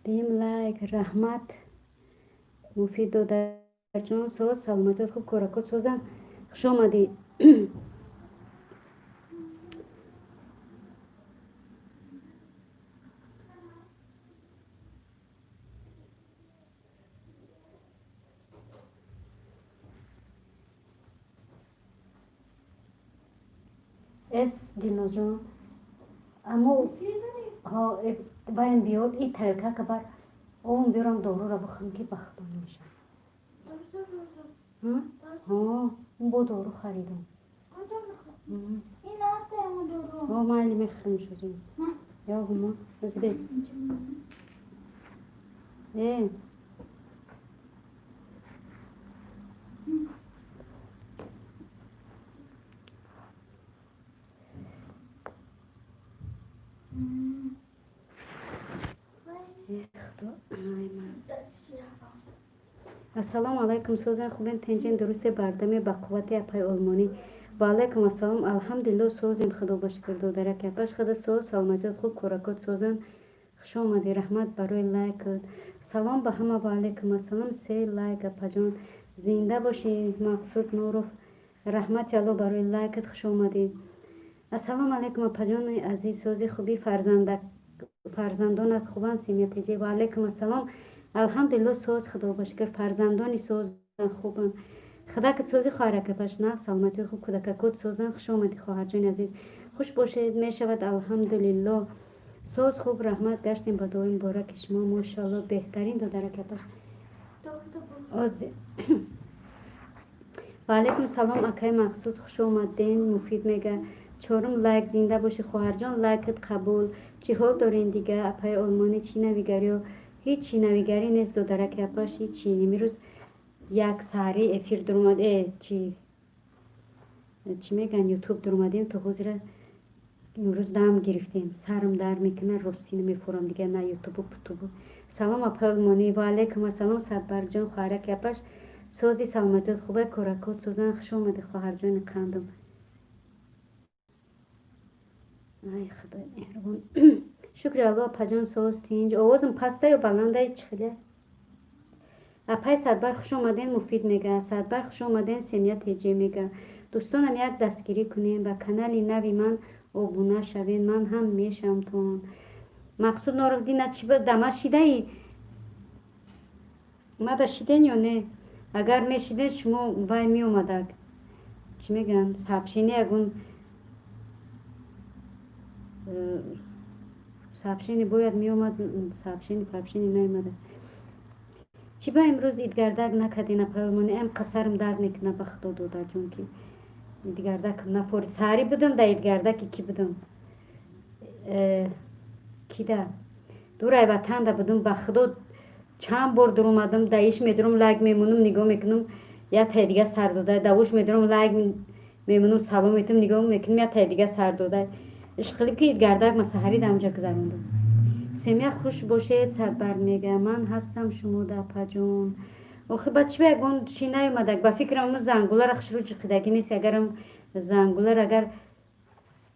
دیم لایک رحمت مفید دادرجان ساز سلامت خوب کارکات سازم خوش آمدی. اس دینا جان اما ها باید بیاد این ترکه که بر اون بیارم دارو را بخورم که بختم میشه. ها اون با دارو خریدم. این هست همون دارو. ها من علی میخرم شدیم. یا گما از بید. السلام علیکم سوزن خوبین تنجین درسته بردمی با قوت اپای علمانی و علیکم السلام الحمدلله سوزیم خدا باشکر دو درک اپاش خودت سوز سلامتی خوب کورکات سوزن خوش آمدی رحمت برای لایک سلام به همه و علیکم السلام سه لایک اپا جان زنده باشی مقصود نوروف رحمت الله برای لایکت خوش آمدی. السلام علیکم اپا جان عزیز سوزی خوبی فرزندانت خوبن سیمیتیجی و علیکم السلام الحمدلله سوز خدا باشکر فرزندانی سوز خوبن خدا که سوزی خواهر که پش نه سلامتی خوب کودک کود سوزن خوش آمدی خواهر جان عزیز خوش باشید می شود الحمدلله سوز خوب رحمت گشتیم با دعای مبارک شما ماشاءالله بهترین دو درک پش از و علیکم سلام اکای مقصود خوش آمدین مفید میگه چهارم لایک زنده باشی خواهر جان لایکت قبول چی حال دارین دیگه اپای آلمانی چی نویگری و هیچ چی نویگری نیست دو درک اپاش هیچ چی نمیروز یک سری افیر در اومده چی میگن یوتیوب در اومدیم تو حضور امروز دم گرفتیم سرم در میکنه راستی نمیفورم دیگه نه یوتیوب و پوتوب. سلام اپای آلمانی و علیکم السلام صدبرگ جان خواهرک اپاش سوزی سلامتیت خوبه کورکات سوزن خوش اومدی خواهر جان قندم ای خدای مهربان شکر الله پجان سوز تینج آوازم پسته یا بلنده چخیله اپای صدبر خوش آمدین مفید میگه صدبر خوش آمدین سمیت هجی میگه دوستانم یک دستگیری کنین و کانال نوی من ابونه شوین من هم میشم تون مقصود نارفدی نه چی دمه شیده ای ما دا شیدین یا نه اگر میشیدین شما وای می اومده چی میگن سبشینی اگون سبشینی باید می اومد سبشینی نیومده چی با امروز ایدگردک نکدین اپلمانی ام قصرم درد میکنه بخدا دودر جون که ایدگردک نفورد ساری بودم دا ایدگردک کی بودم کی دا دورای وطن دا بودم بخدا چند بار در اومدم دایش میدرم لایک میمونم نگاه میکنم یا تا دیگه سر داده دوش میدرم لایک میمونم سلام میتم نگاه میکنم یا تا دیگه سر داده اشقلی که ایدگردک مسحری دامجا گذروندم سمیه خوش باشید صدبر میگه من هستم شما دا پجون آخه بچه بگون چی نیومده با فکرم اون زنگوله رخش رو چقدگی نیست اگرم زنگوله اگر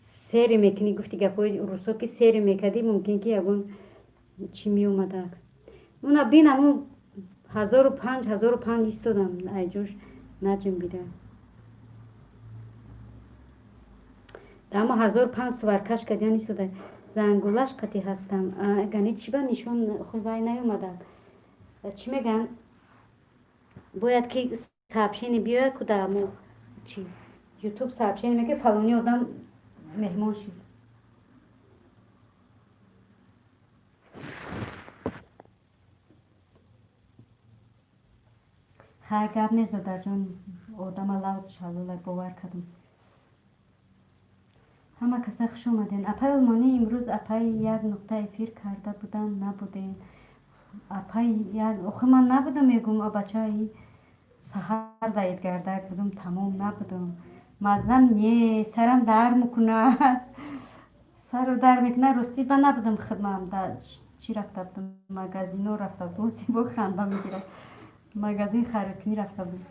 سری میکنی گفتی گپای روسا که سری میکدی ممکن که اگون چی میومده اونا بینم اون 1005 ایستادم ای جوش نجم بیده اما 1005 سوارکش کدیان ایستاده زنگولش قطی هستم گنی چی با نشون خود وای نیومده چی میگن باید که سابشینی بیاد کدامو چی یوتیوب سابشینی میگه فلانی آدم مهمان شد خیلی گب نیست در جون آدم لوز شلوله باور کردم همه کسی خوش اومدین اپای المانی امروز اپای یک نقطه افیر کرده بودن نبودین اپای یک آخه من نبودم میگم بچه های سهر داید گردک بودم تمام نبودم مزن نه سرم در میکنه سر در میکنه راستی من نبودم خدمم در چی رفته بودم مگزینو رفته بودم سی با خنده میگیره مگزین خریدنی رفته بودم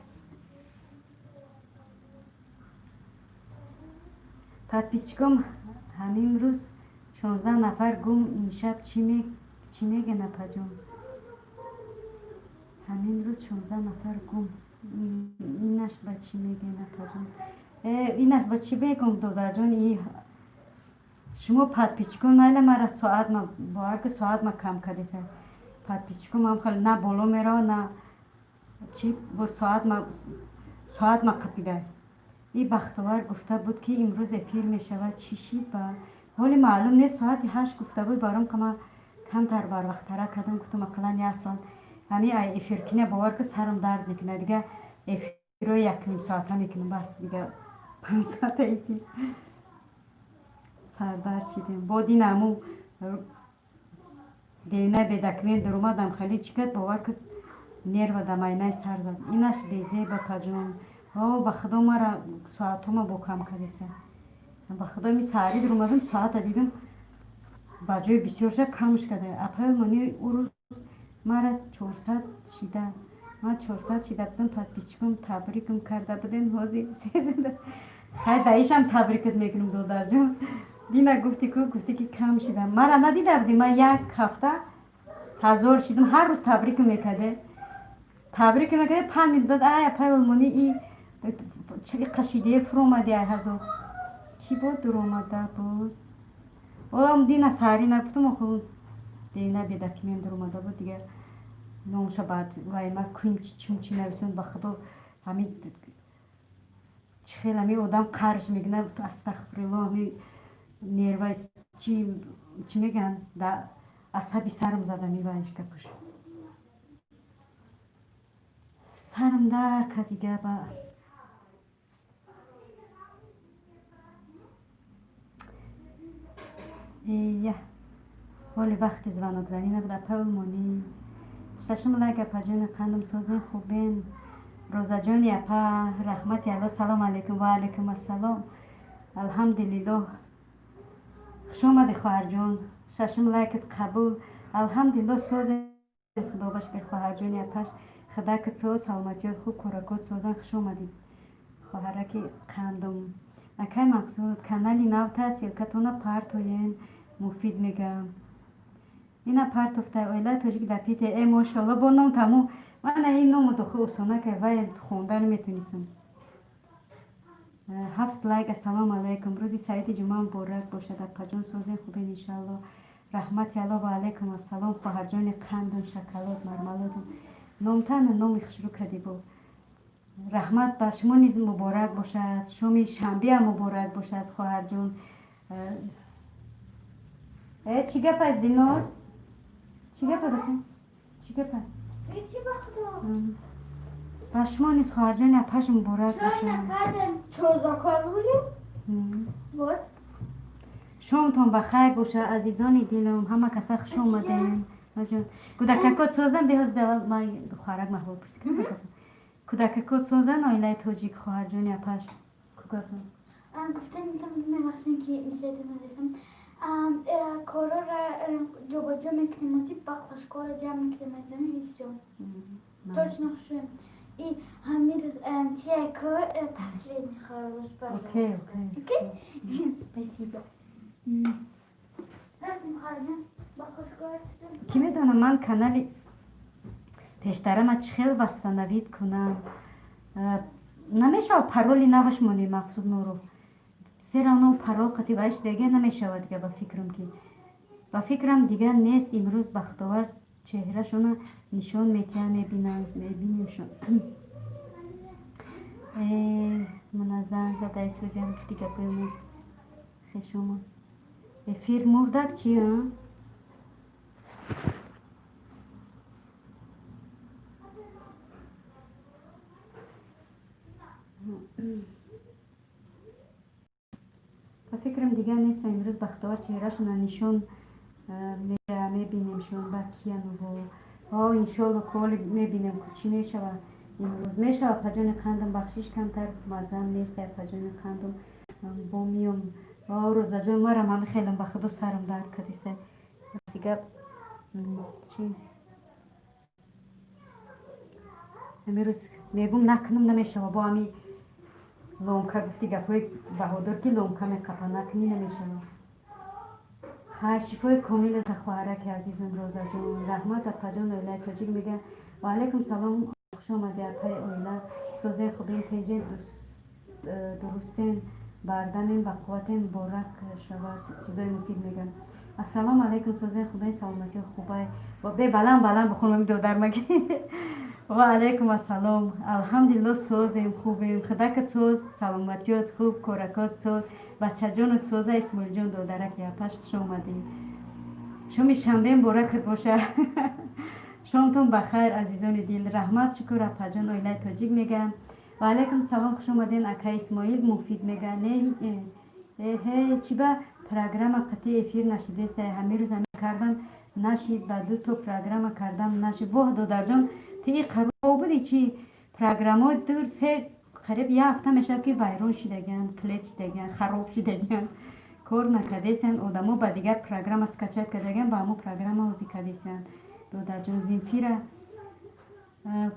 پس پیچکم همین روز 16 نفر گم این شب چی چی میگه نپا جون؟ همین روز 16 نفر گم. اینش با چی میگه نپا جون؟ اینش با چی بگم دادر جون؟ شما подписчиком майли мара соат ма бовар ки соат ма кам кадиса подписчиком ҳам хеле на боло мерава на чи бо соат ма қапида. И бахтовар гуфта буд ки имрӯз эфир мешавад чӣ шид ба ҳоли маълум нест соати 8 гуфта буд баром ки ман камтар барвақтара кардам гуфтам ақаллан 1 соат ҳамин эфир кине бовар ки сарам дард мекунад дига эфирро 1 соата мекунам бас дига 5 соата эфир сардар чидем бо динаму девна бедакмен дуромадам хеле чикат бовар ки нерва да майнай сар зад инаш безеба паҷон ба худо мара соатома бо кам кадиста ба худо ми сари дуромадам соата дидам ба ҷои бисёрша камш када апел мани урӯз мара 400 шида ма 400 шида будам подписчикам табрикам карда будем ҳозир хай даишам табрикат мекунам додарҷон дина гуфти ку гуфти ки кам шида мара надида будӣ ман 1 ҳафта 1000 шидам ҳар рӯз табрикам мекарде 5 минут баъд ай апай олмонӣ и қашидие фуромади ай 1000 чӣ бо дуромада буд ом дина сари нагуфтам оху дина бедакимен дуромада буд дига номша баъд вайма куим чум чӣ нависонд ба худо ҳамин чӣ хел ҳамин одам қарш мегина астағфирулло ҳамин нерва чӣ мегӯянд да асаби сарам зада миваишка пуш сарам дарка дига ба ҳоли вақти звонокзанӣ набуда паулмонӣ шашм лайка паҷони қандам созен хубен розаҷони апа раҳмати алло салом алейкум ва алейкум ассалом алҳамдулиллоҳ хуш омади хоҳарҷон шашм лайкат қабул алҳамдулиллоҳ созен худо башкир хоҳарҷони апаш худакат соз саломатиёт хуб коракот созан хуш омади хоҳараки қандам акай мақсуд канали навта силкатона партоен муфид мегам ина партофта оила тоҷик дапите мошалло бо ном таму мана ин ному дохи осона ка вай хонда наметунистам 7 лайк ассалому алайкум рӯзи саиди ҷумъа муборак бошад апаҷон созен хубен иншалло раҳмати алло ва алайкум ассалом хоҳарҷони қандам шоколод мармалодам номтана номи хушрӯ кади бо раҳмат ба шумо низ муборак бошад шоми шанбеам муборак бошад хоҳарҷон чӣ гапа дилноз чӣ гапа бача чӣ гапа هیچی بخدا ба шумо низ хоҳарҷони апаш муборак چون бошад نکردم چون زکاز بودیم بود шомтон ба хайр бошад азизони дилам ҳама каса хуш омадем аҷон кӯдакакот созан беҳоз ман хоҳарак маҳбуб пурсӣ кӯдакакот созан оилаи тоҷик хоҳарҷони апаш кӯгапа گفتن می‌خواستم که میشه ندیدم کارا را جابجا میکنیم موزیک بخش کارا جمع میکنیم از زمین هیچون точно шуем и همین روز چیه کار последний хорош окей спасибо رفتیم خارجم بخش کار ки медонам ман канали пештарама чӣ хел вастанавид кунам намешавад пароли наваш монӣ мақсуд норо сера но парол қати вайш дега намешавад дига ба фикрам дига нест имрӯз бахтовар чеҳрашона нишон метиҳам мебинемшон мана занг задай судиам гуфти гапоему хешома эфир мурдак чи ба фикрам дига неста имрӯз бахтовар чеҳрашона нишон мебинемшон ба кияну иншолло коли мебинем чӣ мешава имрӯз мешава паҷони қандам бахшиш камтар маззам неста паҷони қандам бо миём розаҷон марам ҳами хелам ба худо сарам дард кадиста дига чи имрӯз мегум накунам намешава бо ҳами ломка гуфти гапҳои баҳодор ки ломка меқапа накунӣ намешава شفای کامل خواهرک عزیزم روزا جون رحمت اپجان اویله تاجیک میگه و علیکم سلام خوش آمده اپای اویله سوزه خوبین تیجه درستین بردمین و قوتین بارک شود چیزای مفید میگن السلام علیکم سوزه خوبین سلامتی خوبه و به بلند بخونم دو در مگی و علیکم السلام الحمدلله سوزیم خوبیم خداکت سوز سلامتیات خوب کورکات سوز بچه جانت سوزه اسماعیل جان دو درک یا پشت شومدی شمی شنبه مبارکت باشه شامتون بخیر عزیزان دل رحمت شکر اپا جان اویله تاجیک میگم و علیکم سلام خوش اومدین اکا اسماعیل مفید میگه نه چی با پروگرام قطعی افیر نشده است همه روز همه کردم نشید و دو تا پروگرام کردم نشید واه دادر جان تی قرار بودی چی پروگرام ها دور سه قریب یه هفته میشه که ویرون شدگن کلیچ شدگن خراب شدگن کار نکردیسن آدمو با دیگر پروگرام اسکچت کردگن با همو پروگرام اوزی کردیسن دادر جان Земфира.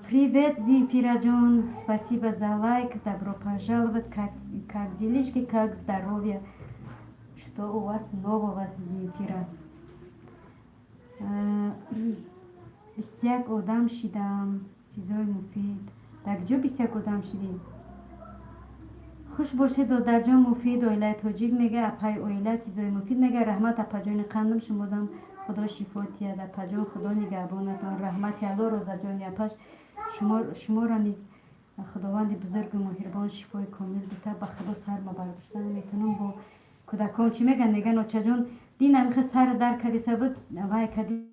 Привет, Земфира Джон. Спасибо за лайк. Добро пожаловать. Как делишки, как здоровье? Что у вас нового, Земфира? Бисяк одам шидам. Чизой муфид. Так джо бисяк одам шидим? خوش باشه دادر جان مفید اویله تاجیک میگه اپای اویله چیزای مفید میگه رحمت اپا جان قندم شمودم خدا شفاتیه در پجان خدا نگهبانتان رحمت الله روزا جان اپاش شما را نیز خداوند بزرگ و مهربان شفای کامل بده به خدا سر ما برگشتن میتونم با کودکان چی میگن آچه جان دین همیخه سر در کدیسه بود وای کدی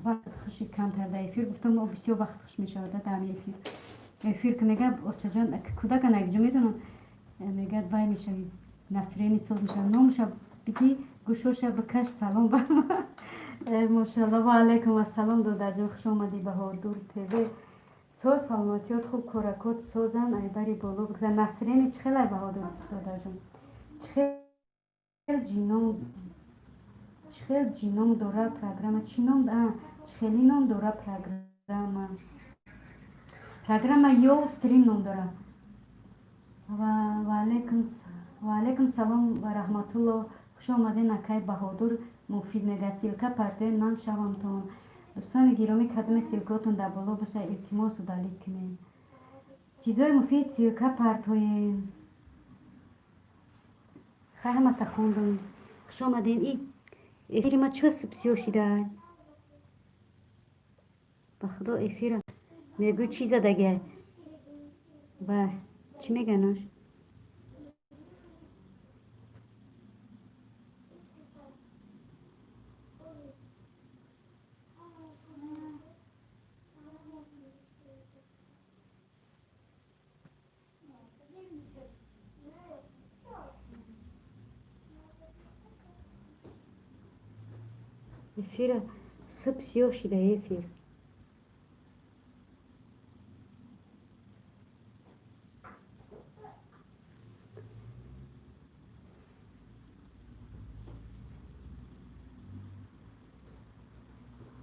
وقت خوشی کمتر در افیر گفتم بسیار وقت خوش میشود در افیر افیر که میگه آچه جان کودک نگجو میدونم میگه وای میشوی نصرینی صوت میشه نامشه بگی گوشوش بکش سلام برما ماشاءالله و علیکم السلام دادر جان خوش آمدی بهادور تیوی سوز سلامتیات خوب کورکات سوزن ای بری بالا بگذن نصرینی چه خیلی بهادور دادر جان چه جینام داره پروگرام چی نام چه خیلی نام داره پروگرام یو استریم نام داره و علیکم سلام و رحمت الله خوش آمدین اکای بهادور مفید میگه سیلکا پرتوین من شوم تون دوستان گیرامی کدوم سیلکاتون در بالا باشه التماس و دلیل کنین چیزای مفید سیلکا پرتوین خیلی ما تخوندم خوش آمدین این افیر ما چه سبسیو شده به خدا افیر میگو چیز دیگه و چی میگنش افیر سبسیو شده افیر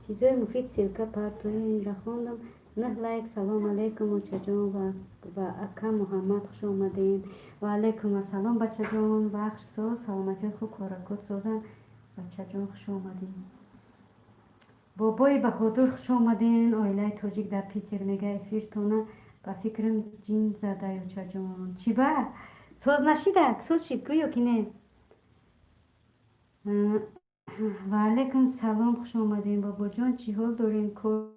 چیزای مفید سیلکا پرتوین را خوندم 9 لایک سلام علیکم بچه جان و اکا محمد خوش آمدین و علیکم السلام بچه جان بخش سوز سلامتی خوب کارکات سوزن بچه جان خوش آمدین بابای بهادور خوش آمدین آیله تاجیک در پیتر میگه افیرتونه با فکرم جین زده بچه جان چی با سوز نشیده سوز شید گویو که نه و علیکم سلام خوش آمدین بابا جان چی حال دارین کار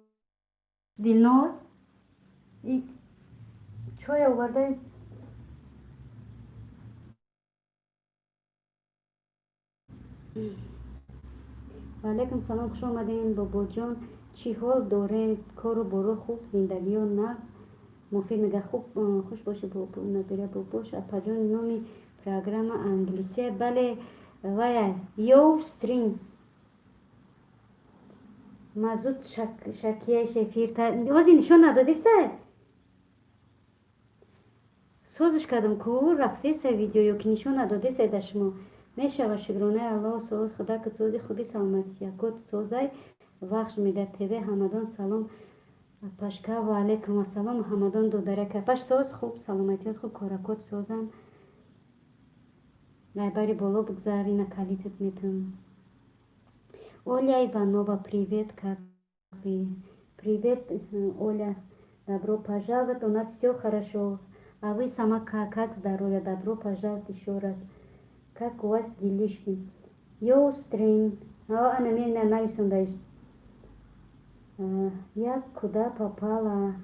دلناز چای آورده و علیکم سلام خوش آمدین بابا جان چی حال دارین کار و برو خوب زندگی و نفس مفید میگه خوب خوش باشه بابا نبیره باباش اپا جان نامی پروگرام انگلیسی بله وای یو ستریم مازوت شکیه شفیر تا اوزی نشون ندادیسته سوزش کردم که رفتیسته ویدیو که نشون ندادیسته در شما میشه و شکرانه الله سوز خدا که سوزی خوبی سلامتی یکوت سوزای وقت میده تیوی همدان سلام پشکا و علیکم السلام همدان دو درکه پش سوز خوب سلامتیت خوب کارکوت سوزن Найбари боло бигзар, ина калитат метам. Оля Иванова, привет, как вы? Привет, Оля, добро пожаловать, у нас все хорошо. А вы сама как здоровье? Добро пожаловать еще раз. Как у вас делишки? Йострин, она меня нависундаешь. Я куда попала?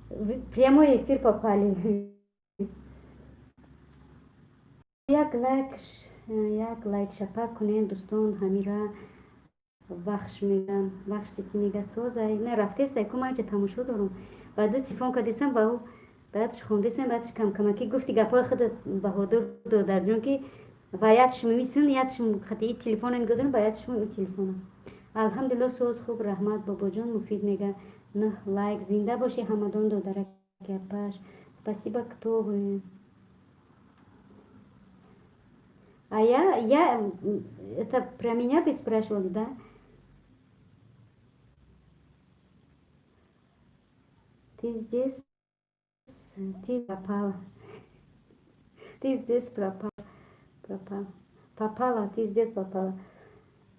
В прямой эфир попали. Як лайк шапак кунен дӯстон ҳамира вахш мегам вахш сити мега созай не рафтестай ку манча тамошо дорум баъда телефон кардисам ба ӯ баъдаш хондисам баъдаш камкамакӣ гуфти гапҳои худ баҳодур додарҷон ки ва ятшим мисин ятшим хати и телефона нигоҳдорам ба ятшим и телефона алҳамдулилло соз хуб раҳмат бобоҷон муфид мега на лайк зинда боши ҳамадон додаракяпаш спасибо кто вы. А я, это про меня вы спрашивали, да? Ты здесь, ты пропала. Ты здесь попала, ты здесь попала.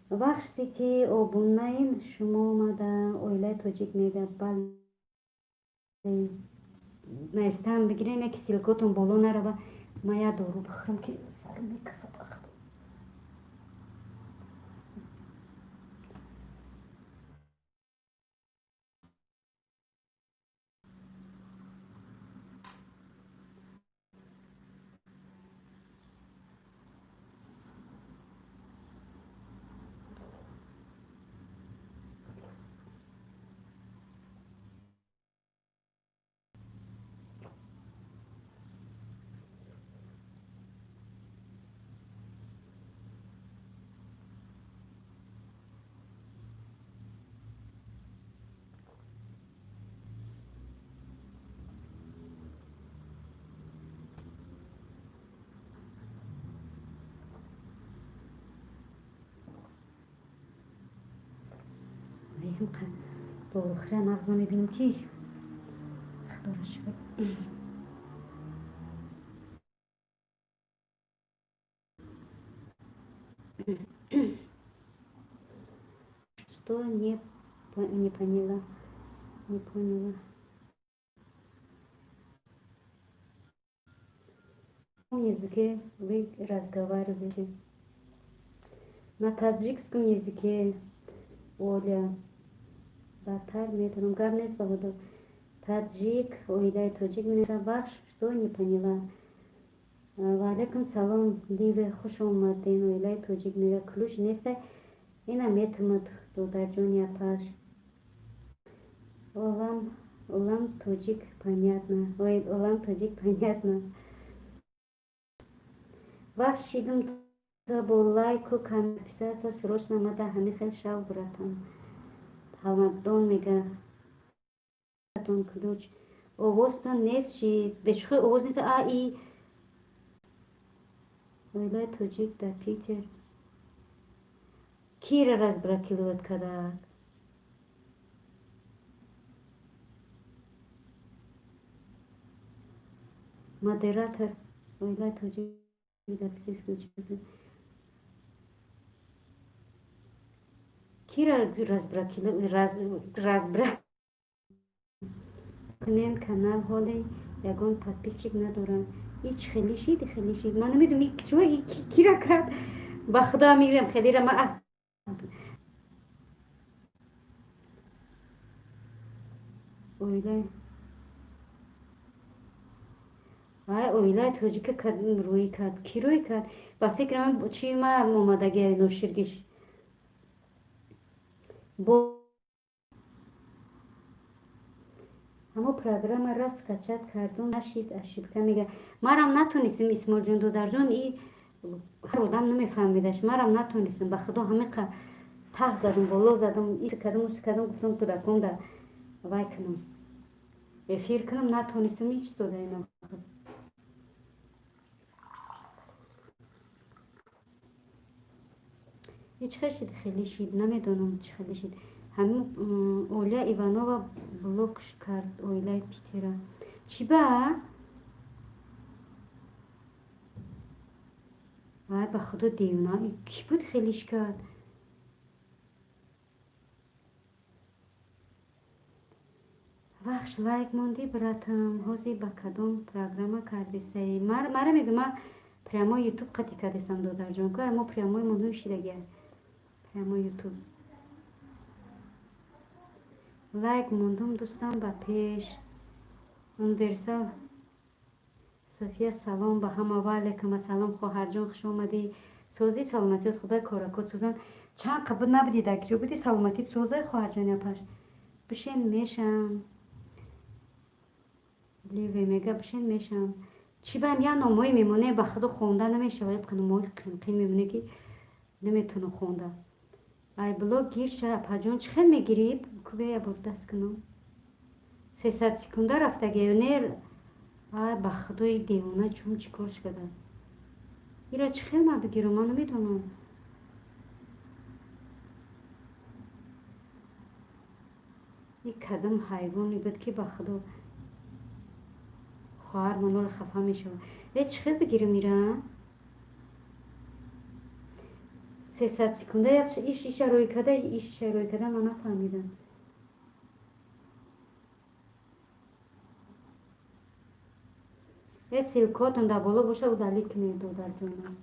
Вахш сити обуннаин шумо омада оилаи тоҷик мега бале. Наистан бигирин ки силкотон боло нарава. Ма я дору бихӯрам ки сарм мекафад. Дорухира мағза мебинем ки худоро шукр. Что не поняла? Не поняла. В каком языке вы разговариваете? На таджикском языке, Оля. Батар метром гавнес поводу. Таджик, оилаи тоҷик менеса бахш, что не поняла? Ваалайкум салом, диве, хуш омадин, оилаи тоҷик мега клуш нестай, ина метмуд додарҷон япаш. Олам тоҷик понятно, олам тоҷик понятно. Вахш шидум то бо лайку камписата срочно омада ҳами хел шав буратам. ҳамадон мега тон ключ овозтон нест шид бешухи овоз нест и оилаи тоҷик дар Питер кира разбракиловат кадак модератор оилаи тоҷик дар Питер кира разбра кунем канал ҳоле ягон подписчик надорам ич хеле шид ман намедонам чӯ кира кард ба худо мегирам хелера ма оилаи тоҷика рӯӣ кард ки рӯӣ кард ба фикри ман чи ма омадагиаи ноширгиш ҳамо программа раз скачат кардум нашид ошибка мега марам натонистим исмоилҷон додарҷон и ҳар одам намефаҳмидаш марам натонистим ба худо ҳамиқа таҳ задам боло задам исикадам гуфтам кӯдаком да вай кунам эфир кунам натонистим ҳеч додаинам ҳеч хешид хеле шид намедонам чи хеле шид ҳамин Оля Иванова блок кард оилаи Питера. Чи ба? ай ба худо девона ки буд хелиш кард. вахш лайк монди братам ҳози ба кадом программа кардисаи мара мегӯ ма прямо ютуб қати кардисам додарҷон ко мо прямои монҳои шидагия прямо ютуб лайк мондум дӯстам ба пеш универсал софия салом ба ҳама ва алайкум ассалом хоҳарҷон хуш омадӣ сози саломатиёт хубай коракот сӯзан чанд қабл набуди дар киҷо буди саломатит сӯзай хоҳарҷон япаш бишен мешам ливе мега бишен мешам чӣ баам я номое мемоне ба худо хонда намешавад номои қин мемоне ки наметунам хонда ай блог гир ша апаҷон чӣ хел мегирӣ кубея бур даст кунам 300 секунда рафтагею нер ай ба худои девона чум чӣ кор шуда ира чӣ хел ма бигирам ман намедонам и кадом ҳайвоне буд ки ба худо хоҳар манол хафа мешавад чӣ хел бигирам ира 300 секунда ишаро када ман нафаҳмидам силкотон дар боло боша удалит кунед додарҷонам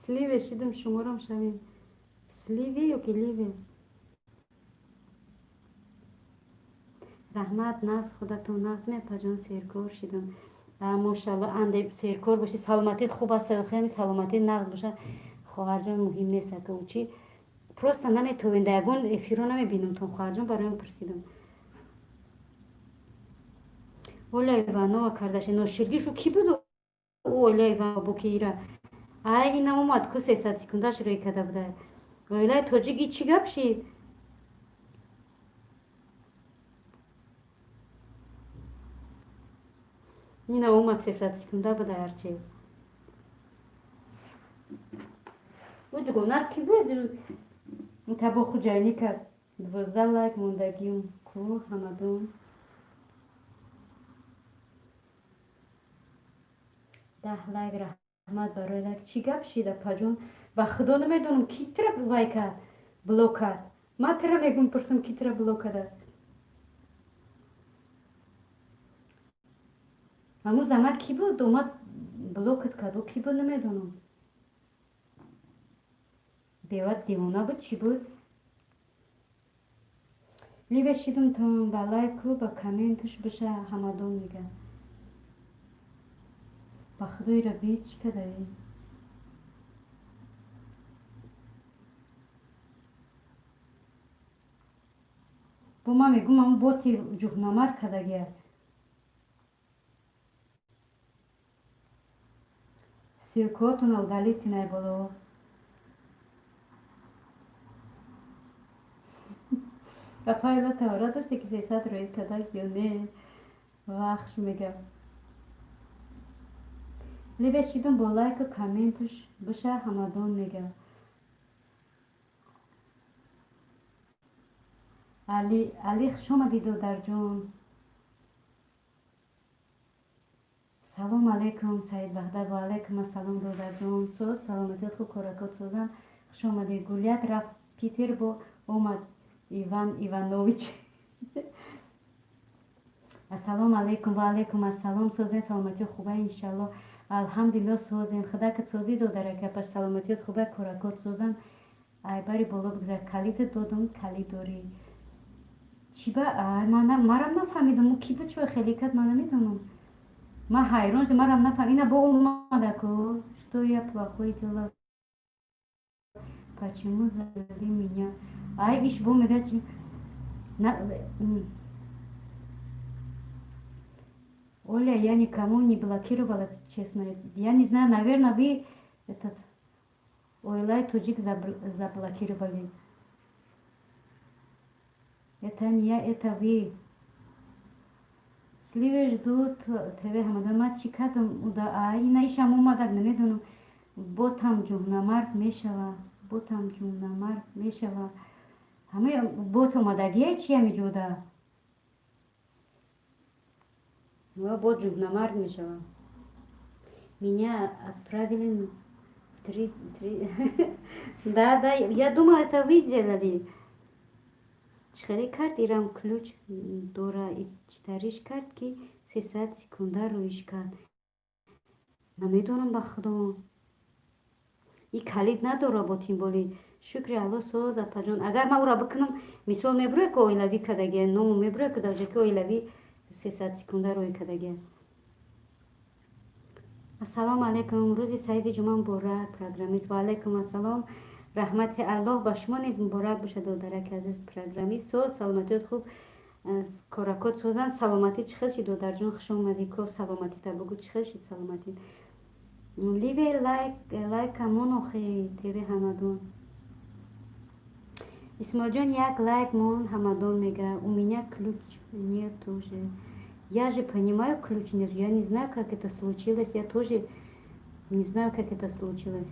сливе шидам шуморам шавем сливе ёки ливе раҳмат нағз худатон нағз мепаҷон серкор шидам мошалло анде серкор боши саломатит хуб аст хеле саломатит нағз боша хоҳарҷон муҳим нест ака учи просто наметовен да ягон эфиро намебинам то хоҳарҷон барои пурсидам оля иванова кардаши ноширгишу ки буд оля иванова бо ки ира ай ина омад ку 300 секундаш рӯй када буда оилаи тоҷики чӣ гап шид ина омад 300 секунда буда ҳарчи удугонат ки буд табо хуҷайнӣ кард 12 лайк мондагиум ку ҳамадон 10 лайк раҳмат барои лайк чӣ гап шида паҷон ба худо намедонам ки тира вай кард блок кард ман тира мегум пурсам ки тира блок када ҳамун зама ки буд омад блокат кард ки буд намедонам бевад девона буд чӣ буд ливе шидумтон ба лайку ба комментуш биша ҳамадон мега ба худои рабби чӣ кадаи бо ман мегум ҳамун боти ҷуҳнамар кадагия силкотона удалит кинай боло апайла тавра доште ки 300 рӯи кадак ё не вахш мега ливе шидум бо лайку комментуш биша ҳамадон мега али хуш омадӣ додарҷон салом алейкум саид ваҳдат ва алейкум ассалом додарҷон соз саломатият хуб коракот созан хуш омадӣ гулят рафт питер бо омад иван иванович ассалому алейкум ва алейкум ассалом созен саломатиё хубай иншалло алҳамдулилло созем худакат созӣ додарака паш саломатиёт хубай коракот созан айбари боло бигзар калида додам калид дорӣ чӣ ба марам нафаҳмидам ӯ ки буд чӯ хеле кад ман намедонам ман ҳайрон шудам марам нафаҳмидам ина бо омадаку что я плохое делаю почему завели меня ай иш бо мега Оля, я никому не блокировала, честно. Я не знаю, наверное, вы этот Ойлай Тоджик заблокировали. Это не я, это вы. Сливе ждут ТВ Хамадама чикатам уда ина ишам омадак намедонам ботам ҷуҳнамард мешава ботам ҷуҳнамард мешава ҳамаи бот омадагия чия меҷуда با جمله میشوم. Меня отправили в три... Да, да, я думала, это вы сделали. Чхари карт ирам ключ дора и чтариш карт ки 300 секунда руиш карт. Намедонам ба худо. И калид надора бо тимболи. Шукри Алло соз апаҷон. Агар ман ура бикунам, мисол мебуре ки оилавӣ кадаги, ном мебуре ки даже ки оилавӣ 300 секунда рӯй кадаги. Ассалому алайкум. Рӯзи саиди ҷума муборак, программист. Ва алайкум ассалом. Раҳмати Аллоҳ ба шумо низ муборак бошад, додараки азиз программист. Соз саломатиёт хуб, коракот созан. Саломатӣ чӣ хел шид додарҷон? Хуш омадӣ. Ко саломатита бугӯ, чӣ хел шид саломатӣ? Ливе лайк амон охи теви ҳамадон. Исмоилҷон як лайк мон ҳамадон мега. У меня ключ нет тоже. Я же понимаю, ключ нет. Я не знаю, как это случилось. Я тоже не знаю, как это случилось.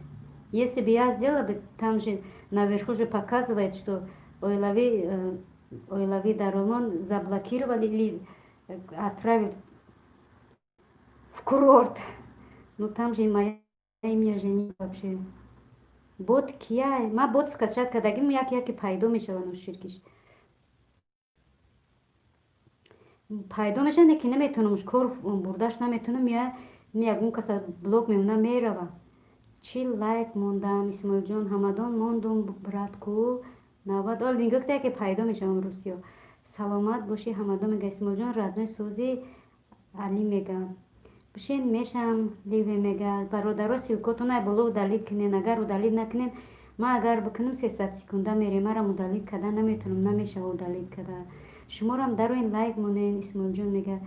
Если бы я сделала бы, там же наверху же показывает, что Ойлави Даромон заблокировали или отправили в курорт. Но там же моя имя же не вообще. Бот кия? Ма бот скачать кадагим яки пайдо мешавану ширкиш. пайдо мешавад, ки наметунам кор бурдаш наметунам, я ягон каса блок мемонам мерава. Чи лайк мондам Исмоилҷон ҳамадон мондум братку 90 ол нингӯхта ки пайдо мешавам русиё. Саломат боши ҳамадон мега Исмоилҷон радной сози Али мега. Бишен мешам ливе мега. Бародаро силкотунай боло удалит кинен. Агар удалит накинем, ма агар бикунам 300 секунда мере, марам удалит када наметунам, намешава удалит када. Шуморам дароин лайк монен. Исмоилҷон мега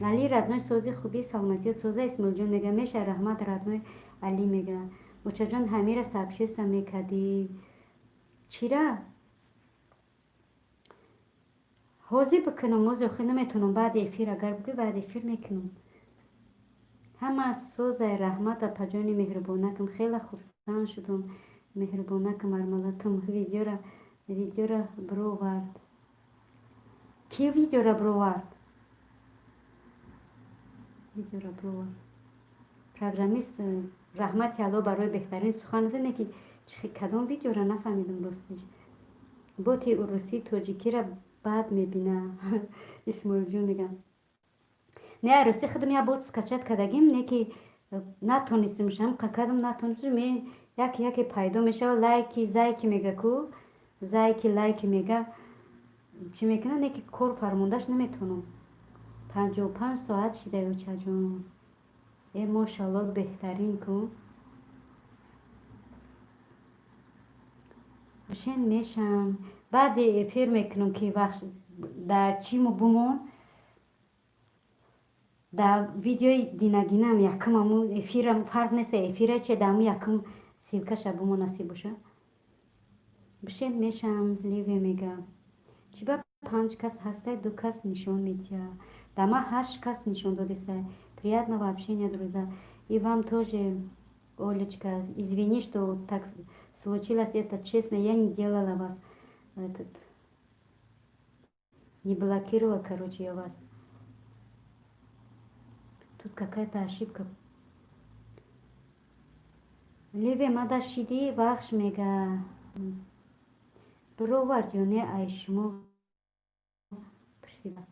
Али радной сози хуби саломатиёт соза. Исмоилҷон мега меша раҳмат радной Али мега бочаҷон ҳамира сообщества мекади чира ҳозир бикунам ози охи наметунам баъди эфир агар буги баъди эфир мекунам ҳама созай раҳмат апаҷони меҳрубонакам хеле хурсанд шудам меҳрубонакам армалатам видеора бировард ки видеора бировард программист раҳмати Алло барои беҳтарин сухан зане ки кадом видеора нафаҳмидам ростиш боти урусӣ тоҷикира баъд мебина Исмоилҷон мегам не рости худам я бот скачат кадагим не ки натонистим шам какадам натонистим ме яке пайдо мешава лайки зайки мега ку зайки лайки мега чӣ мекунам не ки кор фармондаш наметонам 55 соат шида ёчаҷон мошалло беҳтарин кун бишен мешам баъди эфир мекунам ки вақт дар чиму бумон дар видеои динагинам якум аму эфирам фарқ неста эфира че даму якум силкаша бумон насиб боша бишен мешам ливе мега чиба 5 кас ҳастай 2 кас нишон медиҳа дама 8 кас нишон додистай приятного общения друзья и вам тоже Олечка извини что так случилось это честно я не делала вас не блокировала короче я вас тут какая-то ошибка ливе мада шиди вахш мега бировард ё не ай шумо присида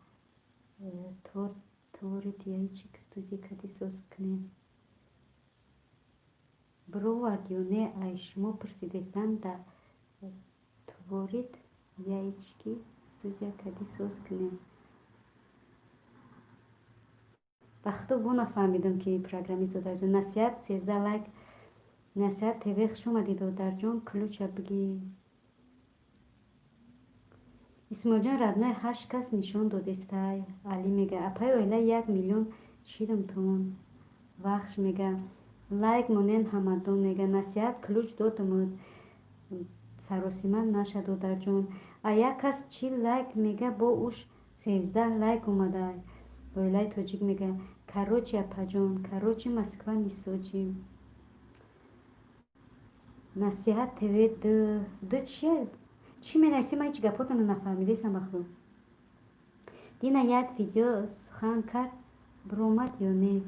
творит яичек студия кади соз кунем бировард ё не ай шумо присидестам да творит яички студия кади соз кунем ба худо бо нафаҳмидам ки программист додарҷон насиҳат 13 лайк насиҳат тв хуш омадӣ додарҷон ключа биги Исмоилҷон радной 8 кас нишон додистай Али мега апай оила 1 миллион шидам тумон вахш мега лайк монен ҳамадон мега насиҳат ключ додамуд саросима наша додарҷон а як кас чи лайк мега бо уш 13 лайк омадай оилаи тоҷик мега короче апаҷон короче Москва не Сочи насиҳат тв д чӣ менависӣ ман ҳеҷ гапотона нафаҳмидисам бахудо дина як видео сухан кард برآمد یا نه؟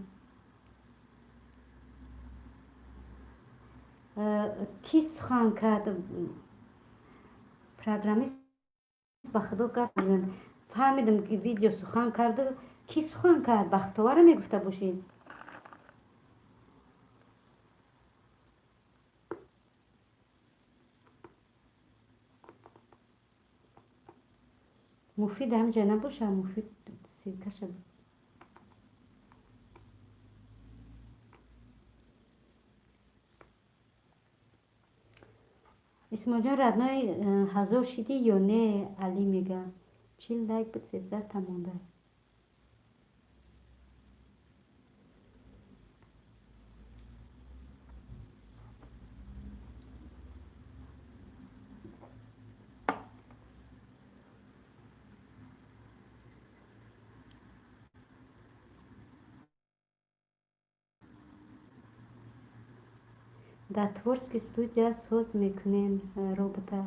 کی سخن کرد؟ پروگرامیست به خدا گفت فهمیدم که ویدیو سخن کرده. کی سخن کرد؟ بختاور میگفته باشید. مفید همجا نباشه، مفید سیرکه شد. اسماعیل جان ردنای 1000 شدی یا نه؟ علی میگه 40 لایک بود 13 تا مونده. در تورسک استودیا سوز میکنین روبوتا.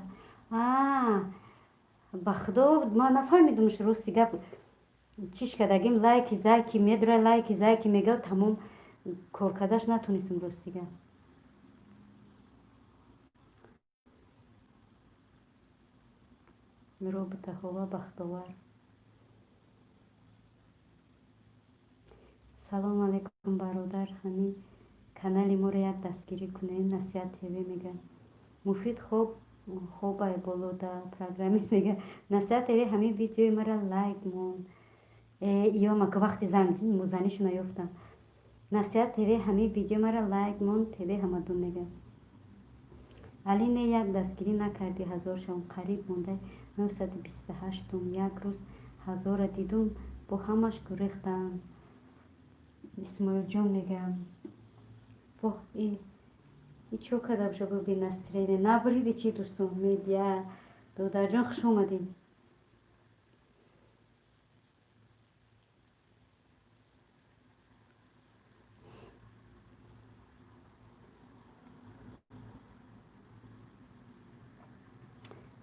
به خدا ما نفهمیدمش راستی گپ چیش کردگیم لایکی زایکی میدره لایکی زایکی میگه تمام کار کردش نتونستم راستی گپ. روبوتا هوا بختاور. سلام علیکم برادر. همین کانال ما رو یک دستگیری کنین. نصیحت تیوی میگه مفید خوب بالا در پروگرامیست میگه نصیحت تیوی همین ویدیوی مرا لایک مون یا ما که وقتی زنگ موزنیشو نیفتم. نصیحت تیوی همین ویدیو مرا لایک مون تیوی همدون میگه علی نه یک دستگیری نکردی 1000 شام قریب مونده 928 یک روز 1000 دیدم با همش گریختم. اسماعیل جان میگم واه ای چو کدام شو ببین نسترینه نبریدی چی دوستم میدیا دودر جان خوش اومدین.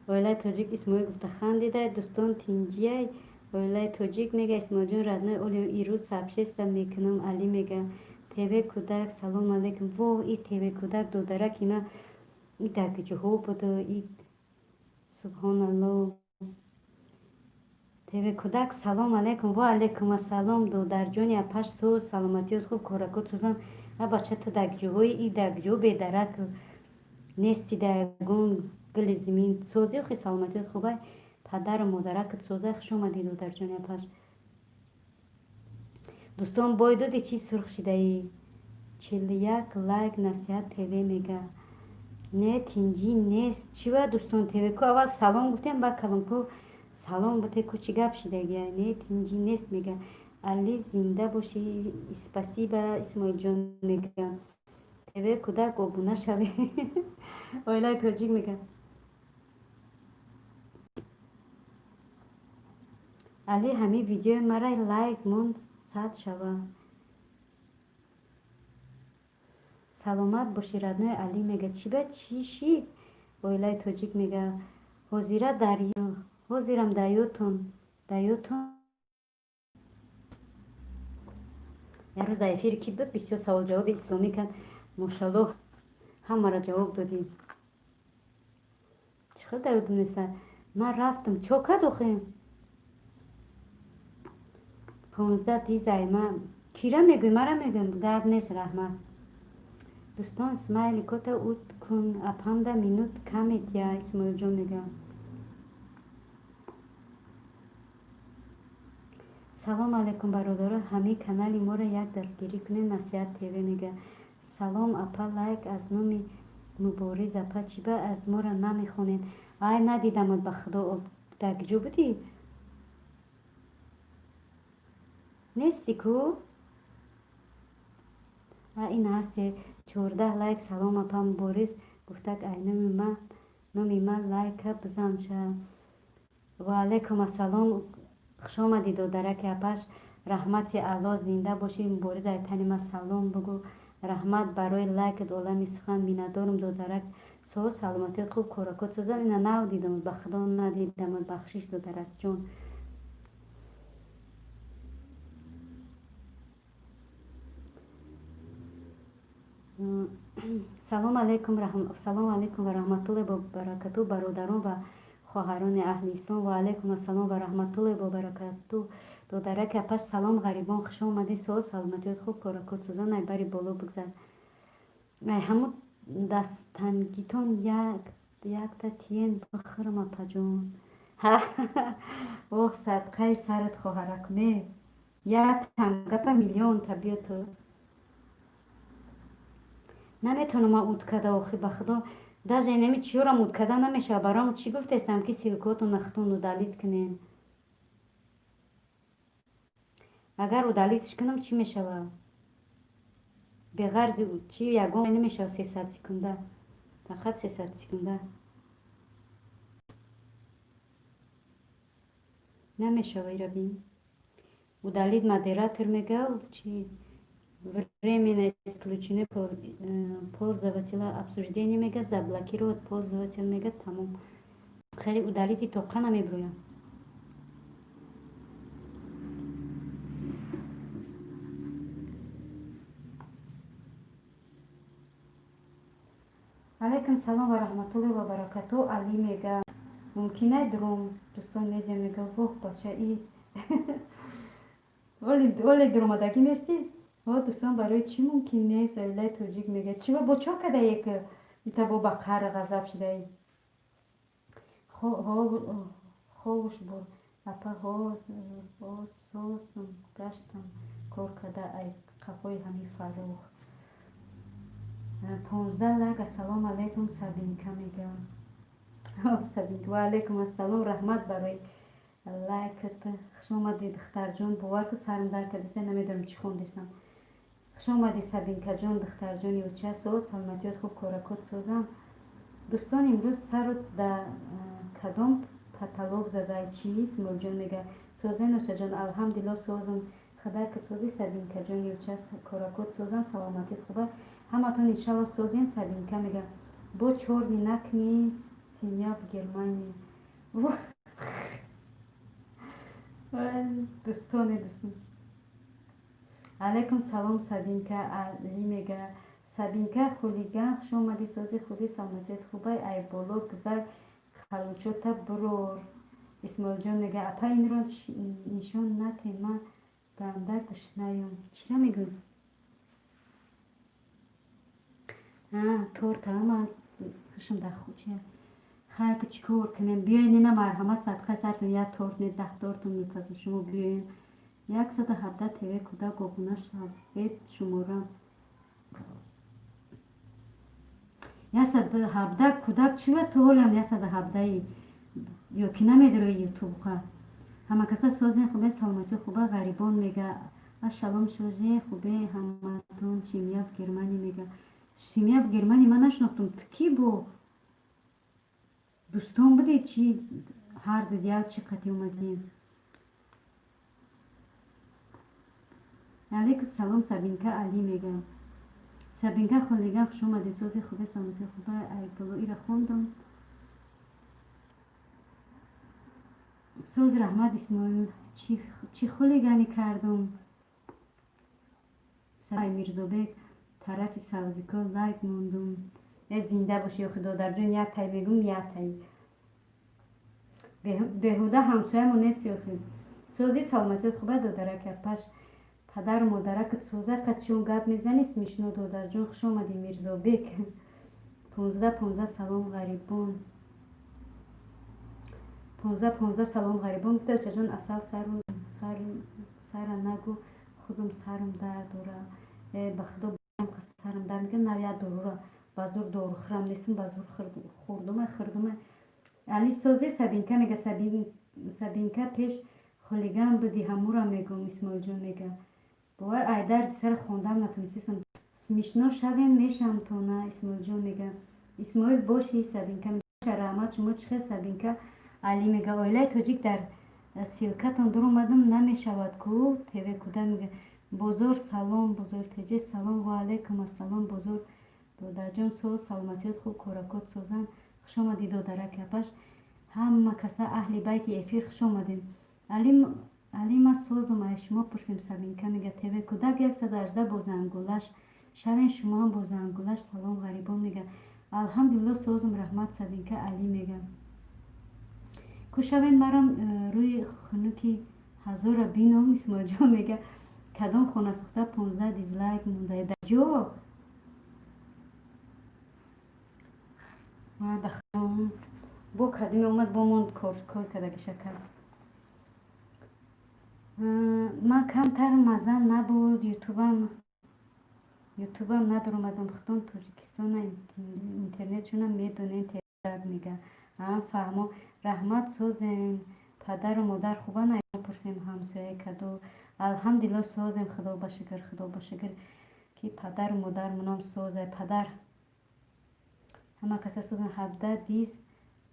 ویلای تاجیک اسماعیل گفته خندیده دوستان تینجیه. ویلای تاجیک میگه اسماعیل جان ردنه اولی ایروز سبشستم میکنم. علی میگه تیوی کودک سلام علیکم. واه ای تیوی کودک دودرک اینا ای درگجه ها بوده ای سبحان الله. تیوی کودک سلام علیکم. و علیکم السلام دودر جانی اپش سو سلامتیت خوب کارکات سوزن بچه تا دگجه های ای دگجه بیدرک نیستی درگون گل زمین سوزی خی سلامتیت خوبه پدر و مادرکت سوزه خوش اومدی دودر جانی اپش. دوستان بایدودی چی سرخ شده ای 41 لایک نصیحت تیوی میگه نه تینجی نیست چی و دوستان تیوی کو اول سلام گفتیم با کلم کو سلام بوده کو چی گپ شده گه نه تینجی نیست میگه علی زنده باشی اسپاسیبا. اسماعیل جان میگه تیوی کودک آبونه شوی. ویلای تاجیک میگه علی همین ویدیو مرا لایک مون 100 شوه. سلامت باشی ردنای علی میگه چی به چی شید. ویلای تاجیک میگه حاضیره دریا حاضیرم دیوتون یه روز در افیر کی بود بسیار سوال جواب اسلامی کرد ماشاءالله همه را جواب دادیم. چقدر دیو دونسته من رفتم چوکه دوخیم 15 دیزای من کیره میگوی مرا میگویم گرد نیست رحمت. دوستان اسماعیل کتا اوت کن اپم 10 مینوت کمیت یا اسماعیل جان میگه سلام علیکم برادران همه کانال ما را یک دستگیری کنین. نصیحت تیوی میگه سلام اپا لایک از نومی مبارز اپا چی با از ما را نمیخونین. آی ندیدم به خدا دگجو بودی نیستی کو این هستی 14 لایک سلام اپا مبارز گفته که ای نومی من لایک بزن شه. و علیکم السلام خوش آمدی دودرک اپش رحمت الله زنده باشی مبارز ایتانی ما سلام بگو رحمت برای لایک عالمی سخن میندارم دودرک سو سلامتی خوب کارکات سوزن اینا نو دیدم به خدا ندیدم بخشش دودرک جون. салом алейкум ва раҳматуллоҳи ва баракату бародарон ва хоҳарони аҳли ислом. Ва алейкум ассалом ва раҳматуллоҳи ва баракату додараки апаш. Салом ғарибон, хуш омадед. соат саломатиёт хуб коракот сӯзан ай бари боло бигзар. ай ҳамун дастангитон якта тиен бихирам апаҷон. оҳ садқаи сарат хоҳарак ме як тангапа миллион табиату наметонам уткада охи ба худо даже нами чиёрам уткада намешава. барам чӣ гуфтестам ки силкоту нахтун удалит кунем. агар удалитш кунам чӣ мешава? беғарзи чӣ ягон намешава 300 секунда. фақат 300 секунда намешава. ира бин удалит модератор мегав чи временно исключены пользователя обсуждение мега заблокировать пользователь мега тамом. хеле удалити тоқа намеброям. алейкум салом ва раҳматуллоҳи ва баракату. али мега мумкина дурум дӯстон мезем мега воҳ бача и оле дуромадаги нести. дӯстон барои чӣ мумкин нест? оилаи тоҷик мега чӣ бо чо кадае ки итабо ба қаҳр ғазаб шудаи ховуш бур апа ҳососм гаштам кор када ай қафои ҳами фаррух 15 лайк. ассалому алейкум сабинка мега. сабинка ва алейкум ассалом. раҳмат барои лайкат. хуш омади духтарҷон. бовар ку сарм дар кадиса намедонам чӣ хондистам. хуш омади сабинкаҷон духтарҷони уча. соат саломатиёт хуб коракот созам. дӯстон имрӯз сару да кадом паталог задай чи смолҷон мега созен учаҷон. алҳамдулилло созам хадакат сози сабинкаҷони уча коракот созан саломатиёт хуба ҳаматон иншалло созен. сабинка мега бо чорни накни симя в Германия. дӯстони дӯстон алейкум салом. сабинка али мега сабинка хулиган хуш омади сози хуби саломатиёт хубай ай боло гузар халучота бурор. исмоилҷон мега апа инро нишон нате ман банда гушнаюм. чира мегӯ торта ама хушам дахуче хайк чикор кунем. биёин ина марҳамат садқа сартон як торт не 10 тортон мепазам. шумо биёин 117 тв куда гогуна шавед шуморам 117 кудак чива то ҳолам 117 ё ки намедро ютубқа ҳама каса созен хубе саломати хуба ғарибон мега ашалом шозе хубе ҳаматон семья в Германия мега семья в Германия ман нашнохтум. ту ки бо дӯстон будед чи ҳар дидял чи қати омадем. алейкум салом. сабинка али мега сабинка хулиган хуш омади сози хубе саломати хуба ай боло ира хондам. соз раҳмат исмоил чи хулигани кардум. сай мирзобек тарафи савзикор лайк мондум. зинда боши охи додарҷон яктай мегум яктай беҳуда ҳамсоямон нести охи. сози саломатиёт хуба додараки апаш падару модаракат соза қатшон гап мезани смешно додарҷон. хуш омади мирзобек 15 салом ғарибон 15 салом ғарибон гуфта учаҷон асал сара нагу худам сарам дар дора ба худо сарам дар мегӯям нав як дорора ба зур дорухӯрам нестам ба зур хӯрдума али сози сабинка мега сабинка пеш хулиган буди ҳамура мегум. исмоилҷон мега бовар айдар сара хондам натонистам смешно шавем мешам то на. исмоилҷон мега исмоил боши. сабинка мега раҳмат шумо чихел. сабинка али мега оилаи тоҷик дар силкатон дур омадам намешавад ку тв куда мега бозор салом бозор теҷе салом ва алейкум ассалом бозор додарҷон соз саломатиёт хуб коракот созан. хуш омади додараки апаш ҳама каса аҳли байти эфир хуш омадем. али ма созум ай шумо пурсем. сабинка мега тв кудак 118 бо зангулаш شبین شما هم با زنگولش سلام غریبان میگم. الحمدلله سازم رحمت سبینکه علی میگم. کو شبین مرام روی خنوکی هزار بینام اسماعیل جان میگه کدام خانه سوخته 15 دیزلایک مونده در جو ما بخوام بو کدیم اومد با من کار کرده شکل ما کمتر مزن نبود یوتیوبم ندارم اومدم خودم تاجیکستان اینترنت شونم میدونین تیزد میگه هم فهمو رحمت سوزن پدر و مادر خوبه نه پرسیم همسایه کدو الحمدلله سوزم خدا بشکر که پدر و مادر منم سوزه پدر همه کسا سوزن 17 دیز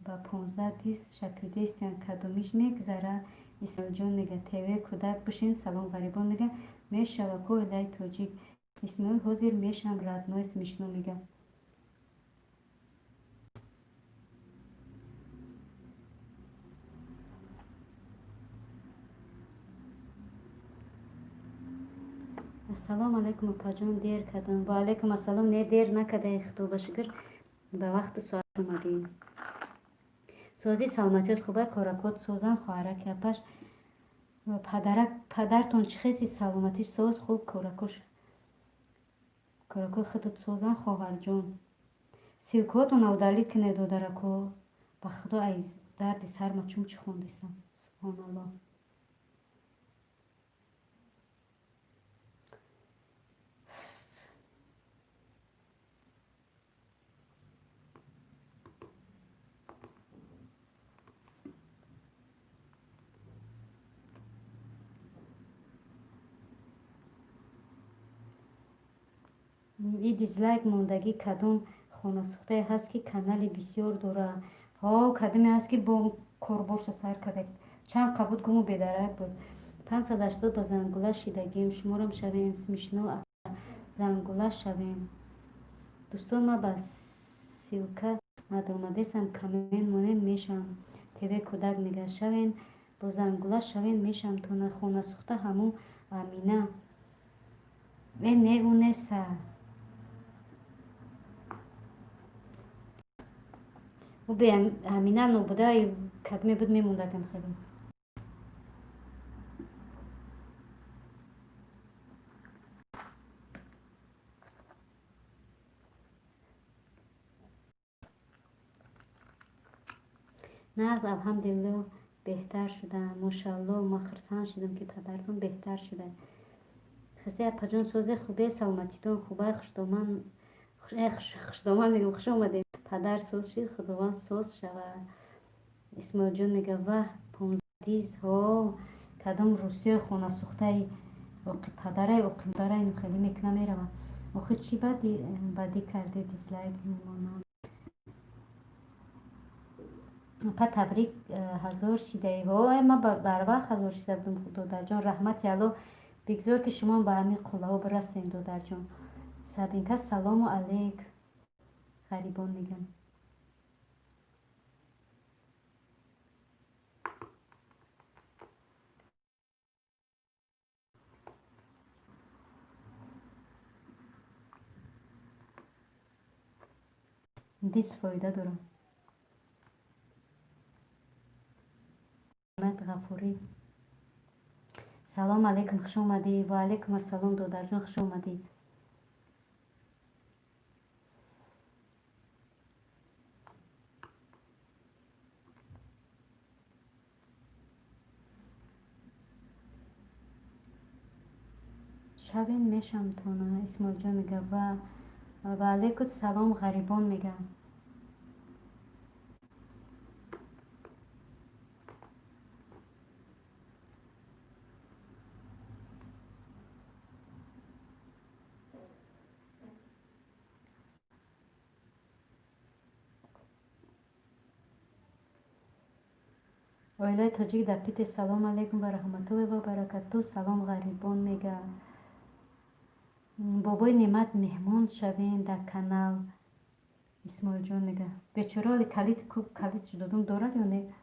با 15 دیز شکلی استیان کدومیش میگذره اسماعیل جان میگه تیوه کودک بشین سلام غریبان میگه میشوه کو الهی توجیک اسماعیل حاضر میشم ردنوی سمیشنو میگه السلام علیکم اپا جان دیر کردم و علیکم السلام نه دیر نکده خدا بشکر به وقت ساعت اومدیم سازی سلامتیت خوبه کارکات سوزن خواهرک اپش پدرتون چه خیلی سلامتیش ساز خوب کارکو خودت سوزن خواهر جان سیلکاتون اودالید که ندادرکو به خدا ای دردی سر ما چون چی خوندیستم سبحان الله این دیزلایک موندگی کدوم خانه سوخته هست که کانال بسیار دوره ها کدومی هست که با کاربرش سر کرده چند قبود گمو بدرک بود 580 با زنگوله شیدگیم شمارم شوین سمیشنو زنگوله شوین دوستان ما با سیلکه مدرمدیسم کمین مونه میشم تیوه کودک میگه شوین با زنگوله شوین میشم تونه خانه سوخته همون امینه این نه اون نیست او به امینه نبوده کدمی بود میموندکم خیلی نه از الحمدلله بهتر شده ماشاءالله ما خرسان شدم که پدرتون بهتر شده خیلی اپا جان سوزه خوبه سلامتیتون خوبه خوشدامان میگم خوش آمده پدر سوز شد خداوند سوز شود اسماعیل جان میگه و 15 دیز ها کدام روسیه خونه سوخته پدره اقیم داره اینو خیلی میکنه میروه آخه چی بدی کرده دیزلایک میمانم پا تبریک هزار شیده ها ما بر وقت هزار شیده بودم دادر جان رحمت یالله بگذار که شما به همین قله ها برسین دادر جان سبینکه سلام علیک غریبان میگم دیس فایده دارم محمد غفوری سلام علیکم خوش اومدی و علیکم السلام دادر جان خوش اومدی شبین میشم تونه اسماعیل جان میگه و علیکم سلام غریبان میگم ویلای تاجیک در پیت سلام علیکم و رحمت الله و برکاته سلام غریبان میگه بابای نعمت مهمان شوین در کانال اسماعیل جان میگه بیچاره کلیدش دادم دارد یا نه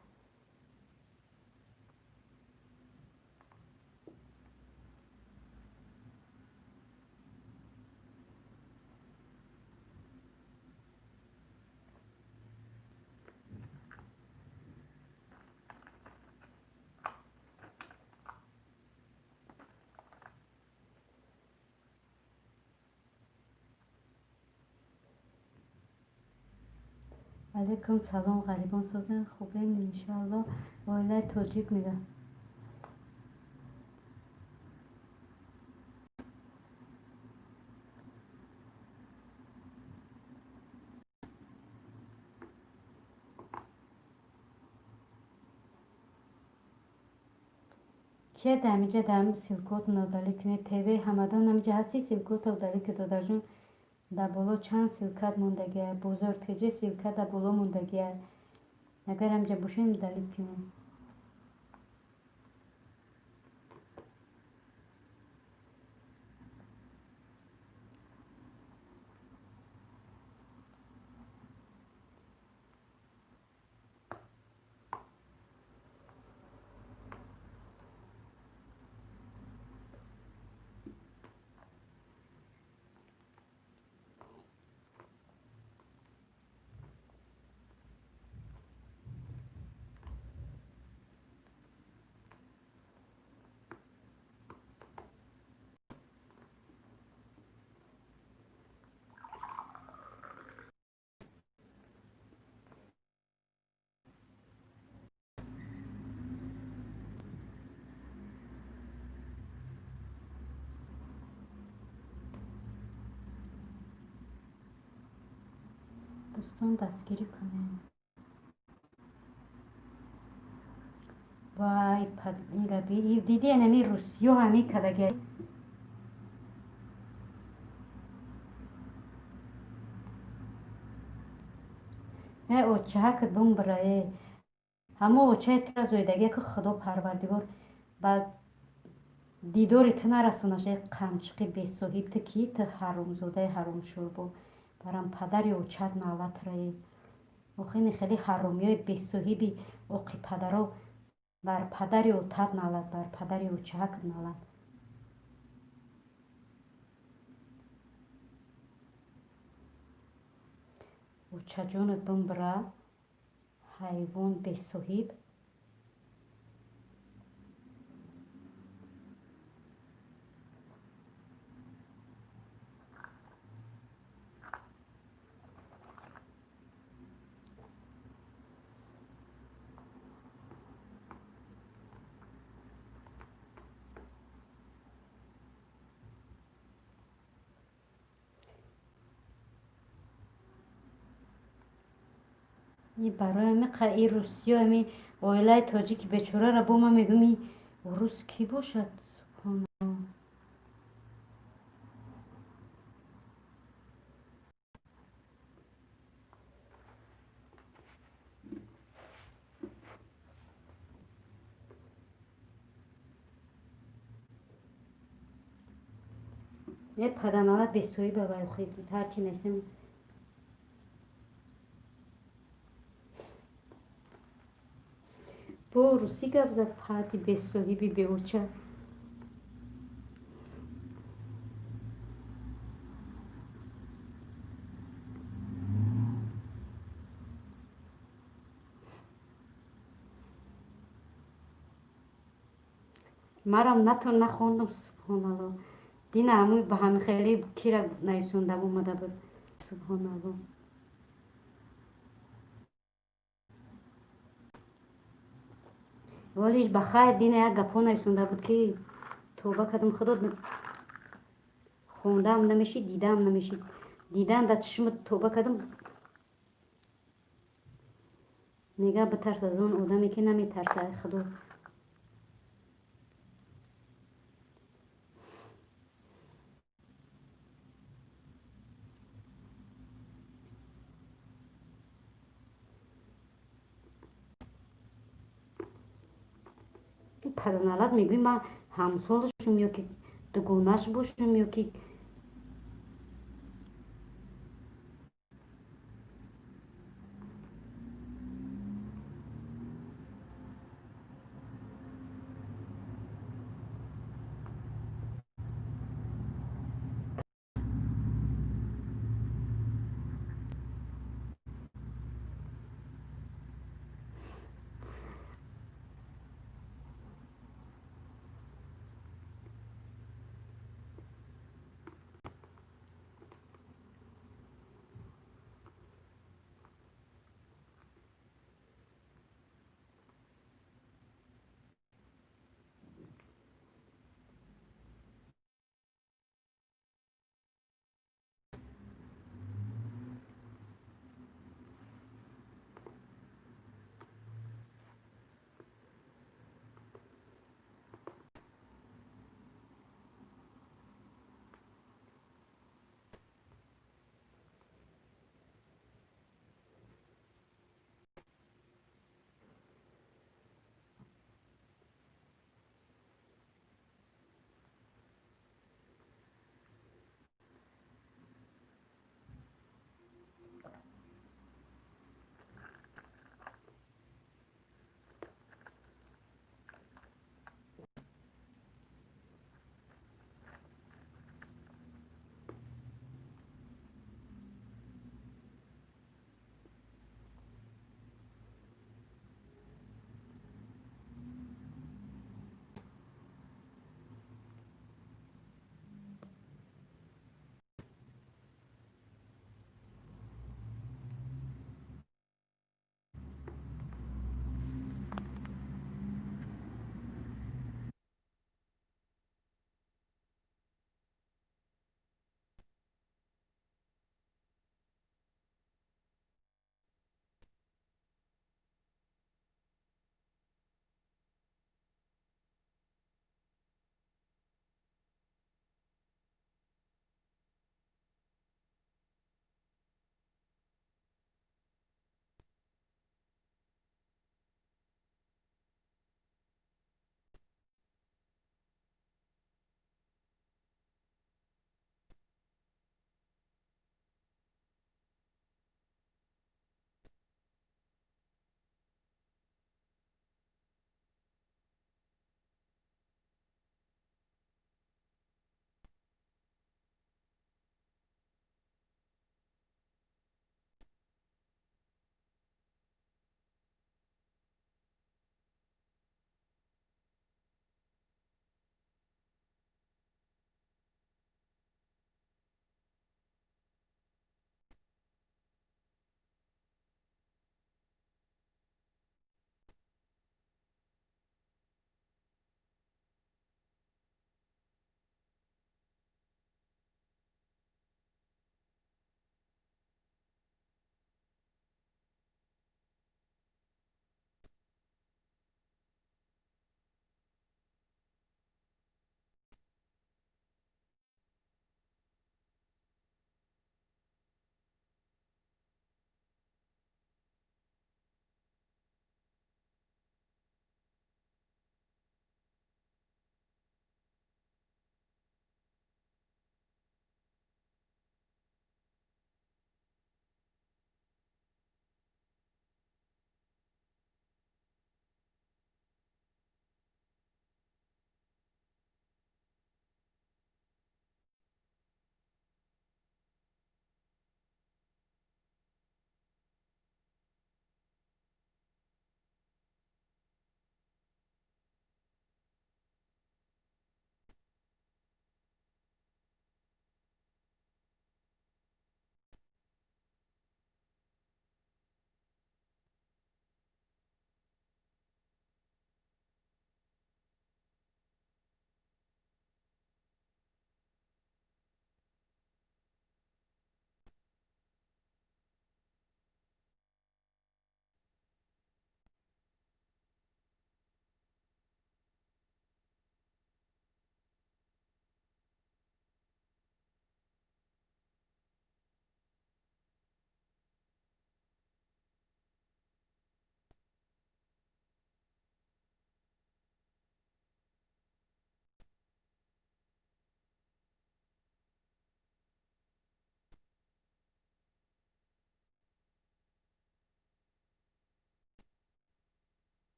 علیکم سلام غریبان سازن خوبین انشالله اوله توجیک میده که دمیجه دم سیلکوت نودالی کنه تیوی همدان نمیجه هستی سیلکوت نودالی که دادرجون در بالا چند سیلکت موندگیه بزرگ تیجه سیلکت در بالا موندگیه اگر همجه بوشیم دلیل کنه دوستان دستگیری کنیم وای این دیدی نمی روسیو همی کدگه نه اوچه ها که دوم برای همه اوچه ترزویدگه که خدا پروردگار بعد دیداری تو نرسونشه قمچقی بیسوهیب تو کی تو حروم زوده حروم شوربو برام پدری اوچت نالت رایی و خیلی حرومی های بیسوهیبی اوقی پدرو بر پدری اوتت نالت بر پدری اوچهک نالت اوچه جونت بم برا حیوان بیسوهیب این برای می ای روسیا می اویلای تاجیک بیچاره را با ما میگم این روس کی باشد سبحان یه پدنالت بیسوهی ببر خیلی هرچی نیستم با روسی گپ زد پاتی بیسوهی بی بیوچه مرام نتون نخوندم سبحان الله دین عموی به همه خیلی کی را نیسونده اومده بود سبحان الله ولیش بخیر دین یک گپا نیسونده بود که توبه کردم خدا خوندم نمیشید دیدم نمیشید دیدم در چشم توبه کردم میگه بترس از اون آدمی که نمیترسه خدا پدرنالت میگوی من همسالشم یا که دگونش باشم یا که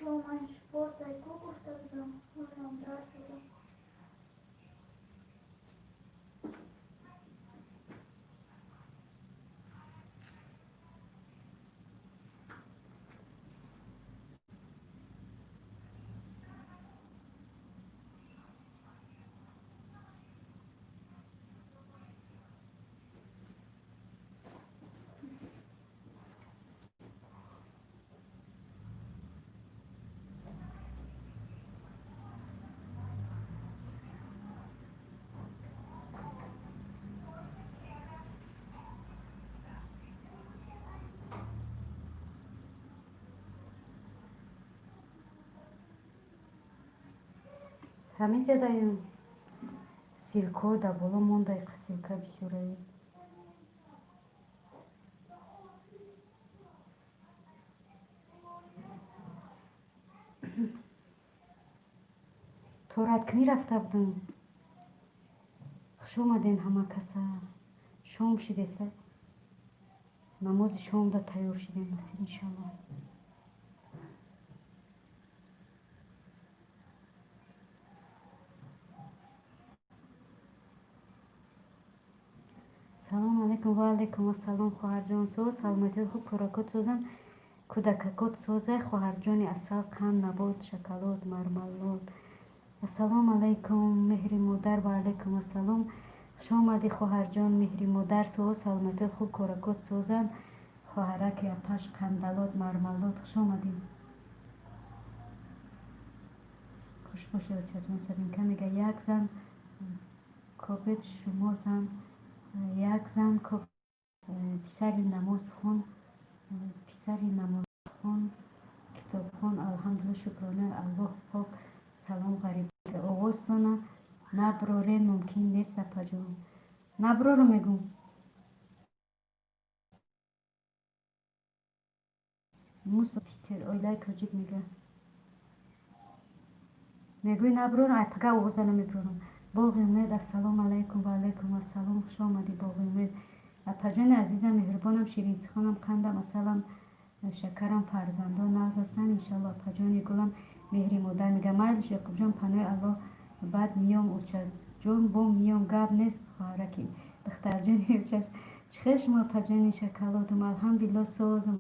من سپورت ایکو گفته بودم نمیدونم درد بودم. ҳамин ҷадаем силко да боло монда иқа силка бисёраи тораткунӣ рафта будем хуш омадем ҳама каса шом шидеста намози шомда тайёр шидем насиб иншаллоҳ. салому алайкум. ва алайкум ассалом хоҳарҷон соз саломатии хуб коракот созан кӯдакакот соза хоҳарҷони асал қанд набот шоколод мармалод. ассалому алайкум меҳри модар. ва алайкум ассалом хуш омадӣ хоҳарҷон меҳри модар соз саломатии хуб коракот созан хоҳараки апаш қандалот мармалод хуш омадӣ. хуш бошед очаҷон. сабинка мега як зан кобед шумо зан як зан писари намозхон китобхон алҳамдулилла шукрона аллоҳ пок салом ғарибонга оғозтона наброрен мумкин нест апаҷон. наброро мегӯм мусо питер оилаи тоҷик мегӯй наброрам айпага оғоза намеброрам. боғи умед. ассалому алайкум. ва алайкум ассалом хуш омадӣ боғи умед. апаҷони азизам меҳрубонам ширинсухонам қандам асалам шакарам фарзандон нағз ҳастанд иншаллоҳ. апаҷони гулам меҳри модар мега майлиш ёқубҷон панои аллоҳ баъд миём очаҷон бо миём гап нест хоҳараки духтарҷони очаҷ чӣ хел шумо апаҷони шоколодам алҳамдулиллоҳ созам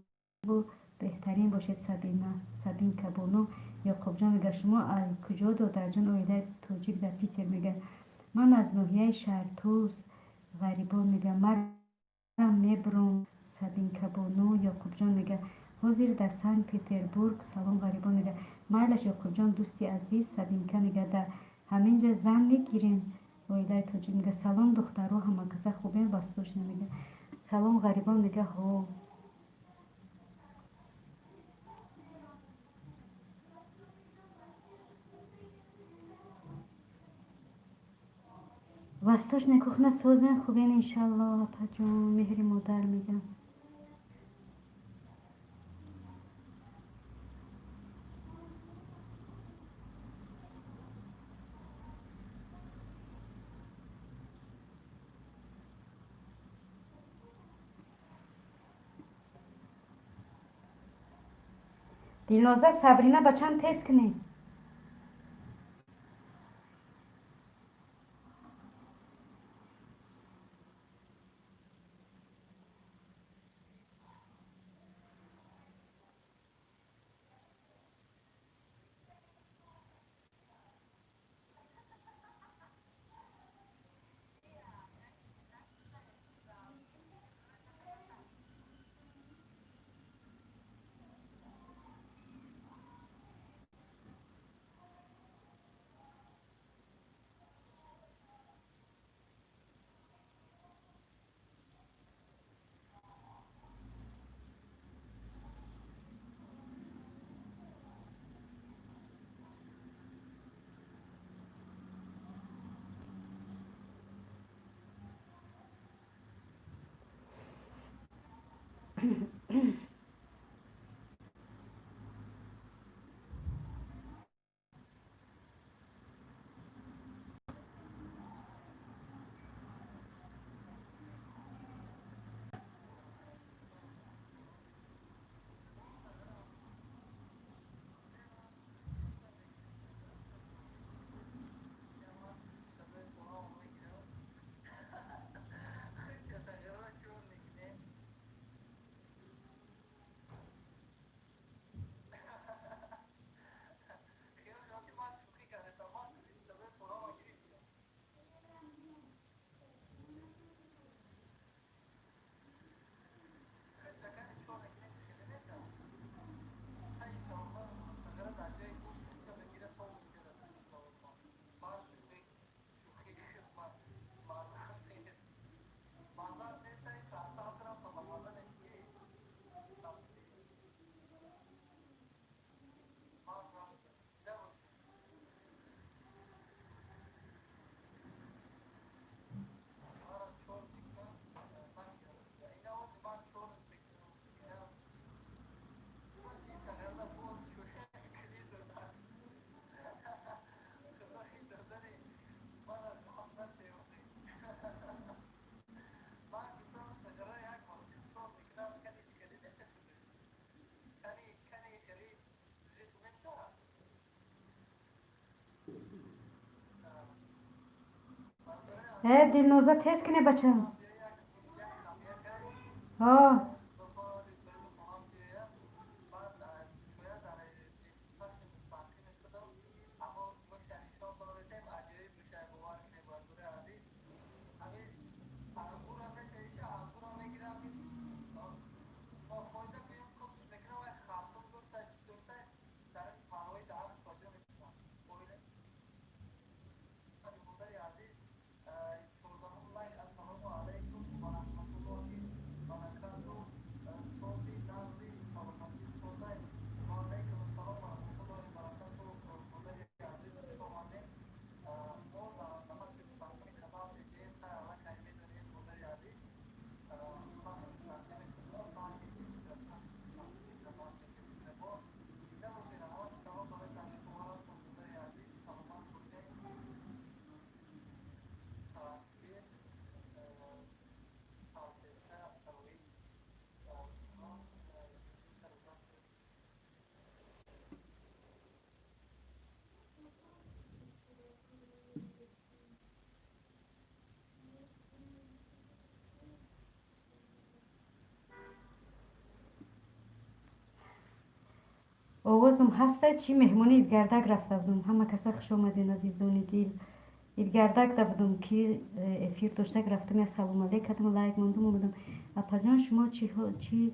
бу беҳтарин бошед. сабинка боно ёқубҷон мега шумо аз куҷо додарҷон оилаи тоҷик дар питер мега ман аз ноҳияи шаҳртӯз ғарибон мега марам мебром. сабинка боно ёқубҷон мега ҳозир дар санкт петербург салом ғарибон мега майлаш ёқубҷон дӯсти азиз. сабинка мега дар ҳаминҷа зан мегирен оилаи тоҷик мега салом духтаро ҳамакаса хубен вастошна мега салом ғарибон мега ҳо вастошна кухна созен хубен иншаллоҳ. апаҷон меҳри модар мега дилноза сабрина ба чанд тест кунед. دلنوزه تست کنه بچه ها آوازم هسته چی مهمونی گردک رفته بودم همه کسا خوش آمدین عزیزانی دیل گردک ده بودم که افیر داشته رفتم یا سلام علیک کردم لایک ماندم بودم اپا جان شما چی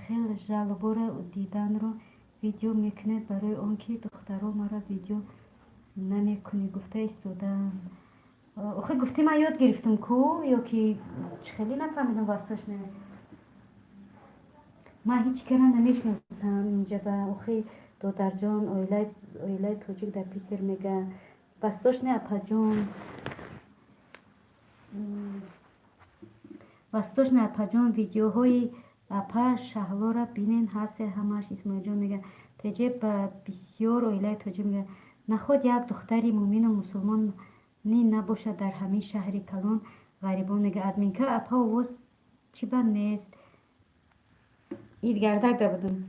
خیلی جالبه را دیدن رو ویدیو میکنید برای آنکه دخترها مرا ویدیو نمیکنی گفته ایستودن آخه گفتی من یاد گرفتم کو یا که خیلی نفهمیدم واسطش نه من هیچ کرا نمیشناسم اینجا و آخه دادر جان آیلای توجیک در پیتر میگه واسطش نه اپا جان واسطش نه اپا جان ویدیوهای اپا شهلا را بینین هست همش اسماعیل جان میگه تجه بسیار آیلای توجیک میگه نخود یک دختری مومن و مسلمان نباشد در همین شهر کلان غریبان میگه ادمین که اپا آواز چی بند نیست اید گردک ده بودم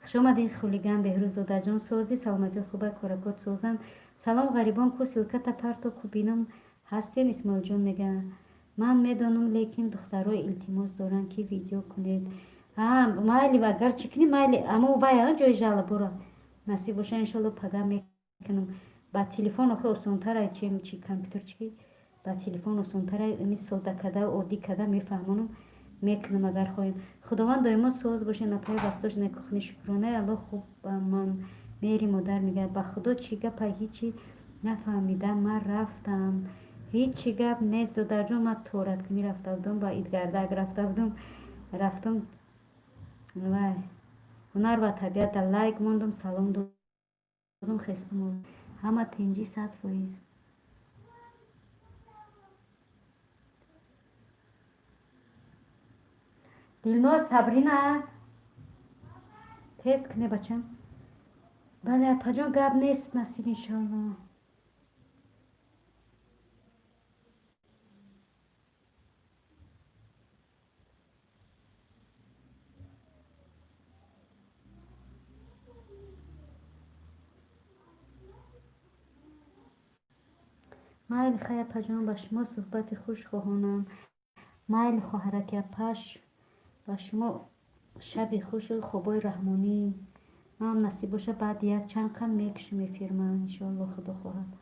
خوش آمدین خولیگان بهروز دادر جان سازی سلامتی خوبه کارکات سازن سلام غریبان کو سلکت پرتو کو بینم هستین اسماعیل جان میگه من میدانم لیکن دخترای التماس دارن که ویدیو کنید مایلی و اگر چکنی مایلی اما او باید جای جاله برا نصیب باشه انشالله پگه میکنم با تلفن آخه آسانتره چی کامپیوتر چی با تلفن آسانتره امی ساده کده عادی کده میفهمونم میکنم اگر خواهیم خداوند دائما سوز باشه نپای وستاش نکخنی شکرانه الله خوب من میری مادر میگه با خدا چی گپ هیچی نفهمیدم من رفتم هیچی گپ نیست دادر جان من تورت کنی رفته بودم با ایدگردک رفتم وای هنر و طبیعت در لایک موندم سلام دادم خستم همه تنجی 100%. دلناز صبرینا تست کنه بچم بله پجان گپ نیست نصیب انشالله مایل خیلی پجان با شما صحبت خوش خواهانم مایل خواهرک پش با شما شب خوش و خوبای رحمانی هم نصیب باشه بعد یک چند کم میکشم میفیرم انشالله خدا خواهد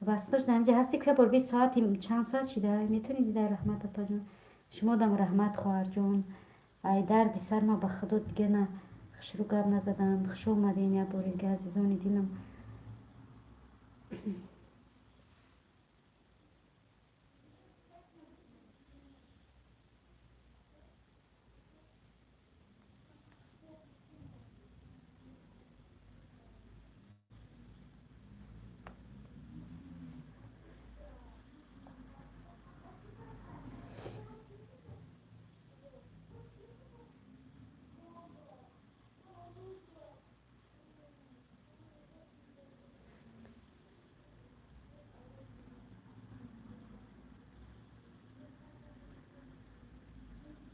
واسطش دمجه هستی که بر 20 ساعت چند ساعت شده میتونی در رحمت پجان شما دم رحمت خواهر جان ای درد سر ما به خدا دیگه نه خشرو گپ نزدم خوش اومدین یا بار دیگه عزیزان دینم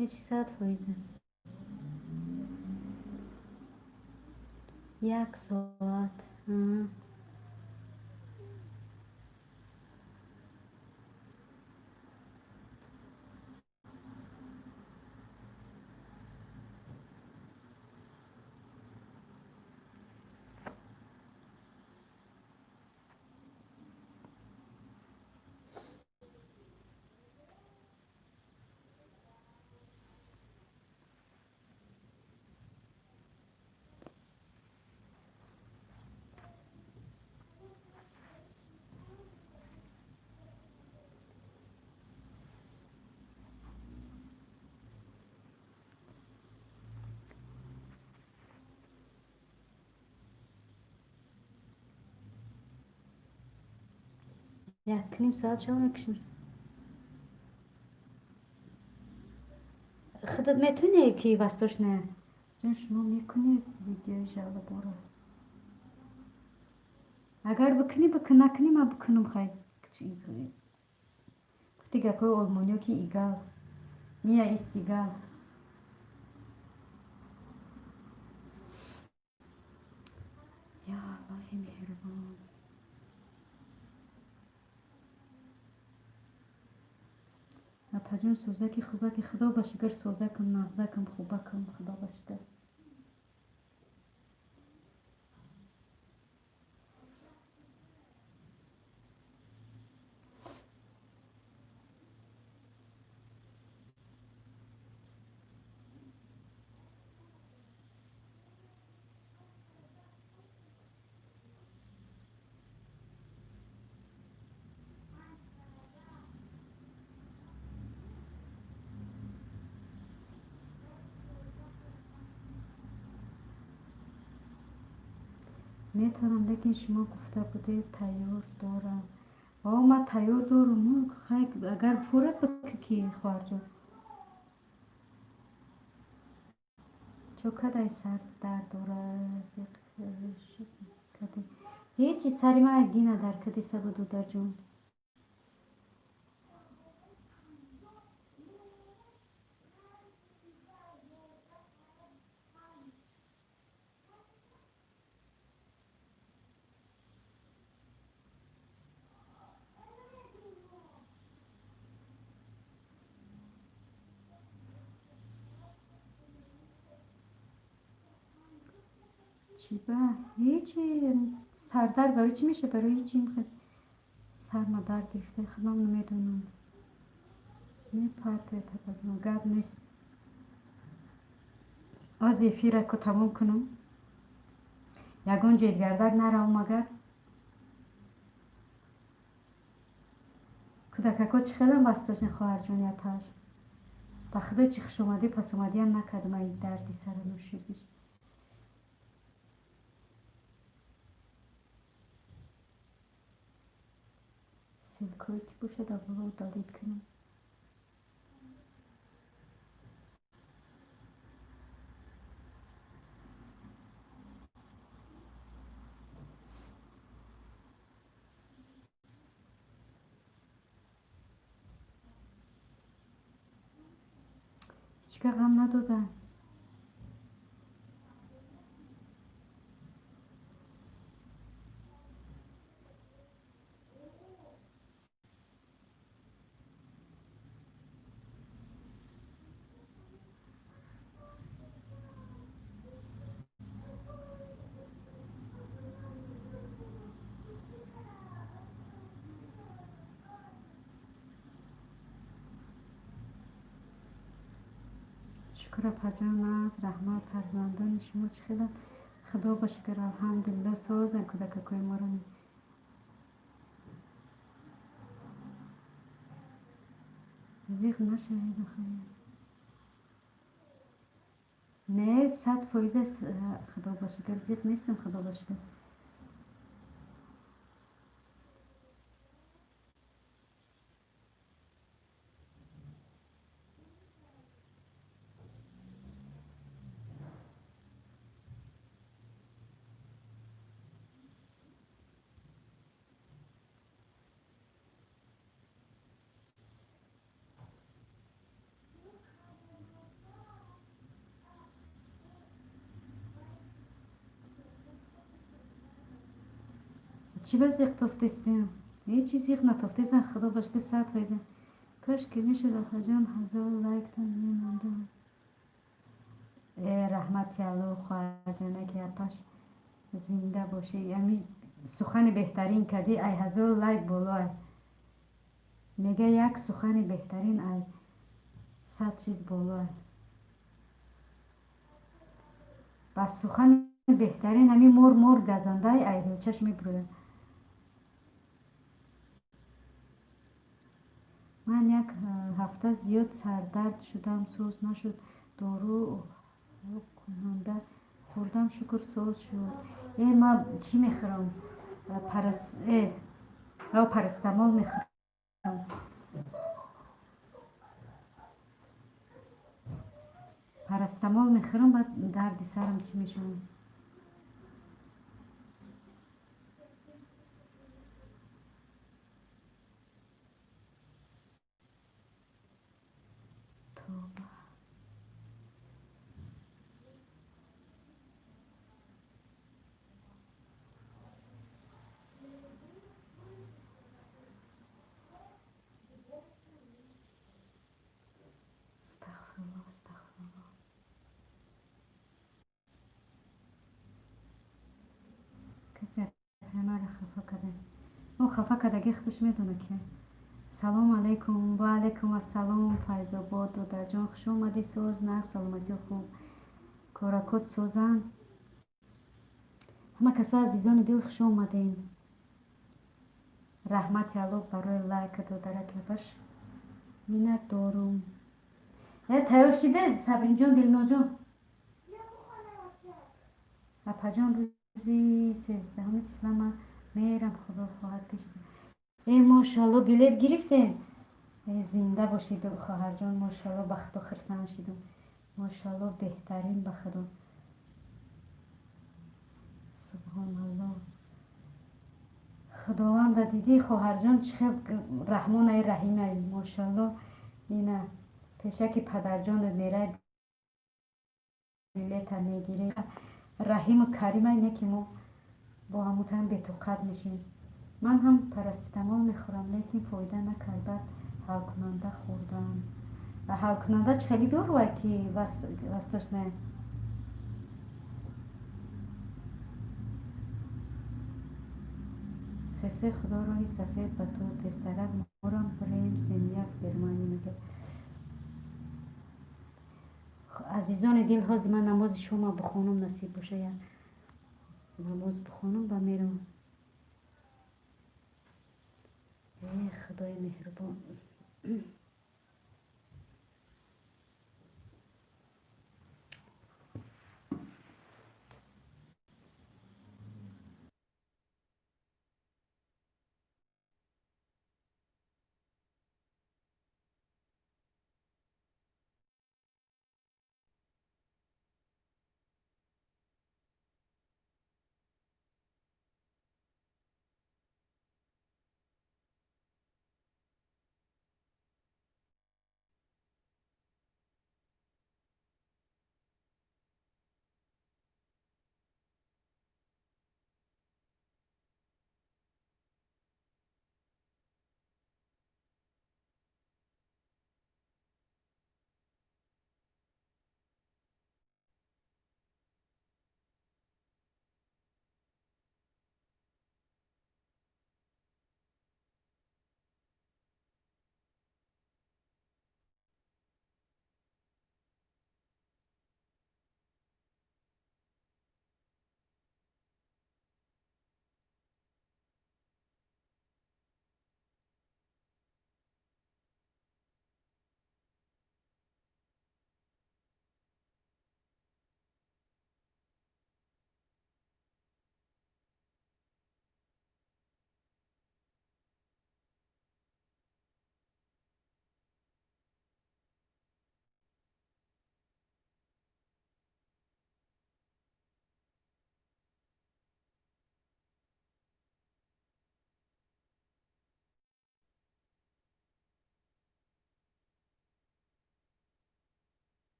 هیچ 100%. 1 ساعت. یک نیم ساعت شما میکشم. خودت میتونی که وستاش نه جون شما میکنید ویدیو جالب برو. اگر بکنی بکن، نکنی من بکنم. خیلی گفتی گپای آلمانیا که ایگال نیا ایست ایگال. یا الله مهربان. پجون سوزکی خوبه که خدا باشگر سوزکم مغزکم خوبکم خدا باشگر. میتونم لیکن شما گفته بوده تیار دارم. من تیار دارم. خیلی اگر فورت بکی خواهر جان چو کدای سر در داره کدی هیچی سری ما دینه در کدی سبودو در جون. چی با هیچی سردر برای چی میشه؟ برای هیچی میخواد سر ما در گرفته خودم نمیدونم. میپرده تبازم گب نیست. از افیره که تموم کنم یگان جدگردر نرم مگر کودککا چی خیلی بستاشن خواهر جون یا تاش با خدا چی خوش اومدی پس اومدی هم نکردم این دردی سر نوشیدیش. سیلکوی کی باشه در برو دارید کنم. هیچگاه غم ندادن. شکر پجان از رحمت فرزندان شما چه خیلی خدا باشکر الحمدلله سازن کودککای ما رو زیغ نشوید بخیر. نه 100% خدا باشکر زیغ نیستم خدا باشکر. چی بس یک تفتستیم؟ یه چیزی یک نتفتستن خدا باش که صد فایده. کاش که میشه دختر جان 1000 لایک تا میموندم. رحمت الله خواهر جانه که پاش زنده باشه. یعنی سخن بهترین کدی ای 1000 لایک بالای. میگه یک سخن بهترین ای 100 چیز بالای. بس سخن بهترین همی مور گزنده ای چشم بروده. من یک هفته زیاد سردرد شدم سوز نشد دارو کننده خوردم شکر سوز شد. ما چی میخورم؟ پرستمال میخورم. پرستمال میخورم بعد درد سرم چی میشه؟ استغفرالله استغفرالله. کسی ما را خفه کرده. او خفه کرده گختش میدونه که سلام علیکم و علیکم السلام فیض آباد و در جان خوش اومدی سوز نه سلامتی خوب کاراکوت سوزن همه کسا عزیزان دل خوش اومدین. رحمت الله برای لایک دادره که باش مینت دارم. تیار شده صبرین جان دلناز جان اپا جان روزی 13 اسلام میرم خدا خواهد پیش. ماشاءالله بلیت گرفتین. زنده باشید خواهر جان ماشاءالله بخت و خرسان شدم ماشاءالله بهترین به خدا سبحان الله. خداوند دیدی خواهر جان چقدر رحمان ای رحیم ای ماشاءالله. اینه پیشک پدر جان میره بلیت میگیره رحیم و کریم اینه که ما با هموتن به توقت میشیم. من هم پرستمال میخورم لیکن فایده نکرده. حل کننده خوردم و حل کننده خیلی دور وای که وستش نه. خسته خدا راهی سفید به تو تسترک مورم بریم سمیت برمانی میگه. عزیزان دل هاز من نماز شما بخونم نصیب باشه یا نماز بخونم و میرم. ای خدای مهربان.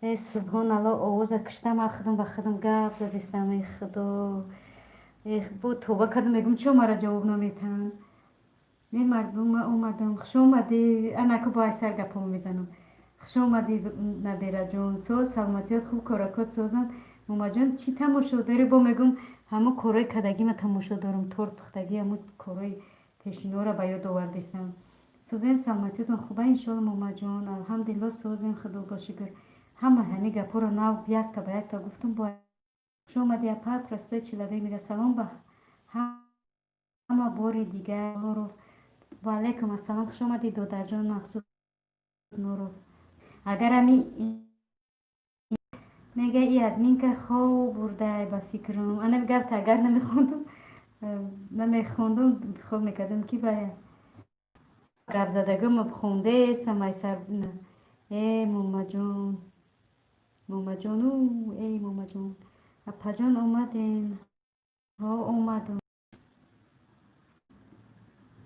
субҳоналло овоза киштам ахдам ба худам гап задистам. Худо бо тӯба кардам мегум чо мара ҷавоб наметаҳанд. мардум омадам хуш омадӣ анаку бо айсар гапо мезанам. хуш омадӣ набираҷон соҳ саломатият хуб коракот созам. момаҷон чӣ тамошо дорӣ? Бо мегум ҳамун корҳои кадагима тамошо дорам. тор пухтагӣ ҳамун корҳои пешинора ба ёд овардистам. созем саломатиятон хуба иншоалло момаҷон. алҳамдулилло созем худо ба шукр. ҳама ҳамин гапҳоро нав якта ба якта гуфтам. бо хуш омадӣ апа простой человек мега салом ба ҳама бори дигар нуров. ва алайкум ассалом хуш омадӣ додарҷон махсуд нуров. агар ами мега и админка хоб бурдай ба фикрам ана гапта агар намехондум хоб мекардам ки ба гапзадагима хондаестам айсар момаҷон момаҷону момаҷон апаҷон омаден ҳо омадам.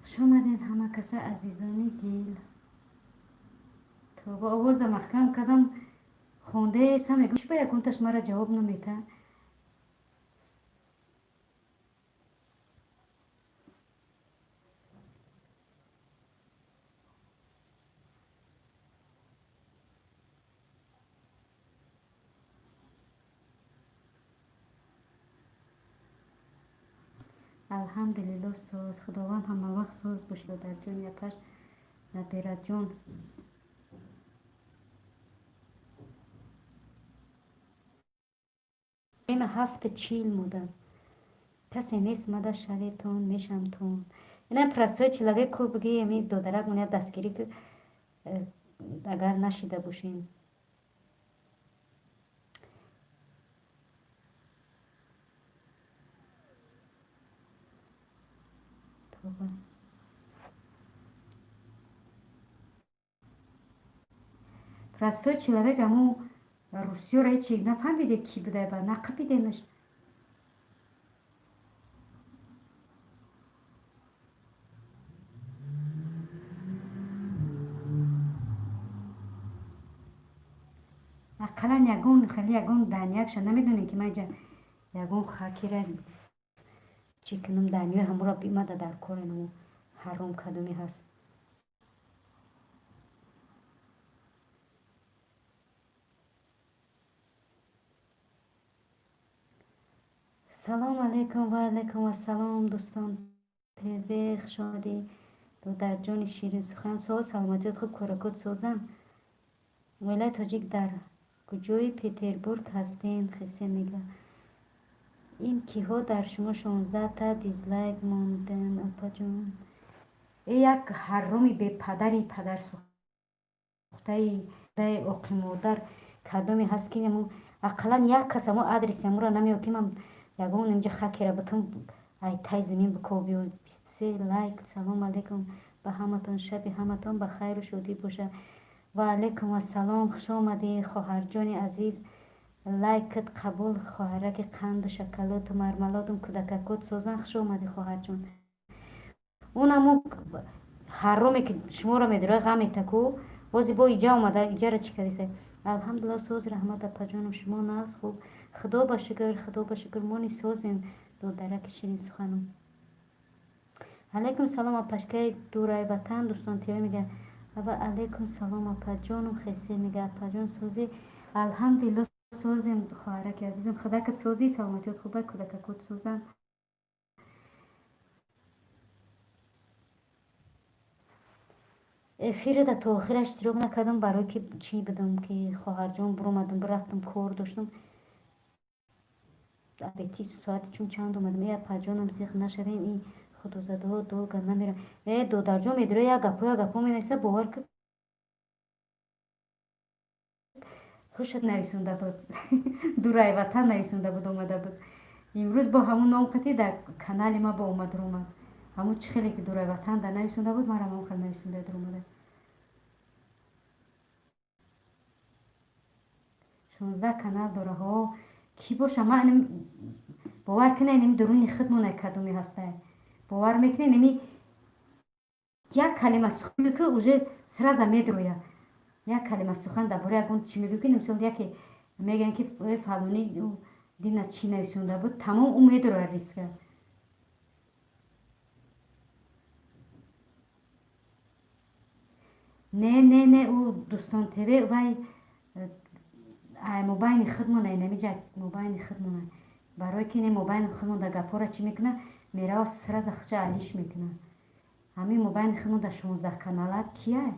хуш омаден ҳама каса азизони дил. тобо овоза маҳкам кардам хондаестам мегӯ чӣ ба ягонташ мара ҷавоб наметаҳ. алҳамдулилло соз худованд ҳамавақт соз бошад додарҷони апаш набираҷон. ма 7:40 мудам. касе нест мада шаветон мешамтон. ина простой человек ко биги ами додарак муня дастгирӣ агар нашида бошем. простой человек аму русиёра ҳечи нафаҳмиде ки буда ба нақабиденаш. ақаллан ягон хеле ягон даниякша намедонем ки маҷа ягон хакира чӣ кунам даниёи ҳамура бимада дар кори намо ҳаром кадоме ҳаст. салом алейкум. ва алейкум ассалом дӯстон. певе хуш омадӣ додарҷони ширинсухан. соҳ саломатиёт хуб коракот созам. оилаи тоҷик дар куҷои Петербург ҳастен? хесе мега ин киҳо дар шумо 16 дизлайк мондан апаҷон. як ҳарроми бепадари падарсӯхтаи оқимодар кадоме ҳаст ки ақаллан як кас амо адреси амура намеё ки ман ягон инҷа хакера бутам ай тай замин бикобиё. 23 лайк. салом алейкум ба ҳаматон. шаби ҳаматон ба хайру шодӣ боша. ва алейкум ассалом. хуш омадӣ хоҳарҷони азиз. лайкат қабул. хоҳараки қанду шоколоду мармаладум кӯдакакот созан. хуш омадӣ хоҳарҷон. онамо ҳарроме ки шуморо медора ғаметаку бози бо иҷа омада иҷара чӣ кардиса. алҳамдулилла соз раҳмат апаҷонам шумо нағз хуб. худо ба шукр мони созем додараки ширинсуханам. алейкум салом апашкаи дурай ватан дӯстон тиё мега. ва алейкум салом апаҷонам хесе мега апаҷон созӣ. алҳамдулилла созем хоҳараки азизам худакат созӣ саломатиёт хуба кӯдакакот созам. эфирда то охираш иштирок накардам барои ки чӣ будам ки хоҳарҷон биромадам бирафтам кор доштам. абети соати чун чанд омадам. апаҷонам зиқ нашавем и худозадаҳо долга намерам. додарҷон медора як гапо менависа бовар ки хушат нависонда буд. дурай ватан нависонда буд омада буд. имрӯз бо ҳамун ном қати дар канали ма бо омад ромад. ҳамун чӣ хеле ки дурай ватан дар нависонда буд мара ҳамун хел нависонда омада. 16 канал дора ҳо ки боша ман бовар кунай ними дуруни худмона кадоме ҳастай. бовар мекунай ними як калима сухне ки уже сраза медроя. یک کلمه سخن درباره اون چی میگه که نمی‌سون یکی میگن که فلانی دینا چی نویسونده بود تمام امید رو ریسک کرد. نه او دوستان تبه وای موبایل خودمونه نمیجا موبایل خودمونه برای که نه موبایل خودمون در گپارا چی میکنه میره و سر از خچه علیش میکنه همین موبایل خودمون در 16 کانال کیه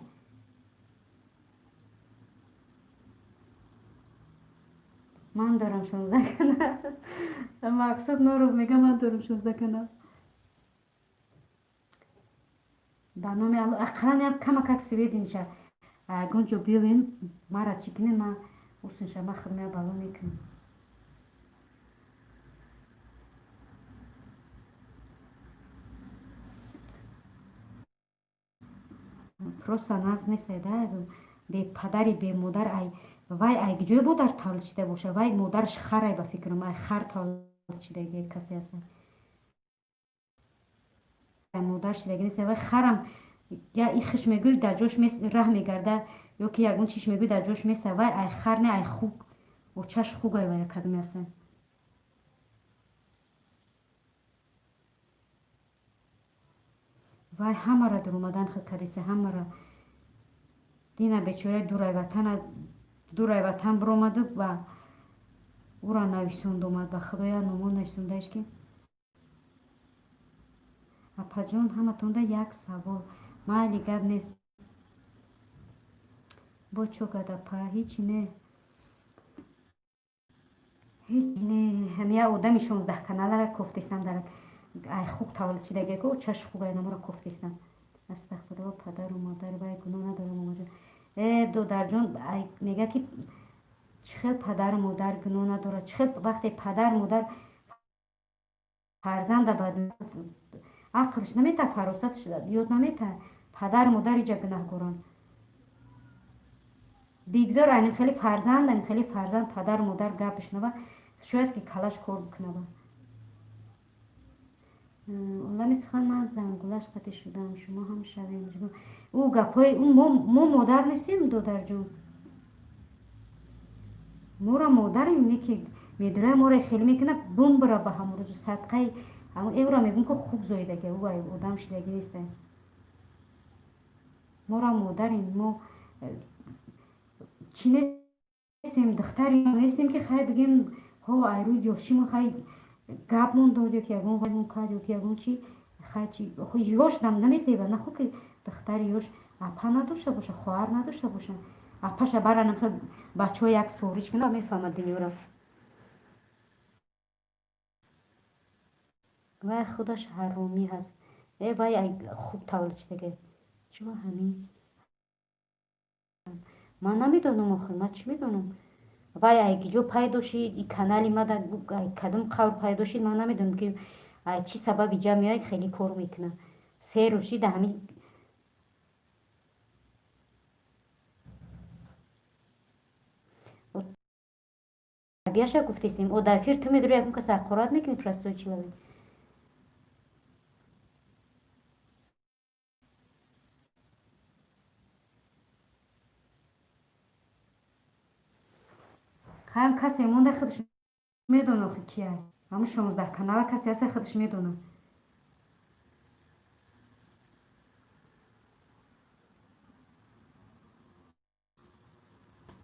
من دارم 16 کانال مقصود نورو میگه من دارم 16 کانال با نام اقلا کمک سویدینشه گونجو بیوین مرا چی کنه ما اوسنشه ما خدمه بالو میکنیم просто нағз нестед бе падари бе модар ай вай ай ҷой модар тавлид шуда боша вай модараш хар ай ба фикрам ай хар тавлид шудаги касе аст модар шудаги нест вай харам я ихш мегӯй дар ҷош раҳ мегарда ё ки ягон чиш мегӯй дар ҷош места вай ай хар не ай хук очаш хук ай вай кадоме астан вай ҳамаро дуромадан хил кардиста ҳамаро дина бечора дурай ватан биромаду ва ура нависонд омад ба худоя номон нависондааш ки апаҷон ҳаматонда як савол майли гап нест бо чо гадапа ҳеҷ не ҳамия одами 16 каналара кофтистан дарад ай хук тавлид шудагику чаш хугай намора кофтистан астағфирулло падару модар вай гуноҳ надорам омаҷон додарҷон мега ки чӣ хел падару модар гуноҳ надорад чӣ хел вақте падар модар фарзанда ба ақлш намета фаросатш ёд намета падар модар иҷа гунаҳгоранд бигзор ани хели фарзанд падару модар гап бишнава шояд ки калаш кор бикунава олами сухан ман зангулаш қатӣ шудам шумо ҳам шавем ӯ гапҳои мо модар нестем додарҷон моро модарем не ки медураи моро хеле мекунад бумбара ба ҳамрӯзу садқаи эвро мегӯм ки хуб зоидаги ӯ одам шудаги неста моро модарем мо чӣ нестем духтари нестем ки хай бигем ҳо айрӯ ёшимо хай гапмон дод ё ки ягон ваймон кард ё ки ягон чи хай чи ёш намезеба нахо ки духтари ёш апа надошта боша хоҳар надошта боша апаша баранам бачаҳо як сорич кунад мефаҳмад дунёро вай худаш ҳаромӣ ҳаст вай хуб тавлид шудаги чиро ҳамин ман намедонам охир ман чӣ медонам вай айгиҷо пайдо шид и канали мада кадом қавл пайдо шид ман намедонам ки чӣ сабаби ҷа меояд хеле кор мекунад се рӯз шида ҳамин тарбияша гуфтестем одафир ту медури ягон кас ҳақорат мекунӣ простой человек хаям касе монда худаш медонад охи ки ай ҳамун 16 канала касе ҳаста худаш медонад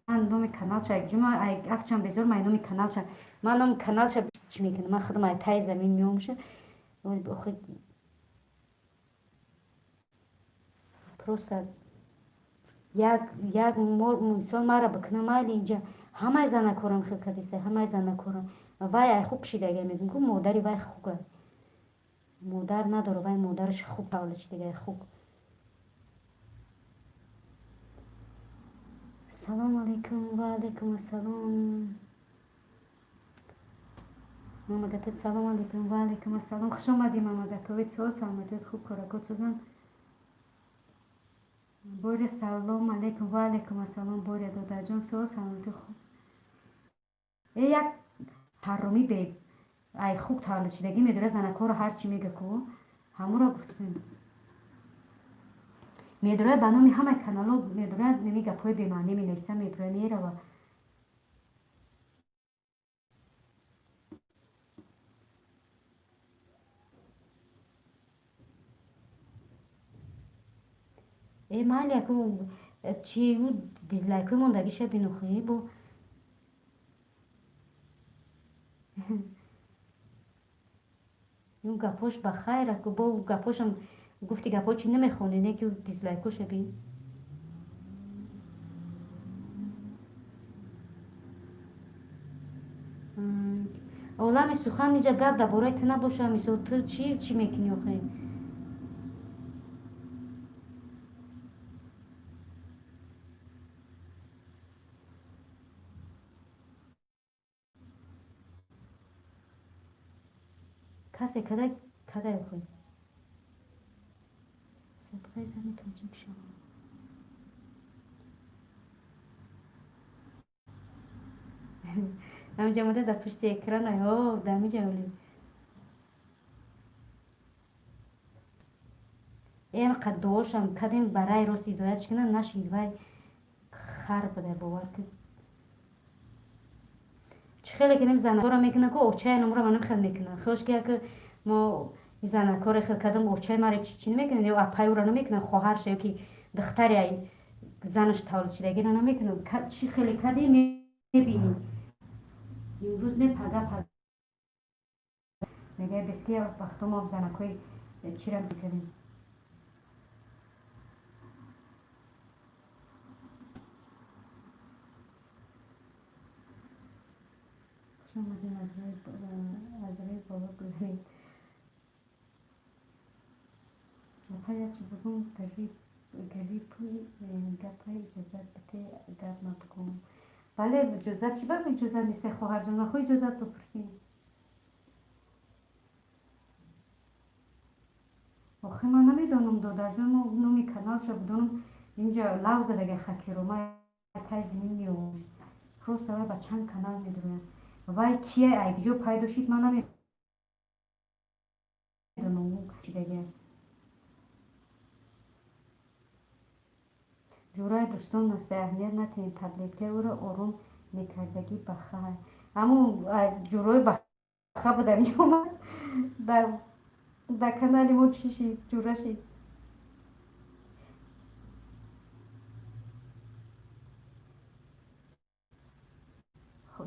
ман номи каналша ҷума афчан безор ман номи каналша ман номи каналша чӣ мекунам ман худам ай таи замин меомуша охи просто як мисол мара бикунам майли иҷа ҳамаи занакорам хел кардиста ҳамаи занакорам вай ай хуб шидаги мегӯм ку модари вай хука модар надора вай модараш хуб тавлид шудаги хук салому алейкум ва алейкум ассалом мамагатет салому алейкум ва алейкум ассалом хуш омадӣ мамагатовит соз омадед хуб коракот созан боря салому алейкум ва алейкум ассалом боря додарҷон соз омадед хуб як ҳаромӣ бе ай хуб тавлид шудагӣ медора занакоро ҳарчи мега ку ҳамуро гуфтем медурая ба номи ҳамаи каналҳо медурая ними гапҳои бемаънӣ менависа медурая мерава. майли яку чи дизлайкҳои мондагиша бинохӣ бо ин гапош ба хайр аку бо гапошам гуфти гапо чи намехони не ки дизлайкоша бин. олами сухан иҷа гап дар бораи ту набоша. Мисол ту чӣ мекунӣ охе? касе кадай охе? садқаи зами тоҷик шумо. ҳаминҷа мода дар пушти экрана дамиҷа оли ем қаддоошам кадем барай рост идоятш кина нашид вай хар буда бовар ки чӣ хеле ки нем занакора мекунам ку очаи номра манам хел мекунам хош ки яка мо занакоре хел кадам очаи маро чӣ намекунам ё апаюра намекунам хоҳарша ё ки духтари ай занаш тавлид шудагира намекунам чӣ хеле каде мебинӣ имрӯз не пага мегӯяд бески вақто мо занакои чира мекунем. шумадем аз рои боло гузаред. апаячи бугум гарипи гапай иҷозат бите гап мабугум. бале иҷозат чӣ баг иҷозат несте хоҳарҷон нахо иҷозат бипурсем. охи ман намедонам додарҷон номи каналша будонам инҷа лав задага хакеро ма тай зимин меём просто вай ба чанд канал медурӯям вай кия айгиҷо пайдо шид ман намедонам чидагия ҷураи дӯстон насте аҳамият натиҳем таблетка ӯро ором мекардагӣ баха ҳамун ҷурои баха буда инҷа омад дар канали мо чӣ шид ҷура шид.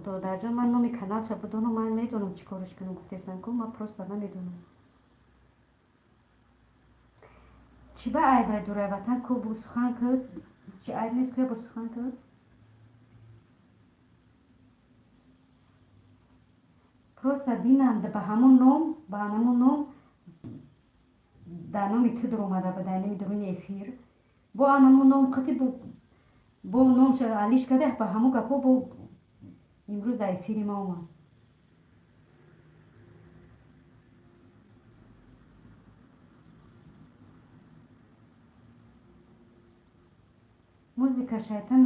додарҷон ман номи каналша будонам ман медонам чӣ кориш кунам гуфтесам ку ман просто намедонам чӣ ба айбай дурай ватан ку бу сухан кӯд чӣ айб нест ку я бо сухан кӯд просто динам ба ҳамун ном дар номи ту дуромада ба дар ними дуруни эфир бо ҳамун ном қати бо номша алиш када ба ҳамун гапо бо имрӯз дар эфири ма омад. музика шайтан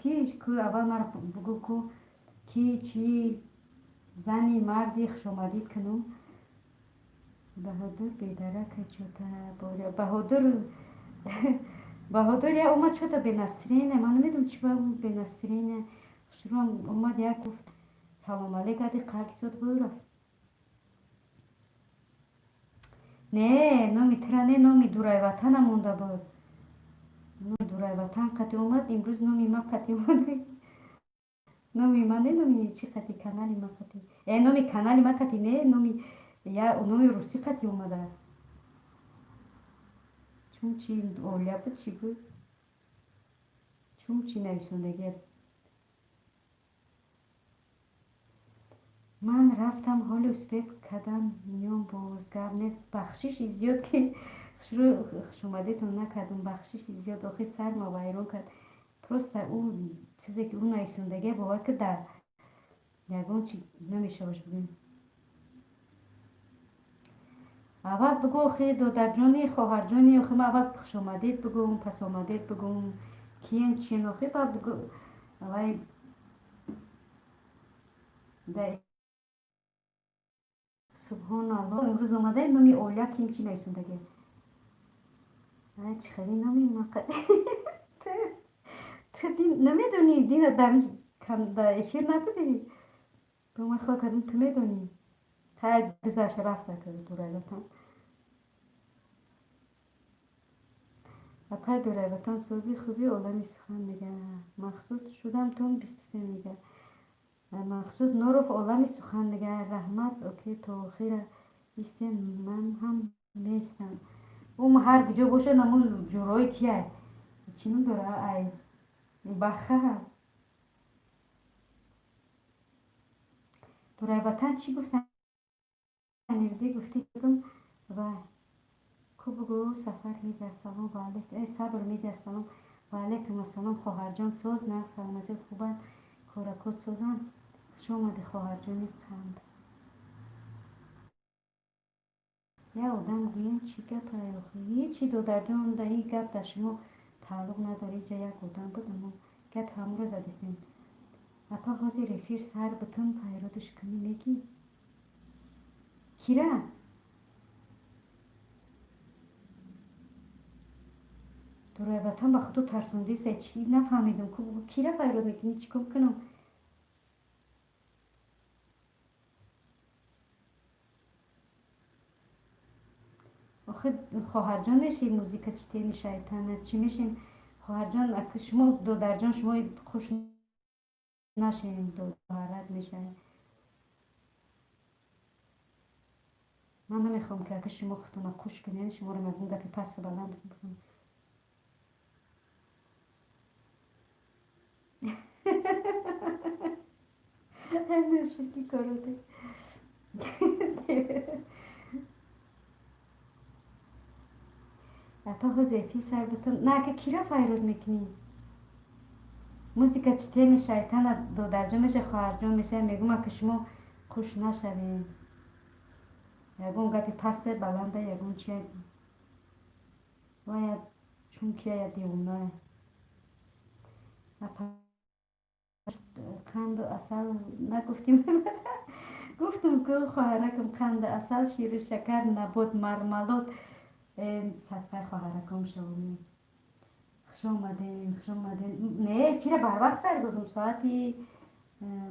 киш ку аввал мара бугӯ ку ки чӣ зани марди хушомадӣ кунум баҳодур бедарака чота баҳодур я омад чота бенастроения ман намедонам чӣ ба бенастроения шурӯам омад як гуфт салом алейк ади қакисот бурафт не номи тира не номи дурай ватанам монда буд номи дурай ватан қати омад имрӯз номи ман қати омад номи ман не номи чӣ қати канали ман қати номи канали ман қати не номи русӣ қати омада чун чи олия буд чӣ буд чун чи нависондагия ман рафтам ҳоли успех кадам миём боз гап нест бахшиши зиёд ки хушомадитон накардам бахшиши зиёд охи сарма вайрон кард просто ӯ чизе ки ӯ нависондагия бовар ки дар ягон чи намешаваш бигӯем аввал бигӯ охи додарҷони хоҳарҷони охи ман аввал хушомадед бигӯм пасомадед бигӯм киен чин охи ба бигӯ вай субҳоналлоҳ имрӯз омада номи олия ким чи нависондагия چه خیلی نمی‌مکد. تو نمیدونی دینا دمش کم در افیر نبودی. به من خواهد کردم تو میدونی. تا گذشت رفته کرد دوره بطن. اپر دوره بطن سوزی خوبی اولامی سخن میگه. مقصود شدم تون 23 میگه. مقصود نورف اولامی سخن میگه. رحمت اوکی تو خیره ایستین من هم نیستم. اون هر کجا باشه نمون جورای کیه. چینو داره ای بخه. دوره بطن چی گفتن؟ نمیدی گفتی کدوم و کو بگو سفر میده سلام و علیکم ای صبر میده سلام و علیکم السلام خواهر جان سوز نه سلامتی خوبه کارکوت سوزن شما مدی خواهر جانی خند یا آدم گویم چی گپ هایی چی دو در جان در این گپ در شما تعلق نداری جا یک آدم بودم و گپ همون رو زدیسیم اپا غازی رفیر سر بتن پیرادش کنی میگی کیره دوره وطن با خودو ترسوندی سه چی نفهمیدم که کی را فریاد میکنی چی کم کنم آخه خواهر جان میشه موزیک چتین شیطانه چی میشین خواهر جان اگه شما دو در جان شما خوش نشین دو خواهرت میشه من نمیخوام که اگه شما خودتون خوش کنین شما رو مگون گفت پس بلند بکنم همه شکی کاروده اپا حذیفی سر بتون نه که کی را فریاد میکنی موزیک چتین شیطان دو در جان میشه خواهر جان میشه میگم که شما خوش نشوین یگون گپی پست بلنده یگون چیه باید چون که یا دیونه قند و اصل نگفتیم گفتم که خواهرکم قند اصل شیر و شکر نبود مرملاد صدقه خواهرکم شومی خوش آمدین نه فیره بر وقت سر دادم ساعتی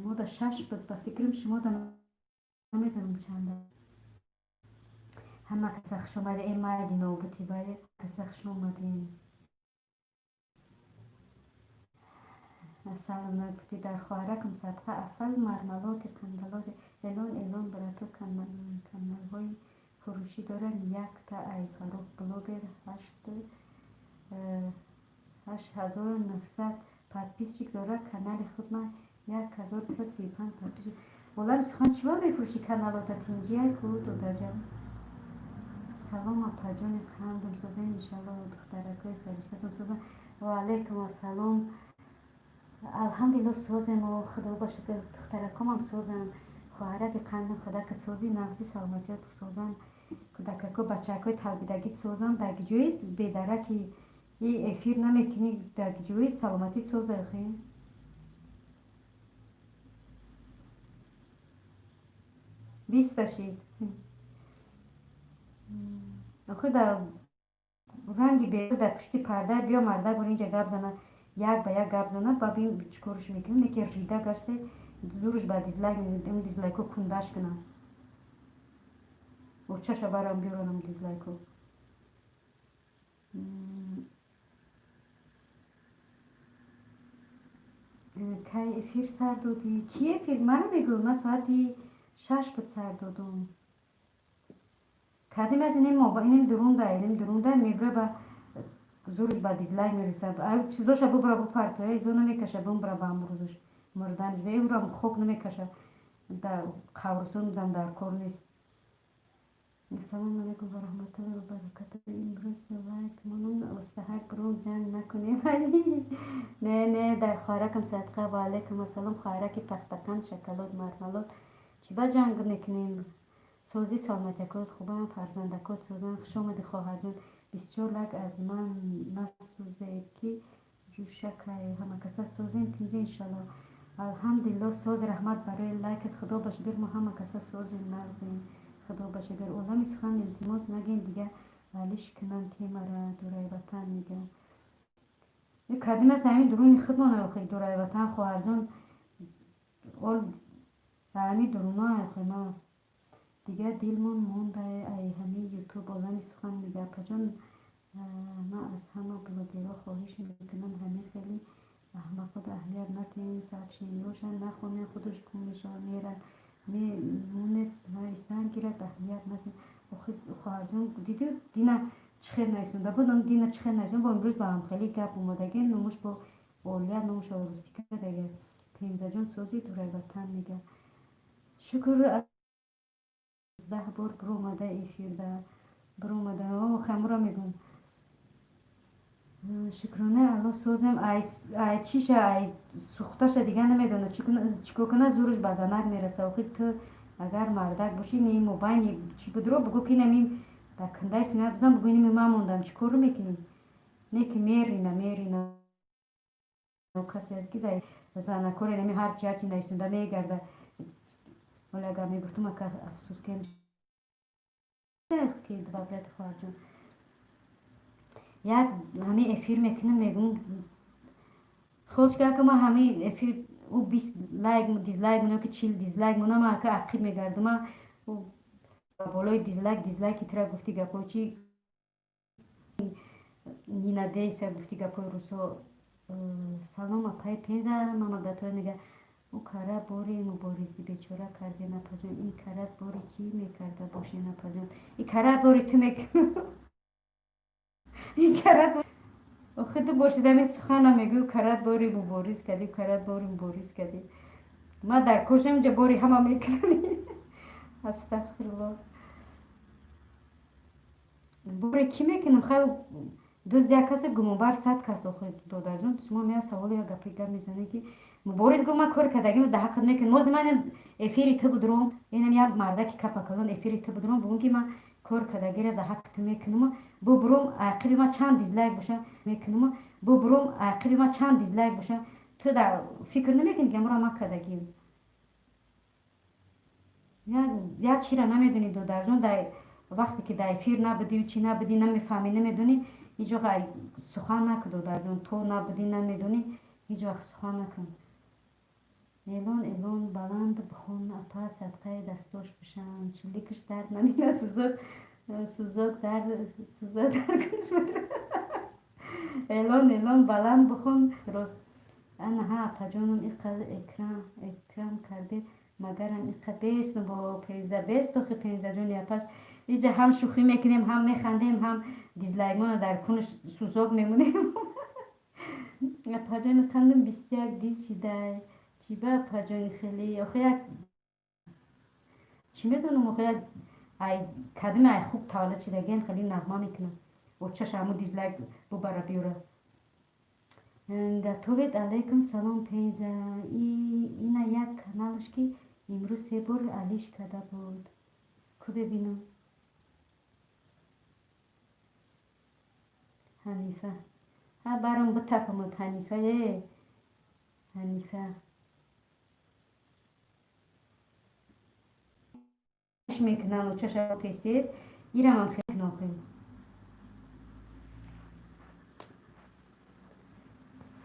ما دا 6 بود با فکرم شما دا نمیدونم چنده همه کسی خوش آمده این مایدی نوبتی باید کسی خوش آمدین اصل نگفتی در خواهرکم صدقه اصل مرملات کندلات الان برای تو کندل های فروشی دارن یک تا ای فروخ بلوگر 8900 پرپیسچیک داره کانال خود من 1235 پرپیسچیک والا سخن چیوار میفروشی کانالات تینجیه کو دو درجه سلام اپا جان خندم سوزن انشالله دخترکای فرشتتون سوزن و علیکم السلام الحمدلله سوزم و خدا باشه که دخترکام هم سوزن خواهرک قندم خدا که سوزی نغزی سلامتیت سوزن کودککو بچه‌کای تلبیدگی سوزن در جوی بدرکی یه افیر نمیکنی در جوی سلامتی سوزه خیلی بیست باشید آخه در رنگی بیرون در پشتی پرده بیا مرده بر اینجا گپ زنه یک به یک گپ زنه با بین چکارش میکنه که ریده گشته زورش با دیزلایک میده اون دیزلایکو کندش کنه و چشا برام بیارونم دیزلایکو کی افیر سر دادی کی افیر منو بگو من ساعتی 6 بود سر دادم کدیم از اینم درونده میبره با زورش با دیزلایک میرسه او چیزاش ببره بپرته ایزو نمیکشه بمبره با امروزش مردنش به او را خوک نمیکشه در خورسون بودم در کار نیست السلام علیکم و رحمت الله و برکاته امروز لایک منون استحق برون جنگ نکنی ولی نه در خارکم صدقه و علیکم السلام خارک تختکن شکلات مرملات چی با جنگ نکنیم سوزی سلامتکات خوبه هم فرزندکات سوزن خوش آمدی خواهر جون 24 لک از من نسوزه کی جوشک همه کسا سوزین تینجا انشالله الحمدلله سوز رحمت برای لایکت خدا باشه بیر ما همه کسا سوزین نغزین خدا باشه گر اولمی سخن التماس نگین دیگه علیش کنن تیمارا دورای وطن میگه یه کدیم از همین درونی خودمان رو خیلی دورای وطن خواهر جون اول همین درونا خیلی دیگه دیلمون مونده ای همین یوتیوب آدمی سخن میگه پجان ما از همه بلوگرها خواهش میکنم همه خیلی احمق خود اهلیت نکنین سبشین روشن نخونه خودش کنشان میرن میمونه نایستان گیرد اهلیت نکنین خواهر جون دیدی دینا چخیر نیستونده بودم دینا چخیر نیستون با امروز با هم خیلی گپ اومدگه نموش با اولیا نموش آروسی کردگه پینزه جون سوزی دوره وطن میگه شکر 10 بار برآمده افیر برآمده خمرا میگم شکرانه الله سوزم ای چیشه ای سوختش دیگه نمیدونه چیکو کنه زورش بزنک میرسه و تو اگر مردک باشی نیم موبایل چی بدرو بگو که نمیم در کنده سینه بزن بگو اینیم من موندم چیکار رو میکنیم نه که میرینه کسی از که در زنکوری نمی هرچی نیستونده میگرده ولی اگر میگفتم که افسوس که که دوباره خواهر جون یک همه افیر میکنم میگم خوشگاه که ما همه افیر او 20 لایک دیزلایک منو که 40 دیزلایک منو ما که عقیب میگردم ما بالای دیزلایک ترا گفتی گپای چی نینا دیسا گفتی گپای روسو سلام اپای پینزا ماما گتو نگه او کارا بوری مبارزی بیچاره کرده نپجون این کارا بوری کی میکرده باشه نپجون این کارا بوری تو میکنه این کارا خود باشیده می سخن میگو کرد باری مبارز کردی کرد باری مبارز کردی ما در کشم اینجا باری همه میکنی استغفرالله باری کی میکنم خیلی دوست یک کس گموبر 100 کس آخر دادر جون شما میا سوال یا گپی گپ میزنه که مبارز گم کار کردگی ده حق میکن موز من افیری تو بدرم اینم یک مرده که کپا کلون افیری تو بدرم بگم که من کار کردگی را ده حق تو میکنم بو برم عقلی ما چند دیزلایک باشه میکنم بو برم عقلی ما چند دیزلایک باشه تو در فکر نمیکنی که مرا ما کردگی یا چی را نمیدونی دو در جون در وقتی که در افیر نبودی و چی نبودی نمیفهمی نمیدونی هیچ وقت سخن نکدو در جون تو نبودی نمیدونی هیچ وقت سخن نکن اعلان بلند بخون اپا صدقه دستاش بشن چلیکش درد نمینه سوزاک درد کنش بدره اعلان بلند بخون درست انها اپا جانم اینقدر اکرام کرده مگرم اینقدر بیست با پینزه بیست و خی پینزه جون اپاش اینجا هم شوخی میکنیم هم میخندیم هم دیزلایمون در کنش سوزاک میمونیم اپا جان کندم 21 دیز شده چی با اپا جان خیلی آخه یک چی میدونم آخه یک ای کدوم ای خوب تولد شدگین خیلی نغمه میکنم و چش همو دیزلایک ببره بیاره گتوبت علیکم سلام پینزه اینا یک کانالش که امروز 3 بار علیش کرده بود که ببینم حنیفه ها برام بتکمت حنیفه چش میکنم و چش تیز ایرم هم خیلی ناخیم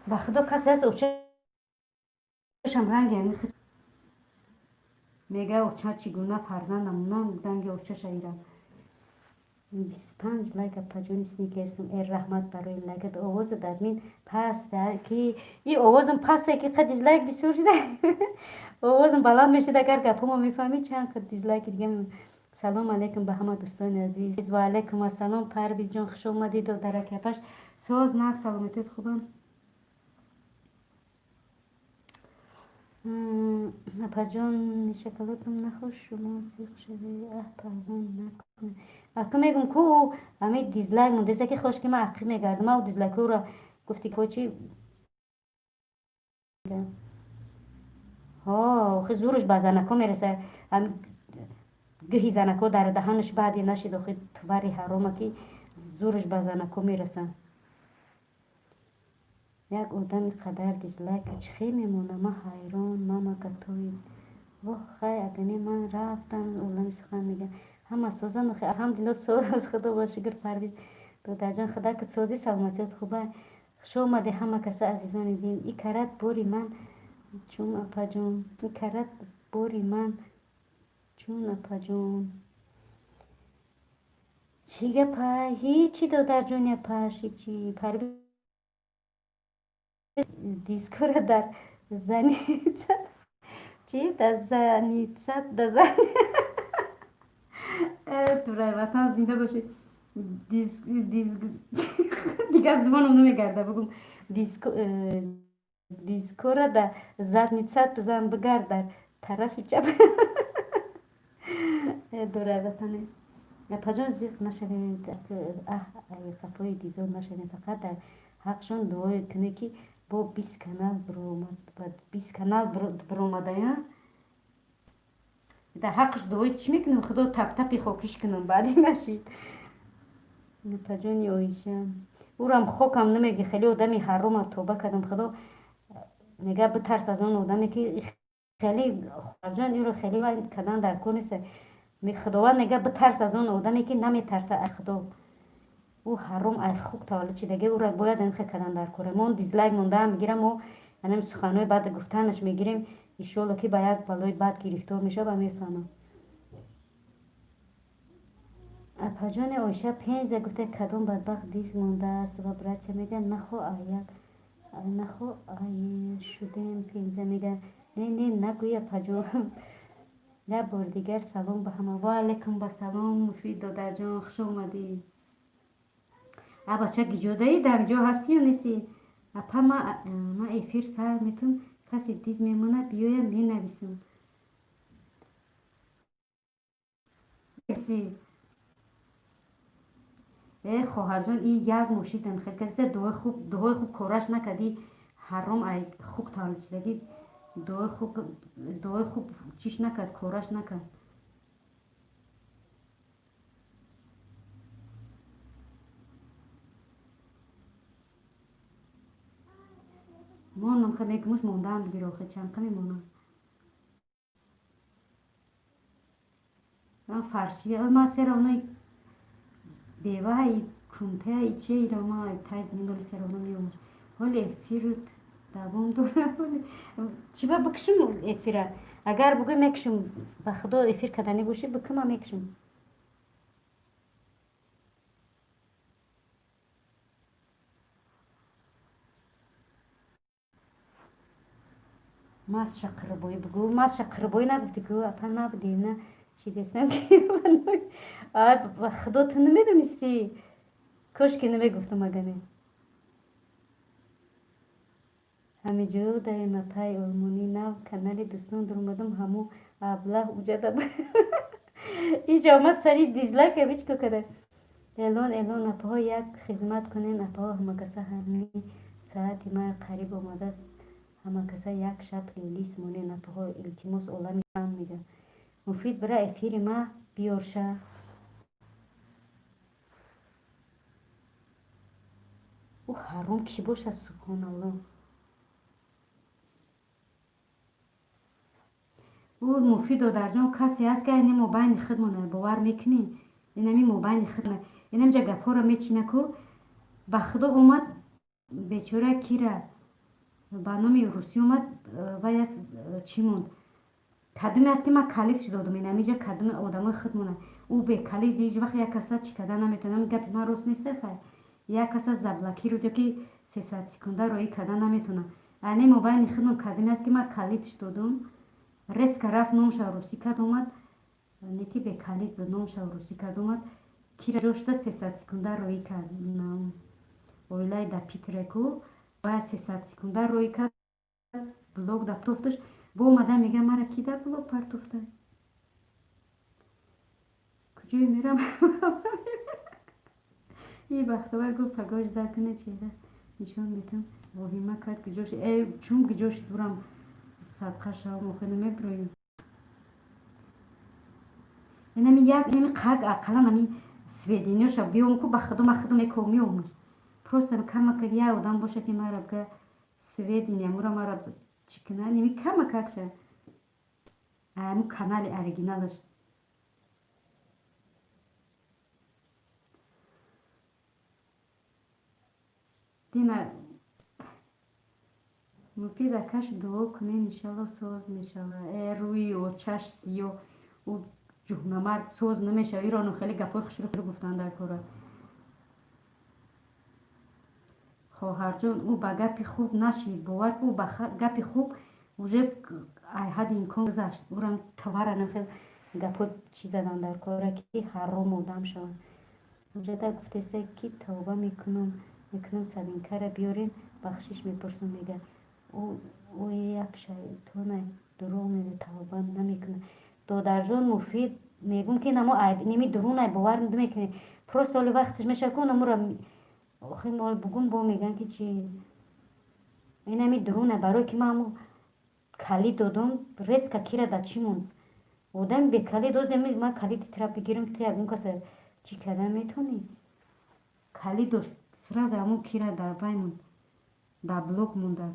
با خدا کسی هست اوچشم رنگ همی خود میگه اوچه چگونه فرزندم رنگ اوچش ایرم 25 لایک پجون سنیکرسم رحمت برای لایکت آواز دادمین پس در که این آوازم پس که قد دیزلایک بسیار شده آوازم بلند میشه اگر گپمو میفهمی چند قد دیزلایک دیگه سلام علیکم به همه دوستان عزیز و علیکم السلام پرویز جان خوش اومدید و در کپش ساز نه سلامتیت خوبم اپا جان شکلاتم نخوش شما سیخ شده پروان نکنه اکا میگم کو همه دیزلایک مونده که خوش که من عقی میگردم او دیزلایک رو را گفتی که چی ها خیلی زورش به زنکا میرسه گهی زنکا در دهنش بعدی نشید و خیلی توری حرامه که زورش به زنکا میرسه یک آدم قدر دیزلایک چخی میمونه ما حیران ماما گتوی واه خیلی اگنی من رفتم اولم سخن میگه ҳама созану алҳамдулилло соз худо ба шукр парвиз додарҷон худа ки сози саломатиёт хуба хуш омаде ҳама каса азизони дин и карат бори ман чун апаҷон и карат бори ман чун апаҷон чӣ гапа ҳичи додарҷон япаш ҳичи парвиз дискора дар заница чи дар заница дар дурай ватан зинда бошед дигар зубонам намегарда бугум дискора дар задница тузан бигар дар тарафи чап дурай ватане апаҷон зиқ нашавед қафои дизор нашавед фақат дар ҳақшон дуое кунед ки бо 20 канал биромад 20 канал биромадая дар ҳақш дуои чӣ мекунам худо таптапи хокиш кунам баъди нашид апаҷони оиша урам хокам намеги хеле одами ҳарома тоба кардам худо мега битарс аз он одаме ки хеле хоҳарҷон иро хеле вай кардан дар кор нест худованд мега битарс аз он одаме ки наметарса аз худо ӯ ҳаром ай хук таваллуд шидаги ӯро бояд анхе кардан дар коре мо дизлайк мондаам мегирам мо анам суханҳои баъд гуфтанаш мегирем иншоалло ки ба як балои бад гирифтор мешав ба мефаҳмам апаҷони оиша пенза гуфта кадом бадбахт диз мондааст ва братя мега нахо ае шудем пенза мега не нагӯй апаҷон як бор дигар салом ба ҳама ва алайкум ба салом муфид додарҷон хуш омадӣ абача гиҷодаи дар ҷо ҳастӣ ё нестӣ апа ма эфир сар метум касе диз мемонад биёям менависам хоҳарҷон и як мошидам хелкасе дуҳои хуб кораш накарди ҳаром ай хук таваллуд шидаги дуҳои хуб чиш накард кораш накард монам мегумуш мондаам бигир охир чанқа мемонам фарши ма сера онои беваи кунтаи чеира ма тай зиминоли сера оно меомад ҳоли эфирут давом дора чӣ ба бикушим эфира агар бугӯ мекушим ба худо эфир карданӣ бошӣ бикума мекушим маст шақирбоӣ бугӯ маст шақирбоӣ нагуфтӣ ку апа набудӣ на шикастам ба худо ту намедонистӣ кошки намегуфтам агане ҳамиҷо даем апаи олмонӣ нав канали дӯстон дуромадам ҳамо аблаҳ уҷада ич омад сари дизлайка бичко када эълон апаҳо як хизмат кунем апаҳо ҳамакаса ҳамин соати ма қариб омадааст ҳамакаса як шаб лелис монем апаҳо илтимос олами сан мега муфид бира эфири ма биёрша ӯ ҳаром кӣ бошад субҳоналлоҳ ӯ муфид додарҷон касе ҳаст ки айни мобайни худ монад бовар мекунӣ инами мобайни худ инамҷа гапҳоро мечина ку ба худо омад бечора кира ба номи русӣ омад ва як чӣ монд кадиме аст ки ман калидш додум инамиҷа кадиме одамои худ монад ӯ бе калид ҳеҷ вақт як каса чӣ кардан наметавонад гапи ман рост неста хай як каса заблокируд ёки 300 секунда роӣ кардан наметавонад айни мобайни худам кадиме аст ки ман калидш додум резка рафт номша русӣ кард омад не ки бе калид буд номша русӣ кард омад кира ҷо шуда 300 секунда роӣ кард оилаи да питреку ба 300 секунда роӣ кард блок да тофташ бо омада мега мара ки да блок партофта куҷое мерам и бахтовар гуфт пагош закуне чеҳра нишон метам воҳима кард куҷош чун куҷош бурам садқа шавм охир намебироем инами як нами қаг ақалан ами сведениёша биём ку ба худо ма худо мекомиёмуш просто камака як одам боша ки мара бга сведения мура мара чикна ними камакакша аму канали оригиналаш دینا مفید کاش دعا کنین انشالله ساز میشه روی و چش سیاه و جهنمرد ساز نمیشه ایرانو خیلی گپای خوش رو گفتن در کاره خواهر جان او با گپ خوب نشید باور او با گپ خوب уже حد امکان گذشت او را توار نخل گپا چی زدن در کاره که حرام آدم شوند اونجا در گفته که توبه میکنم سبینکه را بیارین بخشش میپرسون میگه او یک شیطانه دروغ میگه توبه نمیکنه دادر جان مفید میگم که نما نمی درونه باور نمیکنه پروست سال وقتش میشه کنم را آخه مال بگم با میگن که چی این همی درونه برای که من کلی دادم ریسک کی را دا چی موند آدم به کلی دوزه من کلی تیترا بگیرم که یکون کسی چی کردن میتونی کلی داشت سراز همون کی را دا بایمون دا بلوک مونده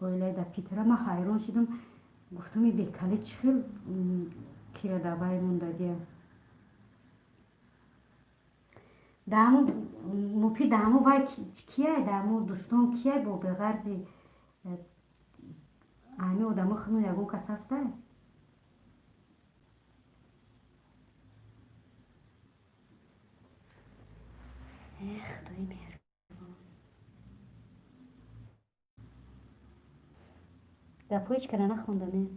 اویلای دا پیترا من حیران شدم گفتم به کلی چی خیل کی را دا بایمون دادیه دامو مفید دامو وای کیه دامو دوستان کیه با به غرضی همه آدم خنو یگو کس هسته خدای مهربان گپو هیچ کنه نخوندنه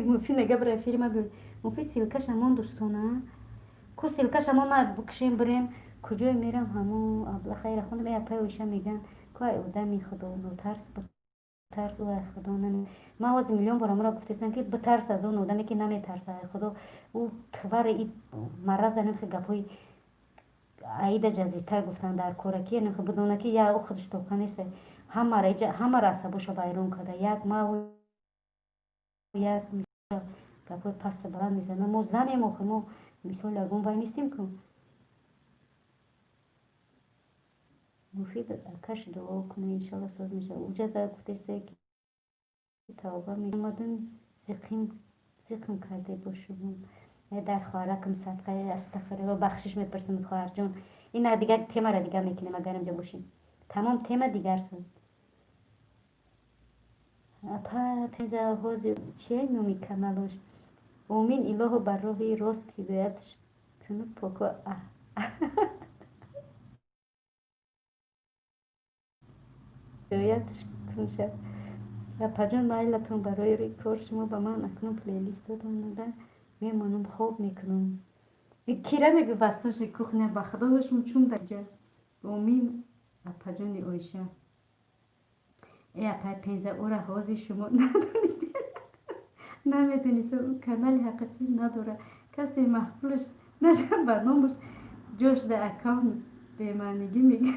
مفید نگه برای فیلم بیرون مفید سیلکش همون دوستانه کو سیلکش همون ما بکشیم بریم کجای میرم همون ابله خیر خوندم یا پای ویشه میگن که آدمی خدا نو ترس او خدا نمی ما از میلیون بار امرا گفتم که بترس از اون آدمی که نمیترسه خدا او توار این مرض نمیخ گپوی عید جزیرتر گفتن در کورکی نمیخ بدونه که یا او خودش توقع نیست همه را عصبوشو بیرون کرده یک ما و یک گپوی پست بلند میزنه ما زنیم آخه ما مثال لگون وای نیستیم که مفید کاش دعا کنه انشالله ساز میشه اوجا در گفته که توبه میامدن زقیم کرده باشم در خواهرکم صدقه استغفر و بخشش میپرسم خواهر جان این دیگه تیمه را دیگه میکنیم اگر اینجا باشیم تمام تیمه دیگر سن اپا تیزه حوزی چیه نومی کانالش امین الهو بر راهی راست هدایتش کنه پاکو هدایتش کنشه اپا جان مایلتون برای روی کار شما به من اکنون پلیلیست دادم نده میمانم خواب میکنم کیره میگه بستوش کخنه با خداوشم چون درجه امین اپا جان آیشه ای اپا پینزه او را حوزی شما ندونستی نمیدونیست اون کانال حقیقی نداره کسی محفولش نشه برنامش جوش ده اکاون بیمانگی میگه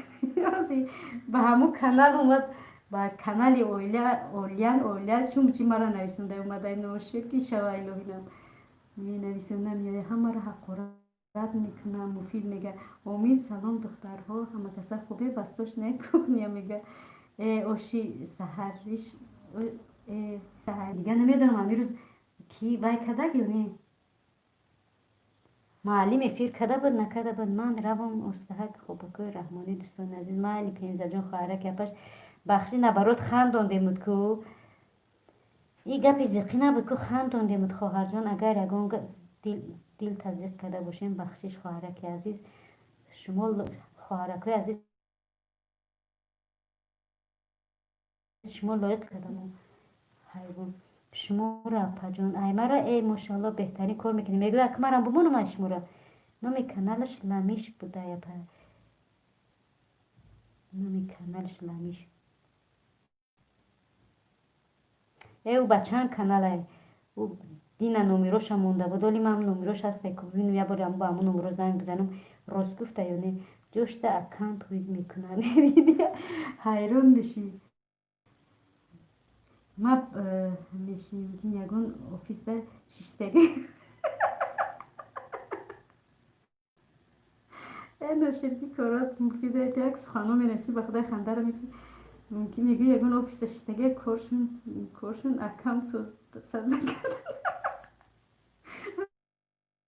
به همون کانال اومد با کانال اولیان چون چی مرا نویسنده اومده نوشه پیش شوای لوینم می نویسندم یا همه را حقارت میکنم مفید میگه امین سلام دخترها همه کسا خوبه بستوش نکنی میگه اوشی سحریش دیگه نمیدونم همین روز کی وای کده گیونی معلم افیر کده بود نکده بود من روم استحق خوبکوی رحمانی دوستان عزیز معلی پینزه جان خواهره که پش بخشی نبرات خندانده مود که این گپی زقی نبود که خندانده مود خواهر جان اگر اگون دل تزیق کده باشیم بخشش خواهره که عزیز شما خواهره که عزیز شما لایق کردم حیوان شما را پجان ای مرا ای ماشاءالله بهترین کار میکنی میگه اک مرا بمونم شما را نامی کانالش لمیش بوده یا پر نامی کانالش لمیش ای او بچه‌ان کانال ای او دینا نومیروش مونده بود ولی من نومیروش هست که ببینم یه بار با همون نومیرو زنگ بزنم راست گفته یا نه جوشته اکانت وید میکنم میبینی حیران بشی ما میشیم یگون آفیس در شیشتگی این شرکی کارات مفیده تاکس خانم میرسی به خدای خنده رو میکشی ممکن میگه یگون آفیس در شیشتگی کارشون اکانت صد نکرده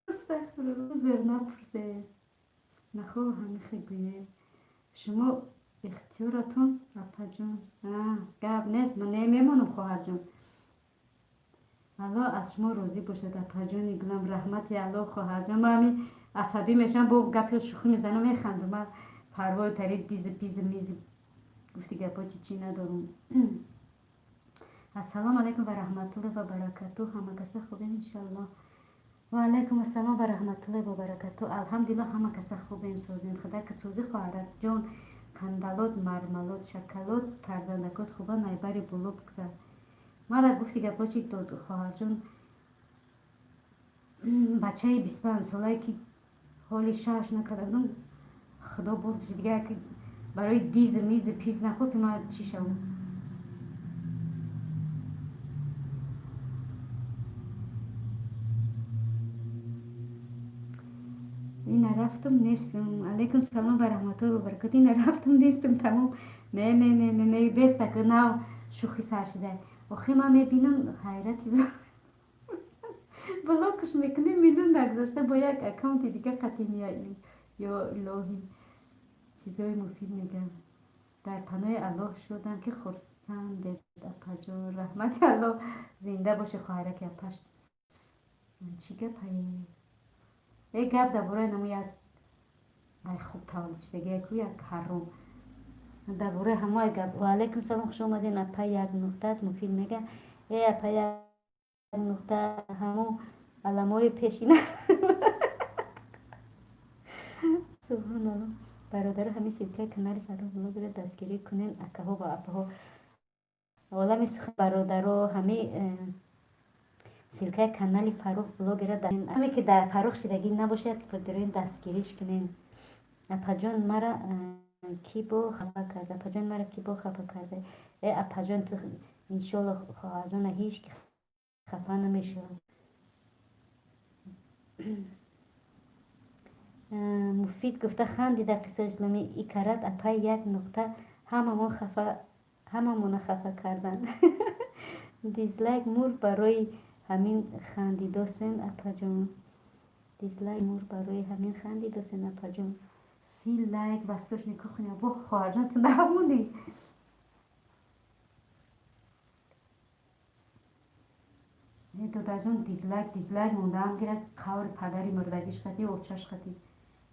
استغفرالله زر نپرسه نخواه همیخه گویه شما اختیارتون اپا جان گب نیست من نمیمونم خواهر جان الله از شما روزی باشد اپا جان گلم رحمت الله خواهر جان من همین عصبی میشم با گپ شوخی میزنم میخندم من پروای تری دیز پیز میز گفتی گپا چی ندارم السلام علیکم و رحمت الله و برکاته همه کسا خوبین انشالله و علیکم السلام و رحمت الله و برکاته الحمدلله همه کسا خوبیم سازیم خدا که سوزی خواهرت جان خندالات مرملات شکلات فرزندکات خوبا نیبری بلو بگذار مرا گفتی گپا چی داد خواهر جان بچه 25 ساله که حالی شش نکردم خدا بودش دیگه که برای دیز میز پیز نخود که من چی شوم این رفتم نیستم علیکم سلام و رحمت الله و برکاته این رفتم نیستم تمام نه بسته که نه شوخی سر شده آخه من میبینم حیرتی زار بلاکش میکنه میلیون نگذاشته با یک اکانت دیگه قدیمی یا الهی چیزای مفید میگم در پناه الله شدم که خرسند اپا جان رحمت الله زنده باشه خواهرک اپاش چی گپه یک گپ درباره نمو یک خوب تولد شدگی کو یک حرام درباره همه گپ و علیکم سلام خوش آمدین اپا یک نقطه مفید میگه ای اپا یک نقطه همو علمای پیشینه سبحان الله برادر همین سیلکه کنار فرو بلو دستگیری کنین اکه ها و اپا ها عالم برادر همه سیلکه کانال فروخ بلوگر دارین همه که در فروخ شدگی نباشد برین دستگیریش کنین اپا جان مرا کی با خفا کرده اپا جان مرا کی با خفا کرده ای اپا جان تو انشالله خواهر جان هیچ خفا نمیشه مفید گفته خندی در قصه اسلامی ای کرد اپا یک نقطه هممون خفا کردن دیزلایک مور برای همین خندیدوسن اپا جان دیزلایک مور برای همین خندیدوسن اپا جان 30 لایک وستوش نکوخنی با خواهر جان تو نمونی دادر جان دیزلایک مونده هم گیره قور پدری مردگیش خطی اوچش خطی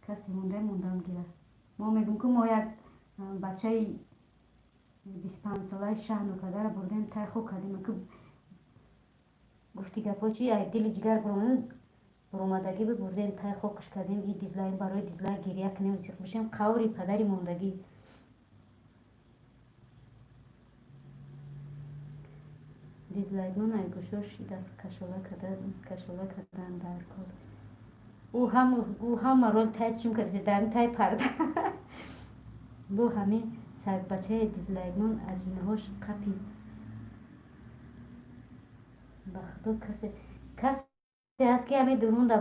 کسی مونده هم گیره ما میگم که ما یک بچه 25 ساله شهر نکده را بردیم تای خوب کردیم که گفتی گپا چی ای دل جگر برامدگی بردیم تای خوبش کردیم این دیزلایک برای دیزلایک گریه کنیم زیخ بشیم قوری پدری موندگی دیزلایک من ای گوشوش در کشوله کردن در کار او هم رول تای چیم که زیدن تای پرده بو همین سگ بچه دیزلایک من اجینه هاش قپی بخدا کسی هست که همه درون در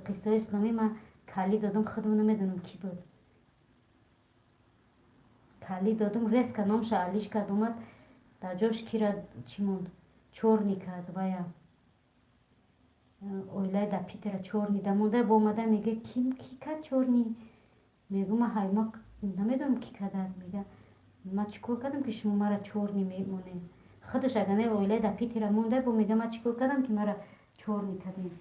قصه اسلامی من کلی دادم خودم نمیدونم کی بود کلی دادم رس که نامش علیش کرد اومد در جاش کی را چی موند چورنی کرد و یا اویلای در پیت را چورنی در مونده با اومده میگه کی کرد چورنی میگم من های نمیدونم کی کدر میگه من چیکار کردم که شما مرا چورنی میمونه خودش اگه نه اویلای در پیت را مونده با میگه من چیکار کردم که مرا چورنی کردیم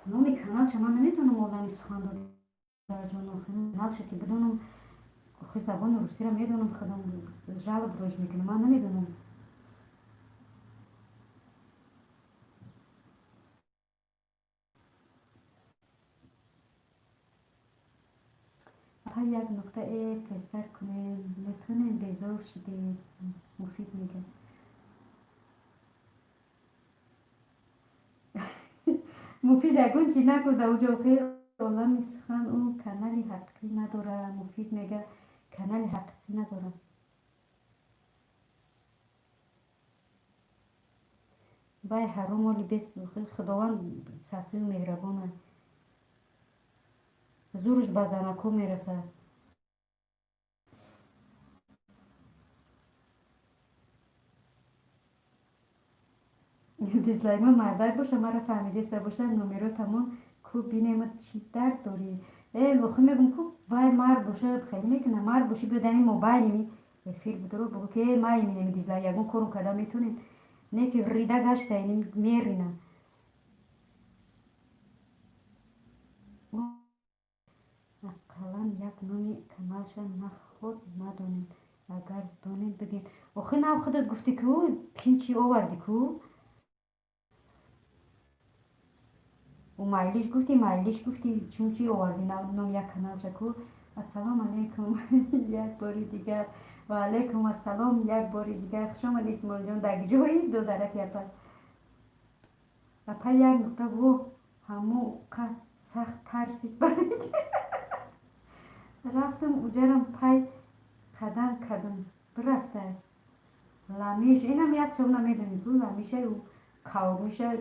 نامی کانال شما نمیتونم آدمی سخن داده در جان آخرین حال شد که بدونم آخه زبان روسی را میدونم خودم جلب روش میکنم من نمیدونم ها یک نقطه ای پستر کنه میتونین بیزار شده مفید میگه مفید اگون چی نکده اوجا خیر عالم سخن اون کانالی حقیقی نداره مفید میگه کانال حقیقی نداره بای حرام ولی بست بخیر خداوند صفی و مهربانه زورش به زنکو میرسه دیسلایک ما مردک باشه مرا فهمیده باشه نمراتمون کو بینیم چی درد داری لخو میگم کو وای مرد باشه خیلی میکنه مرد باشه بیادنی موبایلی می فیلم بدرو بگو که ما یمی دیسلایک یگون کارو کدا میتونین نه که ریده گشته اینی میرینه اقلا یک نومی کمالش نخود ندانید اگر دانید بگین آخه نه خودت گفتی که کینچی آوردی که و مایلیش گفتی چون چی آوردی نام یک کانال شکو السلام علیکم یک باری دیگر و علیکم السلام یک باری دیگر شما اسمال جان در جایی دو درک یک پس و پا یک نقطه و همو که سخت ترسید رفتم اوجرم پای قدم کردم برفته لمیش اینم یک شب نمیدونی بود لمیشه و کاومیشه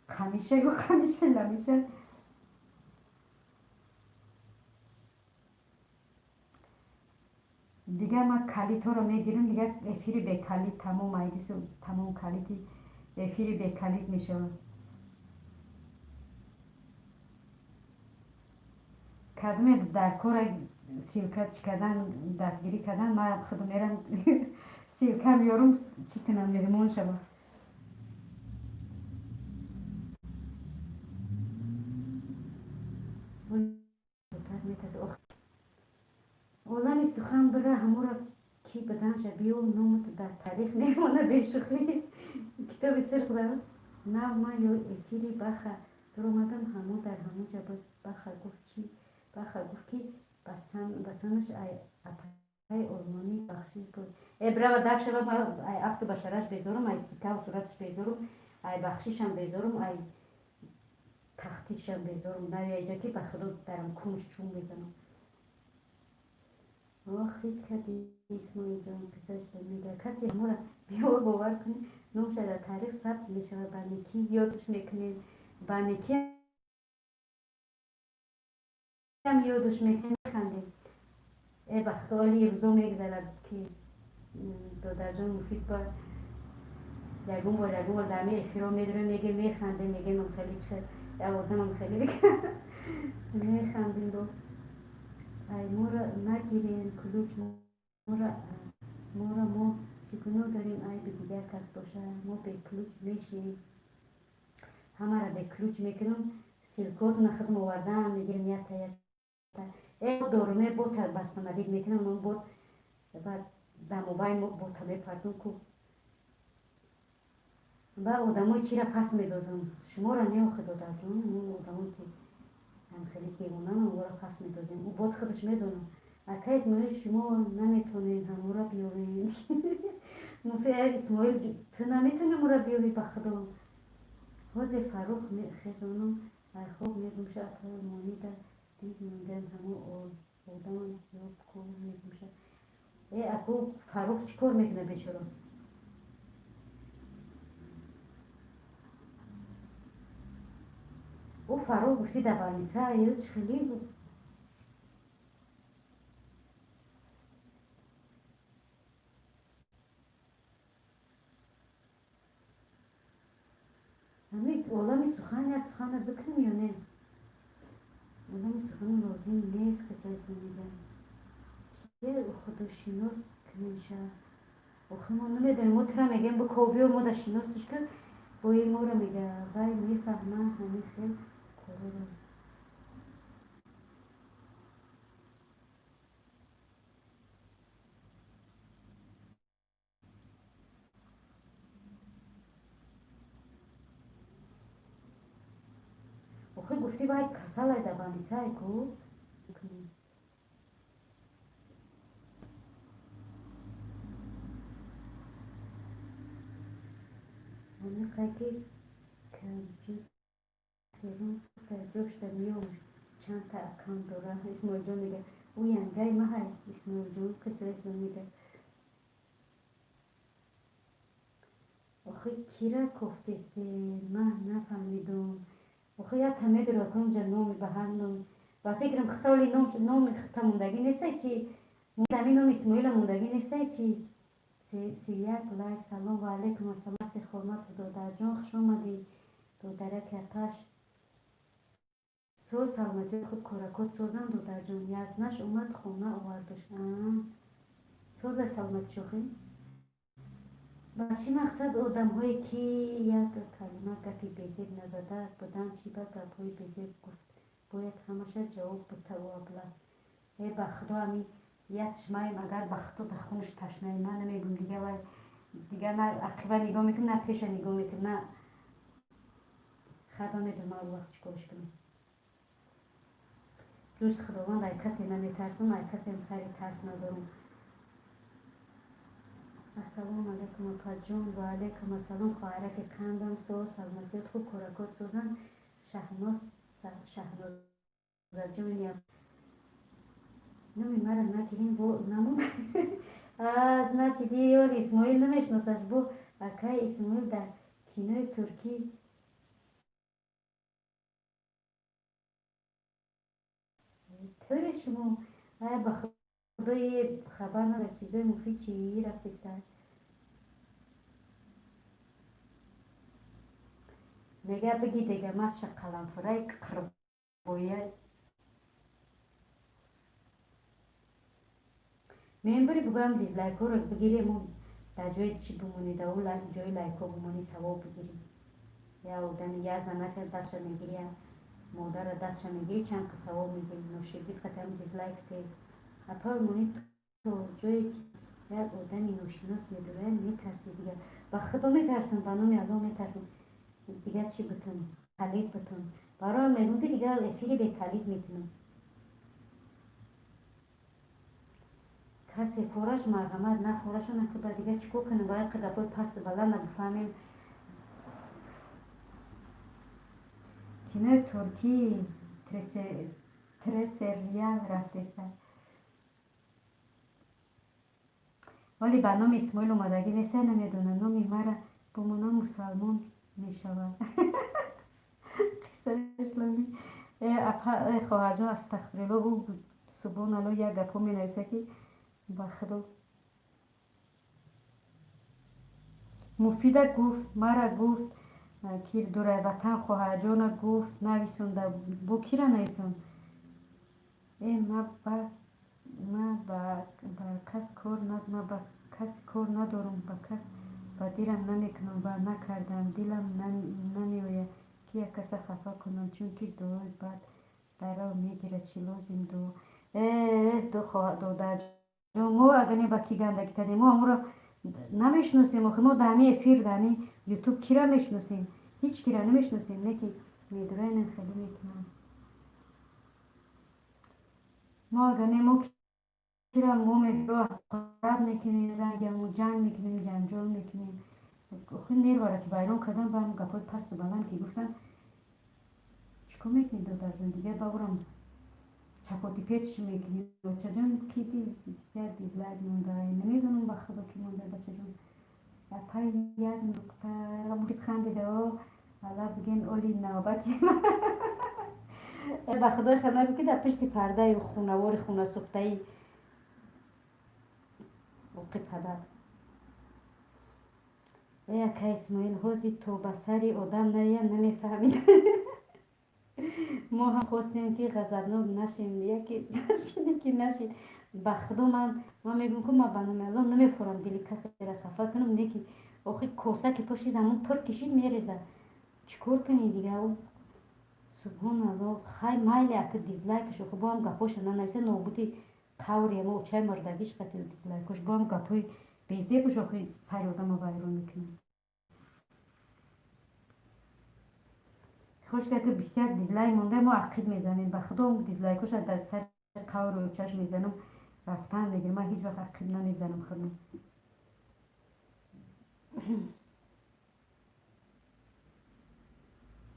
خمیشه لمیشه دیگه ما کلیت ها رو میگیریم دیگه افیری به کلیت تمام ایدیس تمام کلیتی افیری به کلیت میشه کدوم در کار سیلکه چی کردن دستگیری کردن ما خود میرم سیلکه میارم چی کنم میرمون شما عالم سخن بره همو را کی بدنش بیو نومت در تاریخ میمونه به شوخی کتاب سرخ دارم نه من یا افیری بخه در اومدم همو در همو جا بخه گفت چی بخه گفت که بسانش ای ارمانی بخشی بود برا دفشه با ای افتو بشرش بیزارم ای سیکه و صورتش بیزارم ای بخشیشم بیزارم ای تختیشم بیزارم نه ایجا که بخدا درم کنش چون میزنم آخی کدی اسماعیل جان پسرش میگه کسی همه را بیار باور کنی نومشه در تاریخ ثبت میشه و بانکی یادش میکنه بانکی هم یادش میکنه خنده ای بختالی روزو میگذرد که دادر جان مفید با یگون با دمی افیرو میدره میگه میخنده میگه من خیلی چه یا آدم من خیلی میخندیم رو ای مورا نگیرین کلوچ مورا ما چگونه داریم ای به دیگر کس باشه ما به کلوچ میشیم همه را به کلوچ میکنم سیلکات نخدم آوردن میگیرم یک تا یک ای دارمه بود بستنبید میکنم من بود بعد در موبایل بود میپردم که و آدمای چی را پس میدازم شما را نیاخه دادر جان اون آدمایی که هم خیلی دیوانن اون را پس میدازیم او بود خودش میدونم اکه اسماعیل شما نمیتونین همو را بیارین مفید اسماعیل تو نمیتونی همو را بیاری بخدا حوز فروخ خیزانم ای خوب میگم شد مانی در دیز مندن همو آدم یاب کن میگم شد ای اکو فروخ چی کار میکنه بیچاره او فروخ گفتی در بانیزه یا خیلی بود همین عالم سخن یا سخن بکنیم یا نه عالم سخن لازم نیست خصایص نمیدن یه خدا شناس کنین شه آخه ما نمیدونیم ما ترا میگیم با کوبی و ما در شناسش کن با این ما رو میگه وای میفهمه همین خیلی کارو رو آخه گفتی باید کسل های در بانیزه ای کو همین قیقی جوش در میامش چند تا اکانت داره اسماعیل جان میگه او ینگای ما های اسماعیل جان کسی اسم میگه آخه کی را گفتیستی من نفهمیدم آخه یک همه در کنم جا نومی به هر نوم و فکرم خطالی نوم خطا موندگی نیسته چی موندمی نوم اسماعیل موندگی نیسته چی سی یک لایک سلام و علیکم السلام است خورمت داده دختر جان خوش آمدی دودرک آتش سو سلامتی خود کارکات سوزن دودر جان یزنش اومد خونه آوردش سوز سلامتی شوخی با چی مقصد آدم هایی که یک کلمه گپی بیزید نزده بودن چی با گپ های بیزید گفت باید همشه جواب بده و ابله ای بخدا همی یک شمایم اگر بخدا دخونش تشنه من نمیگم دیگه وای دیگه نه عقیبه نگاه میکنم نه پیش نگاه میکنم نه خدا میدونه وقت چیکارش کنم جز خداوند ای کسی نمیترسم ای کسی هم سری ترس ندارم السلام علیکم اپا جون و علیکم السلام خواهرک کندم سو سلامتیت خوب کارکات سوزن شهناز جون یا نمی مرا نکرین بو نمون از نچیدی یار اسماعیل نمیشناسش بو اکای اسماعیل در کینوی ترکی طور شما با خدای خبر نداره چیزای مفید چی رفتستن میگه بگی دیگه ماش قلمفرای قربویه من بری بگم دیزلایک ها رو بگیریم در جای چی بمونید اول جای لایک ها بمونی ثواب بگیریم یا آدم یا زنک دستش میگیری مادر دستش میگیری چند ثواب میگیری نوشیدی قطعا دیزلایک تی اپا مونید تو جای یک آدمی نوشیناس میدونه میترسی دیگه با خدا میترسم با نومی الله میترسم دیگه چی بتون تلید بتون برای میگم که دیگه افیری به تلید میتونم کسی فورش مرحمت نه فورش نکده دیگه چیکار کنه باید قدپای پست بلند نبفهمیم کنه ترکی ترسریال رفتیسته ولی به نام اسماعیل اومدگی نیسته نمیدونه نامی مرا بمونه مسلمان میشود قصه اسلامی خواهر جان استغفرالله او سبحان الله یک گپا می نویسه که با خدا مفیده گفت مرا گفت که دوره وطن خواهر جان گفت نویسونده بو کی را نویسون ما با کس کار ندارم با کس با دیرم نمیکنم و نکردم دلم نمیآید که یک کس خفا کنم چون که دعای بعد در رو میگیره چی لازم دو در ما اگر با کی گندگی کردیم ما همون رو نمیشناسیم ما دمی افیر دمی یوتیوب کی را میشناسیم هیچ کی را نمیشناسیم نه که میدونن خیلی میکنم ما اگر ما کی را مومن رو خراب میکنیم رنگمو جنگ میکنیم جنجال میکنیم خیلی نیرواره که بیرون کردن با هم گپای پست و بلند که گفتن چیکار میکنیم دو درجون دیگه باورم چپاتی پیچ میکنیم بچه جون کی بسیار دیزلایک مونده نمیدونم با خدا کی مونده بچه جون پای یک نقطه مورد خندیده ها حالا بگین اولی نوبتی با خدا خدا بگی در پشت پرده خونوار خونه سخته ای اوقی پدر یک اسماعیل حوزی تو بسری آدم نمیفهمید ما هم خواستیم که غضبناک نشیم یکی نشید به خدا من میگم که ما بنام الله نمیفورم دلی کسی را خفه کنم نه که آخه کوسه که پشت دمون پر کشید میریزه چیکار کنی دیگه او سبحان الله خیلی مایل اکه دیزلایکش خب با هم گپاش ننویسه نوبودی قوری ما چای مردگیش قطعی دیزلایکش با هم گپای بیزه بش آخه سر آدم رو بیرون میکنم خوش که بسیار دیزلایک مونده ما عقید میزنیم به خدا اون دیزلایکش در سر قور و چشم میزنم رفتن میگیرم من هیچ وقت عقید نمیزنم خودم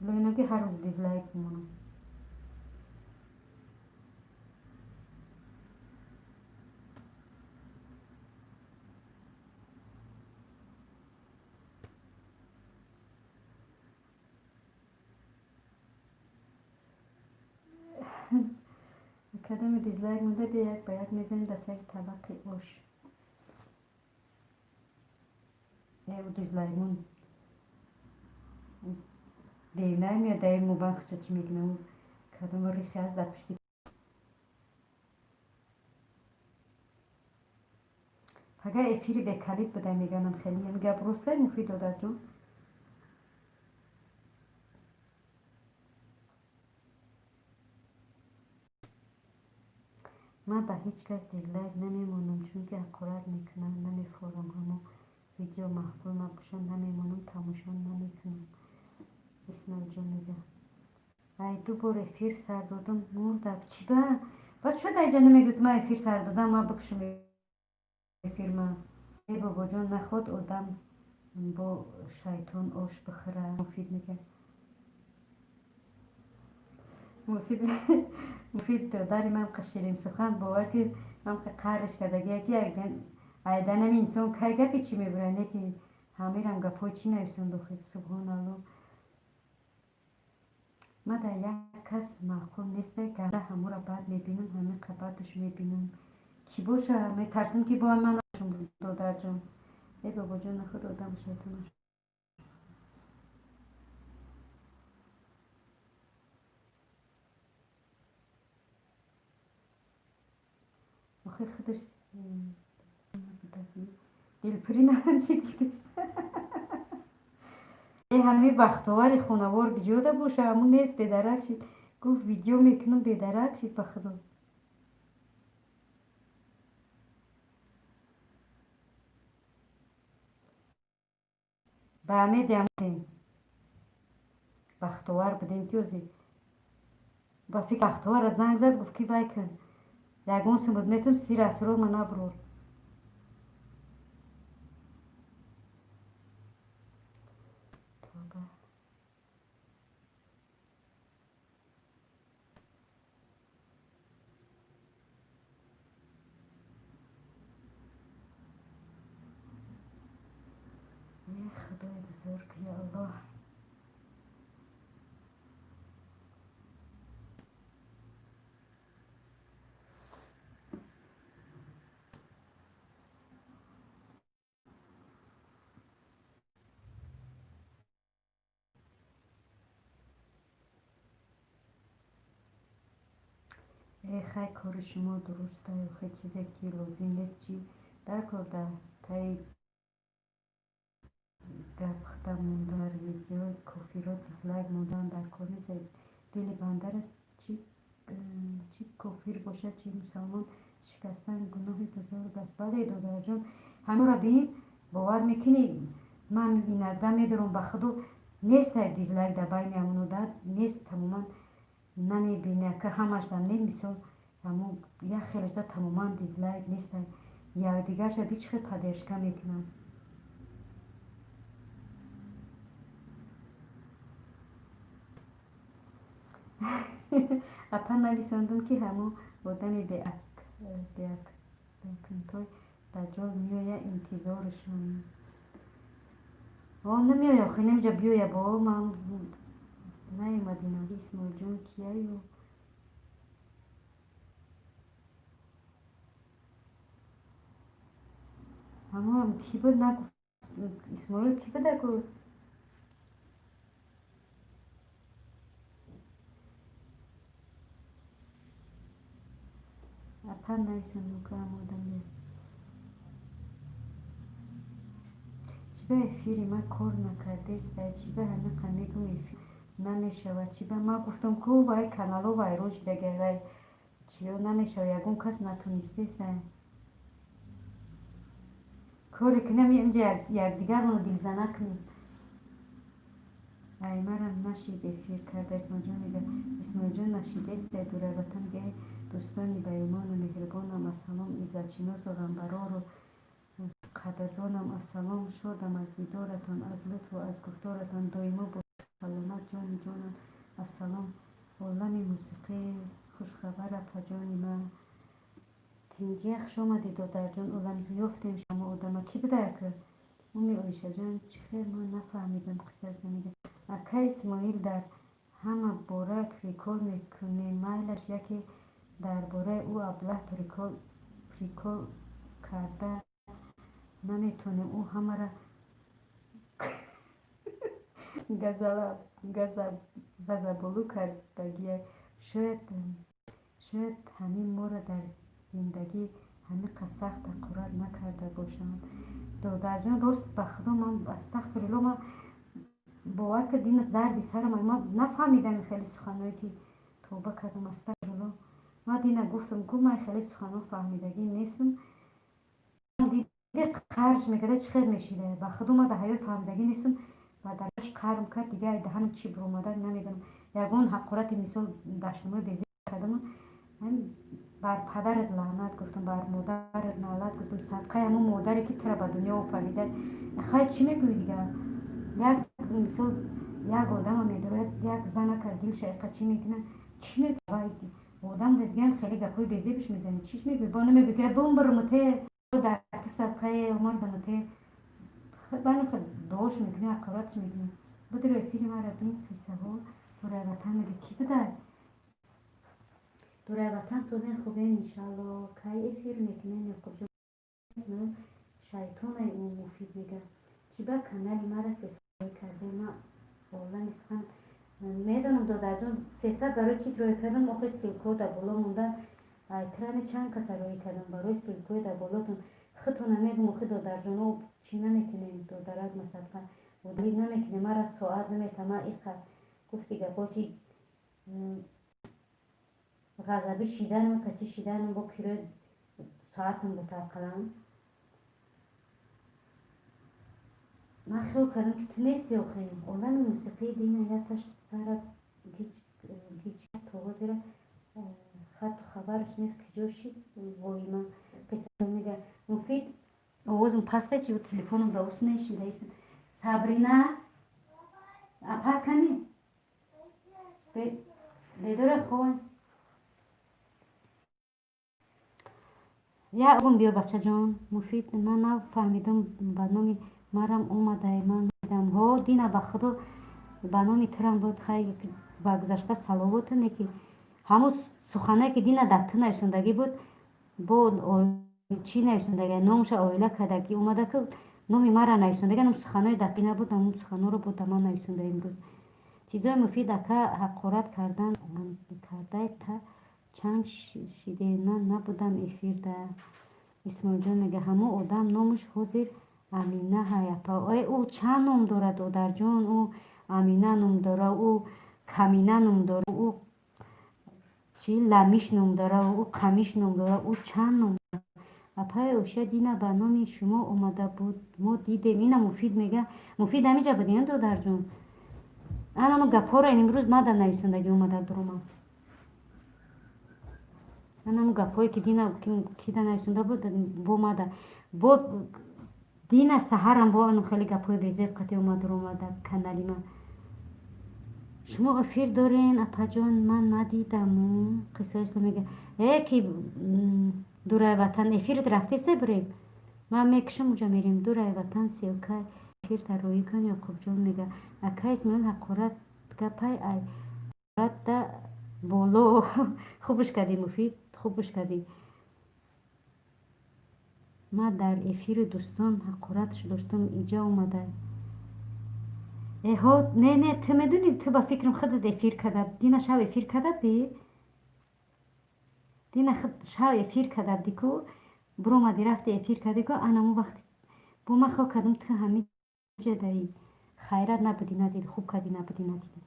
لینو که هر روز دیزلایک مونم کدام دیزلایک مونده به یک میزنیم در سر طبق اوش او دیزلایک مون دیر نمیاد در موبایل چی میکنم کدوم ریخی از در پشتی فقط افیری به کلید بده میگنم خیلی میگه بروسه مفید دادر جون من به هیچ کس دیزلایک نمیمونم چون که حقارت میکنم نمیفورم همون ویدیو محبول نباشم نمیمونم تماشا نمیکنم اسمم جون میگه ای دو بار افیر سر دادم مردم چی با چه در اینجا نمیگو که من افیر سر دادم من بکشم افیر من ای بابا جان نخواد آدم با شیطان آش بخوره مفید میگه مفید مفید داری من قشیرین سخن باور که من که قهرش کرده یکی ایدن هم انسان که گپی چی میبرن یکی همه رم گپای چی نویسون داخل سبحان الله ما در یک کس معقول نیست گرده همه را بد میبینم همه قبردش میبینم کی باشه میترسم که با من نشون دادر جان ای بابا جان نخود آدم شیطان آخه خودش دلپری نهنچه بودست ای همه بختوار خونوار بجوده باشه همون نیست بدرک شید گفت ویدیو میکنم بدرک شید بخدا به همه دیمتیم بختوار بودیم تیوزی با فکر بختوار را زنگ زد گفت کی وای کن یکون سمود میتم سیر اسرار من نبرور ای خدای بزرگ یا الله ای خیلی کار شما درسته و خیلی چیزی که لازم نیست چی در کار در تایی گپ ختم موندن ویدیو کافی را دیزلایک موندن در کار نیست دل بنده را چی کافیر باشه چی مسلمان شکستن گناه بزرگ است بله دادر جان همه را بین باور میکنی من میبینم میدارم به خدا نیست دیزلایک در بین همونو در نیست تماما نمیبینه که همش در نمیسون همون یک خیلیش در تماما دیزلایک نیست یک دیگرش بیچ خیلی پدرشکه میکنم اپا نویسندم که همون آدمی به کنتای دجال میایه انتظارشون نمیای آخه نمیجا بیایه با من نیومدین اسم جون کیه همون کی بود نگفت اسماعیل کی بود گفت اپا نویسندم که هم آدمی چی به افیری من کار نکرده است چی به همه قمیگم افیر نمیشود چی به من گفتم که وای کانالو وای روش دیگه وای چیو نمیشود یکون کس نتونسته سن کاری کنم اینجا یک دیگر رو دل زنه کنیم ای مرم نشید افیر کرده اسم جان میگه اسم جان نشیده است دوره وطن گه دوستانی به ایمان و مهربانم السلام عزت شناس و غمبرار و قدردانم السلام شادم از دیدارتان از لطف و از گفتارتان دایما با سلامت جان جانم السلام عالم موسیقی خوشخبر پجانی من تینجیخ شما دیدو در جان عالم یافتیم شما آدم کی بده که امی آیشه جان چی خیر من نفهمیدم قصهش نمیگه اکا اسماعیل در همه باره پریکول میکنه میلش یکی در باره او ابله پریکول کرده نمیتونه او همه را газаболу кардагия шояд ҳамин моро дар зиндагӣ ҳамиқа сахт ҳақорат накарда бошанд. додарҷон рост ба худо ман астағфирулло ман бовар кард ин дарди сарам ман нафаҳмидам хеле суханое ки тавба кардам астағфирулло ман дина гуфтам гӯ ман хеле суханҳо фаҳмидагӣ нестам диде қарж мекарда чӣ хел мешида ба худо ман дар ҳаёт фаҳмидагӣ нестам ва дараш қарм кард дига ай даҳанам чӣ биромада намедонам ягон ҳақорати мисол даштамои безе кардам бар падарат лаънат гуфтам бар модарат лаънат гуфтам садқаи ҳамон модаре ки тора ба дунё офарида хай чӣ мегӯӣ дига як мисол як одама медорад як занака дилшаиқа чӣ мекунад чӣ мегӯӣ одам дигам хеле гапҳои безебиш мезанӣ чӣ мегӯӣ бо намегӯӣ ки бумбурмуте дар садқаи мардамуте бану дош мекунӣ ҳақоратш мекунӣ будиро эфири мара бин қиссаҳо дураи ватан мега ки буда дураи ватан созен хубен иншалло кай эфир мекунем ёқубҷон шайтонай ӯ муфид мега ки ба канали мара сесаи карде ма олами сухан медонам додарҷон 300 барои чӣ рой кардам охи силкҳо дар боло мондан айтрани чанд каса рой кардам барои силкҳои дар болотон хитона мегум охи додарҷоно чӣ наметунем додарак масадқа одамӣ намекунем мара соат наметама иқа гуфти гапо чи ғазаби шиданам качи шиданам бо кирои соатам бутарқалам ман хел кардам ки ту нести охи олами мусиқии дина яташ сара гича тоғозира хату хабараш нест киҷо шид воима қисса мега муфид овозам паста чи телефоном да ус нешидаист сабрина апаркани бедора хой я огум биёр бачаҷон муфид ман нафаҳмидам ба номи марам омадай ман дидам ҳо дина ба худо ба номи турам буд хай ба гузашта саловоту неки ҳамун суханае ки дина дар ту нависондагӣ буд бо чӣ нависондагӣ номуша оила кардаги омадаку номи мара нависондагӣ ном суханои дар ту набуд ҳамун суханоро буд дар ман нависонда имрӯз чизои муфид ака ҳақорат кардан кардай та чанд шиде ман набудам эфирда исмоилҷон мега ҳамун одам номуш ҳозир амина ҳаяпа ӯ чанд ном дорад додарҷон ӯ амина ном дора ӯ камина ном дора ӯ чӣ ламиш ном дора ӯ қамиш ном дора ӯ чанд ном дора апаи оша дина ба номи шумо омада буд мо дидем ина муфид мега муфид ҳамиҷа будиям додарҷон анамо гапҳоро имрӯз ма дар нависондагӣ омада дуромам анамо гапҳое ки дина ки дар нависонда буд бо мада бо дина саҳарам бо ану хеле гапҳои безеб қати омад дуромад дар канали ман шумо эфир дорен апаҷон ман надидаму қиссаешло мега ки дураи ватан эфирит рафтесе бурем ман мекушам уҷа мерем дураи ватан селкай эфир дароӣ кун ёқубҷон мега ака исмоил ҳақорат гапай ай ҳақоратда боло хубуш кардӣ муфид хубуш кардӣ ман дар эфири дӯстон ҳақоратш доштам иҷа омада эҳо не ту медонӣ ту ба фикрам худат эфир кардаб дина шав эфир кардабди дина шав эфир кардабдику буромади рафти эфир кардику анаму вақти бо ман хел кардам ту ҳамиҷа даи хайрат набудӣ надидӣ хуб кардӣ набудӣ надидӣ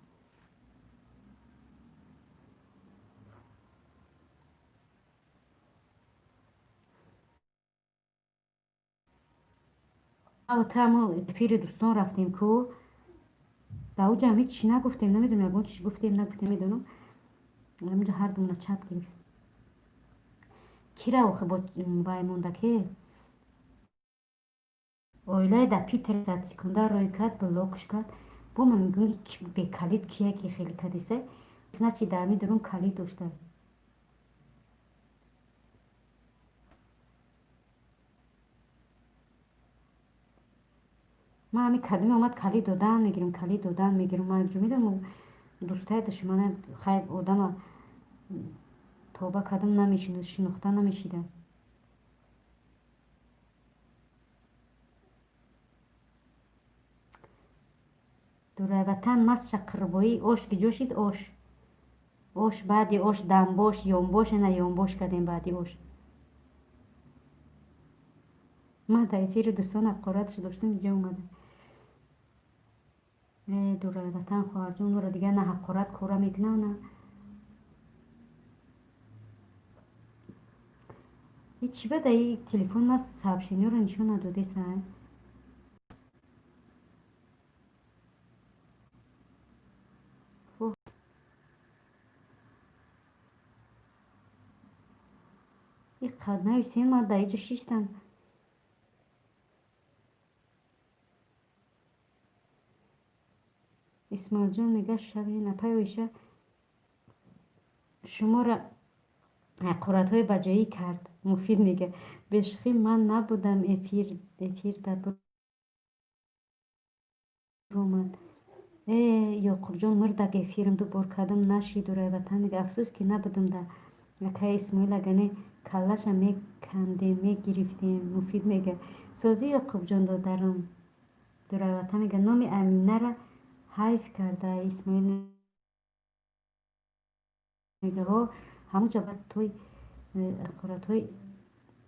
тамо эфири дӯстон рафтем ку ба ӯ ҷамъи чӣ нагуфтем намедонам ягон чӣ гуфтем нагуфтем намедонам ҳаминҷа ҳардумона чап гирифт кира охи бо вай мондаке оилаи да питер зад секунда рой кард блокш кард бо ман мегӯм бекалид кия ки хеле кадиса начи дарми дурун калид дошта ман ҳами кадми омад калид додан мегирам ман ҷо медонам дӯстае душмана хай одама توبه کردم نمیشینه شناخته نمیشیده. дурай ватан маст шаққирбоӣ ош ки ҷошид ош баъди ош дамбош ёнбош ина ёнбош кардем баъди ош. ман дар эфири дӯстон ҳақоратш доштам инҷа омада. дурай ватан хоҳарҷон моро дигар на ҳақорат кора мекунам на чӣ бада и телефон ма сообщениёро нишон надодесай. и қад нависем ман дар иҷа шиштам. исмоилҷон мегӯяд шави напай оиша шуморо ҳақоратҳои баҷоӣ кард. муфид мегӯяд бешухӣ ман набудам эфир дар омад. ёқубҷон мурдак эфирам дубор кардам нашид. дурай ватан мегӯяд афсӯс ки набудам дар якаи исмоил агаре каллаша мекандем мегирифтем. муфид мегӯяд созӣ ёқубҷон додарам. дурай ватан мегӯяд номи аминара ҳайф карда. исмоил мегӯяд ҳамуҷа ба той ҳақоратҳои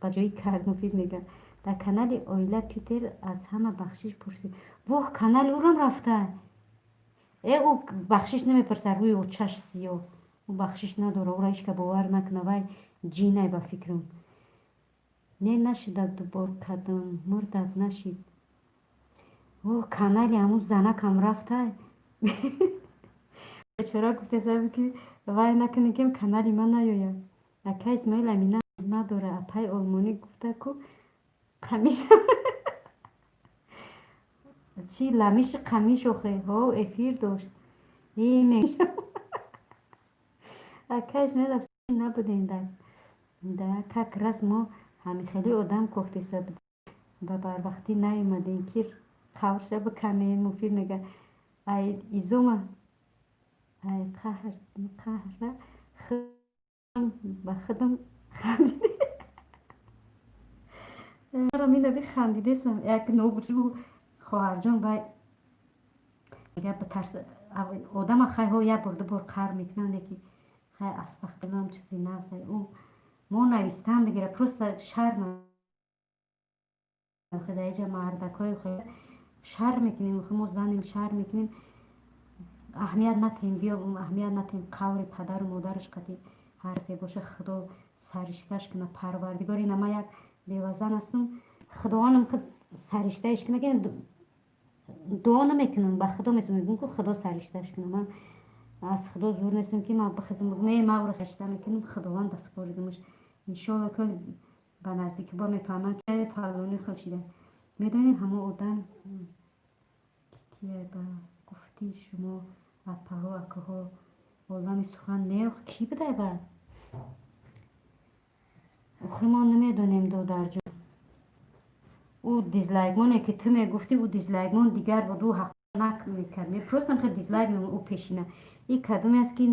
баҷоӣ кард. муфид мегӯяд дар канали оила питер аз ҳама бахшиш пурсид. воҳ канали ӯрам рафта. ӯ бахшиш намепурсад рӯи ӯ чашм сиёҳ. ӯ бахшиш надора. ӯро ҳеч кас бовар накуна вай ҷинай ба фикрам. не нашудак дубор кардам мурдак нашид. канали ҳамун занакам рафта. бечора гуфтесам ки вай накунем ки канали ман наёяд. ака исмоил амина надора апай олмонӣ гуфта ку қамиш чи ламиши қамиш охе эфир дошт. ака исмоил афсӯс набудем дар как раз мо ҳамихели одам кофтиса будем ба барвақтӣ наомадем ки қаврша биканем. муфид мегӯяд ай изома ай қаҳра ба худам хандидем. маро минаби хандидесам. як ногӯҷу хоҳарҷон вай битарса одама хайҳо як бор ду бор қар мекунанд ки хай астағфирулло чизи навсай. мо навистан бигира просто шарм даиҷа мардакҳои шар мекунем. мо занем шар мекунем. аҳамият натем биё аҳамият натем қаври падару модараш қати ҳар касе боша худо сариштааш куна парвардигор. ина ман як бевазан ҳастам. худоонам худ сариштааш куна ки дуо намекунам ба худо месӯзам ки худо сариштааш куна. ман аз худо зур нестам ки ман бихезам ман ӯро саришта мекунам. худованд даступоридамаш. иншолло ки ба наздики ба мефаҳманд ки фалони хел шида. медонед ҳамон одам ки ба гуфти шумо апаҳо акаҳо олами сухан неох ки будай ба охир мо намедонем. додарҷон ӯ дизлайкмоне ки ту мегуфтӣ ӯ дизлайкмон дигар буд. ӯ ҳақ намекард. мепростам ки дизлайк мемон ӯ пешина. ин кадоме аст ки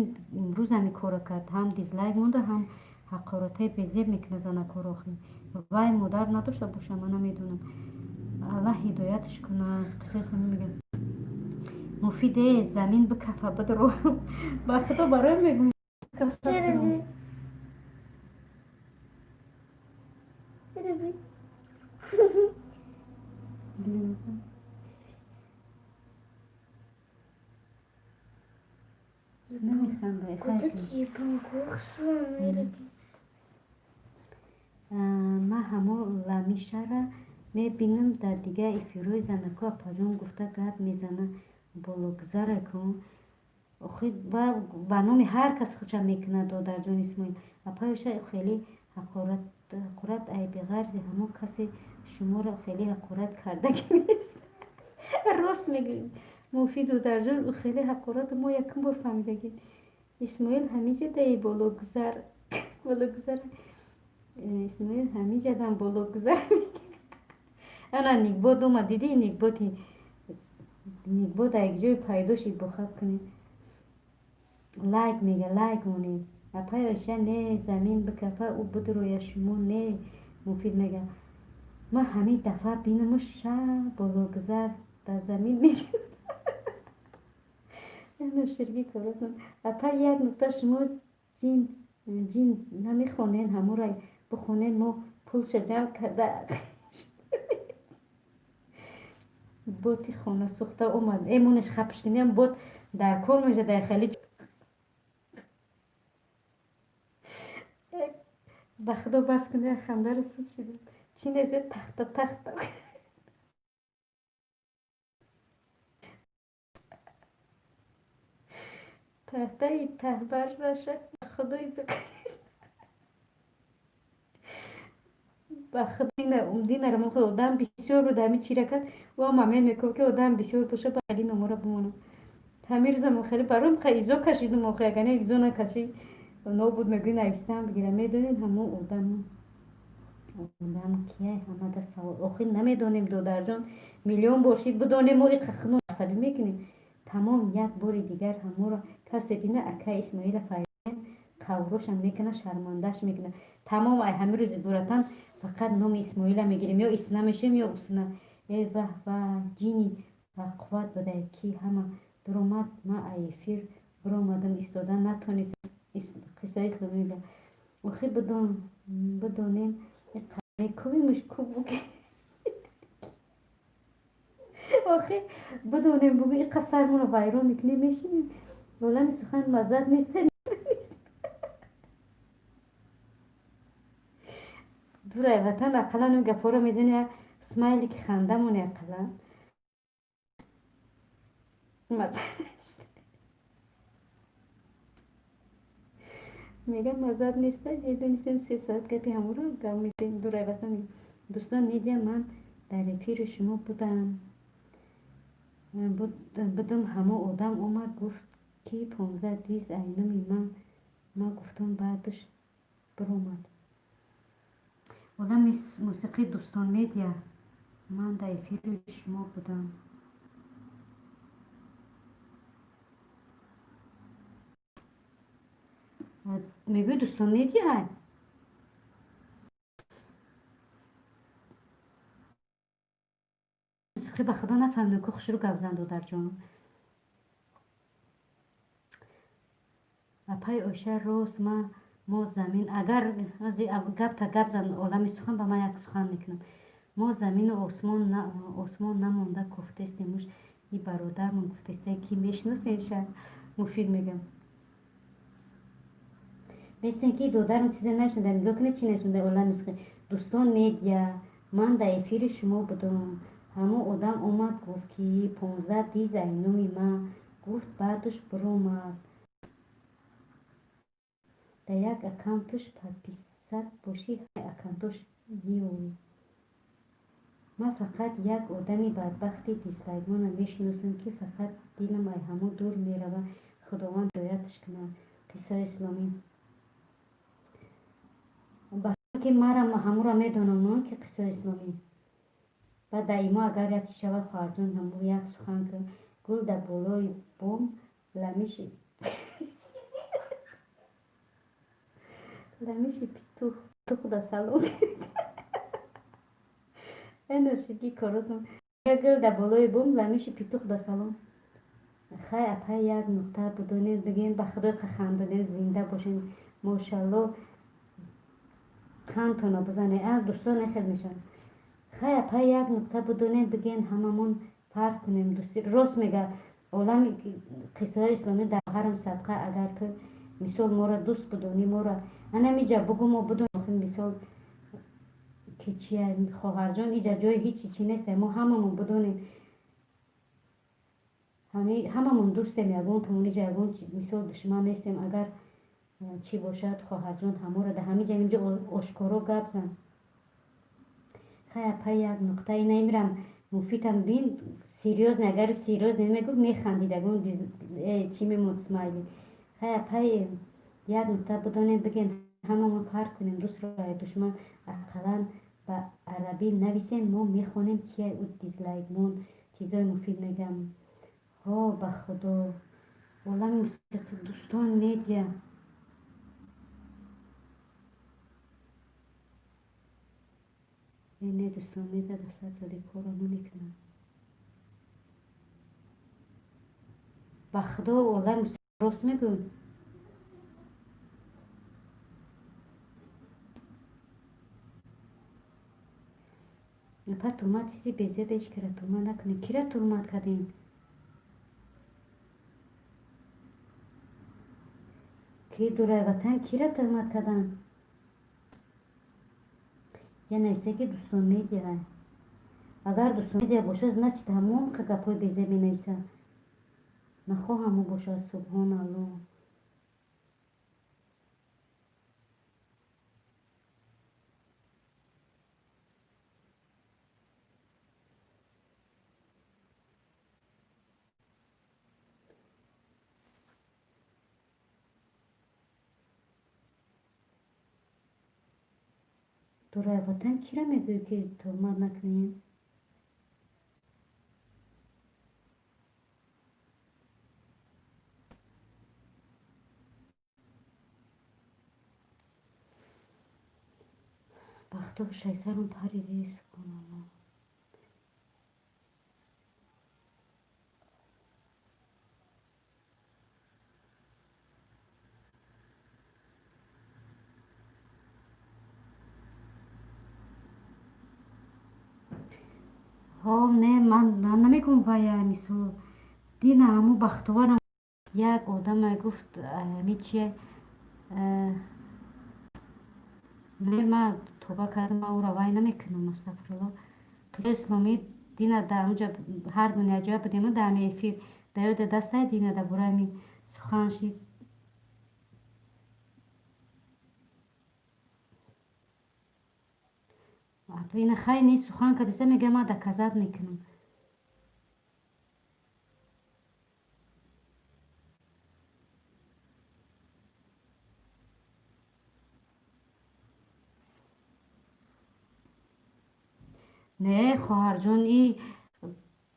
имрӯз ҳами кора кард. ҳам дизлайк монда ҳам ҳақоратҳои безеб мекуна занакҳоро. охир вай модар надошта бошад. ман намедонам. аллаҳ ҳидоятш куна. қисояст мегӯям муфиде замин бикафа бидро ба худо барои мегӯям ман ҳамо ламишара мебинам дар дигар эфирҳои занаку апаҷон гуфта гап мезана бологзаракун. охир ба номи ҳар кас худша мекунад. додарҷон исмоил апаоша хеле ҳақорат айби ғарзи ҳамон касе шуморо хеле ҳақорат кардаги нест. рост мегӯӣ муфид. додарҷон ӯ хеле ҳақорат мо якум бор фаҳмидагем. исмоил ҳамиҷадаи бологзар исмоил ҳамиҷадам бологзар. ана никбод омад. дидӣ никбод якҷои пайдо шид бо хаб кунед. лайк мега лайк монед. апай оша не замин бикафа ӯ бидроя шумо не. муфид мега ман ҳамин дафъа бинаму ша бологзар дар замин мешуд. نوشیرگی کارتون اپا یک نقطه شما جین نمیخونین همون را بخونین ما پولش جمع کرده بوتی خونه سوخته اومد ایمونش خبش کنیم بود در کل میشه در خیلی به خدا بس کنه خنده رسوس شدیم چی نیزه تخت تحتای تحبر باشه خدای بکنیست و خدا دین رو خود آدم بسیار رو دمی چی رکد و هم همین میکنم که آدم بسیار باشه با علی نمورا بمونم همین روزم خیلی برام ایزا کشیدم آخه اگه نه ایزا نکشید نو بود میگوی نویستم بگیرم میدونین همون آدم کیه همه ده سوال آخه نمیدونیم دودر جان میلیون باشید بدونیم ما این خخنون عصبی میکنیم تمام یک بار دیگر همون را کسی بینه اکه اسماعیل فایدین قوروشم میکنه شرمندش میکنه تمام ای همه روز دورتن فقط نام اسماعیل میگیریم یا اسنا میشیم یا اسنا ای و جینی و قوت بده کی همه در اومد ما ای فیر برامدم استادن نتونست قصه اسلامی ده آخه بدونیم کوی مشکو بگه آخه بدونیم بگه این قصر رو ویران میکنیم میشیم ولی سخن مزد نیست دوره وطن اقلا اون گپا رو میزنی سمایلی که خنده مونه اقلا مزد میگم مزد نیست میدونستیم 3 ساعت گپی همون رو گم میزنیم دوره وطن دوستان میدیم من در رفیر شما بودم بدم همه آدم اومد گفت که 15 دیز اینمی من گفتم بعدش برومد آدم موسیقی دوستان میدیا من در افیر شما بودم میگوی دوستان میدیا های موسیقی به خدا نفهمیدم که خوش رو گپ زند در جانم اپای اوشه روز ما زمین اگر از گپ تا گپ زن عالم سخن به من یک سخن میکنم ما زمین و آسمان نمونده گفتستیمش این برادرمون گفتسته کی میشناسین شد مفید میگم مثل اینکه دودرم چیزی نشنده نگاه کنه چی نشنده عالم نسخه دوستان میدیا من در افیر شما بودم همه آدم اومد گفت که 15 دیز اینومی من گفت بعدش برومد در یک اکانتش پرپیست باشی اکانتش نیوی من فقط یک آدمی بدبختی دیسلایگمان میشناسم که فقط دیلم ای همه دور میروه خداوند هدایتش کنه قصه اسلامی با که مرا همو را میدونم من که قصه اسلامی و دایما اگر یاد شود خواهرجان همو یک سخن که گل در بالای بوم لمیشی لمیشی پیتو تو خدا سلام انرژی کاراتون یک گل در بالای بوم لمیشی پیتو خدا سلام خیلی اپای یک نقطه بدونید بگین به خدا که خندانه زنده باشین ماشاءالله خندتون رو بزنه دوستان خیلی میشن خیلی اپای یک نقطه بدونید بگین هممون فرق کنیم دوستی راست میگه عالم قصه های اسلامی در هرم صدقه اگر که مثال ما را دوست بدونی ما را انا میجا بگو ما بدون مثال که چیه خواهر جان اینجا جای هیچی چی نیست ما هممون بدونیم هممون دوستیم یگون تمونی جا یگون مثال دشمن نیستیم اگر چی باشد خواهر جان همه را در همین جا اینجا آشکارا گپ زن خیلی پای یک نقطه ای نمیرم مفیدم بین سیریوز نگر سیریوز نمیگو میخندید اگون چی میمود سمایلی خیلی پای یک نقطه بدونید بگین هممون فرق کنیم دوست را دشمن اقلا با عربی نویسین ما میخونیم که او دیزلایگمون چیزای مفید میگم ها به خدا والله موسیقی دوستان میدیا نه دوستان میده دست ولی کارو نمیکنم با خدا والله راست میگم. پس تو ما چیزی بیزه بیش کرد تو ما نکنی کیره ترمت کردین کی دورای وطن کیره ترمت کردن یا نویسه که دوستان میدیه اگر دوستان میدیه باشه از نچه تمام که گپای بیزه می نویسه نخواه همون باشه سبحان الله دورای وطن کیره میگوی که ترمت نکنین بخدا شیطان پریده سبحان الله ها نه من نمیگم باید مثل دین همو بختوارم یک آدم گفت می چیه نه من توبه کردم او را وای نمیکنم استغفرالله قصه اسلامی دین در اونجا هر دنیا جا بدیم در میفیر دیاد دسته دین در برای می سخن شید این خیلی سخن که دسته میگه من در کذب میکنم نه خواهر جان ای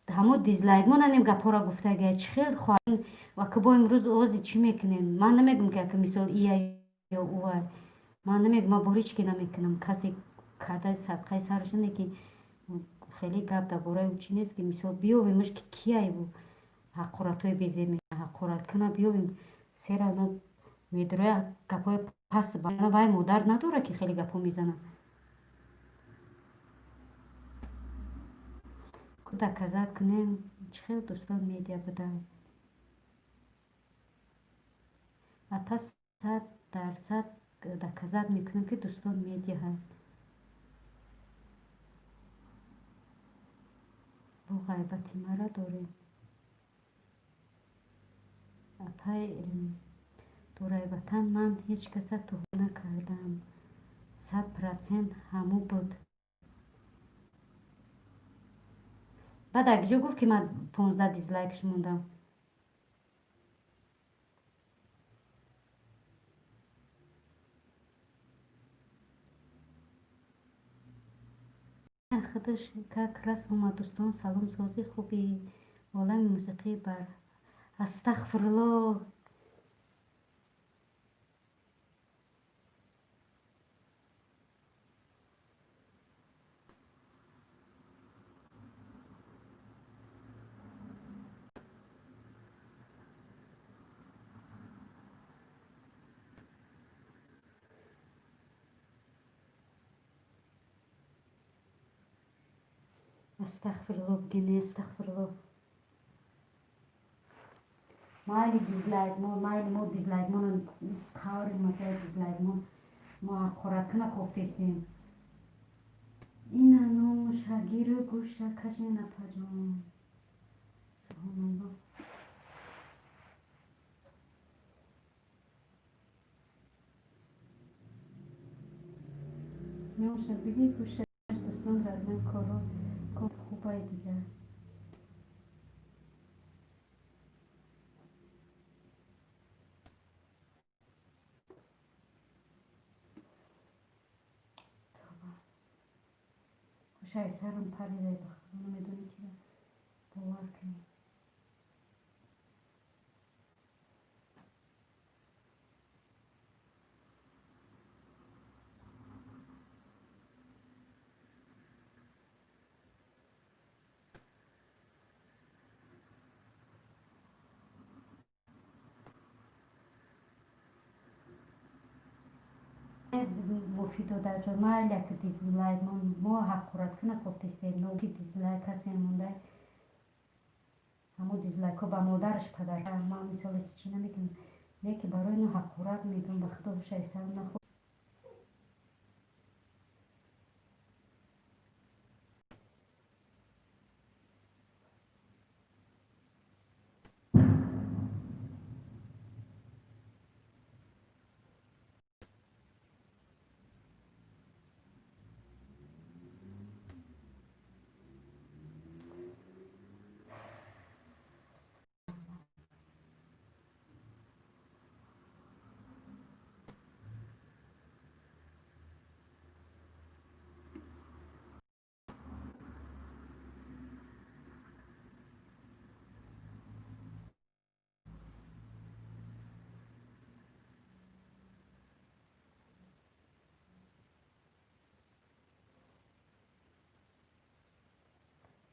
همو دیزلایک ما نیم گپا را گفته گه چی خیلی خواهر و که با امروز آزی چی میکنین من نمیگم که مثال ای یا اوه من نمیگم من باری که نمیکنم کسی کرده صدقه سرشنه که خیلی گپ در باره او چی نیست که مثال بیاویمش که کیه او حقورت های بیزه می حقورت کنه بیاویم سر آنها میدره گپای پست باید وای مادر نداره که خیلی گپا میزنه کده کذب کنیم چه خیلی دوستان میدیا بده و پس 100% در کذب میکنم که دوستان میدیا های با غیبتی مرا داریم پای دورای وطن من هیچ کس تو نکردم 100% همو بود بعد اگه جو گفت که من 15 دیزلایکش موندم خودش که رسم اومد دوستان سلام سازی خوبی عالم موسیقی بر استغفرالله استغفرالله بگینه استغفرالله مایلی دیزلایک ما دیزلایک ما کاری ما دیزلایک ما قرات کنه کوفتیم این انو شگیر گوش کشی نپجام سبحان الله نوشه بگی گوش دوستان ردن کارا کار خوبه دیگه خوشه سرم پریده بخدا نمیدونی که باور کنی مفید در جا ما لک دیزلایک ما حق خورد کنه گفتیسته نو کی دیزلایک کسی مونده همون دیزلایک ها با مادرش پدر ما مثال چی نمیگم نه که برای نو حق خورد میگم به خدا بشه ایسا نخور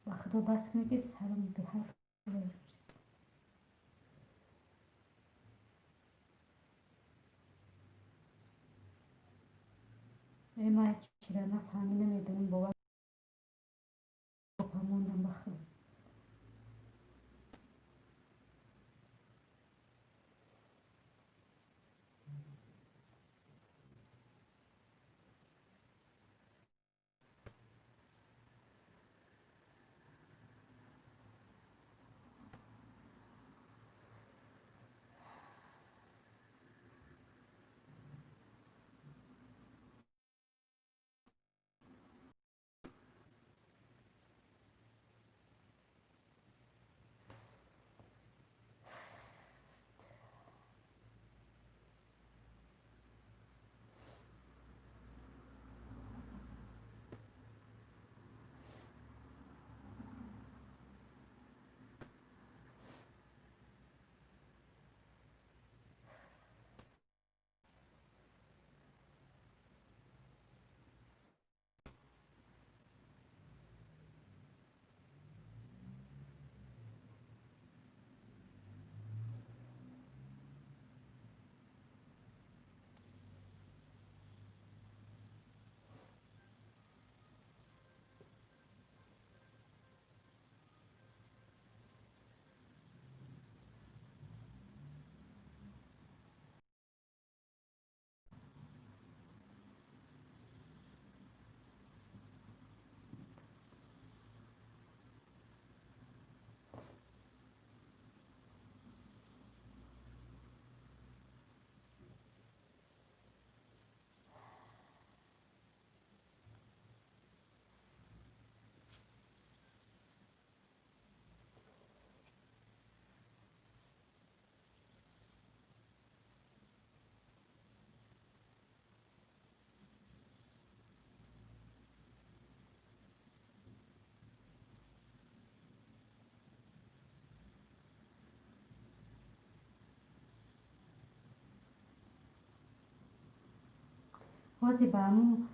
به خدا بس میگه سرم به هر ما چی را نفهمی نمیدونیم باور موندم به خدا بازی با همون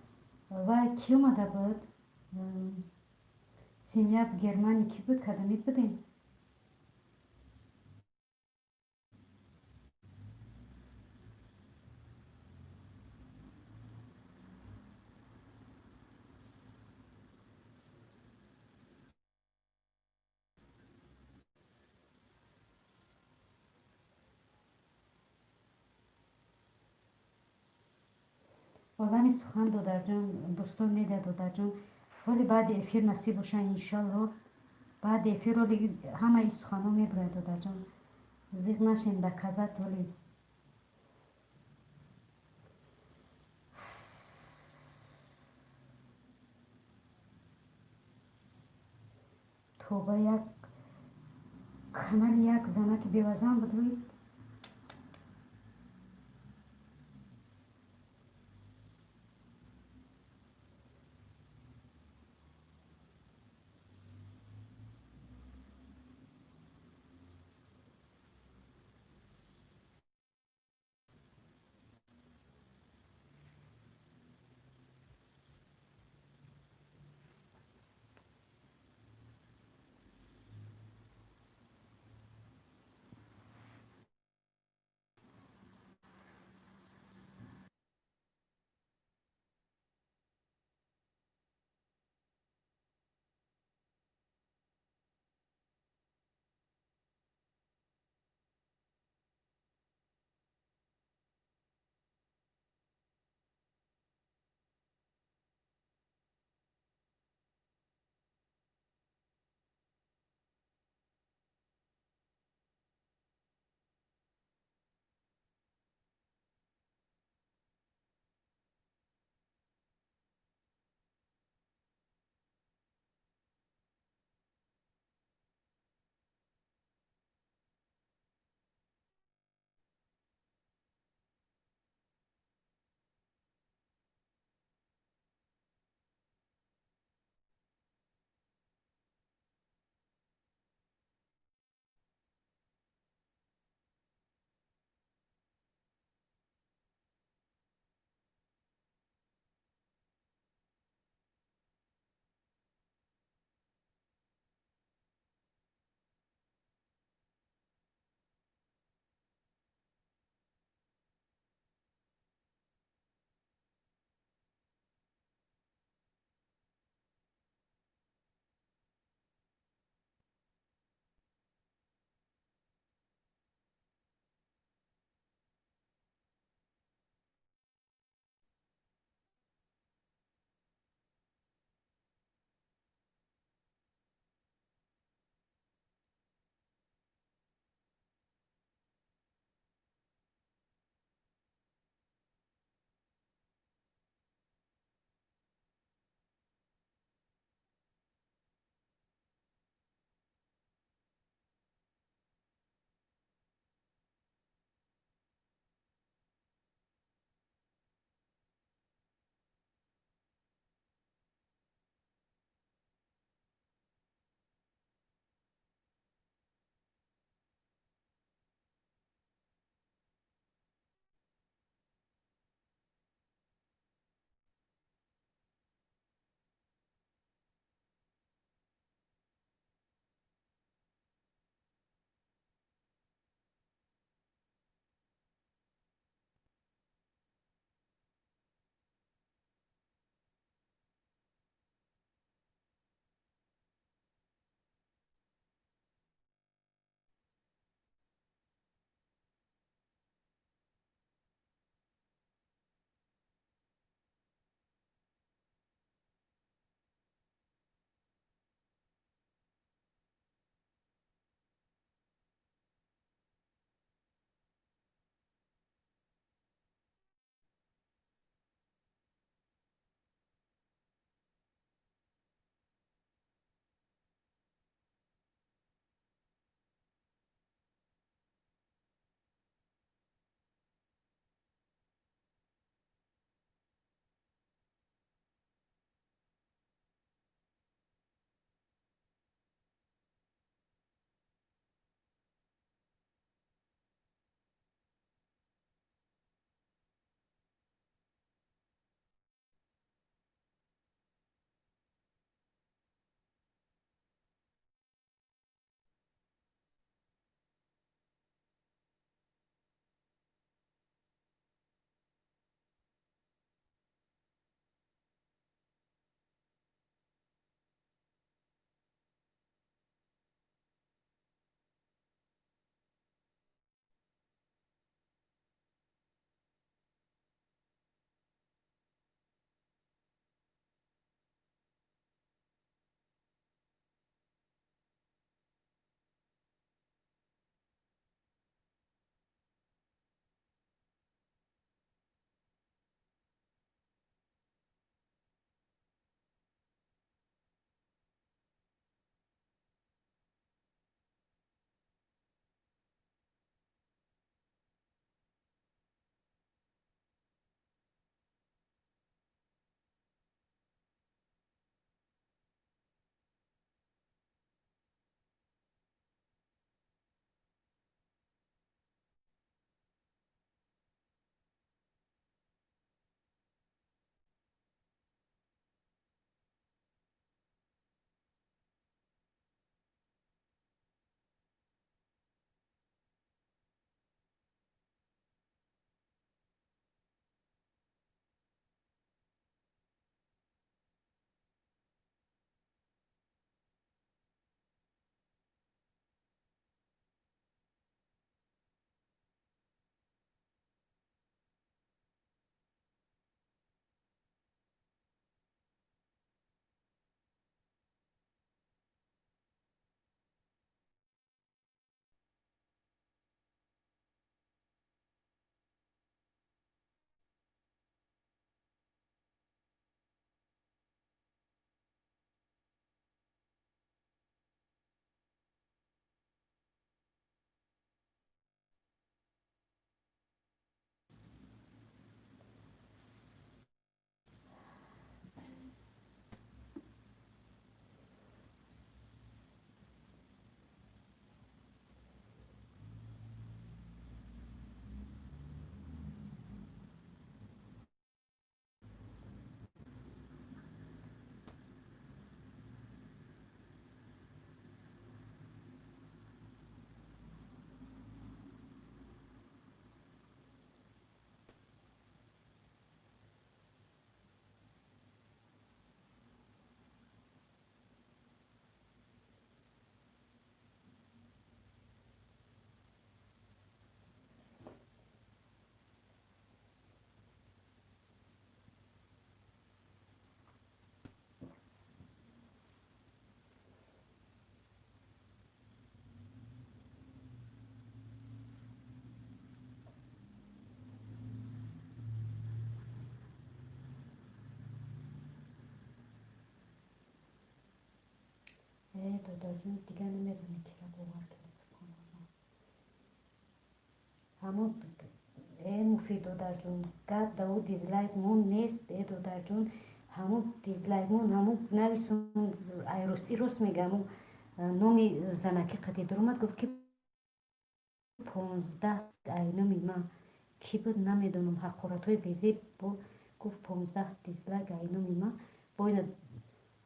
و کی اومده بود سیمیاب گرمانی کی بود کدامی بودیم آدمی سخن دادر جان دوستان میده دادر جان ولی بعد افیر نصیب باشه انشالله بعد افیر ولی همه این سخنها میبره دادر جان زیغ نشین به کذت ولی توبه یک کمال یک زنک بیوزن بود وی دادر جون دیگه نمیدونی که را باور کنی سبحان الله همون مفید دادر جون گد دو دیزلایک مون نیست دادر جون همون دیزلایک مون همون نویسون ایروسی روست میگم نومی زنکی قدی درمد گفت که 15 اینمی من کی بود نمیدونم حقارت های بیزی بود گفت 15 دیزلایک اینمی من باید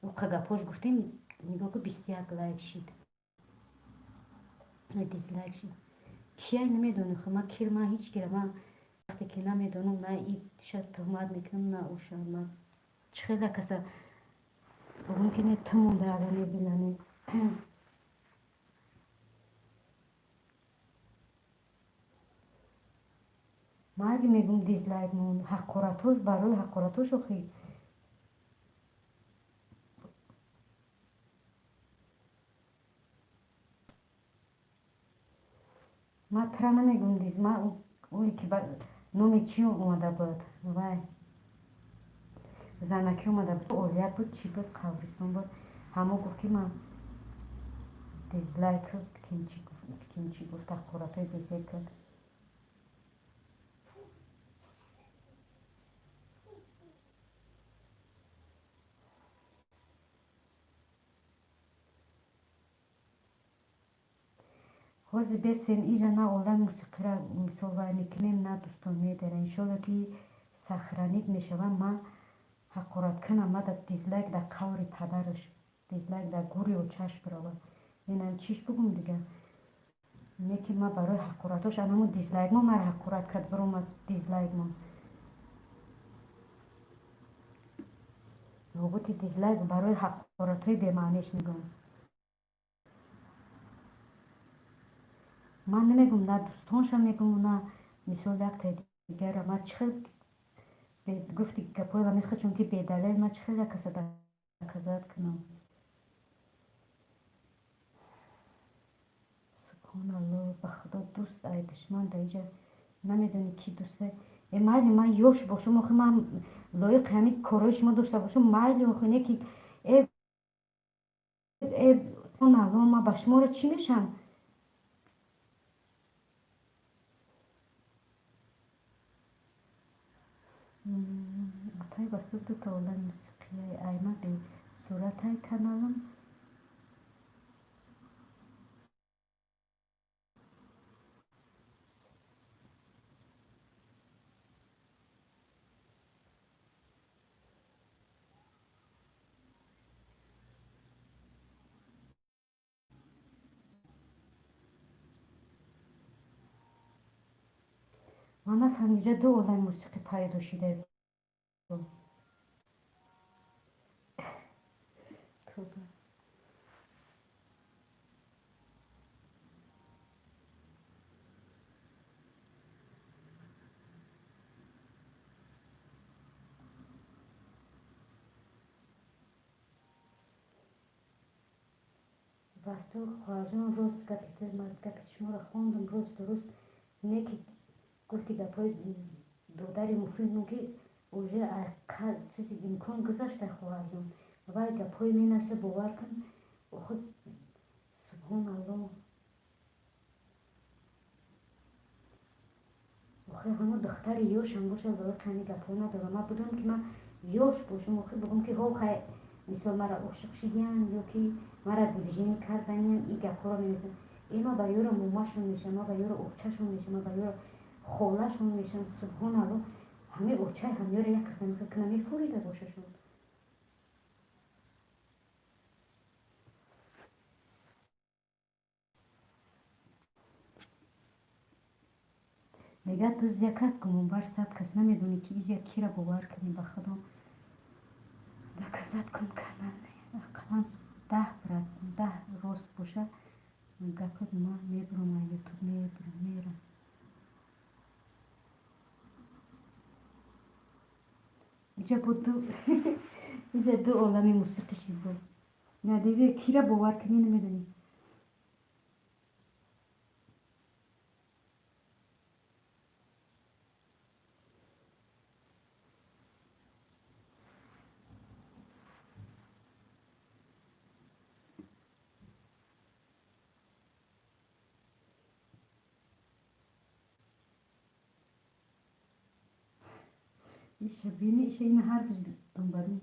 گپاش گفتیم نگاه که 21 لایک شید دیزلایک شید کیای نمیدونم خب من کیر من هیچ گیره من وقتی که نمیدونم من این شاید تهمت میکنم نه اوشا من چخیلی کسا بگم که نه تمونده الانه بیلانه من اگه میگم دیزلایک مون حقارتوش برای حقارتوش خیلی من ترا نمیگم دیز من اولی که نومی چی اومده بود وای زنکی اومده بود اولیت بود چی بود قبرستان بود همه گفت که من دیزلایک کمچی گفت حقارتوی بیزی کرد حوزی بسین ایجا نه اولن موسیقی را مثال وای میکنیم نه دوستان میداره انشالله که سخرانیت میشوم من حقارت کنم ما در دیزلایک در قوری پدرش دیزلایک در گوری و چشم براور اینم چیش بگم دیگه اینه که ما برای حقارتاش همون دیزلایک ما مرا حقارت کرد برو ما دیزلایک ما نوبتی دیزلایک برای حقارت های بمعنیش میگم من نمیگم نه دوستانشم میگم نه مثال یک تا دیگر ما چخیل گفتی گپای و میخواد چون که بیدلیل ما چخیل کسی در کذات کنم سبحان الله به خدا دوست ای دشمن در اینجا نمیدونی کی دوسته مایلی من یوش باشم آخه من لایق همین کارای شما داشته باشم مایلی آخه اینه که اون الان ما به شما رو چی میشم اتای بسته دو تا اولن موسیقی ایمه به صورت های کانالم من نفهم اینجا دو اولن موسیقی پیدا شده بسته خواهرجان روز گپی شما رو خواندم روز درست اینه که گفتی گپای دودر مفید نو که اوژه چیزی امکان گذاشته خواهرجان و گپای می نشه باور کن خود سبحان الله آخه همون دختر یوش هم باشه لایق همین گپا نداره من بودم که من یوش باشم آخه بگم که ها خیلی مثل مرا عاشق شدین یا که مرا دیویژن کردن این گپا رو می‌نویسن اینا با یورو موماشون میشه ما با یورو اوچهشون میشه ما با یورو خولهشون میشن سبحان الله همه اوچه هم یورو یک قسم فکر نمی‌فوریده باشه شون میگه دوز یک کس گمون بر صد کس نمیدونی که ایز یکی را باور کنی به خدا دکزت کن کنن اقلا 10 برد 10 راست باشه گپت ما میبرم یوتیوب میرم اینجا بود دو اینجا دو عالمی موسیقی شید بود نه دیگه کی را باور کنی نمیدونی ایشه بینی ایشه این هر چیز دنبالی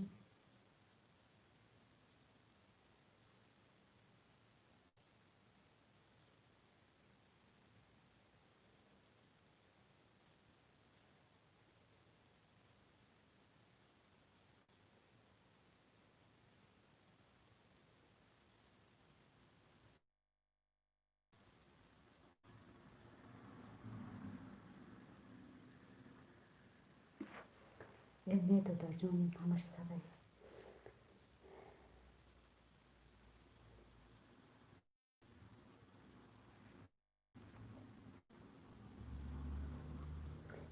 نه دادر جون همش سبایی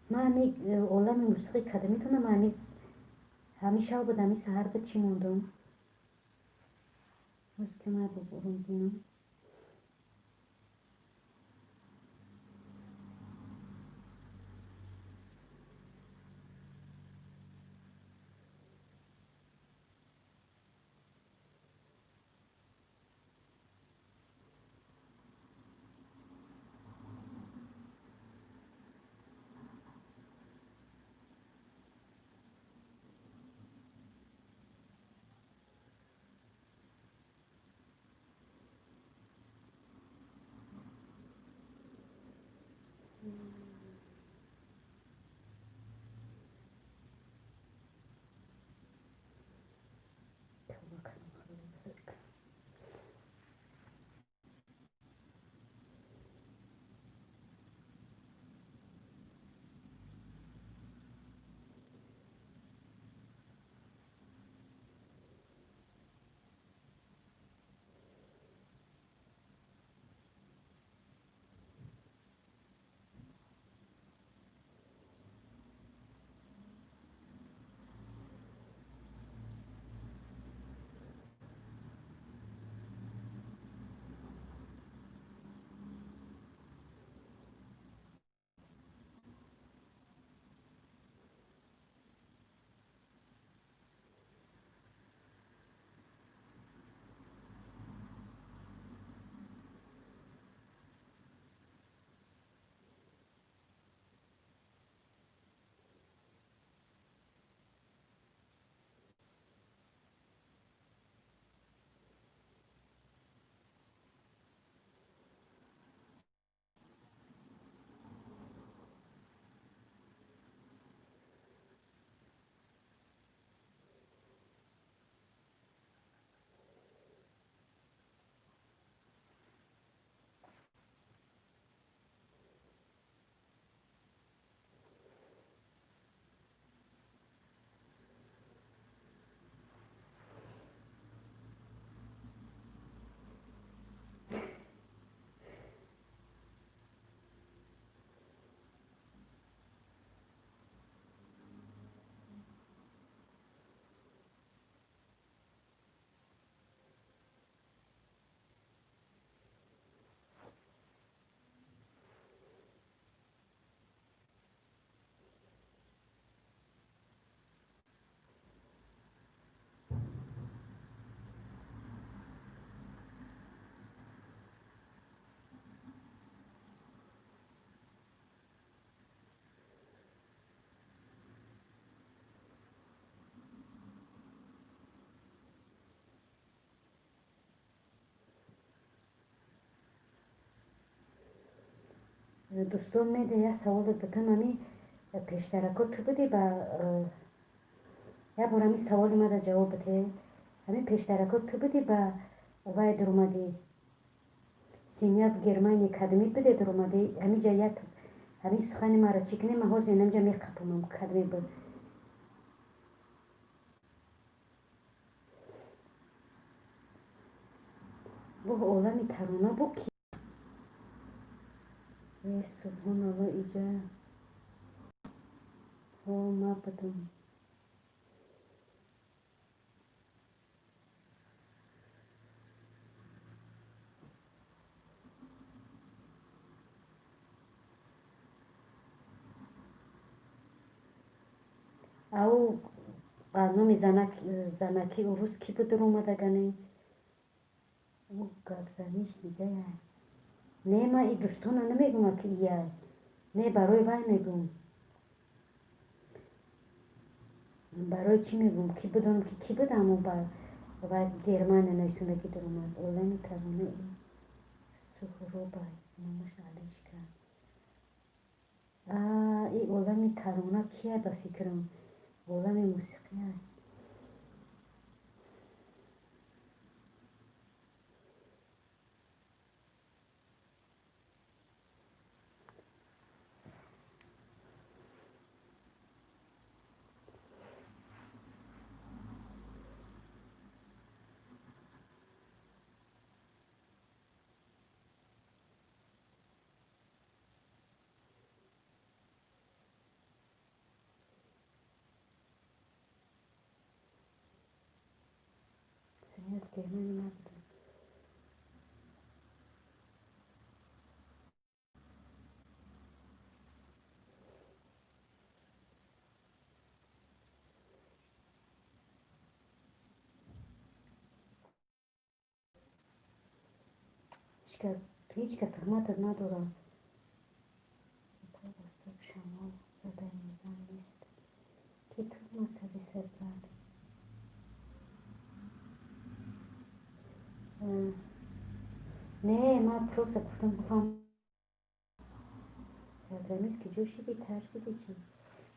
من همی عالم موسیقی کده میتونم همی شب بود همی سهر بود چی موندم از که من ببورم دینم دوستان میده یه سوال بکنم همی پیشترکات تو بده با یه بار همی سوال اومده جواب بده همی پیشترکات تو بده با وای در اومده سینیاف گرمانی کدمی بده در اومده همی جایت همی سخنی مرا چکنه من حوز نمجا می قپمم کدمی بده bu oğlan tarona bu ki ve subhanallah iyice olmadım. او برنامه زنکی او روز کی بود اومده گنه او گبزنیش دیگه نه من این دوستانا نمیگم که ایه نه برای وای میگم برای چی میگم کی بدم که کی بدم و گرمان نشونه که در اومد اولا میتوانه سخورو بای نماش علیش کرد ای اولا میترانه کیه به فکرم اولا موسیقی هست سمیت گرمانی نبودم هیچ که تهمت ندارم شما زده میزن نیست که تهمت بسر بعد نه من پروسه گفتم رمیز که جوشی بی ترسی بیچن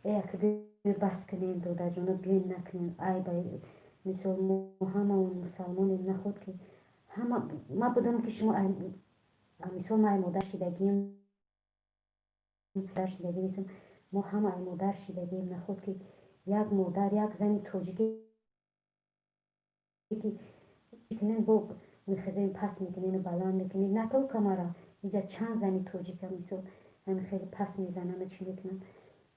یک دیر بس کنین دو در جانو بیین نکنین ای بای مثال ما همه اون مسلمان نخود که همه ما بودم که شما مثال ما ای مادر شدگیم در شدگی نیستم ما همه ای مادر شدگیم نخود که یک مادر یک زنی توجیگی که کنین با میخزین پس میکنین بلند میکنین نه تو کمارا اینجا چند زنی توجیگه مثال همین خیلی پس میزنن چی میکنن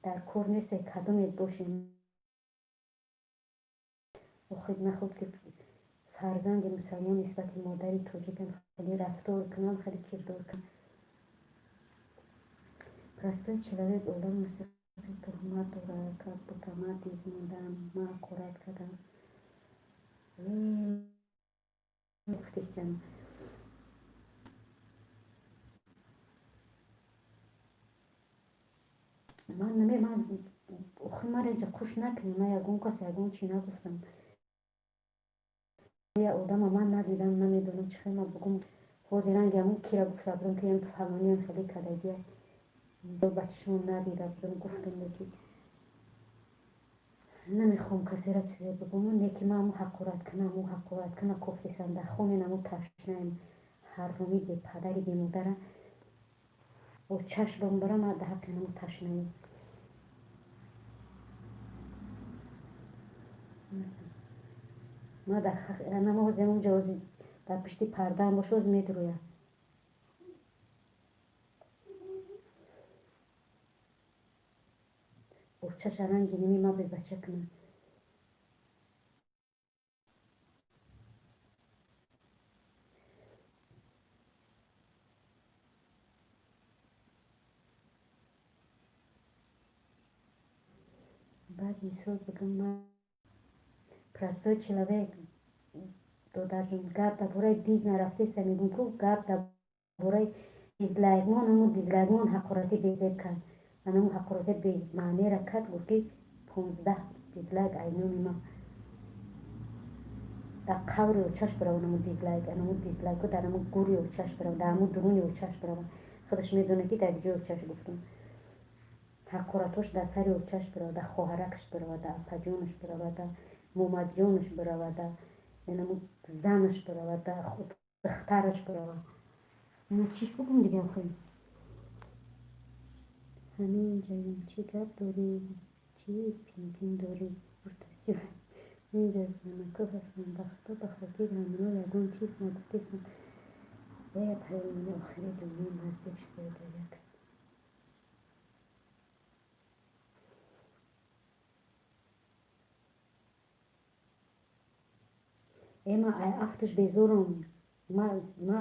در کور نیست کدومت باشیم و خود نخود که فرزند مسلمان نسبت مادری توجیکم خیلی رفتار کنم خیلی کردار کنم простой человек улам мусиқи тухмат дорад ки бо тамати зиндан ма қурат кардам гуфтистам ман охи мара инҷа қуш накунӣ ман ягон кас ягон чӣ нагуфтам я одама ман надидам намедонам чӣ хел ман бигум ҳозиранги ҳамун кира гуфта будам ки фалониам хеле кадагия ба чишмон надида будам гуфтам леки намехоҳам касиро чизе бигум неки ман ҳамун ҳақорат кана кофтисам дар хоне наму ташнаем ҳарромӣ бепадари бемодара бо чашмам барам дар ҳаққи наму ташнаем ма дар намоз ҳамунҷо дар пишти пардаам боша оз медурӯя бо чаша ранги ними ма бебача кунам баъд мисол бигӯм ман простой человек додарҷон гап дар бораи диз нарафтеста мегӯм ку гап дар бораи дизлайкмон ҳамун дизлайкмон ҳақоратӣ безеб кард ман ҳамун ҳақоратӣ бемаънера кард гуфт ки 15 дизлайк айноми ман дар қаври очаш биравад ҳамун дизлайку дар ҳамун гури очаш биравад дар ҳамун дуруни очаш биравад худаш медонад ки дар ҷои очаш гуфтам ҳақоратҳош дар сари очаш биравад дар хоҳаракаш биравад дар апаҷонаш биравад дар момадҷонаш биравад дар занаш биравад дар духтараш биравад чиш бигӯм дига охи ҳаминҷоем чӣ гап дорӣ чӣ пинпин дорӣ инҷа занакӯ ҳастам ба худо ба хотир ҳамино ягон чиз нагуфтестам бояд ҳайвони охири дунё наздик шуда як эма ай афташ безорам ма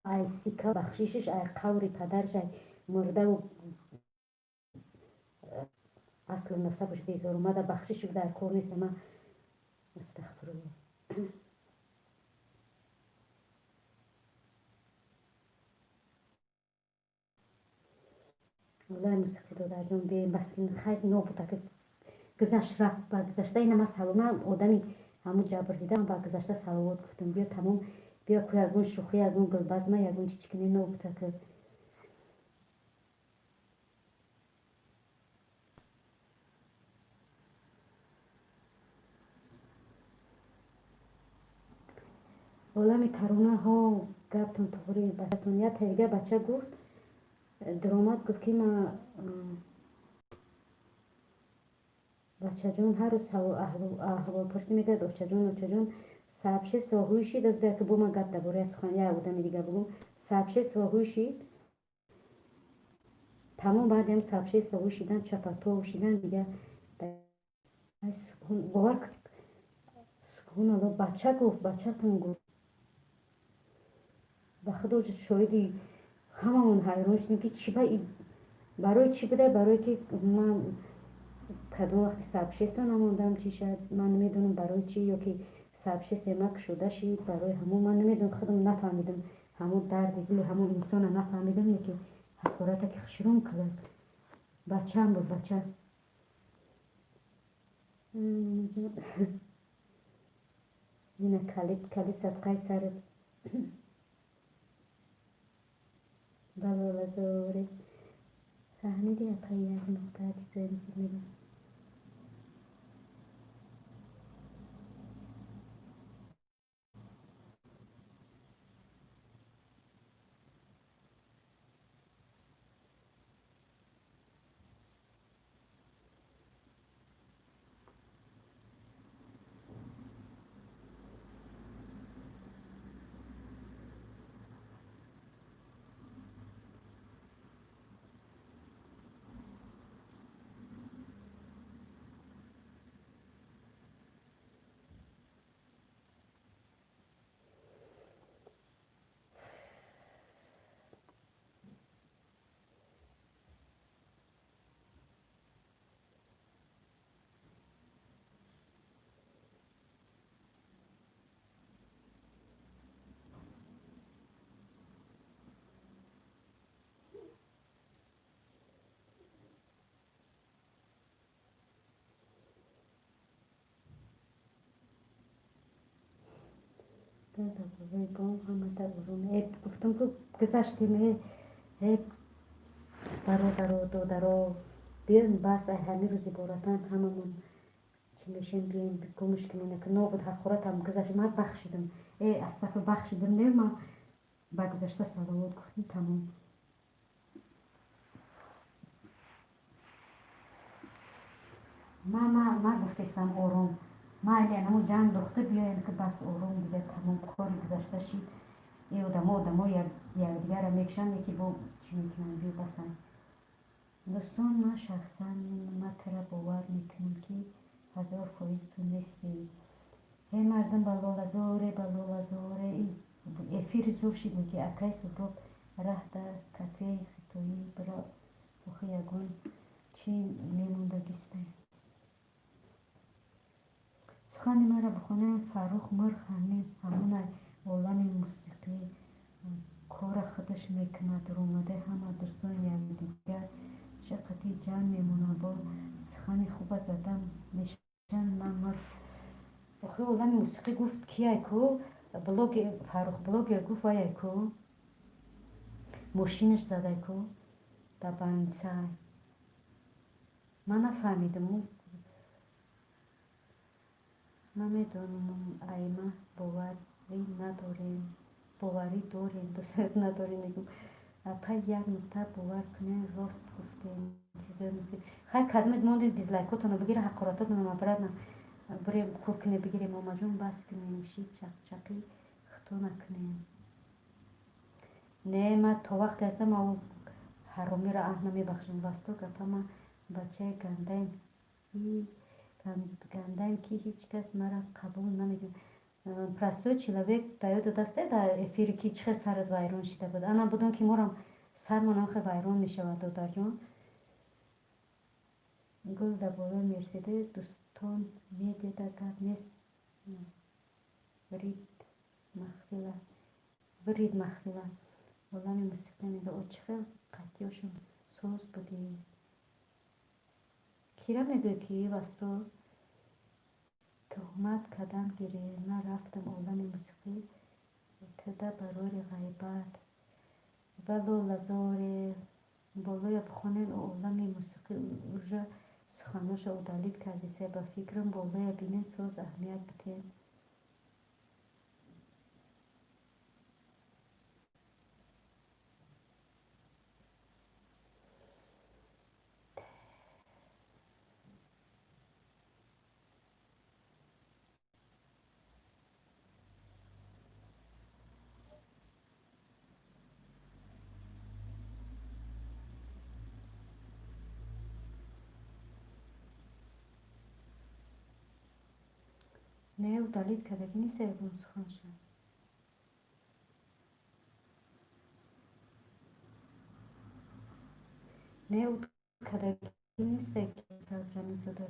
ай сика бахшишиш ай қаври падарш ай мурдаву аслу насабаш безорам ма дар бахшишу дар кор нестам ма астағфирулло والله موسیقی دادر جون به مسکین خیلی نابوده که گذشت رفت با گذشته این ما سلام آدمی همون جبر دیدم با گذشته سلامت گفتم بیا تمام بیا که یگون شوخی یگون گلبزمه یگون چیچکنی نابوده که والله می ترانه ها گفتم توری بچه‌تون یا تیگه بچه گفت درآمد گفت که ما بچه جون هر روز احوال پرسی میگه بچه جون سبشه ساهویشی دازده که بو ما گفت درباره سخن یا بودم دیگه بگم سبشه ساهویشی تمام بعد هم سبشه ساهویشیدن چپتو شیدن دیگه سکون باور کرد سکون الله بچه گفت بچه تون گفت به خدا شاهدی هممون حیران شدیم که چی برای چی بده برای که من کدوم وقتی سبشست نموندم چی شد من نمیدونم برای چی یا که سبشست مک شده شید برای همون من نمیدونم خودم نفهمیدم همون درد دل همون انسان نفهمیدم که حقارت که خشرون کرد بچه هم بود بچه اینه کلی صدقه سرت بلا لزاره فهمیدی اپایی یک نقطه چیزایی میگم بابای بام همه در برون گفتم که گذشتیم برادر و دادر بیاین بس همه روز عبارتن هممون چی میشیم بیاین گمش کنیم که نابود حقارت هم گذشت من بخشیدم استغفر بخشیدم نه ما با گذشته صلوات گفتیم تمام ما گفتستم آروم ما اگه همون جنگ دخته بیاین که بس آروم دیگه تمام کاری گذشته شید ای آدم یک دیگر را میکشن یکی با چی میکنن بیو بسن دوستان ما شخصا ما ترا باور میکنم که 1000% تو نیستی هی مردم بلال افیر زور شد که اکای سبرو ره در کافه خطویی برا بخی یگون چی میموندگیسته سخن مرا بخونه فروخ مرخ همون عالم موسیقی کار خودش میکنه در اومده همه دوستان یک دیگر شقتی جمع میمونه با سخن خوب زدم میشن من مرد آخه عالم موسیقی گفت کی ایکو فروخ بلاگر گفت ایکو ماشینش زده ایکو در بانسای من نفهمیدم نمیدونم ایما باوری داریم دوست نداریم میگم اپا یک نکته باور کنه راست گفتیم چیزایی میگه خیلی کدومت مونده دیزلایکاتونو بگیره حقاراتاتونو مبرد بریم کورکنه بگیریم اما جون بس کنیم شید چقی خطا نکنیم نه من تا وقت هستم او حرامی را اه نمیبخشم وستو گفت من بچه گندم که هیچ کس مرا قبول نمیکنه простой человек дает дасте да эфири ки чихе сарат вайрон шида буд ана будон ки морам сармонам хе вайрон мешавад додарҷон гул да боло мерсиде дӯстон медида гап нест брид махфила олами мусиқа меда о чихе қатъиёшон سوز بودی. کیرا میگه که واسه تهمت کردن گیری. من رفتم عالم موسیقی تدا برای غیبت ولو لزار بالای بخونن عالم موسیقی اونجا سخناش اودالیت کردی سه با فکرم بالای بینن سوز اهمیت بتین. نه اودالیت کرده که نیست اون سخنش. نه اود کرده که نیست که پروگرامی زده.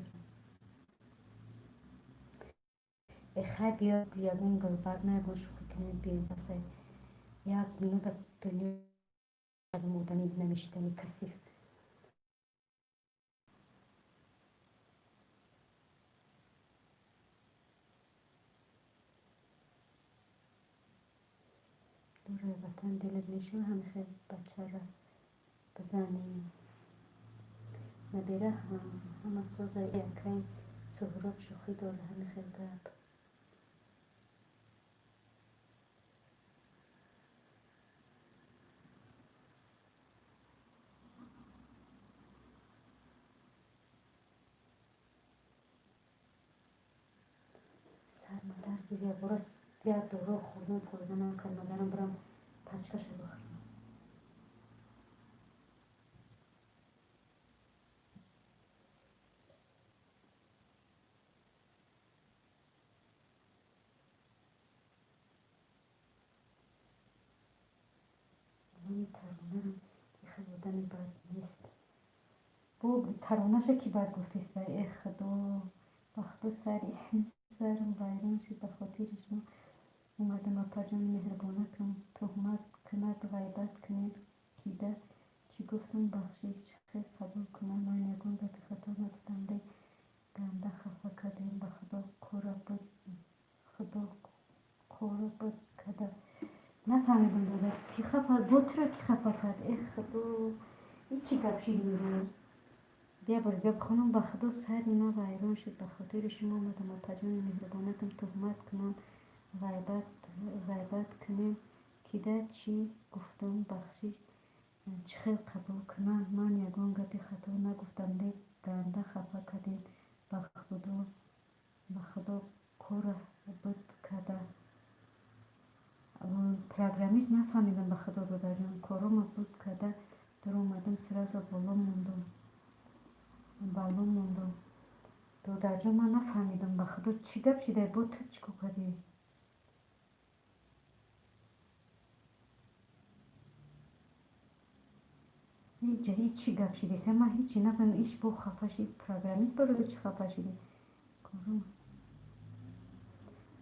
خیلی بیاد یادون گلبرد نگوش کنید بیاین بسه یک منو دنیا مودنی نمیشتنی کسی دور وطن دلت میشه همه خیلی بچه را بزنی نبیره همه سوزه یکی سهراب شوخی داره همه خیلی گرد سر مادر بیره برست یا دورو خوردم که مادرم برم پچکش بخورم این ترانه رو که خیلی بودن بد نیست بو ترانه‌ش کی بد گفتیست ای خدا وقتو سری سرم ویران شد به خاطر شما اومدم اپا جان مهربانه کن تهمت کند غیبت کنید کیده چی گفتم بخشش چه خیر قبول کنم من یکون به خطا نگفتم دی گنده خفه کردیم به خدا کورا بود کده نفهمیدم بوده کی خفه بود را کی خفه کرد ای خدا این چی گپ شیرین بیا بخونم به خدا سر اینا ویران شد به خاطر شما اومدم اپا جان مهربانه کن تهمت کنم غیبت کنیم کیده چی گفتم بخشش چه خیلی قبول کنم من یگان گپی خطا نگفتم دی گنده خفه کردیم به خدا کور بود کده پروگرامیست نفهمیدم به خدا داده جان کارم بود کده در اومدم سرازا بالا موندم داده جان من نفهمیدم به خدا چی گپ شده بود تو چی کردی هیچی گپ شده من هیچی نفهم ایش بو خفه شد پروگرامیست برای چی خفه شده کارم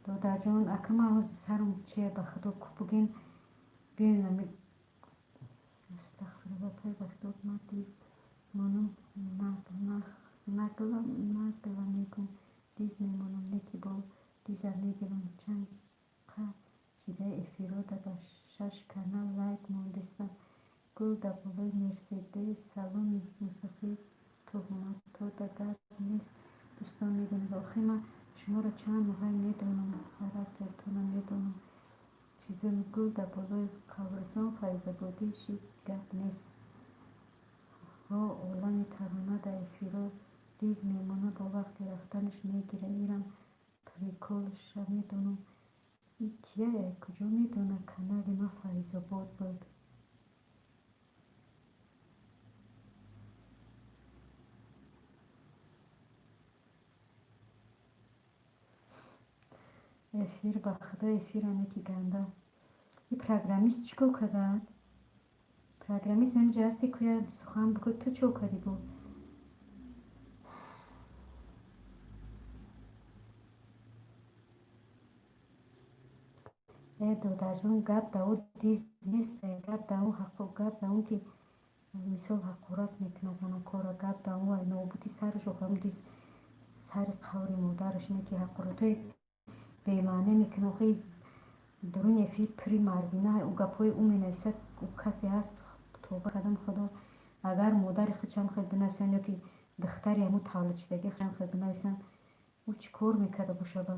دادر جان اکم آواز سرم چیه به خدا کو بگین بیاین نمی استغفرالله پای بستود ما دیز منو نگلا میگم دیز میمونم نکی با دیزر میگیرم چند قه شیده افیراده به 6 کانال لایک موندستم گل در بالای مرسیدس سالن موسیقی تهمت تا دگر نیست دوستان میدونید آخی من شما را چند موقع میدونم خرابترتونم میدونم چیزی گل در بالای قبرستان فیض‌آبادی شید گپ نیست ها عالم ترانه در افیرا دیز میمونه با وقت رفتنش میگیره میرم پریکولش میدونم این کیه کجا میدونه کانال ما فیض‌آباد بود افیر به خدا افیر نکی گنده این پروگرامیست چیکار کرد پروگرامیست اینجا هستی که سخن بگو تو چو کردی بود ای دادر جون گپ داود دیز نیست گپ داون حق و گپ داون که мисол ҳақорат мекунад занокора гап давои нобуди сарашо хамдис сари қаври модараш не ки ҳақоратҳои бемаъне мекунад охи даруни эфир пири мардина ӯ гапҳои ӯ менависад ӯ касе ҳаст тоба кардам худо агар модари худшам хел бинависанд ё ки духтари ҳамун тавлидшудаги худшам хел бинависанд ӯ чӣ кор мекарда бошаба.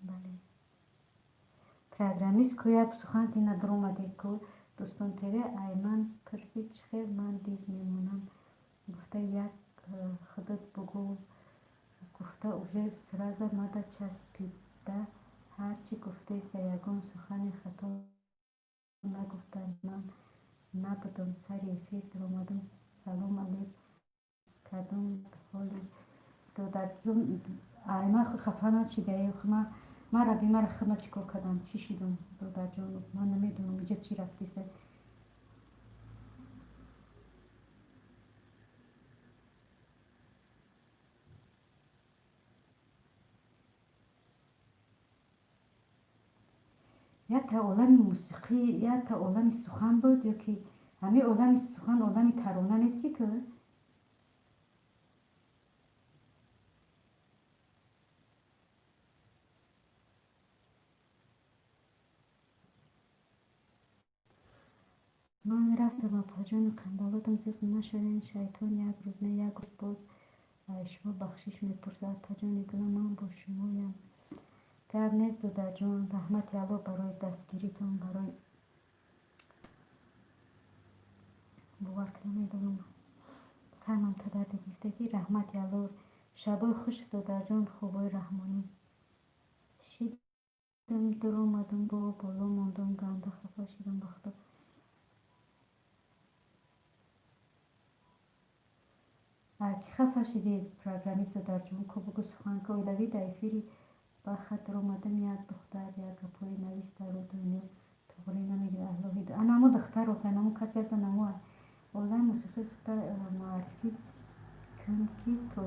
бале программист ку як сухан ки надромадед ку дӯстон тере айман пирсид чӣ хел ман диз мемонам гуфта як худут бугу гуфта уже сразу мада часпида ҳарчи гуфтаиста ягон сухани хато нагуфта ман набудам сари эфир даромадам салом алек кардам ҳоли додарҷон айман хафа нашидаи мара бимара хама чӣ кор кардам чӣ шидам додарҷон ман намедонам иҷа чӣ рафтиста як та олами мусиқӣ як та олами сухан буд ё ки ҳамин олами сухан олами тарона нести ку ман рафтам апаҷони қандалотам зиқ нашавен шайтон як рӯз не як рӯз боз аз шумо бахшиш мепурсад апаҷони гулам ман бо шумоям гап нест додарҷон раҳмати алло барои дастгиритон барои бовар намедонам сармам та дарди гирифтагӣ раҳмати алло шабои хуш додарҷон хубои раҳмонӣ шидам дуромадам бо боло мондам ганда хафа шидам ба худо ки хафа шиди программист додарҷон ку бугу сухан ку оилавӣ да эфири бахат дуромадам як духтар як гапҳои навистару дунё тоғри намегира аҳлоҳи анамо духтар охе намо касе аста намо олаи мусиқӣ хута муаррифӣ кун ки то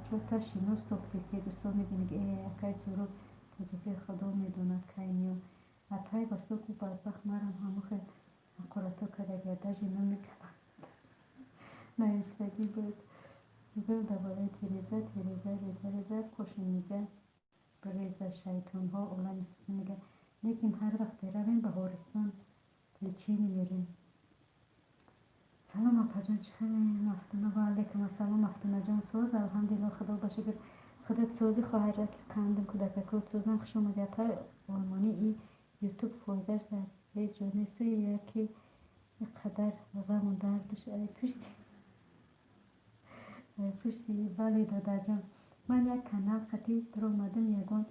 чота шинос тофтисе дӯстон мебинӣ якай сурӯ таҷики худо медонад кай меё атай басто ку бадбахт марам ҳамохел ҳақоратҳо кардаги адажи намекунад навистагӣ буд гӯлда балаи тиреза кошиниҷа биреза шайтонҳо олами сухан мега лекин ҳар вақт равем ба ҳористон личини мерем салом апаҷон чӣ хеле мафтуна ва алейкум ассалом мафтунаҷон соз алҳамдулилла худо ба шукр худат созӣ хоҳараки қандим кӯдакакот созам хуш омади апай олмонӣ и ютуб фоидаш дар ҳеҷ ҷо несту яки иқадар ғаму дардаш ай пушти бале додарҷон ман як канал қатӣ дуромадам ягон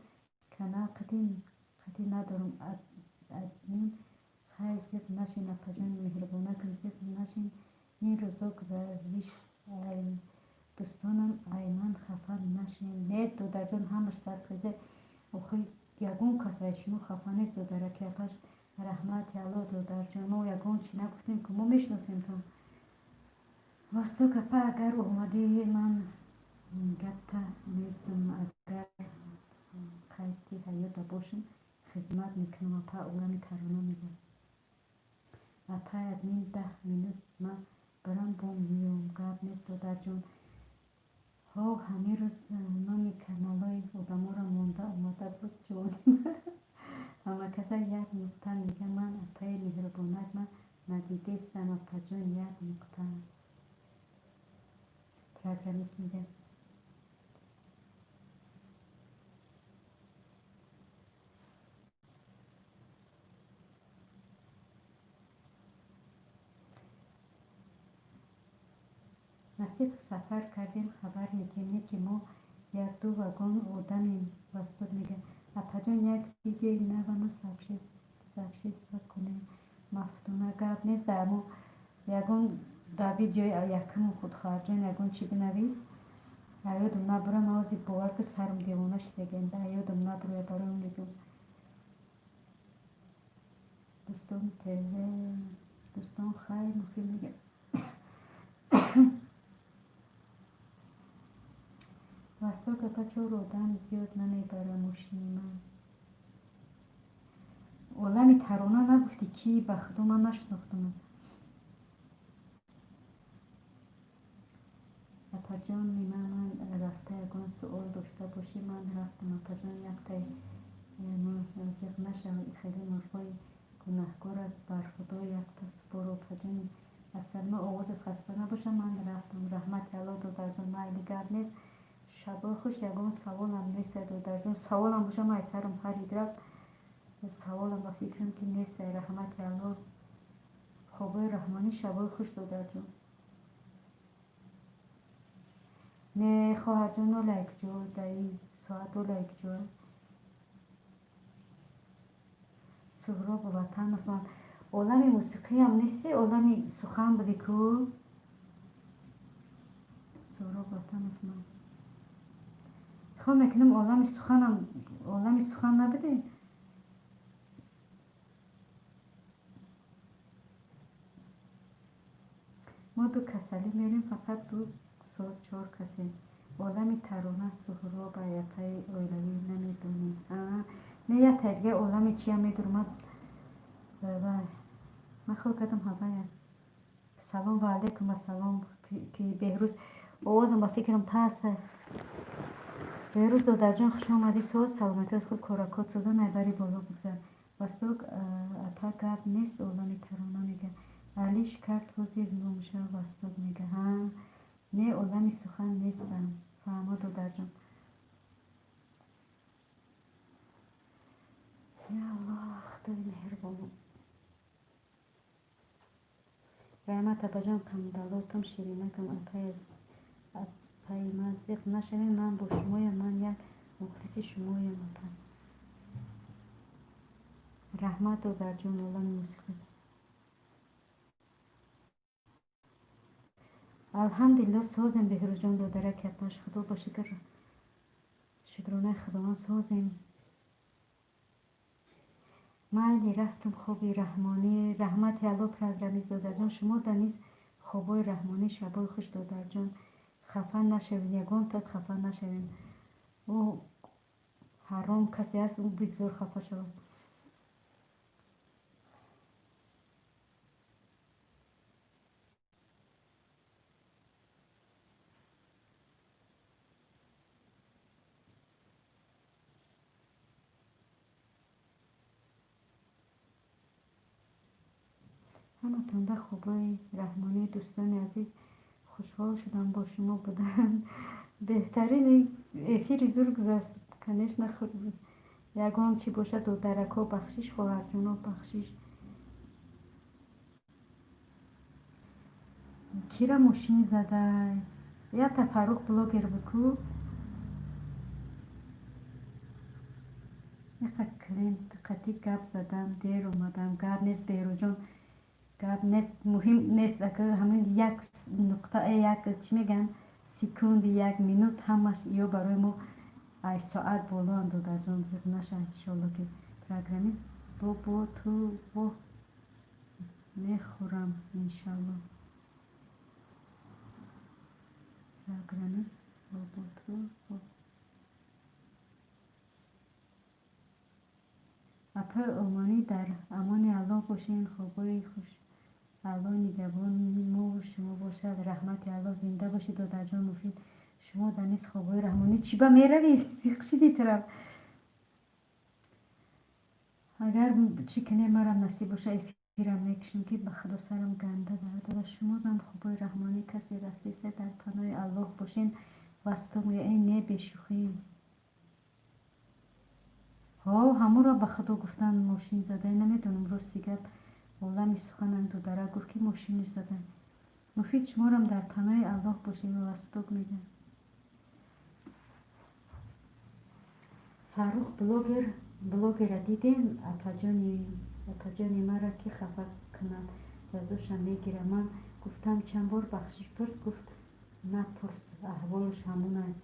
канал қатӣ надорам админ хай зиқ нашин апаҷони меҳрубонакам зиқ нашин ин рӯзо гузариш дӯстонам айман хафа нашин не додарҷон ҳамаш сарқизе охи ягон кас ай шумо хафа нест додараки апаш раҳмати алло додарҷон мо ягон чи нагуфтем ку мо мешиносем то васток апа агар омадӣ ман гапта нестам агар қайди ҳаёта бошам хизмат мекунам апа олами тарона мегӯ апа админ 10 минут ман барам бо миём гап нест додарҷон ҳо ҳамин рӯз номи каналҳои одаморо монда омада буд ҷоним ҳамакаса як нуқта мега ман апаи меҳрубонак ман надидестам апаҷон як нуқта программист мега насиб сафар кардем хабар медиҳем не ки мо як ду вагон одамем вастуд мега апаҷон як видеои навама сабшист кунем мафтуна гап нест дар мо ягон дар видеои якум худ хоҳарҷон ягон чӣ бинавист یادم نبرم آزی باور که سرم دیوانه شده یادم نبره برام میگم دوستان تله دوستان خیلی مفید میگه واسه که بچه رو آدم زیاد نمیبره ماشین من عالمی ترانه نگفتی کی بخدو من نشناختم اتجان من رفته یکان سؤال داشته باشی من رفتم اتجان یک تای نزدیک نشم خیلی مرفای گناهکار بر خدا یک تا سپارو پجانی اصلا ما آواز خسته نباشم من رفتم رحمت الله دادر جان مایلیگر نیست شبای خوش یکان سوالم نیست دادر جان سوالم باشم ای سرم پرید رفت سوالم با فکرم که نیست رحمت الله خوبای رحمانی شبای خوش دادر جان نه خواهر جان لایک جو دایی ساعت لایک جو سهراب و وطن من عالم موسیقی هم نیستی عالم سخن بودی که سهراب وطن من خواه میکنم عالم سخن نبوده ما دو کسلی میریم فقط دو ساز 4 کسی عالم ترانه سهراب یتای اویلوی نمیدونیم نه یه دیگه عالم چی هم میدونم من خود کدم هوای سلام و علیکم و سلام که بهروز آوازم با فکرم تاسه بهروز دادر جان خوش آمدی ساز سلامتی خود کارکات سازه نبری بالا بگذار بستوک اتا گب نیست عالم ترانه میگه علیش کرد حضیر نومشه بستوک میگه ها نه عالم سخن نیستم فهمه دادر جان یا الله خدای مهربان رحمت ابا جان تمدلاتم شیرینه کم اپای مزیق نشوین من با شمایم من یک مخلص شمایم اپای رحمت دادر جان عالم موسیقی الحمدلله سازم بهروز جان دادره کتناش خدا با شکرانه خداوند سازیم مایلی رفتم خوابی رحمانی رحمت الله پرگرمیز دادر جان شما دنیز خوابای رحمانی شبای خوش دادر جان خفن نشوین یگان تا خفن نشوین او حرام کسی هست اون بگذار خفه شود همه تنده خوبای رحمانی دوستان عزیز خوشحال شدم با شما بودن بهترین افیر زور گذاشت کنش نخود بود یگان چی باشه دو درکا بخشش خواهر جونا بخشش کیرا ماشین زده یا تفرق بلاگر بکو یقا کلین دقتی گب زدم دیر اومدم گب نیست بیرو جان گب نیست مهم نیست اگر همین یک نقطه یک چی میگن سکوند یک مینوت همش یا برای ما ای ساعت بالا اندو در جان زیر نشه انشالله که پروگرامیز با تو با میخورم انشالله پروگرامیز با تو با اپا امانی در امان الله باشین خوبای خوش الله نگهبان ما و شما باشد رحمت الله زنده باشید و در جان مفید شما دنیز خوبای رحمانی چی با میروی سیخ شدی طرف اگر چی کنه مرم نصیب باشه افیرم میکشم که به خدا سرم گنده دارد و شما هم خوبای رحمانی کسی رفیسته در پناه الله باشین وستم این نه بشوخی ها همو را به خدا گفتن ماشین زده نمیدونم راستی گپ عالم سخنم دو داره گفت که ماشین زده مفید شما را در پناه الله باشین و وستوک میگن فاروق بلوگر دیدین اپاجانی مرا که خفه کنم جزوشم میگیره من گفتم چند بار بخشش پرس گفت نپرس احوالش همونه.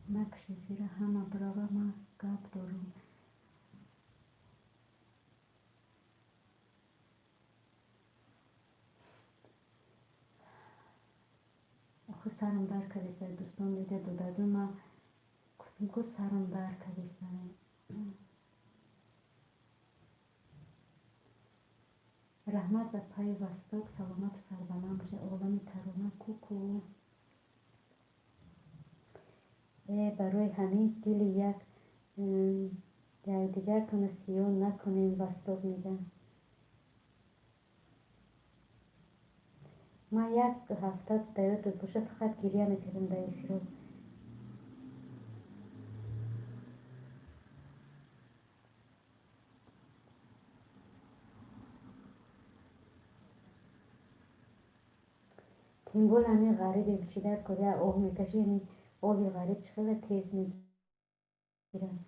نکشه زیر همه برابر من گپ دارم. آخه سرم در کلیسه دوستان میده دو من گفتم که سرم در کلیسه رحمت و پای وستاک سلامت و سربلند باشه. عالم ترانه کوکو برای همین دل یک دیگر کنه سیان نکنیم وستاک میگن. من یک هفته دیوت باشه فقط گریه میکردم در افراد. تیمبول همین غریبه چی در کاره آه میکشه. یعنی آهی غریب چقدر تیز میگیرن.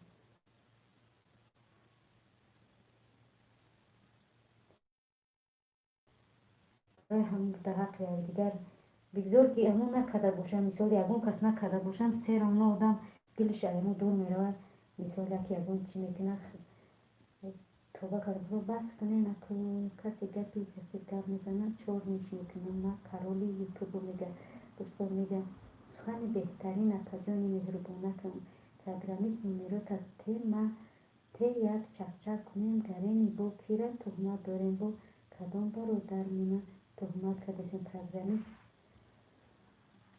برای همون در حق دیگر بگذار که امون نکده باشم. مثال یکون کس نکده باشم سر اون آدم دلش ایمون دور میرود. مثال یکون چی میکنه توبه کرده بس کنه نکو کسی گپی زفت گپ میزنه چور میش میکنه. ما کارولی یوتیوب میگه دوستان میگه سخن بهترین اکجانی مهربونه کن تگرمیز نمیرو تا ما تی یک چک کنیم گرینی با کیره تهمت داریم با کدام برو در میمه تهمت کدیسیم تگرمیز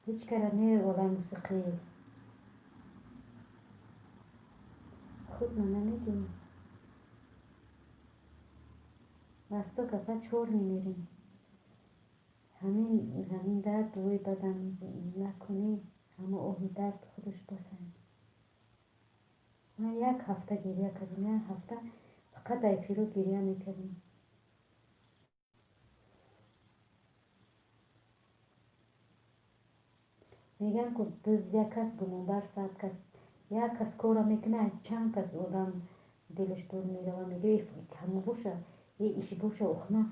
هیچ کره نه اولای موسیقی خود من نمیگیم وستا کپا چور نمیریم. همین درد روی بدن نکنی همه آهی درد خودش بسن. من یک هفته گریه کردم. یک هفته فقط در پیرو گریه میکردم. میگن که دزد یک کس گمانبر 100 کس. یک کس کار میکنه چند کس آدم دلش دور میره و میگه همه باشه ایشی باشه اخنا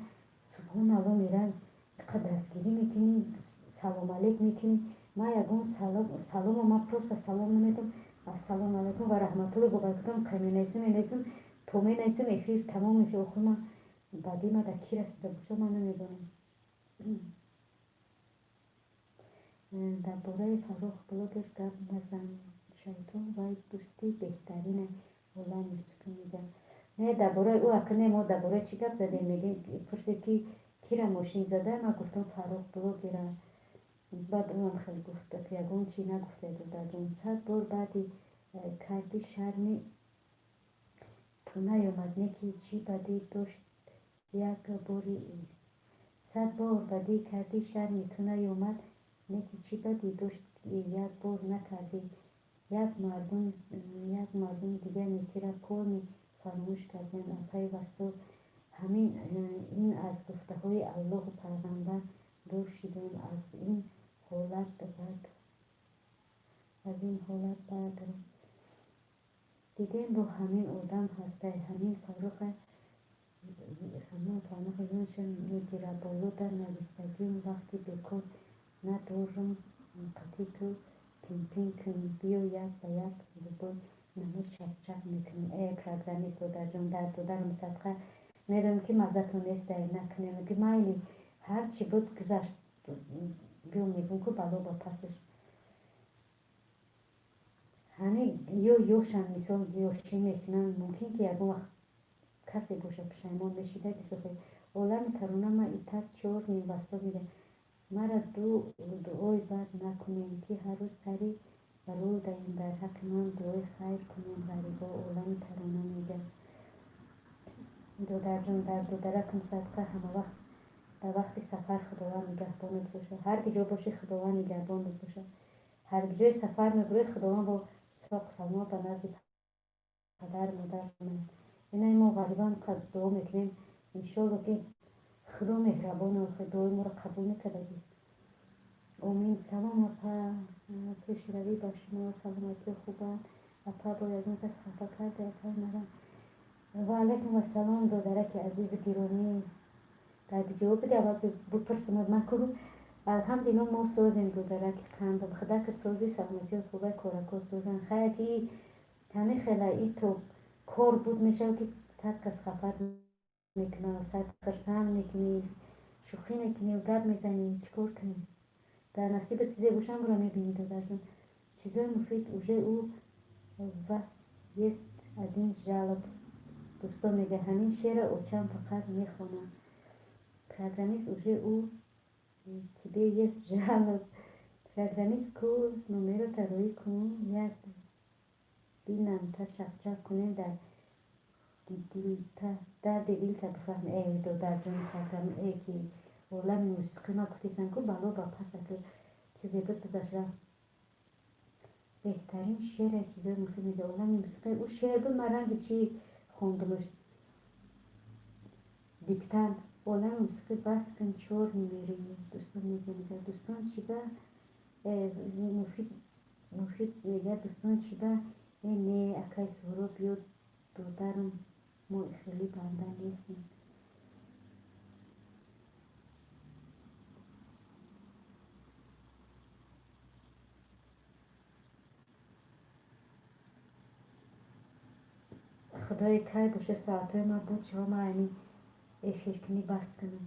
سبحان الله میرن دستگیری میکنی سلام علیک میکنی. من یکون سلام ما پروستا سلام نمیدم. السلام علیکم و رحمت الله وبرکاته کمی نیسم تو می نیسم افیر تمام میشه. آخه من بعدی ما در کی رسیده باشه من نمیدونم. در باره فروخ بلوگر گپ نزن شیطان و دوستی بهترینه اولا موسیقی میگن. نه در باره او اکنه ما در باره چی گپ زدیم میگه پرسه کی را ماشین زده. من گفتم فروخ بلوگر. بعد اونم خیلی گفته که یکون چی نگفته دادم 100 بار بعدی کردی شرمی تو نیامد نکی چی بدی داشت یک باری 100 بار بدی کردی شرمی تو نیامد نکی چی بدی داشت یک بار نکردی. یک مردم دیگه نیکی را کار فراموش کردن. اپای وستو همین این از گفته های الله و پیغمبر دور شدیم. از این حالت بعد دیدیم با همین آدم هسته. همین فروخ یونشن میگیره بالو در نویستگیم وقتی بکن ندارم قطی تو پین کنی بیو یک به یک زبان نمو چک میکنی. ای کرگرمی تو در جان درم صدقه میدونم که مزتون نیست در نکنیم که مایلی هر چی بود گذشت بیو میگم که بلا با پسش همه یوشن مثال یوشی میکنن. ممکن که یکون وقت کسی باشه پشیمان میشیده که صفحه عالم ترانه ما ایتر چور نیم بسته میده. مرا دعای بد نکنیم که هر روز سری برول دهیم در حق من دعای خیر کنیم. غریبا عالم ترانه میگه دو در جان در دو درکم صدقه همه وقت در وقت سفر خداوند نگهبانت باشه. هر کی جا باشی خداوند نگهبانت باشه. هر جای سفر میبری خداوند با ساق سلامت به نزد پدر مادر کنیم. این ما غریبا قد دعا میکنیم انشالله که خدا مهربان و دعای ما را قبول میکنه. امین. سلام اپا پیش روی با شما سلامتی خوبه. اپا باید اون کس خفه کرده اپا مرا و علیکم السلام دادرک عزیز گرامی. در جواب بده اول بپرسم از من کرو. الحمدلله ما سوزیم دادرک قند بخدا که سوزی سلامتی خوبه کارکو سوزن خیلی همه خیلی ای تو کار بود میشه که صد کس خفت میکنه صد خرسان میکنی شوخی میکنی و گپ میزنی چیکار کنی در نصیب چیزی باشم برو میبینی دادرجون چیزای مفید اوژه او was jest از این جالب دوستان میگه همین شعر او چند فقط میخونم программист уже у тебе есть жалоб. Программистку номерота рӯй кун як бинам та чақчақ кунем дарди дилта бифаҳм додарҷон программе ки олами мусиқӣ ма гуфтисан ку бало ба паса ки чизе буд бизашра беҳтарин шеъре чизои муфид мида олами мусиқӣ ӯ шеър буд ма ранги чӣ хондумаш диктант олами мусиқӣ бас кун чор мери дӯстон мегӯяд дӯстон чиба муфид мегӯяд дӯстон чиба не акай суҳро биё додарам мо хеле банда нестем худои кай боша соатҳои ма буд чиро ма ҳамин эфиркунӣ бас кунам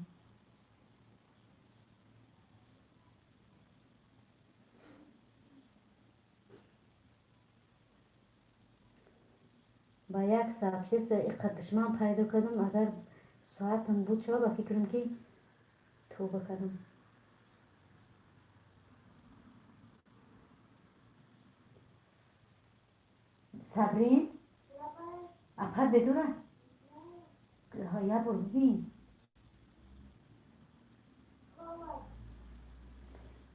ба 1 саат 6 иққат душман пайдо кардам агар соатам буд чиро ба фикрам ки тӯба кардам сабрин апар бедура ябор бибин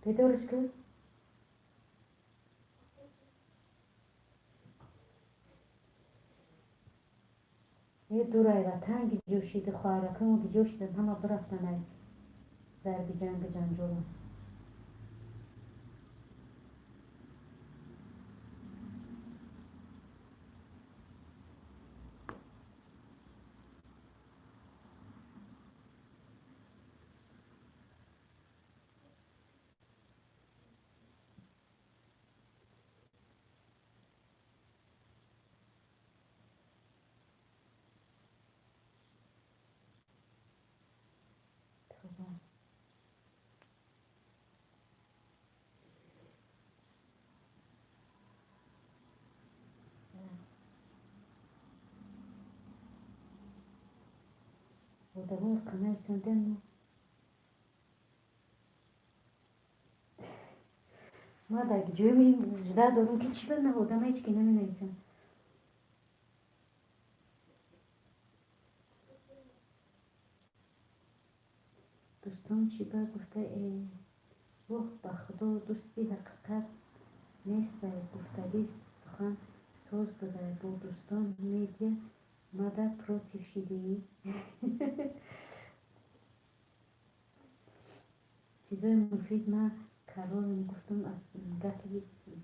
бедориш кӯ дурайва танги ҷӯшиди хоҳаракамо биҷӯшиданд ҳама бирафтанд зарби ҷангу ҷанҷолу одамои қанаисондану ма дар ҷои жда дорум ки чӣ бана одама ҳеч ки наменависам дӯстон чӣ ба гуфта воҳ ба худо дӯсти ҳақиқат нестай гуфтагӣ сухан соз будай бо дӯстон медия мада против шидии чизои муфид ма каролам гуфтам гапи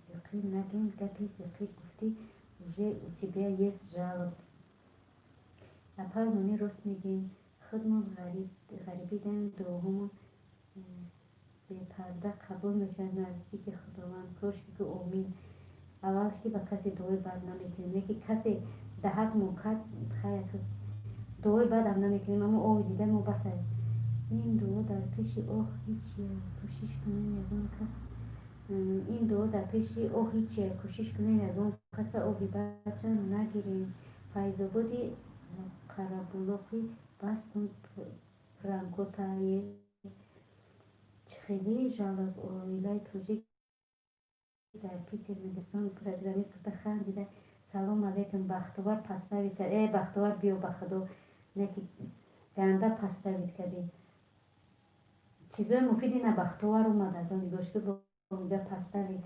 зиқӣ нагем гапи зиқӣ гуфтӣ уже у тебя есть жалоб апал мони рост мегӯем худмон ғарибидами дуоҳомон бепарда қабул мешавад наздики худованд кошки гӯ омин аввал ки ба касе дуои бад намекунем яке касе даҳакмон кард хайр дуои бадам намекунем аммо оҳи дида мо басад ин дуо дар пеши оҳ ҳичие кӯшиш кунем ягон кас ин дуо дар пеши оҳ ҳичие кӯшиш кунем ягон каса оҳи бадша нагирем файзободи қарабулоқи бас кун пранкотае чихелӣ жалоб оилаи тоҷик дар питер мегистон программист гуфта хандида салом алейкум бахтовар паставид кард бахтовар биё ба худо неки ганда паставид кардӣ чизои муфиди на бахтовар омада то нигошки бомида паставид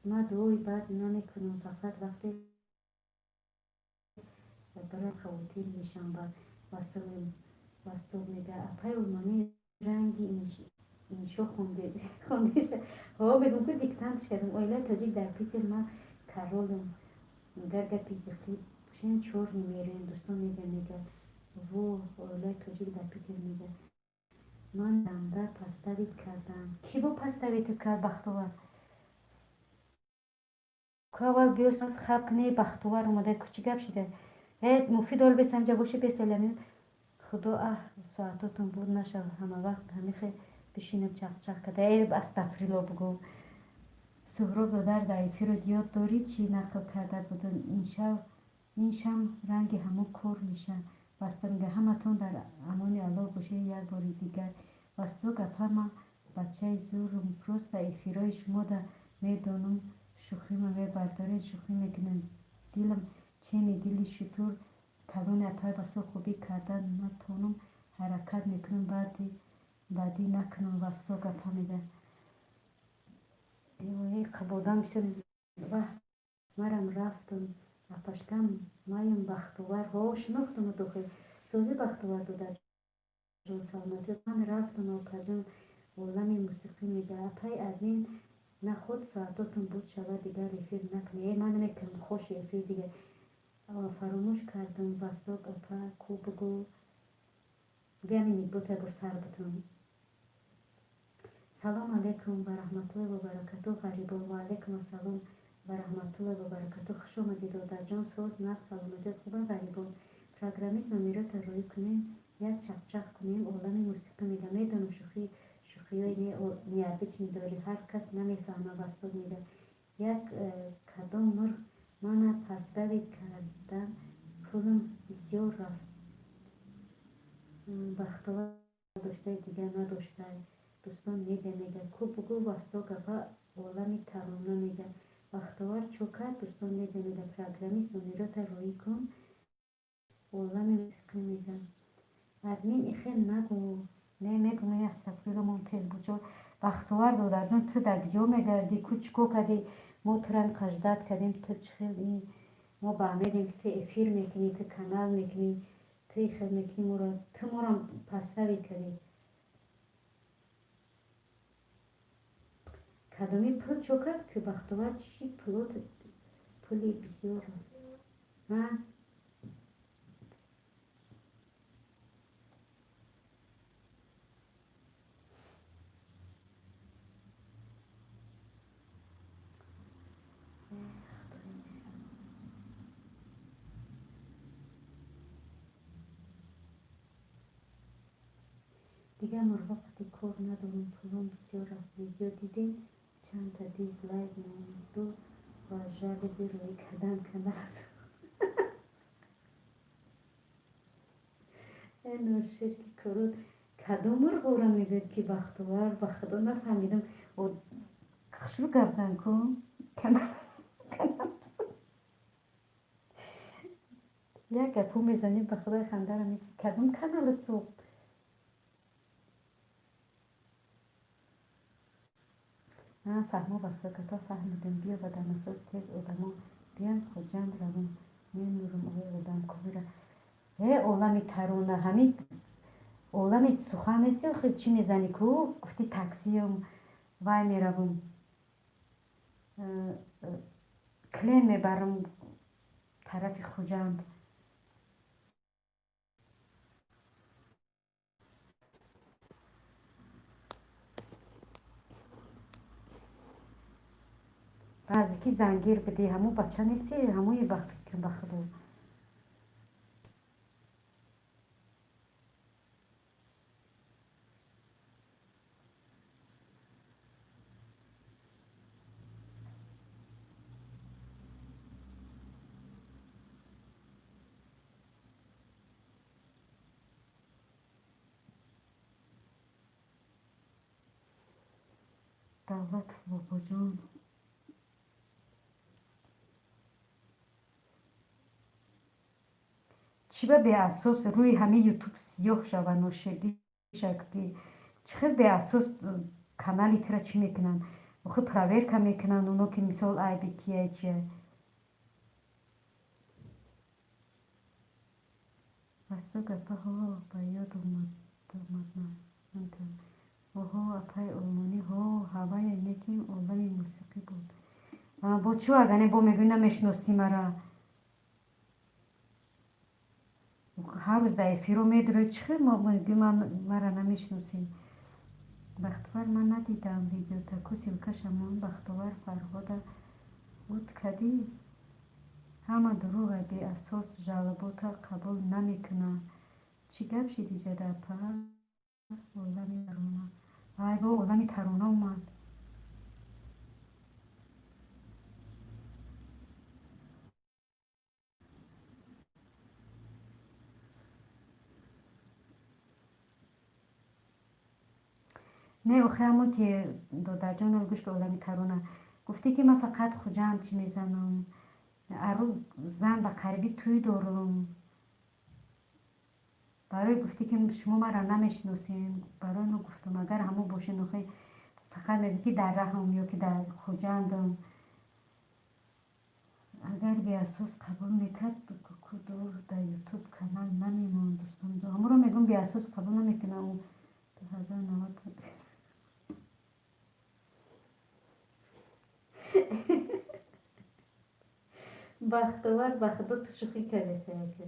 ма дуои бад намекунам фақат вақте барам хавотир мешам вастоб мега апай улмони ранги иншо хондеша бегум ки диктантш кардам оилаи тоҷик дар питер ма каролам гар гапи зиқӣ Şimdi çor numarayı dostum میگه و اولای کجی در پیتر میگه من دمده پستویت کردم کی با پستویت کرد بختوار کاول بیوست از خب کنه بختوار اومده کچی گپ شده مفید اول بسنجه باشه بسلمین خدا ساعتاتون بود نشه همه وقت همیخه بشینم چق چق کده استفریلا بگو سهراب دادر دایفی رو دیاد داری چی نقل کرده بودن این شم رنگ همون کور میشه واستا میگه همتون در امان الله باشه یک بار دیگر واستا گپا ما بچه زورم پروست ایفیرای شما در میدانم شوخی ما بردارین شوخی میکنن دیلم چینی دیلی شطور کلون اپای واستا خوبی کردن نتونم حرکت میکنم بعدی نکنم واستا گپا میگه ای قبودم شد و مرم رفتم اپشکم مایم بختوار ها شناختم دوخه سوزی بختوار داده جو سلامتی من رفتم و کجم اولمی موسیقی میگه اپای ادمین نه خود ساعتاتون بود شبه دیگر افیر نکنه من میکنم خوش افیر دیگه فراموش کردم وستاک اپا کو بگو بیامینی بوده بر سر بتونم سلام علیکم و رحمت الله و برکاته غریبان و علیکم السلام و رحمت الله و برکاته خوش آمدید در جان سوز نه سلامتی خوبه غریبان پروگرامیست نمیرات روی کنیم یک چخ کنیم عالم موسیقی میگه میدونم شوخی های نیابچ نداری هر کس نمیفهمه وستاد میگه یک کدام مرغ من پسدوید کردم پولم بسیار رفت بختوار داشته دیگه نداشته دوستان میگه کو بگو واستا گپا عالمی ترانه میگه بختوار چوکر دوستان میگه پروگرامیست نمیرات روی کن عالم موسیقی میگه ادمین ایخی نگو نمیگو می استفریلمون تیز بجا بختوار دادر جون تو دگجا میگردی کوچکو کدی ما ترن قجدت کدیم تو چخیل ما بهمیدیم که تو افیر میکنی تو کانال میکنی تو ایخی میکنی تو مرا پستوی کدی کدامی پل چوکد که بختوار چی پلی بسیار ها دیگه مرغا قطعی کار ندارم پولم بسیار رفت ویدیو دیدیم چند تا دیزلایک دو و جالبی روی کدام کانال این شرکی کرد کدام مرغ را میگه که بختوار به خدا نفهمیدم و خشلو گبزن کن کانال یک گپو میزنیم به خدای خنده را میگه کدام کانال تو من فهمو و سکتا فهمیدم بیا و در اساس تیز ادما بیان خود جمع رویم نمیرم آقای ادم کبیره عالمی ترانه همین عالمی سخن نیستی خیلی چی میزنی که گفتی تاکسیم وای میروم کلین میبرم طرف خوجند نزدیکی زنگیر بدی همو بچه نیستی همو یه وقت که بخدا دولت بابا جان چی به اساس روی همه یوتیوب سیاه شود نوشگی شکلی چخه به اساس کانالی ترا چی میکنن آخه پراورکا میکنن اونو که مثال ای بی کیه چیه واستا گپا ها با یاد اومد من اوها اپای آلمانی ها هوای اینکیم عالمی موسیقی بود با چو اگنه با میگوی نمیشناسی مرا هر روز در افیرو میدره چخیر ما میگی مرا نمیشناسیم. بختور من ندیدم ویدیو تا کسی بکشم اون بختور فرهاد بود کدی همه دروغ بی اساس جالبوتا قبول نمیکنه. چی گپ شدی جده پا؟ اولمی ترونه ای با اولمی ترونه اومد. نه اوخه همون که دادر جان رو گوشت اولمی ترونه گفتی که من فقط خوجم چی میزنم ارو زن به قریبی توی دارم برای گفتی که شما مرا نمیشناسین برای اونو گفتم اگر همون باشه نخواهی فقط میگی که در رحم یا که در خوجندم اگر به اساس قبول میکرد کدور در یوتیوب کانال نمیمان دوستان دو همون رو میگم به اساس قبول نمیکنه اون 2090 بختور بخدا شوخی کرده سیکل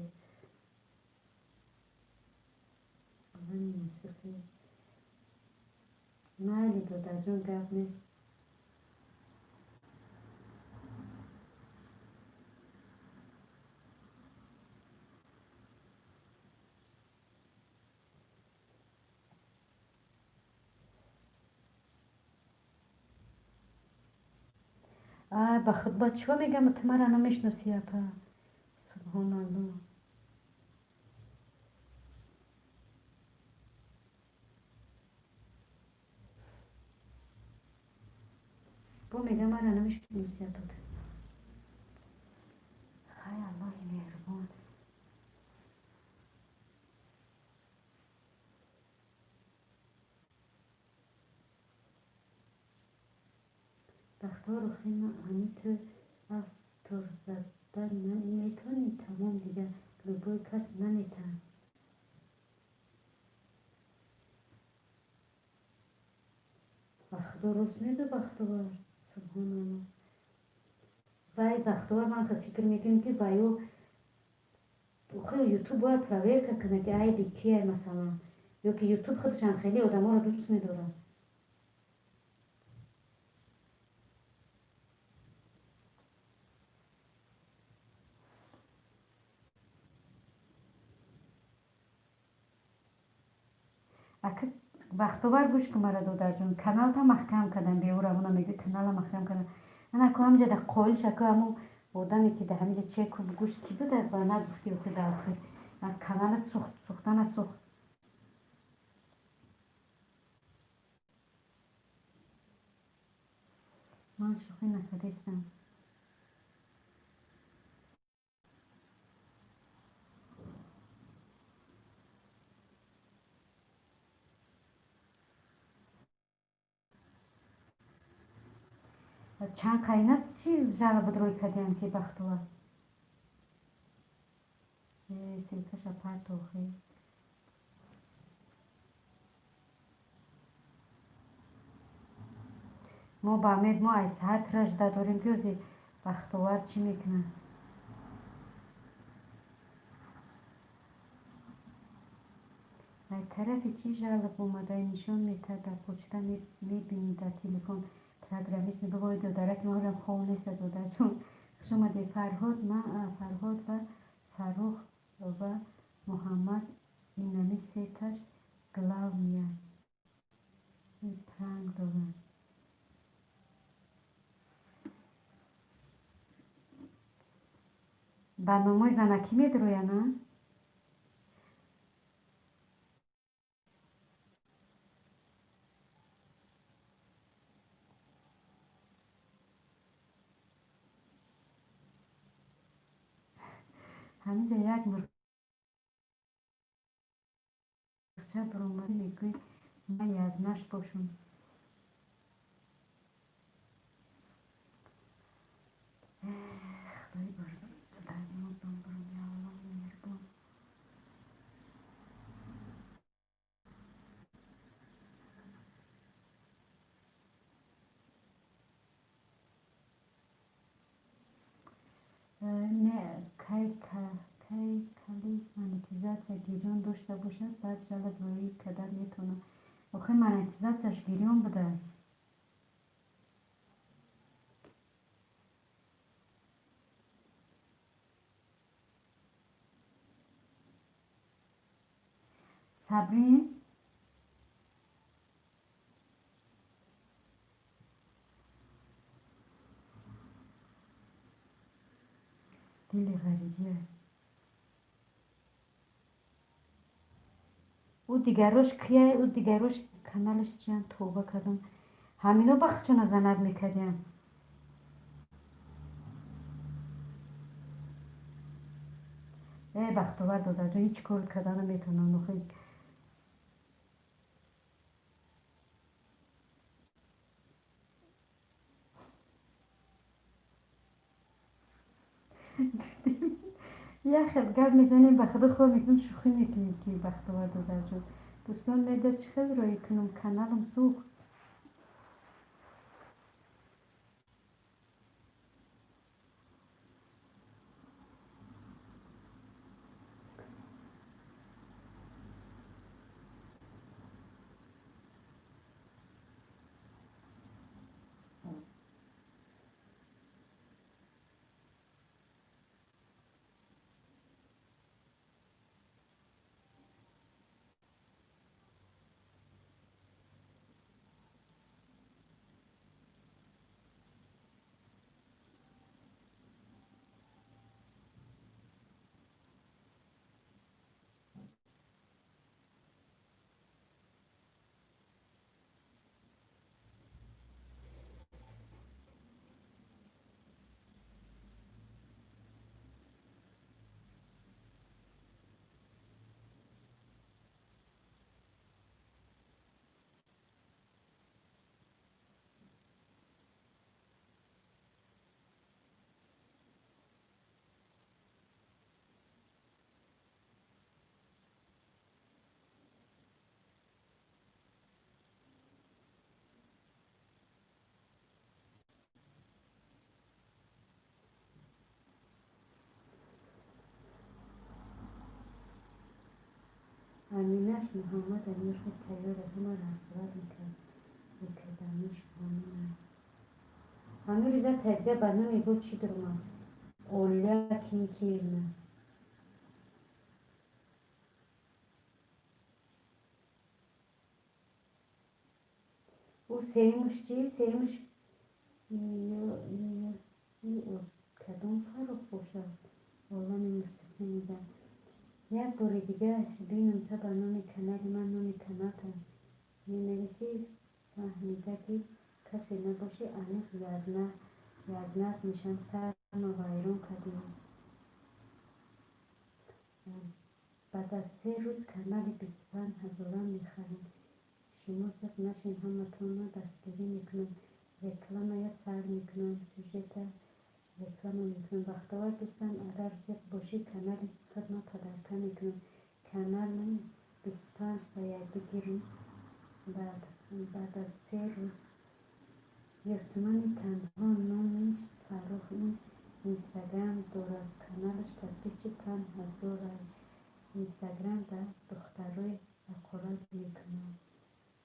من موسیقی نه دادر جان گفت نیست. با چه میگم تو مرا نمیشناسی اپا سبحان الله با میگم مرا نمیشناسی اپا خیلی الله مهربان بختار خیلی همین تو افتار زدن نمیتونی تمام دیگه لبای کس نمیتن بختار راست میگه بختار سبحان الله وای بختار من فکر میکنم که وایو خیلی یوتیوب باید پراویر کنه که ای بیکیه مثلا یا که یوتیوب خودشان خیلی آدم ها رو دوست میدارن اگه بختور گوش که مرا دادر جون کانال تا محکم کردن بیورا اونا میگه کانال محکم کردن انا که همجا در قولش که همون آدمی که در همینجا چک گوش کی بوده و نگفتی و خدا آخر کانال سوختن سوخت من شوخی نکردستم چند قاینه چی جالا بود روی کردیم که بختور سیلکش پرت آخر ما با امید ما از ساعت رجده داریم بیازی بختور چی میکنه از طرف چی جالب اومده نشون میده در پوچتا میبینی در تلفن پروگرامیست میگه باید دادره که ما هم خواه نیست داده چون شما دی فرهاد و فروخ و محمد اینمی سه تاش گلاو میاد این پرنگ دارن برنامه زنکی میدروی نه؟ همینجا یک مرخچه برومدی میگوی من یزنش باشم خدای برد در ما بمبرم یا الله مهربان نه کی کلی مانتیزاسیا گیریون داشته باشد بعد شاید روی کدر میتونه آخه монетизацияш گیریون بوده. صبرین دل غریبیه. او دیگراش کیه؟ او دیگراش کانالش چیان توبه کردم همینو بخشونه زند میکردیم. بختور داده جو هیچ کار کردن نمیتونم نخیر. یه خیلی گرد میزنیم به خدا خود میکنم شوخی میکنیم که بختور داده جو دوستان میده چه خیلی رایی کنم کانالم سوخت. امینش محمد امیر خود تیار همه رفت میکرد میکردنش همه ریزه تکده بدنه میگو چی درمان اولیا کینکیرنه او سیمش چی؟ سیمش کدوم فرق باشد والا نمیست نمیدم یک بار دیگه بینم تا با نام کانال من نام کانالتم می نویسی فهمیده که کسی نباشه انیق یزنت میشن سر ما ویرون کردیم. بعد از 3 روز کانال 25,000 میخریم. شما سب نشین همتون دستگیری میکنم رکلام یا سر میکنم سوژت رکلام میکنم بختور دوستان اگر زیاد باشی کانال خدمت پدرکه میکنم کانال من 25 تا یک بگیریم بعد از 3 روز یاسمن تنها نامش فروخ این اینستاگرام دارد کانالش تدبیش 5,000 اینستاگرام در دخترای اقرار میکنم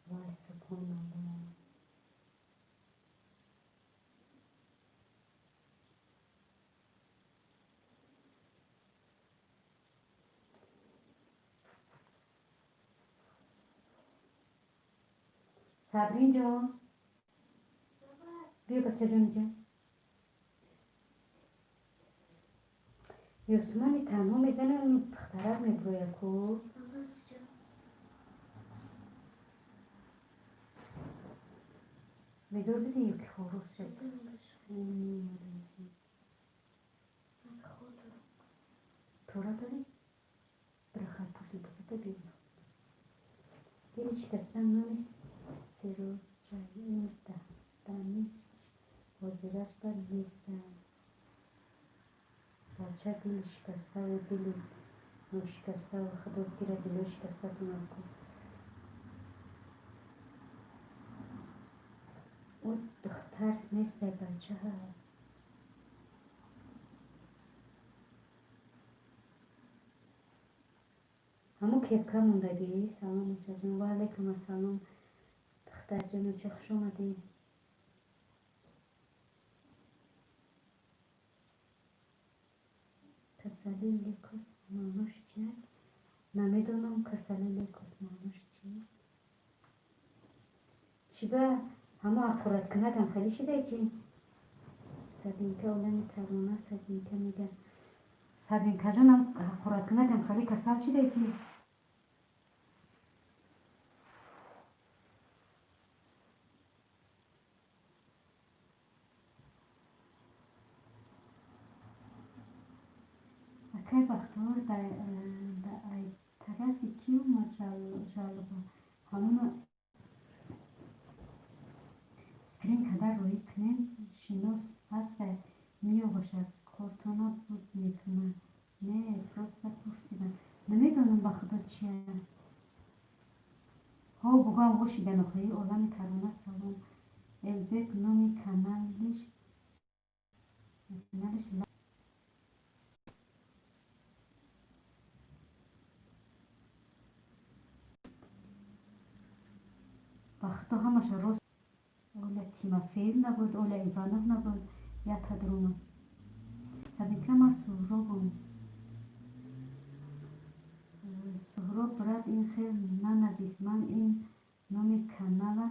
وای سبحان الله. صبرین جان بیا بچه جان اینجا یاسمن تنها میزنه اون دختره میبروید کو بدور بده یکی خروس شد تورا داری؟ برخط پوشی بسته بگیر گیری شکستن نامی سرو جایی دمی وزیرش بر نیستن بچه دل شکسته و دل نشکسته و خدا گیره دل شکسته کنم کن اون دختر مثل بچه ها همو کپکه موندگی سلام جان و علیکم السلام دختر جان چه خوش اومدی کسلی لیکوس مانوش چیه نمیدونم کسلی لیکوس مانوش چیه چی به همو اخورت کنه خیلی شده چی سبینکه اولانی ترانه سبینکه میگه سبینکه جانم اخورت کنه خیلی کسل شده چی اکی بختور در ای طرفی کیو ما جالبه همون سکرین کدر روی کنیم شینوس هست میو باشد کارتونا بود میتونه نه درست پرسیدم نمیدونم با خدا چیه ها بگم گوشی دنخوی اولانی ترانه سلام البک نومی کانالش با خدا همش راست اولا تیمافیل نبود اولا ایوانوف نبود یا تدروم سبیکه ما سهروبم سهروب برد این خیل ننویس من این نومی کانال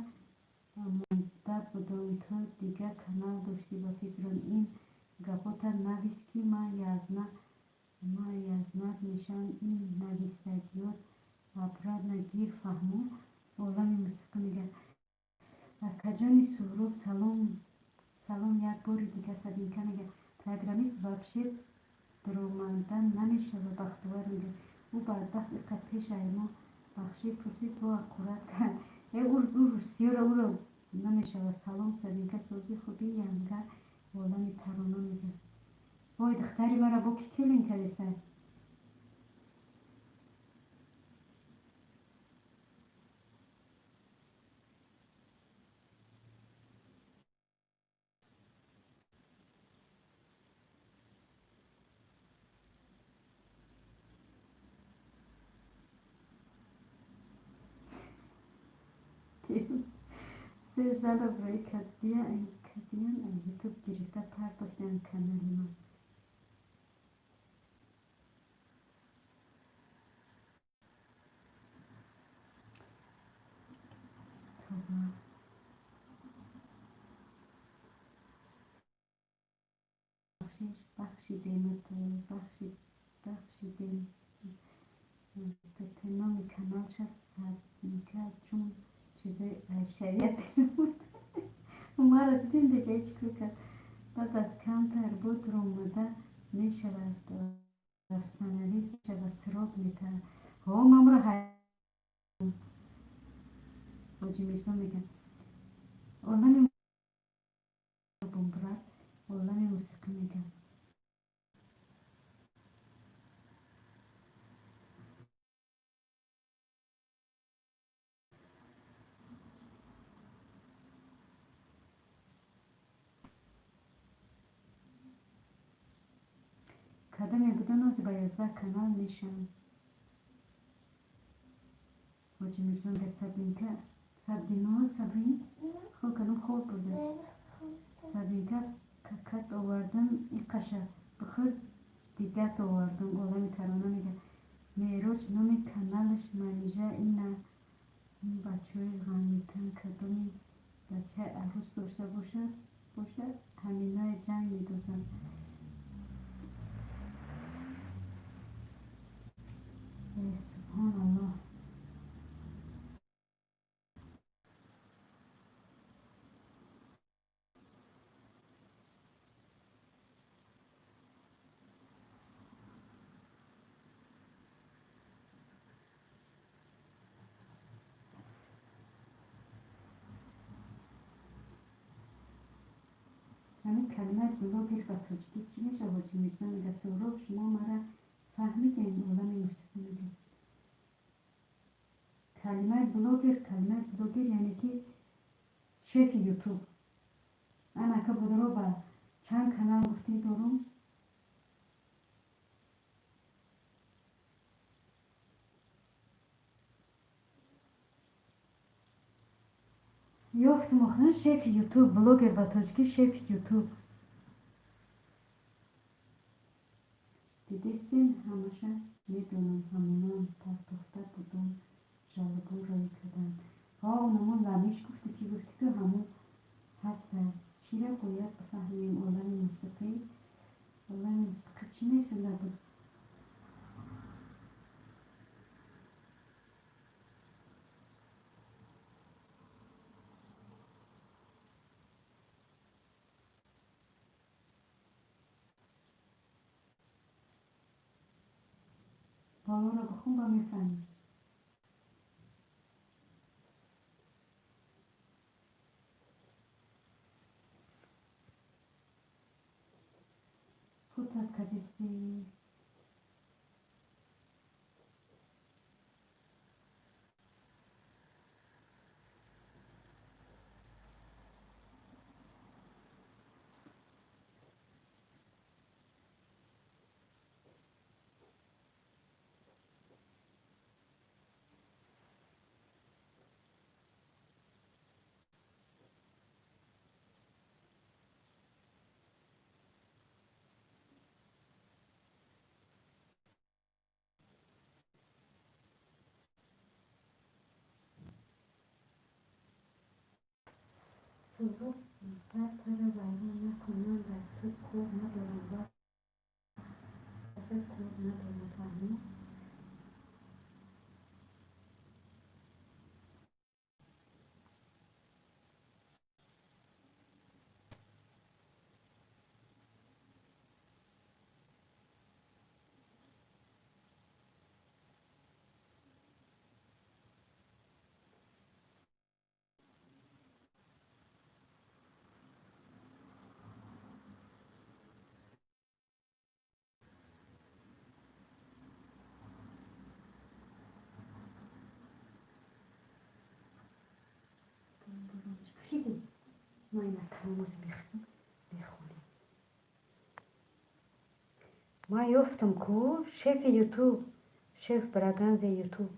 منتظر بودم تو دیگه کانال داشتی با فکرم این گپوتا نویس که ما یزنت نشان این نویسندگیات افراد نگیر فهمو اولانی موسیقی میگه کجانی سهروب سلام یک باری دیگه سبینکه میگه программист вообще درآمدن نمیشه و بختور میگه او بدبخت اینقدر پیش ما بخشی پرسید با اکورت او روسیه رو نمیشه و سلام سبینکه سوزی خوبی یمگه والمی ترانه میگه وای دختری مرا با کی کلین کردیسته سه جالا برای کدیان یوتیوب گرفته پرداختن کانال من بخشیدیم بخشیدیم تو نام کانالش سبینکه چون چیزای شریعت بود ما را دیدیم دیگه هیچ کرد بعد از کمتر بود رو اومده میشود داستانوی میشود سراب میتر ها من را حاجی میرزا میگن اولانی بمبرد اولانی موسیقی میگن کدامی بودن از با 11 کانال میشن حاجی میرزا میگه سبینکه سبدینو سبین خب کنم خوب بوده سبینکه ککت آوردم این قشه بخور دیگت آوردم اولانی ترانه میگه میروج نومی کانالش منیجه اینه این بچه های غمیتن کدامی بچه عروس داشته باشه همینای جنگ میدوزن سبحان الله همین کلمه بلوگر و تاجیکی چی میشه حاجی میرزا میگه سهراب شما مرا فهمیدین اولانی موسیقی میگه کلمه بلوگر یعنی که شیف یوتیوب انا که بودرو با چند کانال گفتی دارم یافتم آخرین شف یوتیوب بلاگر با تاجیکی شف یوتیوب دیدیستین همشه میدونم همونان تفتخته بودم جالبون رای کردن اونمون لمیش گفتی که همون هستن چی را باید بفهمیم عالم موسیقی چی نشون داده بالا را بخون با میفهمیم خودت کدیستی صبح سر پر ویران نکنم در تو کور ندارم و کور ندارم فهمی پوشیدی ما این تموز بخونیم ما یافتم کو شف یوتیوب شف برگنز یوتیوب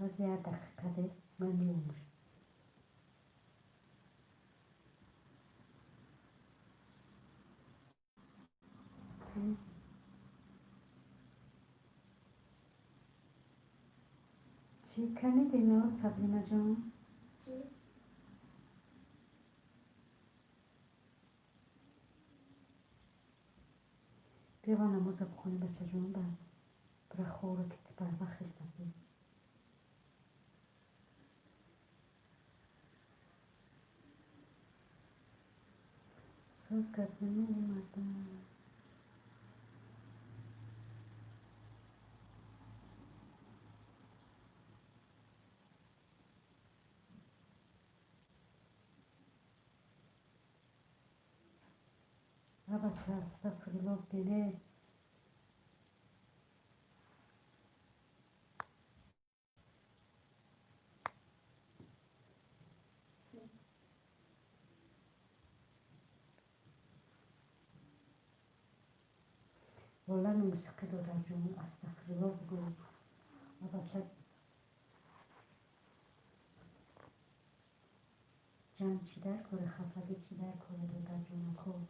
باز یه دقیقه ده من میومش چی کنی دینا سبینا جان چی؟ بیا با نماز بخونیم بچه جان برای خوره که بر وقت خستم ساز کردن اومدن و بچه استغفرالله بله والله موسیقی دادر جون استغفرالله بگو و بچه جمع چی در کاره خفگی چی در کاره دادر جون که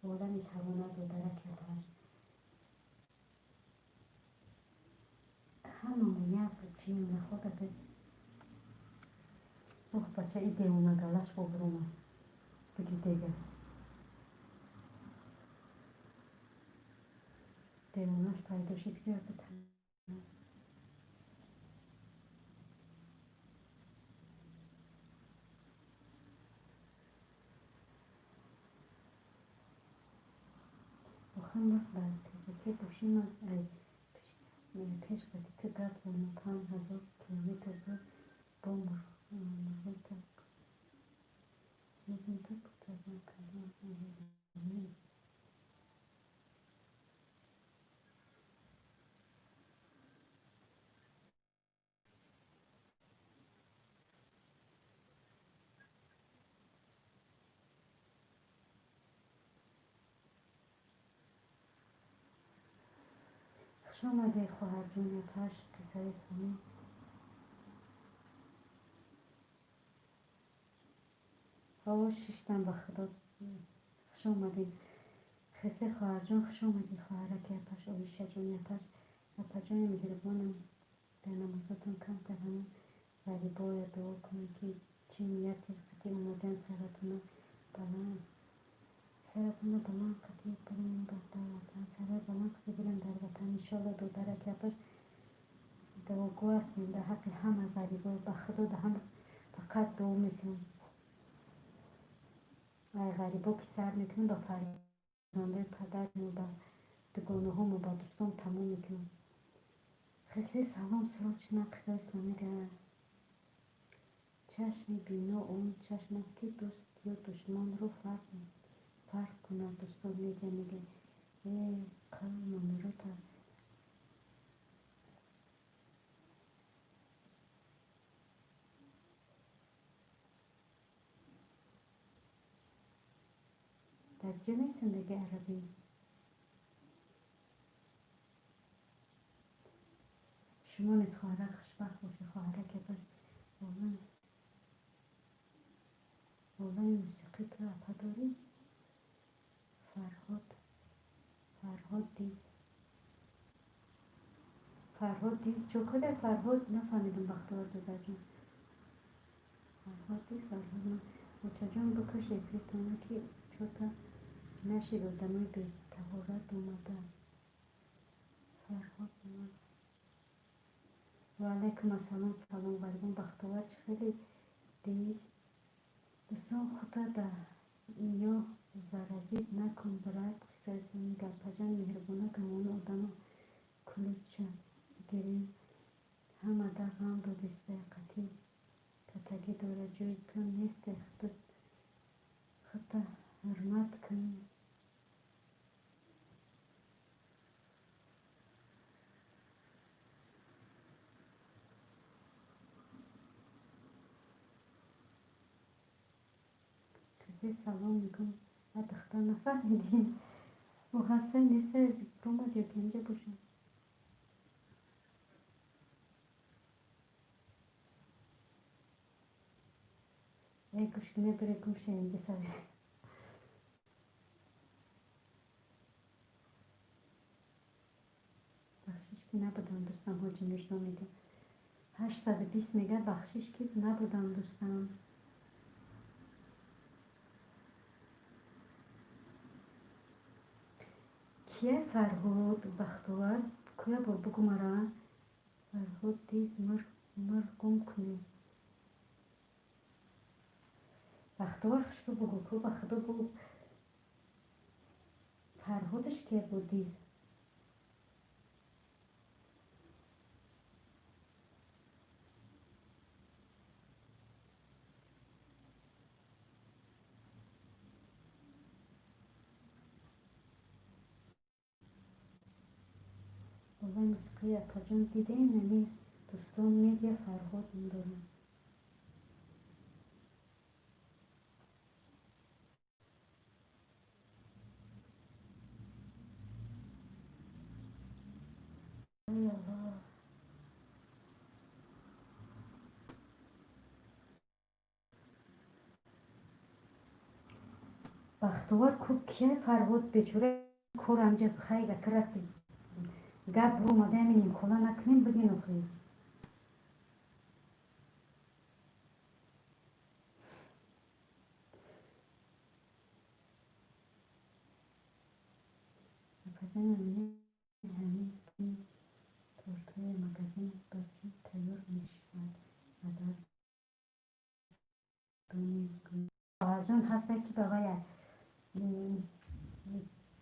والله میتواند دادره کردن همون یک چی نخواد که اوه بچه ای دیونه گلش ببرومه بگی دیگه دیونش پیدا شد که بتن بخون وقت برد که دوشی من پیش قدیت گرد زنو 5000 کیلومتر بود با مرغون تا مرغون تا بودن کنم خوش آمده خواهر جون پش قصه اسلامی هوا شیشتن با خدا خوش آمدین خسته خواهر جون خوش آمدی خواهرک پش آویشه جون پش پش جون میگربانم در نمازتون کم کردم ولی باید دعا کنم که چی نیتی قطعی اومدن سرطانه بلند سرطانه بلند قطعی بریم در وطن سر بلند قطعی بریم در وطن انشالله دو درک پش دعاگو هستیم در حق همه غریبا به خدا در هم فقط دعا میکنم ای غریبا که سر میکنم با فرزنده پدر و با دگانه هم و با دوستان تموم میکنم خیلی سلام سراج نقص اسلامی ده چشم بینا اون چشم است که دوست یا دشمن رو فرق کنه دوستان میگه قلم نمیرو تا در جمع زندگی عربی شما نیز خواهرک خوشبخت باشه خواهرک بر والله موسیقی تو اپا داری فرهاد دیز چوکله فرهاد نفهمیدم بختیار داده جان فرهاد من بچه جان بکش افریتونه که چوتا نشی دادمه به تهارت اومده فرهاد من و علیکم السلام سلام غریبان بختیار خیلی دیز دوستان خدا در یا زرزید نکن برد سرسانی گرپجان مهربانه که اون آدم کلوچه گریم همه در غم دو دسته قطعی کتگی داره جوی تو نیست خطا حرمت کنی کسی سلام میگم دختر نفهمیدیم و حسن نیست از رومد یا کنجه باشم ای کشکنه بره کمشه اینجا سویره بخشش که نبودم دوستم حاجی میرزا میگه 820 میگه بخشش که نبودم دوستم کیه فرهاد بختور کیه با بگو مرا فرهاد دیز مر گم کنی بختور خوش رو بگو که بخدا بگو فرهادش که بود دیز والله موسیقی اپاجان دیده نمی دوستان میگه فرهاد دارم ای الله بختور کو کیه فرهاد بچوره کور امجا خیلی کرسی گپ رو ماده همینیم کلا نکنیم بگین اخیر اپاجان همین تورتای مگزین بچه تیار میشود و در جان هسته که بقای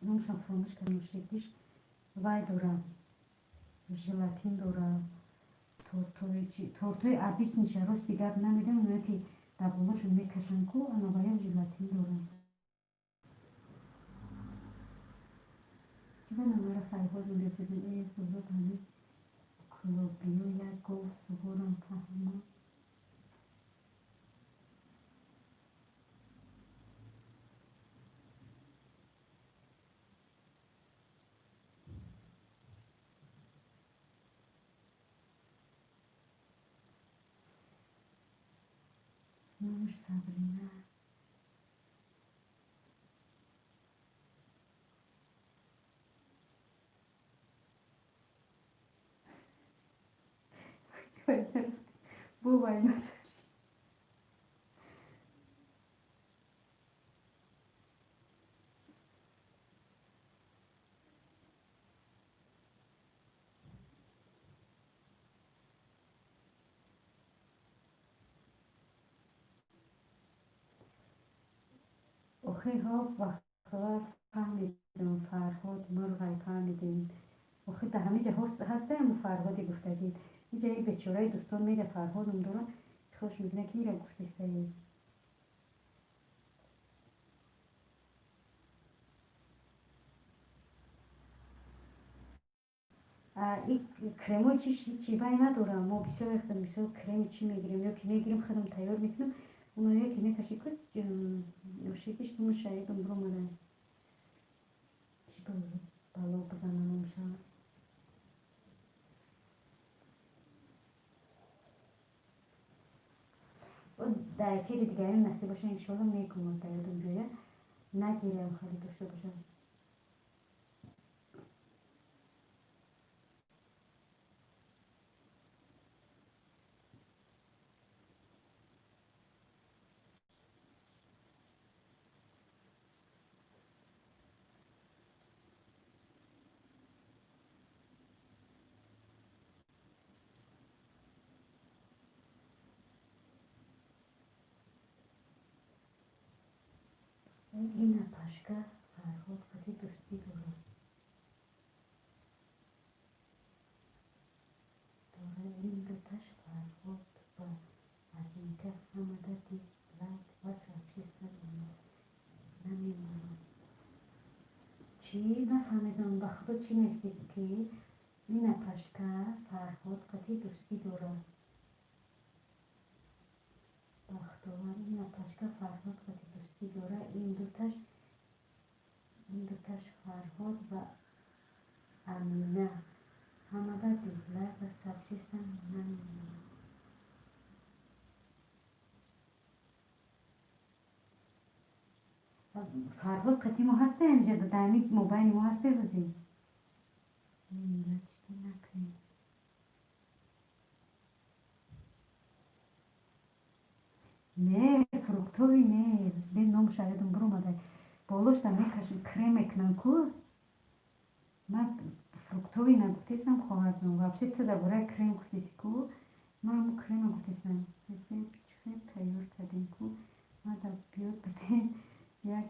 نمشان فرموش که نوشیدیش وای دورم ژلاتین داره، تورتای آبیش نیشه راستی گپ نمیدم اونایی که دبوماشون میکشن کو اما باید ژلاتین داره. چی بنا مرا فرهاد اونده چیزی ای سوزد همه کلوبیو یک گل سگورم فهمه. نور صبرینه بو بای نسرش اخی ها وقتا فهمیدم فرهاد مرغای فهمیدیم اخی در همه جا هسته همون فرهادی گفته دید اینجا این بیچاره دوستان میگه فرهاد اون دارم خوش میگنه که ایره گفته سایی این کرم چی بای نداره ما بسیار وقتا بسیار کرم چی میگیریم یا که میگیریم خودم تیار میکنم اونو یکی میکشی که نوشیدش تو شایدم برو مده چی بالا بزنم میشه و در تیر دیگه هم نصیب باشه انشالله میکنم تا یادم بیاید نگیرم خیلی داشته باشم این پاشکه فرهاد خیلی دوستی داره این دوتاش فرهاد با از اینکه همه دیسلایک و سابسیستم نمیمونم چی نفهمیدم به خدا چی نسید که این پاشکه فرهاد خیلی دوستی داره بختوار این پاشکه فرهاد خیلی دوستی داره این دوتاش فرهاد و امینه همه دیزلایک و سابسیستم نمیمونم فرهاد قدیم هسته اینجا دایمی موبایل ما هسته روزی نمیدونم چی نکنیم نه فروکتوری نه بین نام شایدم برو مده بالوش там میکشم کرم میکنم کو من فروکتوری نگفتیستم خواهد نام вообще تو درباره کرم گفتیست کو من همون کرم گفتیستم حسین پیچخه تیار کردیم کو من در بیاد بده یک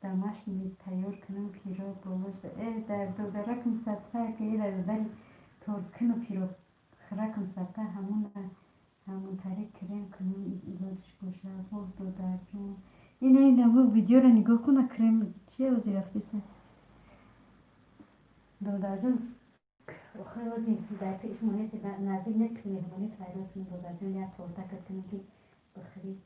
دمش تیار کنم پیرا بالوش در دو رقم صدقه که یه در ترکن و پیرا رقم صدقه همون طریق کرم کنم ایلادش باشه دو در جون این همون ویدیو رو نگاه کنه کرم چیه وزی رفتیسته دو در جون خیلی وزی در پیش مونیسی نزدیک نیست که مهمونی تایرات دو در جون یک تورتا کرد کنم که بخری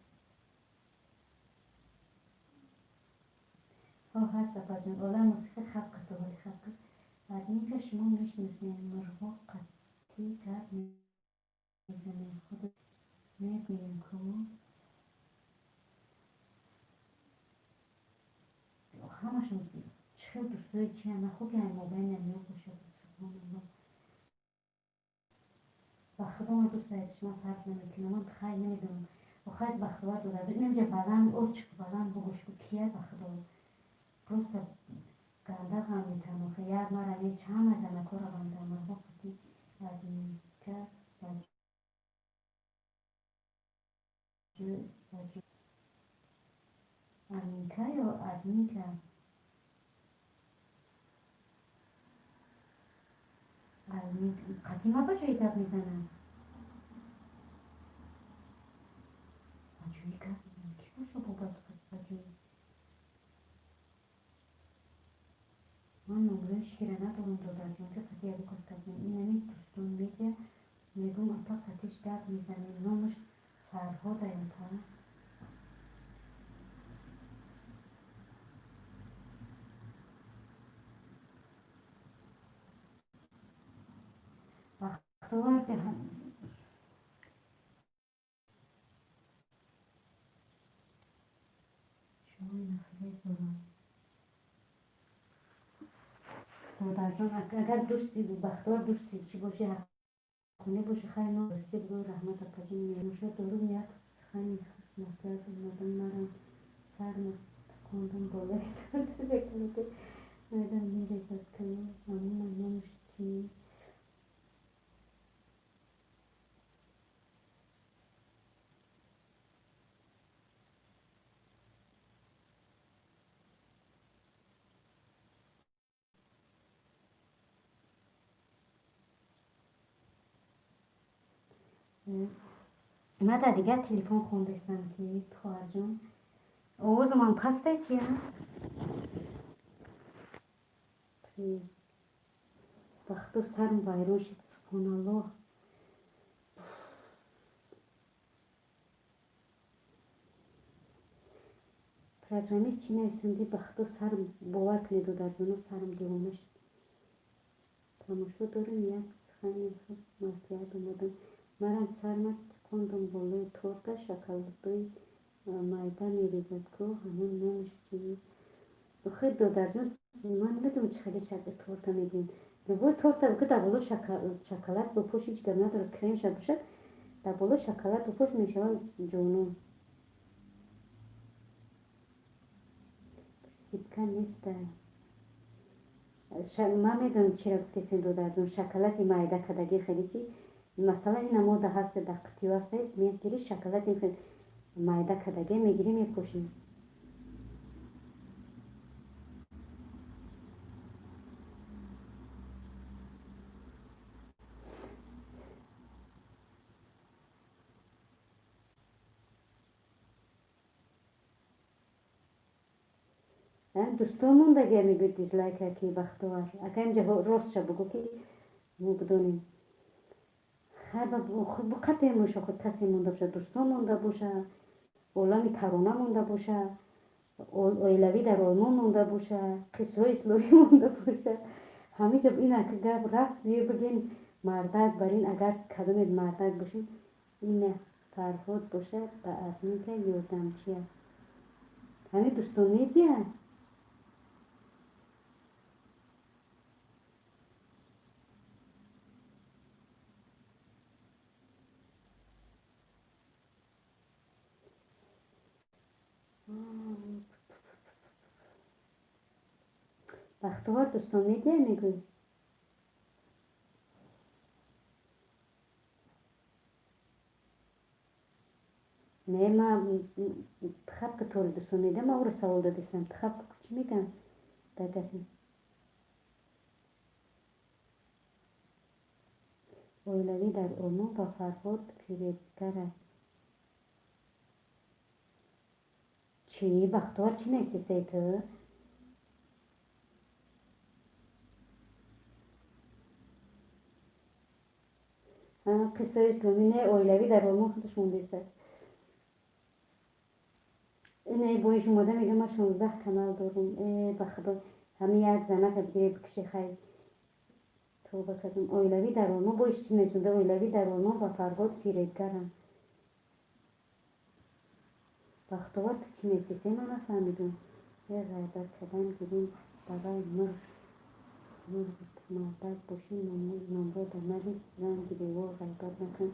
هست اپا جون اولا موسیقی خلق تو ولی خلق بعد این که شما میشنیسین مرغا قطعی کرد میزنین خود میگوین که همشون چه دوستای چی هم خوب که موبایل نمیاد باشه سبحان الله و خدا من دوست دارید شما فرق نمیکنم من خیلی نمیدونم و خیلی بختوار داره نمیگه بلند او چک بلند بگوش که کیه بخدا просто گنده هم میتونم که یک مرا یک چند مزنه کار هم دارم و خودی از که امینکه یا ادمینکه قدیما با جایی دب میزنن بجوی دب میزنن کی باشو بابت بجوی من نمره شیره ندارم دادر جون که قدیه بکن کردن این نمی دوستان میگه میگم اپا قدیش دب میزنه نامش فرهاد ایتا وقتا که هم شما این خیلی دارم دادر جان اگر دوستی بختار دوستی چی باشه خونه باشه خیلی ناستی بگو رحمت اپاجین میانوشه دارو میاد خیلی مسئله اومدن مرم سر کندم بالای تشکل ده مردم میرسد کنه همون ممنونش چی ما در دیگه تلفن خوندستم که خواهر جان او زمان پسته چیه وقتا سرم ویران شد سبحان الله پروگرامیست چی نویسنده وقتا سرم باور کنید و در جانو سرم دیوانه شد تماشا دارم یک سخنی مسئله اومدم مرم سرم کندم بالای تورته شکلاتای مایده میریزد که همون نامش چی خیلی دادر جان من نمیدونم چه خیلی شکل تورته میگیم لبوی تورته که در بالا شکلات بپوش هیچ گر نداره کریم شد باشد در بالا شکلات بپوش میشه جانون سیبکن نیست من میدونم چی را گفتیستین دادر جان شکلات مایده کدگی خیلی چی مثلا این نموده هست در قطیو هست میگیری شکلات این خیلی مایده کدگی میگیری میپوشیم دوستامون دیگه میگه دیزلایک کی بختوار اگه اینجا راست شد بگو که مو بدونیم خب بقطع موشه خود کسی مونده باشه دوستان مونده باشه اولامی ترانه مونده باشه اویلوی در آلمان مونده باشه قصه های اسلامی مونده باشه همه جب این که گفت رفت بیه بگین مردک برین اگر کدوم مردک باشین این فرهاد باشه به ازمی که یادمچیه همه دوستان نیدیه بختوار دوستان نیدیه میگوی نه ما تخب که طور دوستان نیده ما او رو سوال دادیستم تخب که چی میگن دقیقی اویلوی در آلمان با فرهاد فریدگره چی بختوار چی نیستی تو قصه اسلامی نه اویلوی در آلمان خودش موندیسته اینه بایش اومده میگه ما 16 کانال دارم بخدا همه یک زنه که بگیره بکشه خیلی توبه کردم اویلوی در آلمان بایش چی نشونده اویلوی در آلمان با فرهاد فریدگرم بختوار تو چی نیستی من نفهمیدم یه غیبت کردن گیریم برای نور مردک باشیم نمره در نزد رنگ دیوار غیبت نکن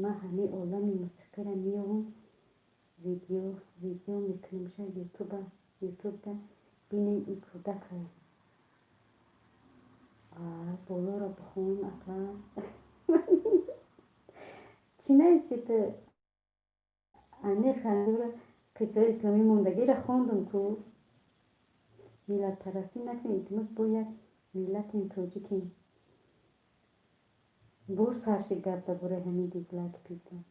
ما همه عالم موسیقی را میارم ویدیو میکنیم شد یوتیوب ده بینیم این کودک بالا را بخون اقلا چی نیستی تو امیر خندور قصه اسلامی موندگی را خوندم که ملت پرستی نکنید ما باید ملت این توجه کنیم бур сарши гапда буре ҳами дизлайк пизлайк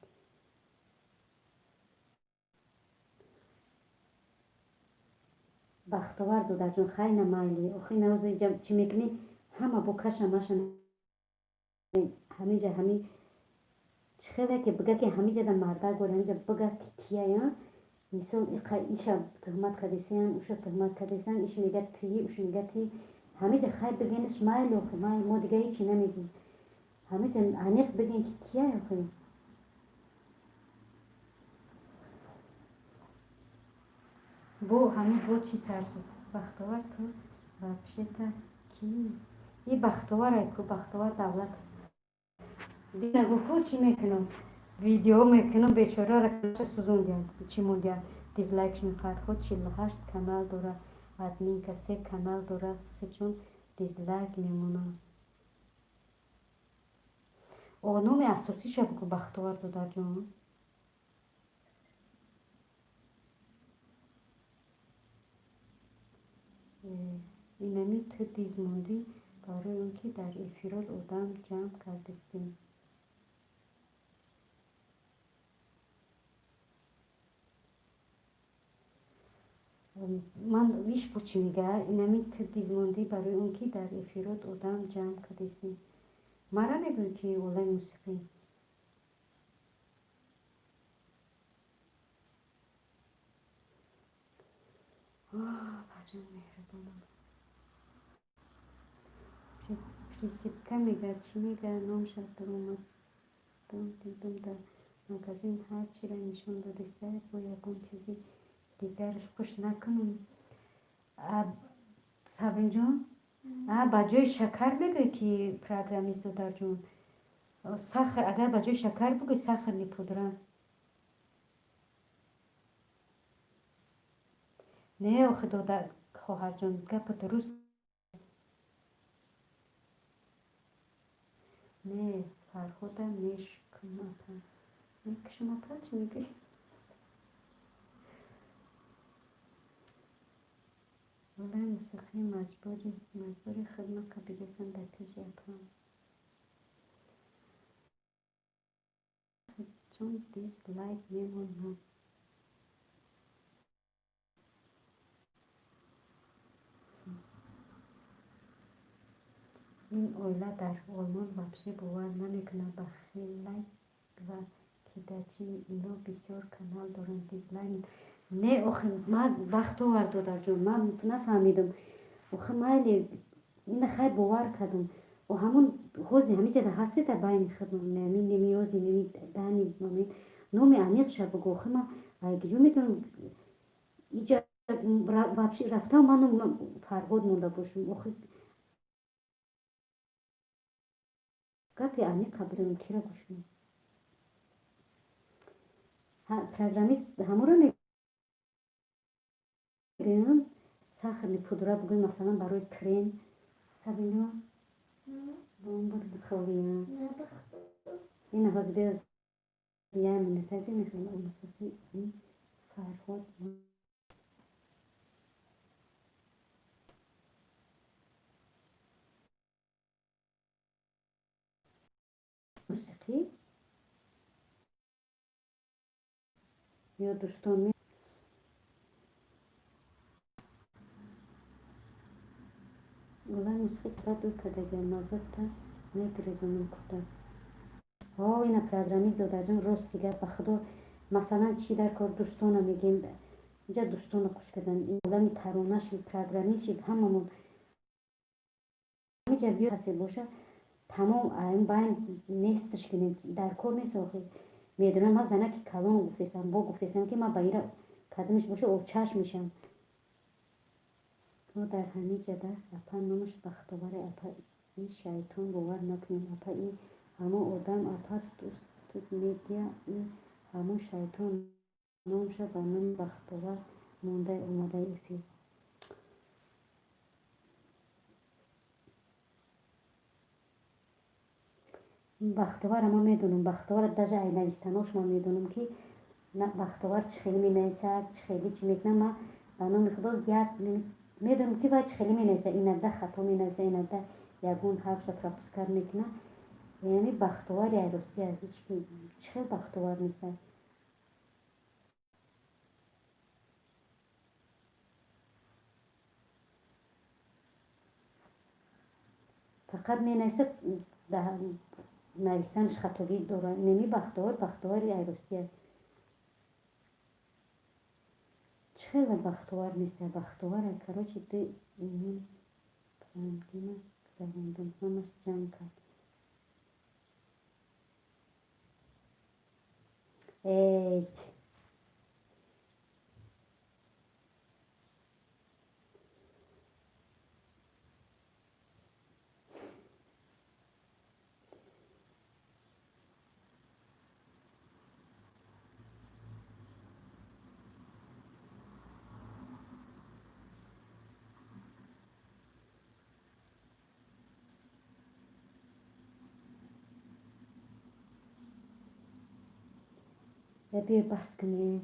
бахтовар дударҷон хайна майли охи навози ҷам чӣ мекунӣ ҳама бо каша маша ҳамиҷа ҳами хеле ки бига ки ҳамиҷада марда гори ҳамиҷа бига ки кияя мисол иша тухмат кардисиян уша тухмат кардисиян иш мега тии уш мега ти ҳамиҷа хай бигениш майли охи май мо дига ҳичи намегӯем ҳамиҷа аниқ бигем ки кияй охи бо ҳами бо чӣ сар шуд бахтовар ту вообще-то ки и бахтоварай ку бахтовар давлат динагуку чӣ мекунам видео мекунам бечораро сузондиям чӣ мондиям дизлайкшин фарход 48 канал дора админка 3 канал дора хичон дизлайк мемонам номи асосиша бигӯ бахтовар дударҷон инами ту диз мондӣ барои он ки дар эфирот одам ҷамъ кардистем ман иш бо чӣ мега инами ту диз мондӣ барои он ки дар эфирот одам ҷамъ кардистем мара мегӯй ки олаи мусиқӣ баҷон меҳрубонам присипка мега чӣ мега номша дуромадам дидум дар магазин ҳар чиро нишон додиста бо ягон чизи дигараш хуш накунем сабинҷон ба ҷои шакар бигӯй ки программист дударҷон сахар агар ба ҷои шакар бигӯй сахарни пудра не охи додар хоҳарҷон гапи дуруст не фархода мешкумапа мекшумапа чӣ мегӯй олаи мусиқӣ маҷбури хидматка бирезам дар пеши апам чун дизлайк мемонам ин оила дар олмон вообще бовар намекунад ба хелайк ва кидачи ино бисёр канал доранд дизлайк не охи ман бахтовар дударҷон ман нафаҳмидам охи майли ина хай бовар кардам ҳамун ҳози ҳамиҷада ҳастеда байни худмон немиёзи неми дани момент номи аниқша бигӯ охи ман айгиҷо метавонам иҷа вообще рафтам ман фарҳод монда бошам охи гапи аниқа бирем кира гӯш кунам программист ҳамонро мегӯям сахарни пудра бигӯем масалан барои крем сабинҷон холия ина ҳозир беё як минута бимехоҳам мусиқи ин фарҳод мусиқӣ ё дӯстон олаи мусиқи баду кадагия назарта мегирезонам кӯтак ина программист дударҷон рости гап ба худо масалан чӣ дар кор дӯстона мегем иҷа дӯстона қуш кардан олами таронаши программистши ҳамамон ҳамиҷа биё ҳасе боша тамом ин байн несташ ки дар кор нест охи медонам ман занаки калон гуфтесам бо гуфтесам ки ман ба ира кадамиш боша овчаш мешам мо дар ҳамиҷада апа номаш бахтоваре апа и шайтон бовар накунем апа и ҳамон одам апа дӯст медия и ҳамон шайтон номша ба номи бахтовар монда омадаи эфир бахтовар ма медонам бахтовар даже ай навистанош ман медонам ки бахтовар чӣ хеле менависад чӣ хеле чӣ мекунад ман ба номи худо як медонам ки вай чӣ хеле менависад инада хато менависад инада ягон ҳарфша пропускар мекунад یعنی بختوار عروسی هیچ کی چه بختوار نیستن. فقط می نویسه ده نویسنش خطایی داره. نمی بختوار عروسی چه بختوار نیسته. بختواره کراچی دی اینو پرنگینا زرندم همش جنگ کرد. ایت بیا بس کنی.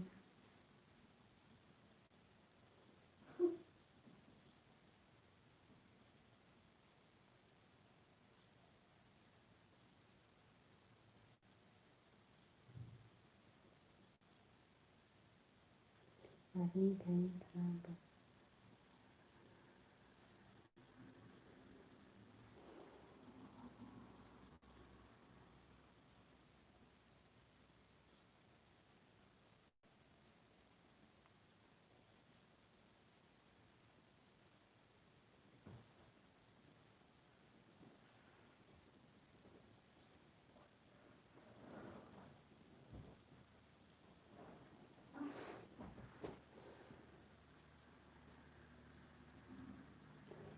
این تنین ترامبا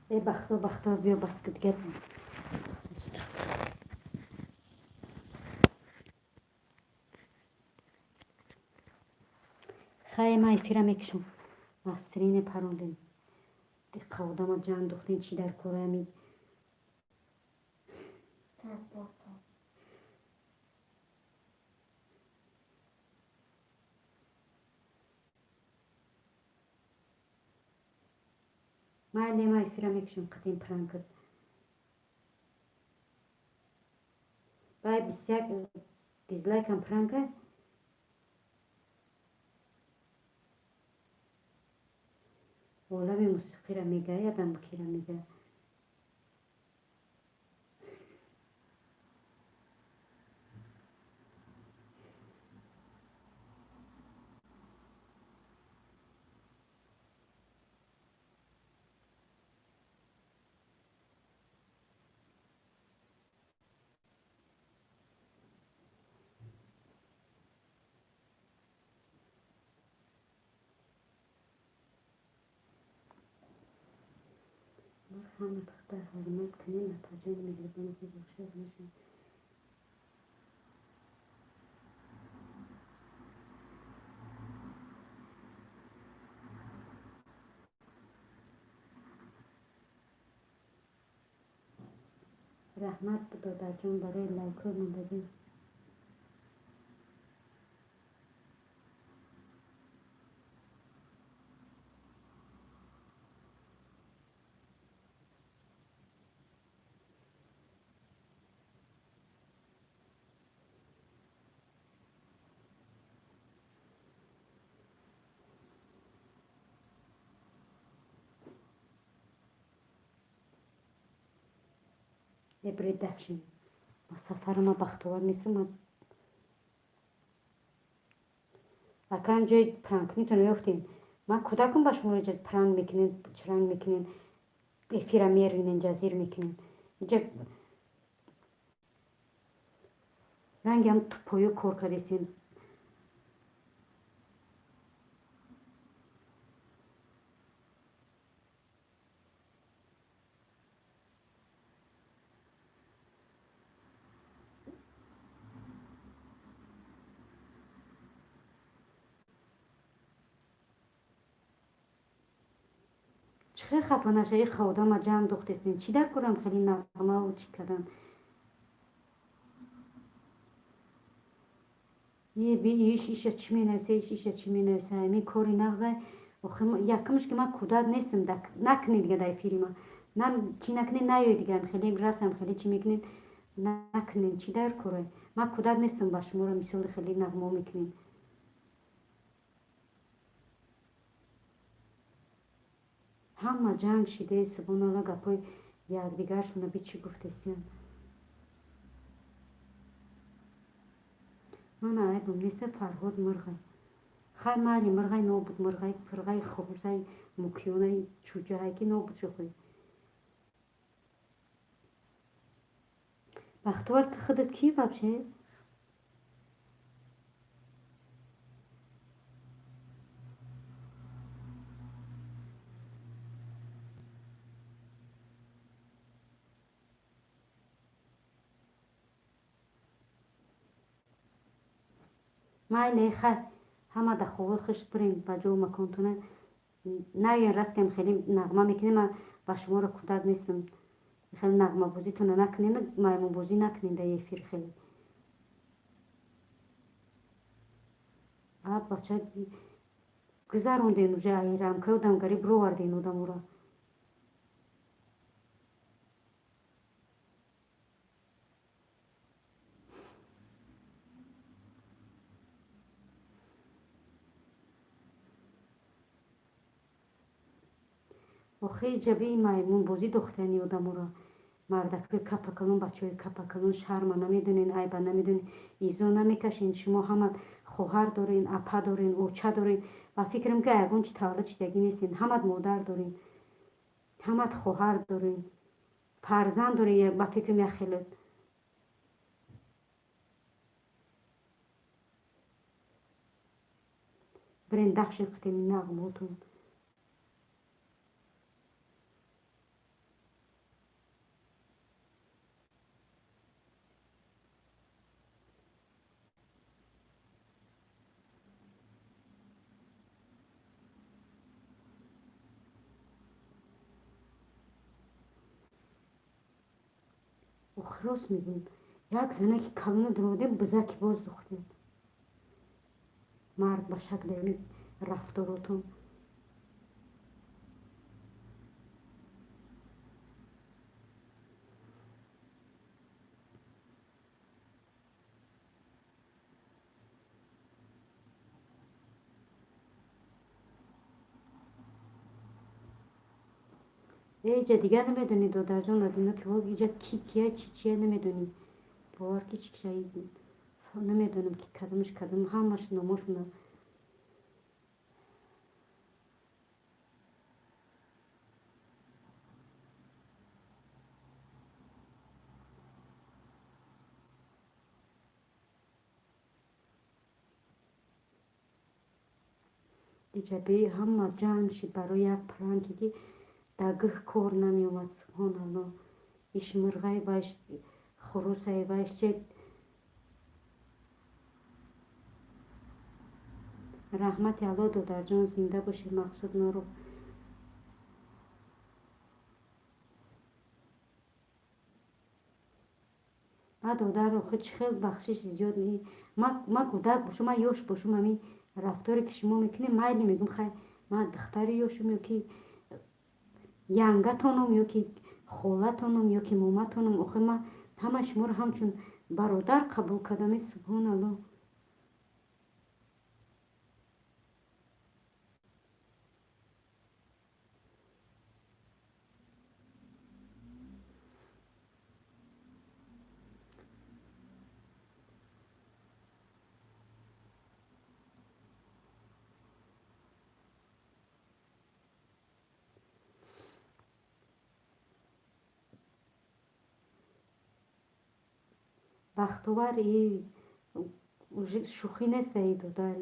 ای بختو بیا بس که دیگه استغفر. خیلی مای فیرم میکشم مسترین پروندن دی قودما جان دختین چی در کوره می مای فیرم میکشم قدیم پران کرد بای بسیار دیزلایکم پران کرد اولا به موسیقی را میگه یادم بکی را میگه همه تختر حرمت کنیم نتاجه میگردن که بخشد میشن رحمت بدادر جون برای لایکو مندگی برید دفشین ما سفر ما بختوار نیستم ما اکان جای پرانک میتونه یفتین ما کداکم باش مراجعه پرانک میکنین چرنگ میکنین افیرا میرینین جزیر میکنین اینجا رنگ هم تو پویو کور کردیستین چه خفه نشه این خودا ما جمع دختستین چی در کنم خیلی نغمه و چی کردن یه بی ایش چی می نویسه ایش چی می نویسه می کوری نغزه یکمش که من کودک نیستم نکنی دیگه در فیلم نم چی نکنی نیوی دیگه خیلی رسم خیلی چی میکنین накнем чӣ дар кора. Ман кӯдак нестам ба шуморо мисоли хеле нағмо мекунем. ҳама ҷанг шиде субҳаналло гапои якдигаршона би чӣ гуфтестиям. ман айбам неста Фарҳод мирғай. хай майли мирғай нобуд мирғай пирғай хурусай мукёнай чӯҷаҳай ки нобуд шухӯй. бахтовар ты худат ки вообще? майли хай ҳама да ховои хуш бирен ба ҷо маконтона навен раскам хеле нағма мекунем. Ман ба шуморо кӯдак нестам хеле нағмабозитона накунем, маймунбозӣ накунем дар эфир хеле. бача гузарондем уже ай рамка одам гариб ровардем одаморо. охи ҷаби маймунбозӣ дохтани одаморо. мардакои капакалон бачаҳои капакалон шарма намедонен, айба намедонен, изо намекашен. шумо ҳама хоҳар дорен, апа дорен, оча дорен. ба фикрам ки ягон чи таваллуд шидагӣ нестен. ҳамат модар дорен, ҳамат хоҳар дорен, фарзанд дорен. ба фикрам як хеле бирен дафшен хутеми нағмотон. рост мегӯем. Як занаки калона дуродем бизаки боз дохтем. мард ба шакли рафторотон. эҷа дигар намедонӣ додарҷон ладино ки вол иҷа ки кия чи чия намедонӣ. бовар ки чи кишаи намедонам ки кадамаш кадам ҳамаш номошуна. иҷаби ҳама ҷанг шид барои як пранке ки дар гӯҳ кор намеомад. субҳоналло иш мирғай ваш хурусай ваш че раҳмати алло. додарҷон зинда бошед. мақсуд норо ба додар охи чӣ хел бахшиш зиёд. ма кӯдак бошам, ма ёш бошам, ҳамин рафторе ки шумо мекунем майли мегӯм хай ман духтари ёшам ёки янгатонам ёки холатонам ёки моматонам. охи ман ҳама шуморо ҳамчун бародар қабул кардам. субҳоналло. бахтовар уже шӯхӣ нест. додар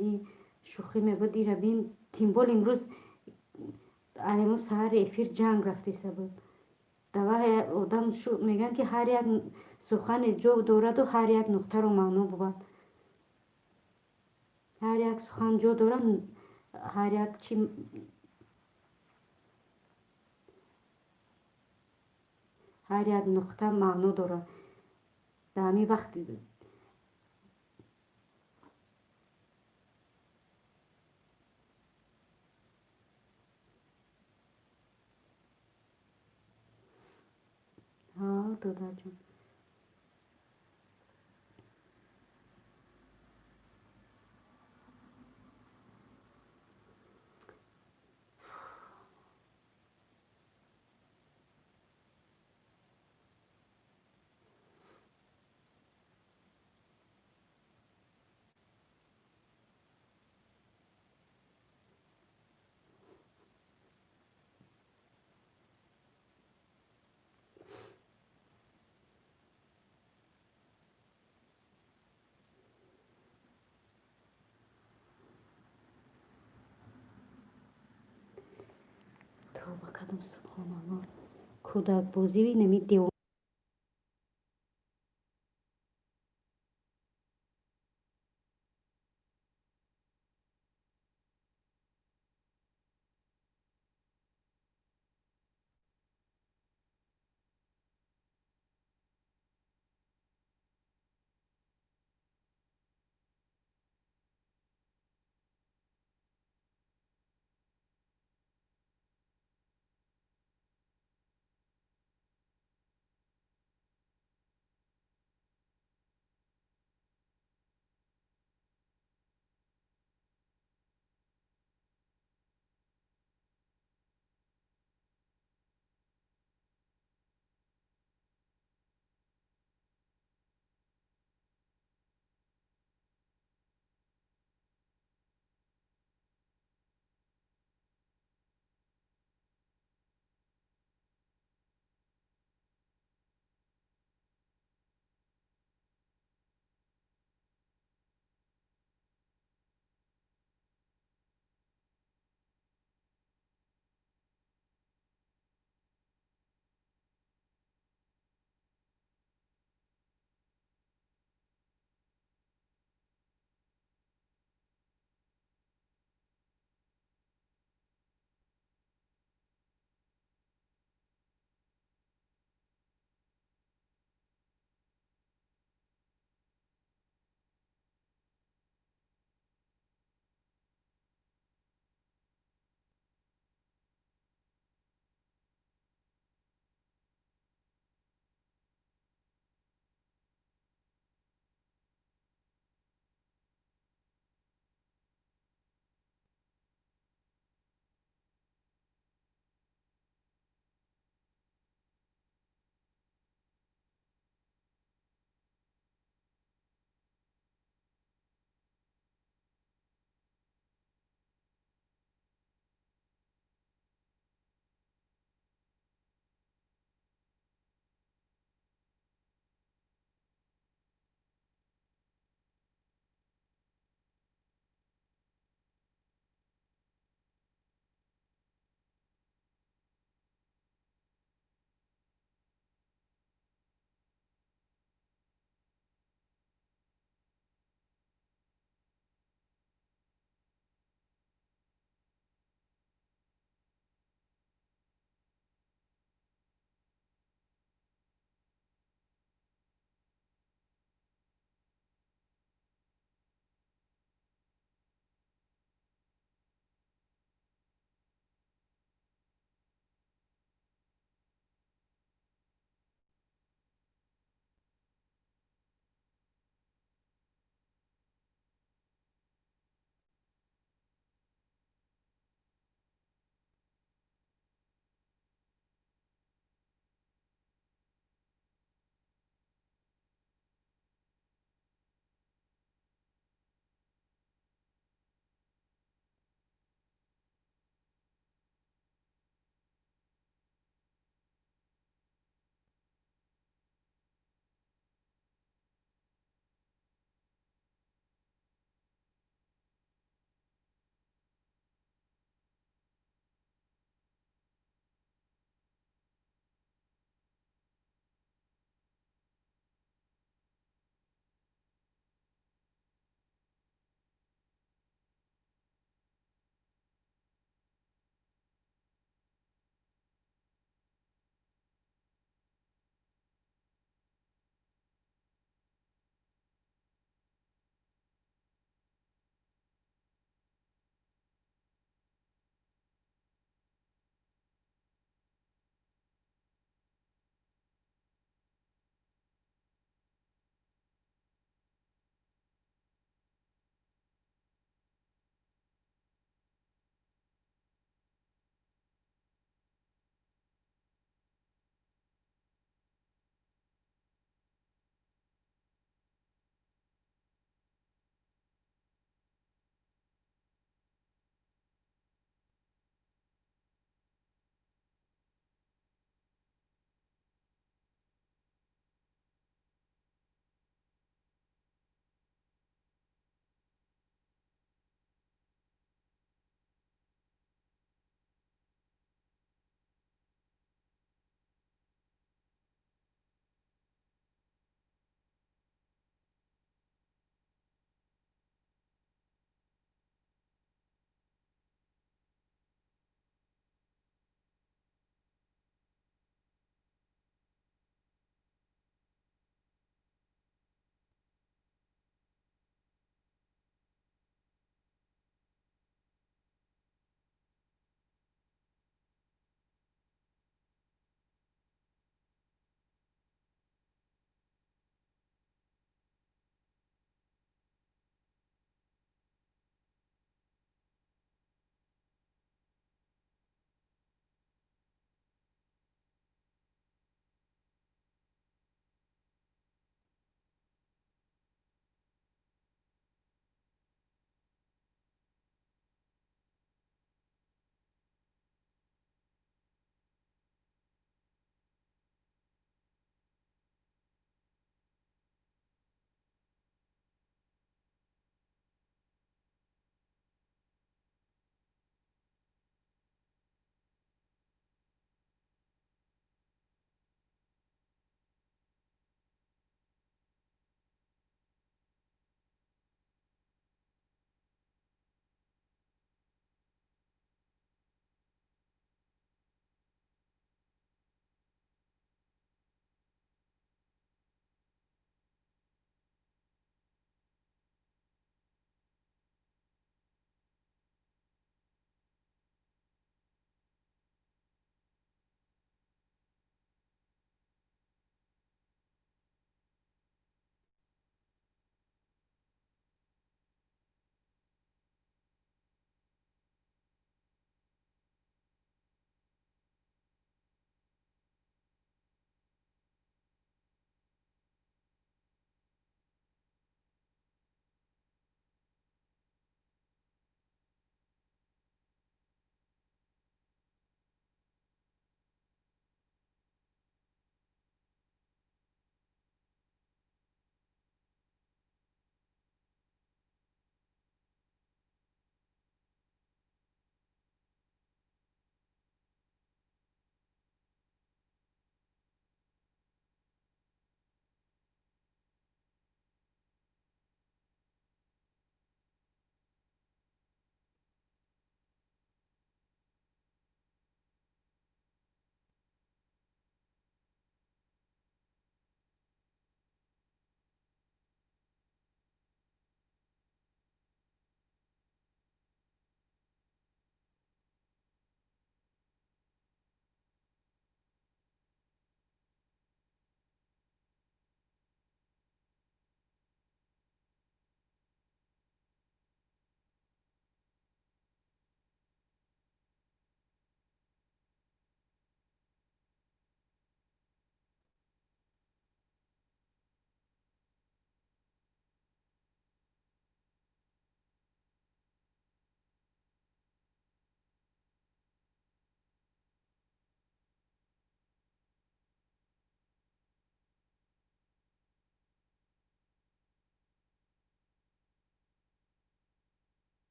шӯхӣ мебуд. ира бин тимбол имрӯз амрӯз саҳари эфир ҷанг рафтиста буд. давай одам мегӯянд ки ҳар як сухане ҷо дораду ҳар як нуқтаро маъно буд. ҳар як сухан ҷо дорад, ҳар як чи ҳар як нуқта маъно дорад. дар ҳамин вақт додарҷон тавба кардам субҳаналлоҳ. кӯдакбозӣ нами девор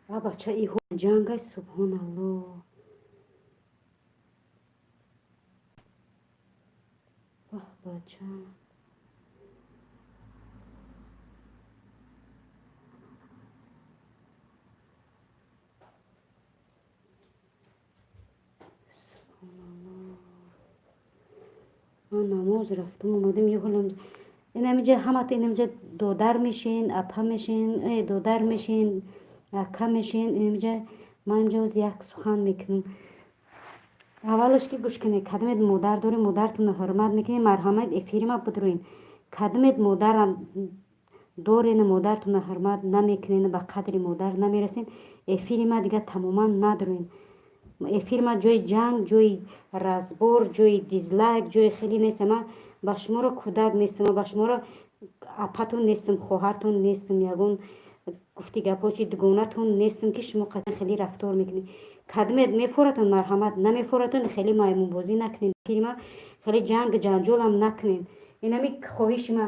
бача иҳо ҷангай субҳоналлоҳ. ваҳ бача ман намоз рафтам омадам иҳолам инамиҷа ҳамата инамиҷа додар мешин апа мешин додар мешин ака мешин инамиҷа ман ҷоз як сухан мекунам. аввалаш ки гӯш кунед кадамед модар дорем модаратонро ҳурмат мекунед марҳамат эфирима бидурен кадамед модарам дорен модаратонро ҳурмат намекунед ба қадри модар намерасен эфири ма дига тамоман надорен. эфири ма ҷои ҷанг ҷои разбор ҷои дизлайк ҷои хеле нестам. ман ба шуморо кӯдак нестам ба шуморо апатон нестам хоҳартон нестам ягон гуфти гапочи дугонатон нестам ки шумо қадан хеле рафтор мекунед. кадамед мефоратон марҳамат намефоратон хеле маймунбозӣ накунед. эфири ма хеле ҷанг ҷанҷолам накунед. инами хоҳиши ма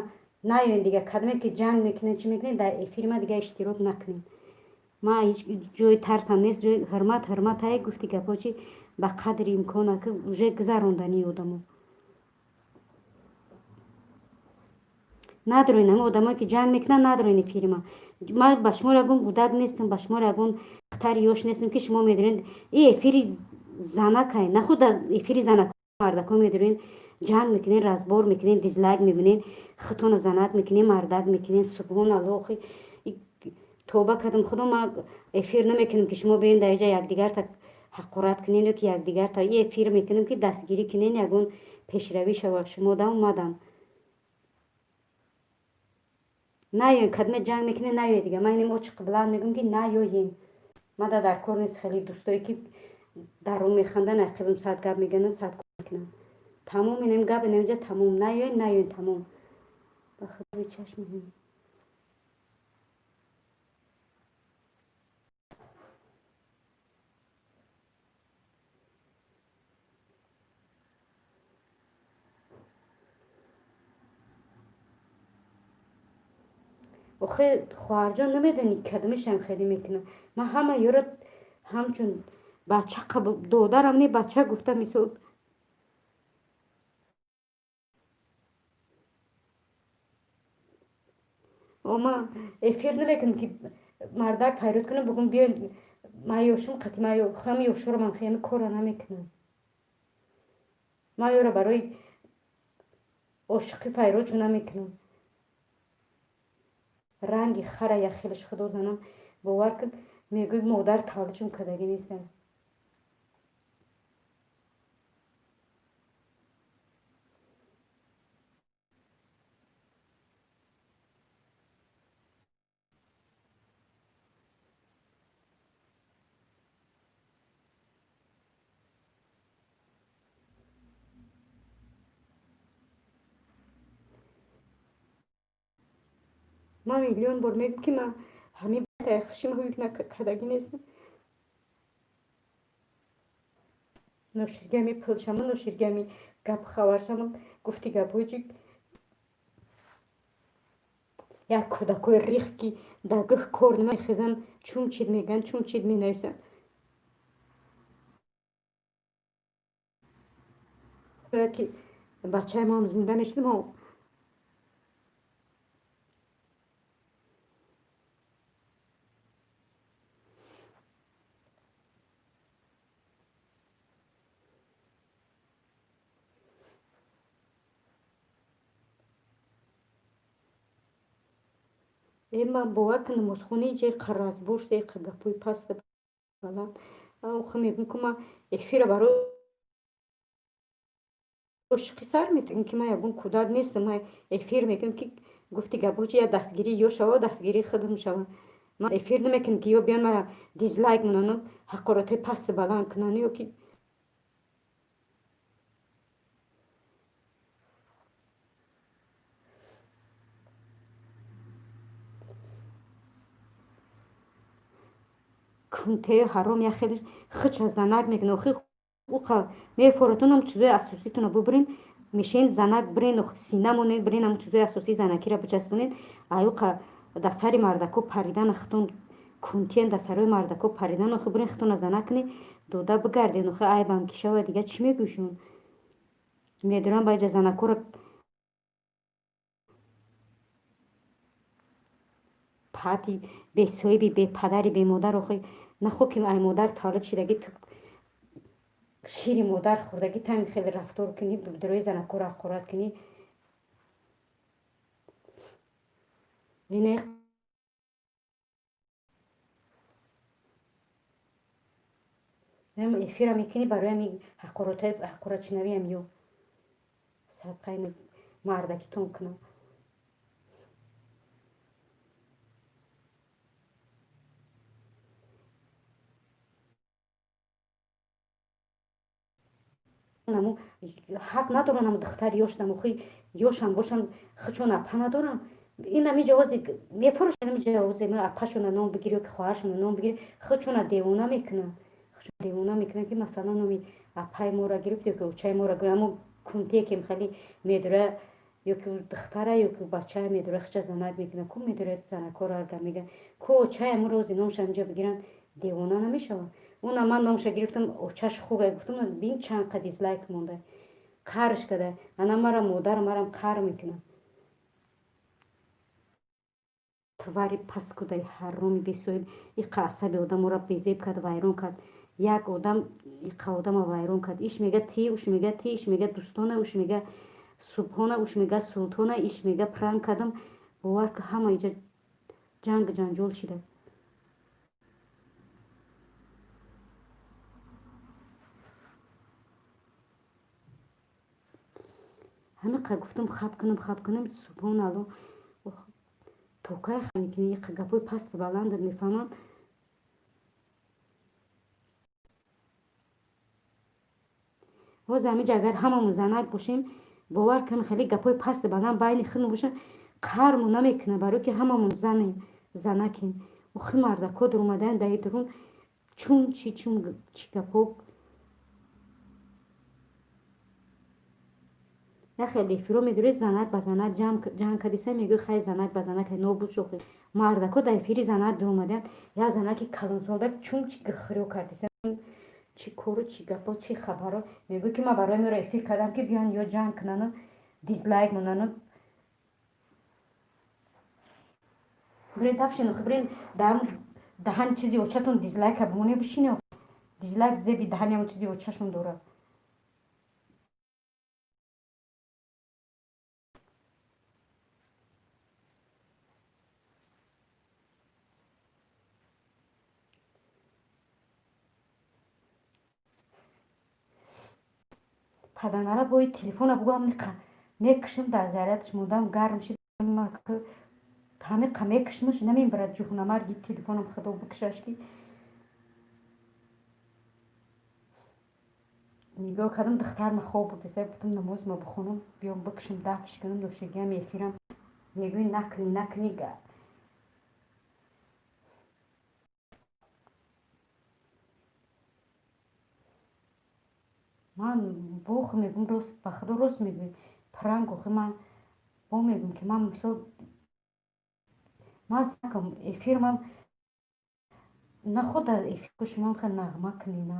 наёед дига кадамед ки ҷанг мекунед чӣ мекунед дар эфири ма дига иштирок накунед. ман ҳеҷ ҷои тарсам нест ҷои ҳурмат ҳай гуфти гапочи ба қадри имкона ки уже гузарондани одамо надорен. ҳамин одамое ки ҷанг мекунанд надорен эфири ма. ман ба шумо ягон гудак нестам ба шумо ягон духтари ёш нестам ки шумо медонед и эфири занакай нахуд эфири занако мардако медонед ҷанг мекунед разбор мекунед дизлайк мебинед хитона занак мекунед мардак мекунед субҳоналлоҳ. توبه کردم خدا ما افیر نمیکنیم که شما بیاین در اینجا یکدیگر تا حقارت کنین یا که یکدیگر تا یه افیر میکنیم که دستگیری کنین یگون پیشروی شود. شما دم اومدم نیاین کدمه جنگ میکنین نیاین دیگه. من اینم اوچ قبلا میگم که نیاین. ما در کار نیست خیلی دوستایی که در اون میخندن اقیبم صد گپ میگن صد کار میکنن. تمام اینم گپ اینجا تمام نیاین تمام. به خدا چشم میبینم. آخه خواهرجان نمیدونی کدومشم خیلی میکنم. من همه یورو همچون بچه دادرم نی بچه گفته میسود اما افیر نمیکنم که مردک پیرود کنم بگم بیاین من یوشم قطعی من خواهم یوشو رو من خیلی کارا نمیکنم. من یورو برای عاشقی پیرود چون نمیکنم. رنگی خره یا خیلش خدا زنم باور کن میگوی مادر تولدشون کدگی نیستن. من میلیون بار میگم که من همین تایخشیم هویک کدگی نیستم. نوشیرگمی پلشم نوشیرگمی گپ خوارشم گفتی گپویچی یک کودکوی ریخ که دگه کار نمیخیزن چون چید میگن چون چید می نویسن. که بچه ما هم زنده میشتیم و من باور کنم مسخونی جای قراز بوش دی قگپوی پست بلام او خمیگم که من افیر برای عشقی سر میتونم که من یکون کودک نیستم. من افیر میکنم که گفتی گپوچی یا دستگیری یا شوا دستگیری خودم شوا. من افیر نمیکنم که یا بیان من دیزلایک منانم حقارت پست بلام کنن یا که کنته حرام یا خیلی خچ زنک میکنه و خیلی اوقا میفورتون هم چیزای اساسی تون رو ببرین میشین زنک برین و سینه مونین برین هم چیزای اساسی زنکی را بچسبونین ایوقا در سری مردکو پریدن اختون кунтиен да сарои мардако паридану хубрин хитона занакни дода бигардину хи айбам кишава дига чӣ мегӯшун медонам байҷа занакора пати бесоҳиби бепадари бемодар охи нахо ки ай модар таваллуд шидаги шири модар хӯрдаги тами хеле рафтор кунӣ дурӯи занакора ҳақорат кунӣ ине эфира мекунӣ барои ами ҳақоратшунавиам ё сабқаи мардакитон кунам наму ҳақ надорам наму духтари ёшдам охи ёшам бошам хичон апа надорам инами ҷавози мефурӯшам ҷавози апашона ном бигир ё ки хоҳаршона ном бигир хичона девона мекунам девона мекунам ки масалан номи апаи мора гирифт ё ки учаи мора гирифт аммо кунтие ки хеле медора ё ки духтара ё ки бача медора хича занак мекунам ку медора занакора арга мега ку учаи амуро ози номша инҷа бигиран девона намешавам уна ман номша гирифтам очаш хуба гуфтам бин чанқа дизлайк монда қарш када ана мара модар марам қар мекунам твари паскудаи ҳароми бесоҳиб иқа асаби одаморо безеб кард вайрон кард як одам иқа одама вайрон кард иш мега ти уш мега ти иш мега дӯстона уш мега субҳона уш мега султона иш мега пранк кардам бовар ки ҳама иҷа ҷангу ҷанҷол шуда ҳамиқа гуфтам хаб кунам субҳоналло то кай хамекунӣ иқа гапои пасту баландат мефаҳмам ҳозир ҳамиҷа агар ҳамамон занак бошем бовар кунам хеле гапои пасту баланд байни худмон бошем қармо намекунам барое ки ҳамамон занакем охи мардако дуромадаанд даи дурун чун чӣ гапо яхел эфиро медори занак ба занак ҷанг кардиса мегӯи хай занак ба занак нобуд шохи мардако да эфири занак дуромадаанд як занаки калонсолда чун чӣ гихиро кардиса чӣ кору чӣ гапо чӣ хабаро мегӯй ки ман барои меро эфир кардам ки биён ё ҷанг кунану дизлайк монану бирин тафшину бирин даҳани чизи очатон дизлайка бимоне бишине дизлайк зеби даҳани ҳамон чизи очашон дорад паданара бои телефона бугам мекушем дар зарядаш модам гарм шид ҳамиқа мекушмаш намебарад ҷуҳнамарги телефонам худо бикушаш ки нигоҳ кардам духтарма хоб бурдиса гуфтам намозма бихонам биём бикушам дафтш кунам нӯшагиам эфирам мегӯй накунӣ ман бох мегӯм рост ба худо рост мегӯй пранк охи ман бо мегӯм ки ман мисол ман занакам эфирмам наход дар эфир шумо хел нағма кунина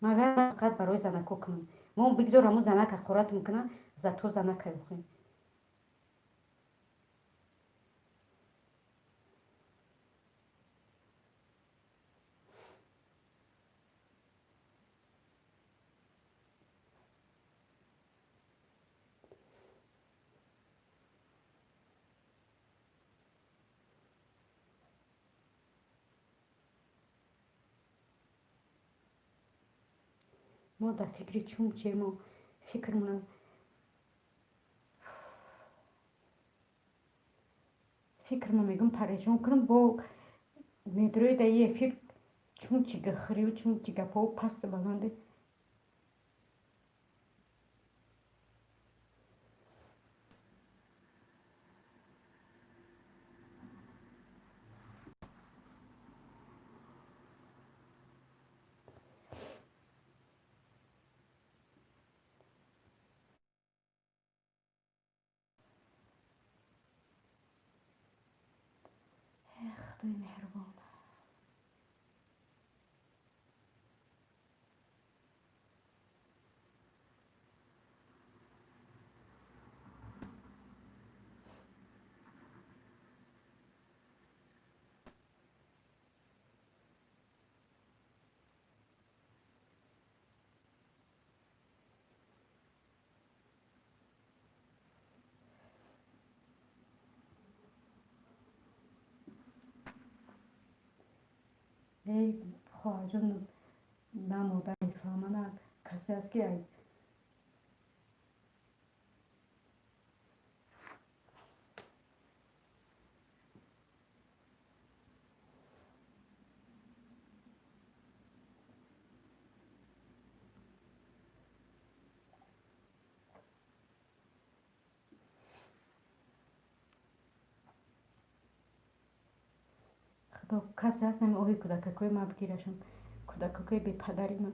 магар фақат барои занако кунам мон бигзор ҳамун занак ҳақорат мекунам зато занакай охи мо дар фикри чум чемо фикрмонам мегӯм парешон кунам бо медрои дар эфир чум чӣ гахирию чум чӣ гапо пасту баланде خدای مهربان. ای خواهر جان نمادر میفهمن کسی است که خدا کسی هست نمی اوهی کودککوی ما بگیرشم کودککوی بی پدری من.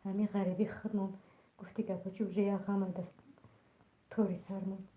همین غریبی خودمون گفتی که چی وجه یا غم دست توری سرمون.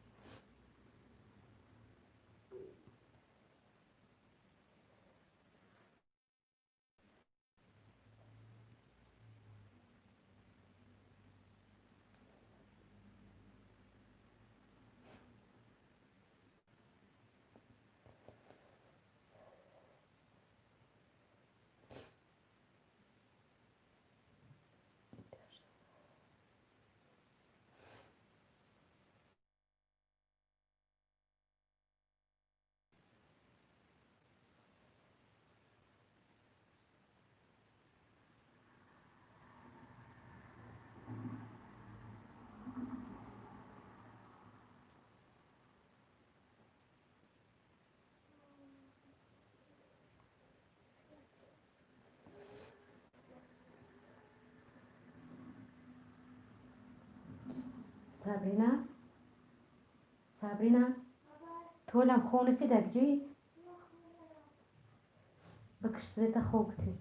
Sabrina? Sabrina? تولم خونسی دکجی؟ بکش زیتا خوب تیز.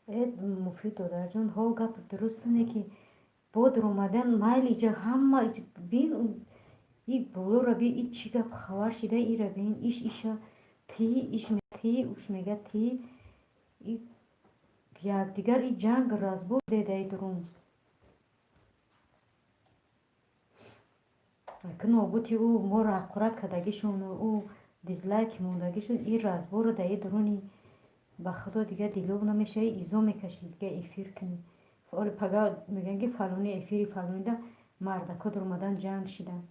اید مفید دادر جان ها گپ درست نه که بود رومدن مایل ایجا همه بین ای بولو را بی ای چی گپ خوار شده ای را بین ایشا تی ایش می تی اوش میگه تی ای یک دیگر ای جنگ راز بود دیده درون کنو بودی او مورا قرار کدگیشون او دیزلایک موندگی شد. این رازبو رو در درونی با خدا دیگه دیلوگ نمیشه ایزو میکشید دیگه افیر کنی فعال پگا میگن که فلانی افیری فلانی ده مردکا در اومدن جنگ شدن.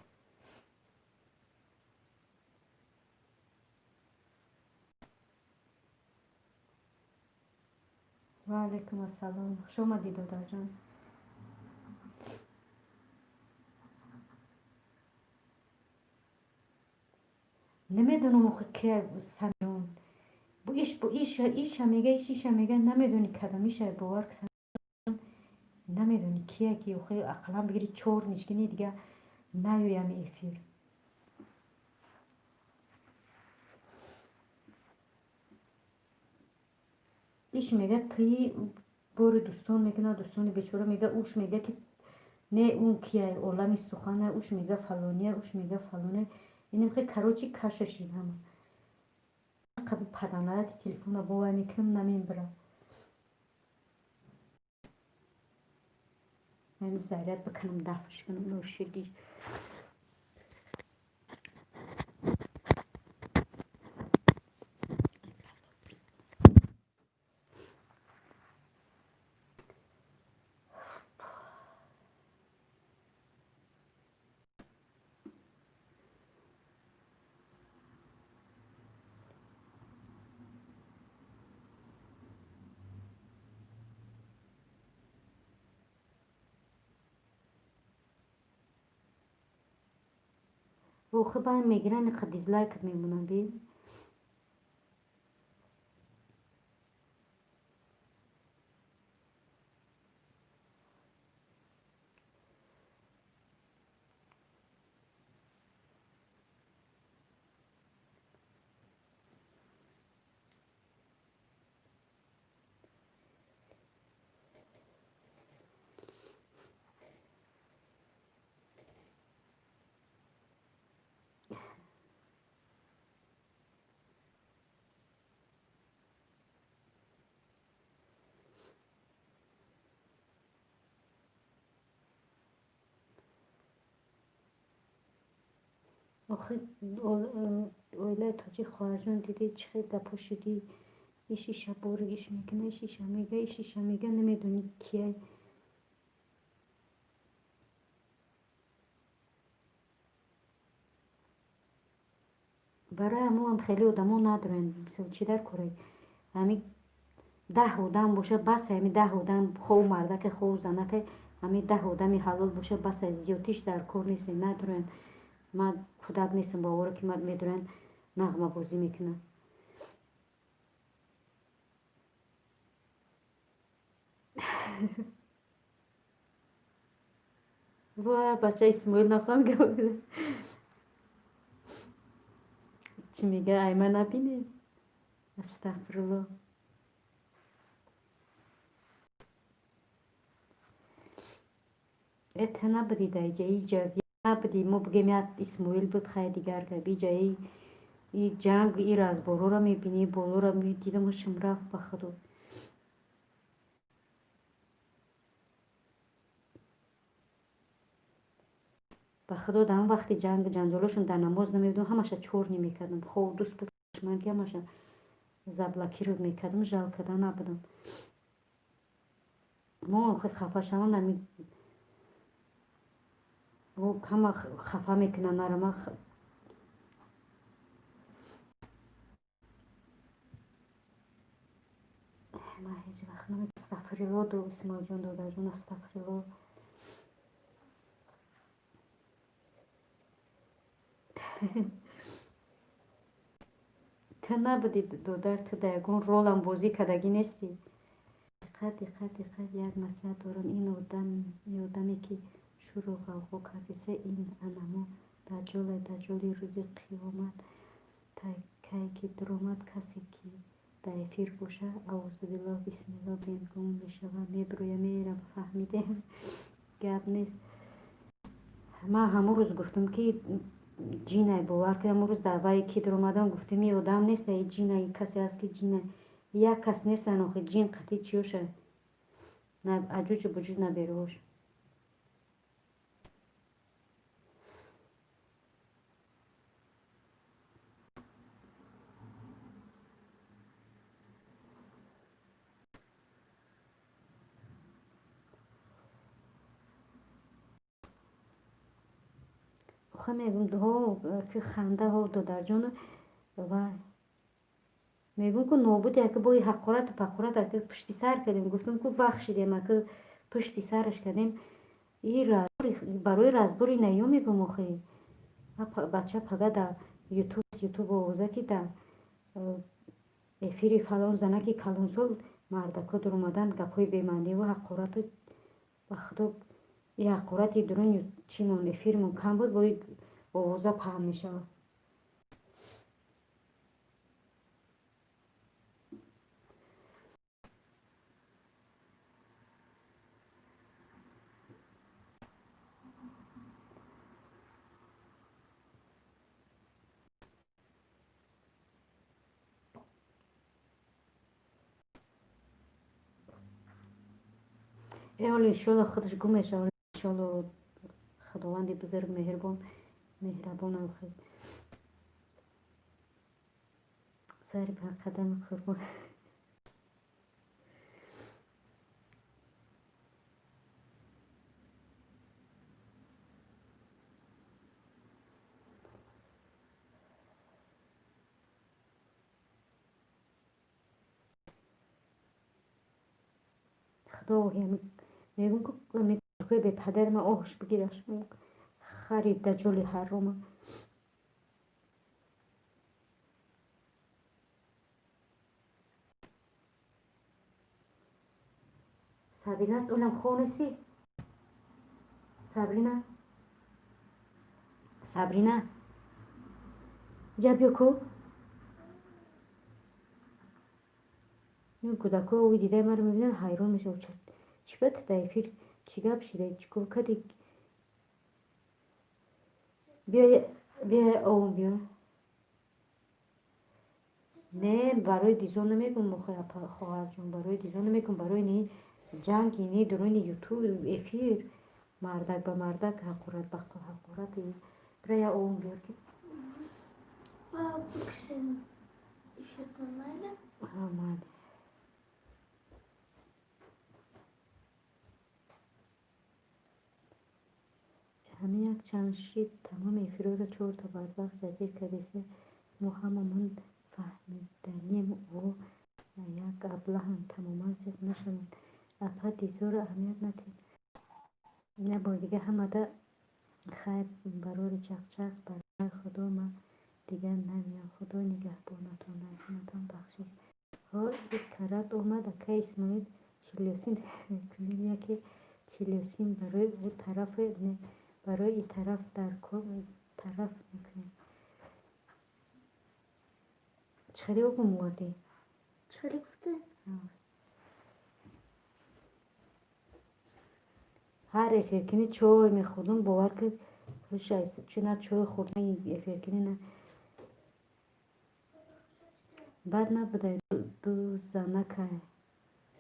و علیکم السلام، خوش آمدی دادر جان. نمیدونم آخه که سنون بو ایش میگه ایش میگه نمیدونی کدامیشه باور کن نمیدونی کیه کی آخه اقلا بگیری چور نشکنی دیگه نیویم افیر ایش میگه توی بور دوستان میگه دوستان بیچاره میگه اوش میگه که نه اون کیه عالمی سخنه اوش میگه فلانیه اوش میگه فلانه اینم خیلی کروچی کششید همه قبل پدنارت تلفن رو باور میکنم نمیبره من زیارت بکنم دفعش کنم نوشیدی و خب باید میگیرن اینقدر دیزلایکت میمونن بید آخه اوله تاجی خواهرجان دیدی چه دپوشیدی یه شیشه بورگیش میکنه یه شیشه میگه نمیدونی کیه برای همون هم خیلی آدمو ندارن مثل چی در کره همین 10 آدم باشه بس همین 10 آدم خو مرده که خو زنه که همین 10 آدمی حلال باشه بس زیادیش در کار نیست ندارن من کودک نیستم باور که من میدونن نغمه بازی میکنن و بچه اسماعیل نخواهم گفت چی میگه ایمن نبینه استغفرالله ات نبودی در جایی جاگی نبودی ما بگیم یاد اسماعیل بود خیلی دیگر که بی جایی این جنگ ای را از برو را میبینی برو را میدیدم و شم رفت بخدا بخدا دارم وقتی جنگ جنجالشون در نماز نمیدونم همشه چور نمیکردم خب دوست بود من که همشه زبلکی رو میکردم جل کردن نبودم ما خفه شوان نمی و همه خفه میکنن نرمه من هیچ وقت نمی استغفرالله دو اسماعیل جان دادر جان استغفرالله تو نبودی دادر تو دیگون رولم بازی کدگی نیستی دقت یک مسئله دارم این آدمی که شروع غوغا کردیسه این انمو دجالی روز قیامت تا کی که درآمد کسی که در افیر باشه اعوذ بالله بسم الله بینگون میشه و میبرویه میره فهمیده گپ نیست من همون روز گفتم که جینه باور که همون روز دعوای که در اومدم گفتم این آدم نیست این جینه این کسی هست که جینه یک کس نیستن آخه جین قطعی چیوشه نه عجوج بجوج نبیروش آخه میگم ها که خنده ها دادرجان و میگم که نابود که با این حقارت پقارت که پشتی سر کردیم گفتم که بخشیدیم که پشتی سرش کردیم این برای رازبوری نیومگم آخه بچه پگه در یوتیوب آوازه که در افیری فلان زنه که کلانسول مردکا در اومدن گپای بیمانی و حقارت و خدا این حقارتی درون چیمون افیرمون کم بود با این آوازه پهم میشه حالا انشالله خودش گم میشه انشالله خداوند بزرگ مهربان آخه سر به قدم قربان خدا میگم که به پدر من آهش بگیرش خرید دجال حرام سابینا اونم خونستی سابرینا جا بیا کو این کودکا اوی دیده من رو میبینن حیران میشه چی بد تایفیر چی گپ شده چی کو کدی بیا اون بیا نه برای دیزون نمیگم مخاطب خواهر جون برای دیزون نمیگم برای نی جنگ اینی درون یوتیوب افیر مردک به مردک حقارت به حقارت برای اون بیار که بکشن اشتر مایله آمد همه یک چند شید تمام افیرو را چور تا بدبخت جزیر کردیسته ما هممون فهمیدنیم و یک ابله هم تماما زیاد نشوند اپا دیزور اهمیت نتید نه با دیگه همه ده خیر برای چق برای خدا ما دیگر نمیم خدا نگهبانتون نهیمتون بخشید ها یک کرد اومد که اسماعیل چلیوسین کنیم یکی چلیوسین برای او طرف نه برای این طرف در کم طرف میکنیم چخیلی او موردی چخیلی گفته هر افرکنی چای میخوردم باور که شایسته چون چای خوردم این افرکنی نه بعد نبوده دو زنکه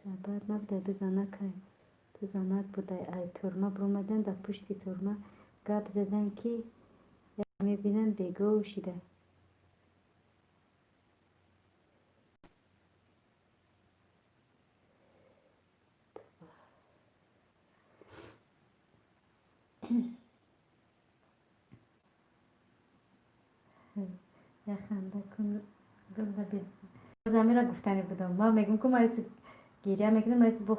بعد نبوده دو زنک بوده ای تورما برومدن در پشتی تورما گپ زدن که میبینن بیگاه شده یا خنده کن گل بید زمین را گفتنی بودم ما میگم که ما ایسی گیریه میکنم ما ایسی بو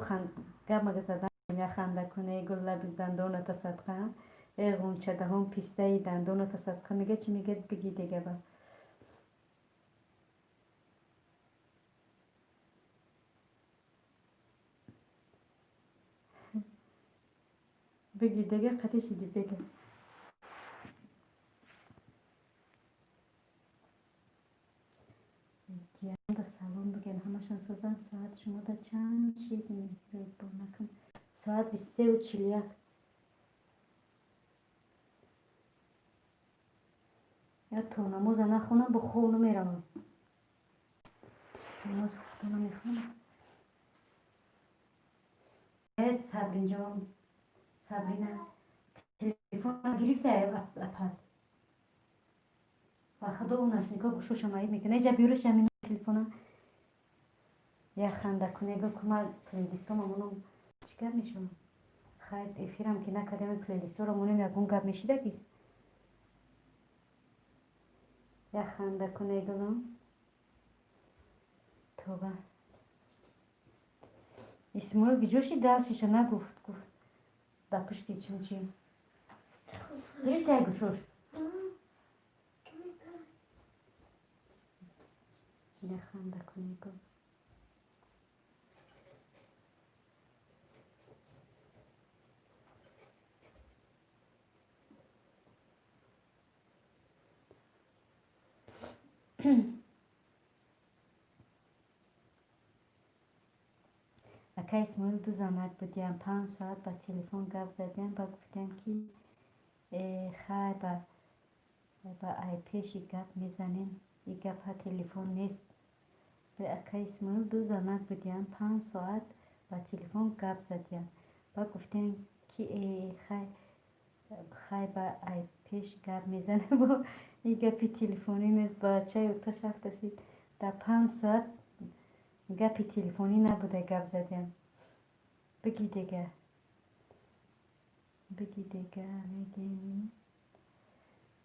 گپ مگه زدن یا خنده کنه گل بید دندون تا صدقه غنچه دهم پیسته دندون تا صدقه میگه چی میگه بگی دیگه با بگی دیگه قطعی شدی بگه جیان در سالن بگن همشان سوزن ساعت شما در چند شید میگه با نکن ساعت 23:41 یا تو نماز نخونم با خونو میرم نماز خفتم میخونم صبرین جان صبرینا تلفن گرفته اپل و خدا اونش نگاه گوشو شمایی میکنه جا بیورش همین تلفن یا خنده کنه گو که من پلیلیستم همونم چیکار میشم خیلی افیرم که نکردم پلیلیستو رو مونم یکون گپ میشیده کیست یا خنده کنه گلم توبه اسماعیل گجوشی دلشش نگفت گفت در پشتی چون چی گریش دیگه گوشوش یا خنده کنه گلم اکا اسماعیل دو زمک بودیم 5 ساعت با تلفن گپ زدیم با گفتم که خیر با ای پیشی گپ میزنیم این گپ ها تلفن نیست به اکا اسماعیل دو زمک بودیم 5 ساعت با تلفن گپ زدیم با گفتم که خیر با ای پیش گپ میزنه با این گپی تلفنی نیست با چای و تشک داشتید در 5 ساعت گپی تلفنی نبوده گپ زدیم بگی دیگه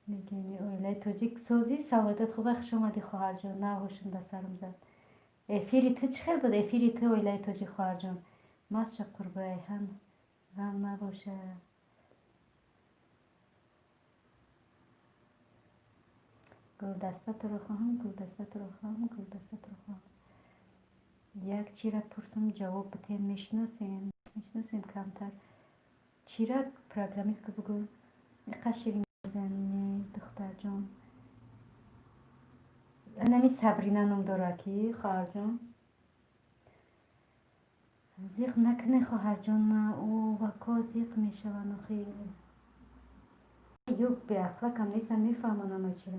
میگیم اویلای توجیک سوزی سوادت خوب بخش اومدی خواهر جان نه هوشم در سرم زد افیری تو چه خیل بود افیری تو اویلای توجیک خواهر جان ماست شد قربای هم غم نباشه گل دستت رو خواهم یک چی را پرسم جواب بده میشناسیم کمتر چی را پروگرامیست که بگو قشنگ زنی دختر جان نمی صبرینا نام داره کی خواهر جان زیق نکنه خواهر جان ما او وکا زیق میشوند آخی یوک به اخلاق هم نیستم میفهمانم چی را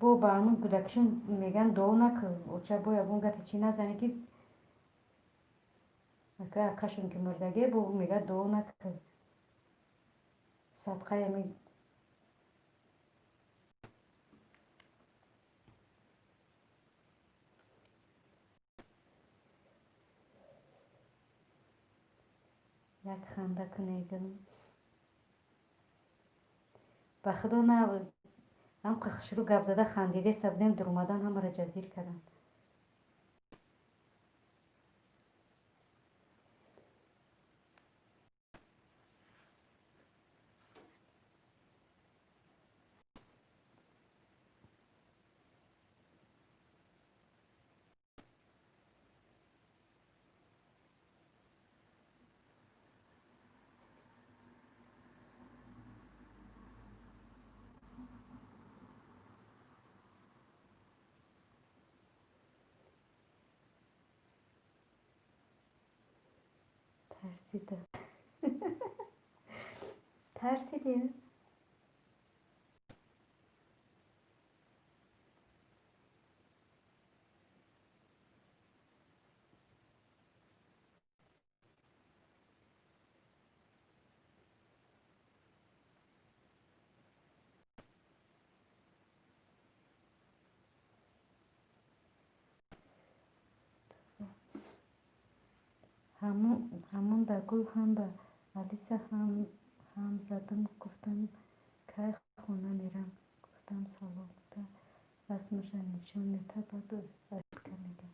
با همون کودکشون میگن دو نکن او چه باید اون گفت چی نزنی که اکاشون که مردگی با میگه دو نکن صدقه می یک خنده کنه گلم به خدا نه هم قخشرو گپ زده خندیده استبدیم در اومدن همه را جزیر کردن ترسیده ترسیده همون در گل هم به علیسه هم زدم گفتم که خونه میرم گفتم سلام بوده رسمش نشون میده بعد اشکا میگم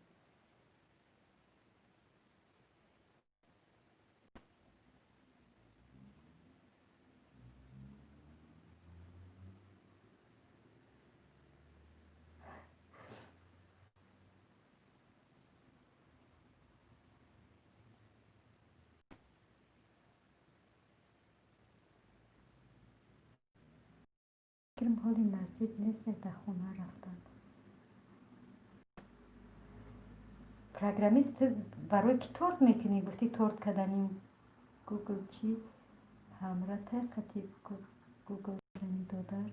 فکرم حالی نزدیک نیست در خونه رفتن پروگرامیست برای کی تورت میکنی گفتی تورت کردنیم گوگل چی همراه تقتی گوگل زنی دادر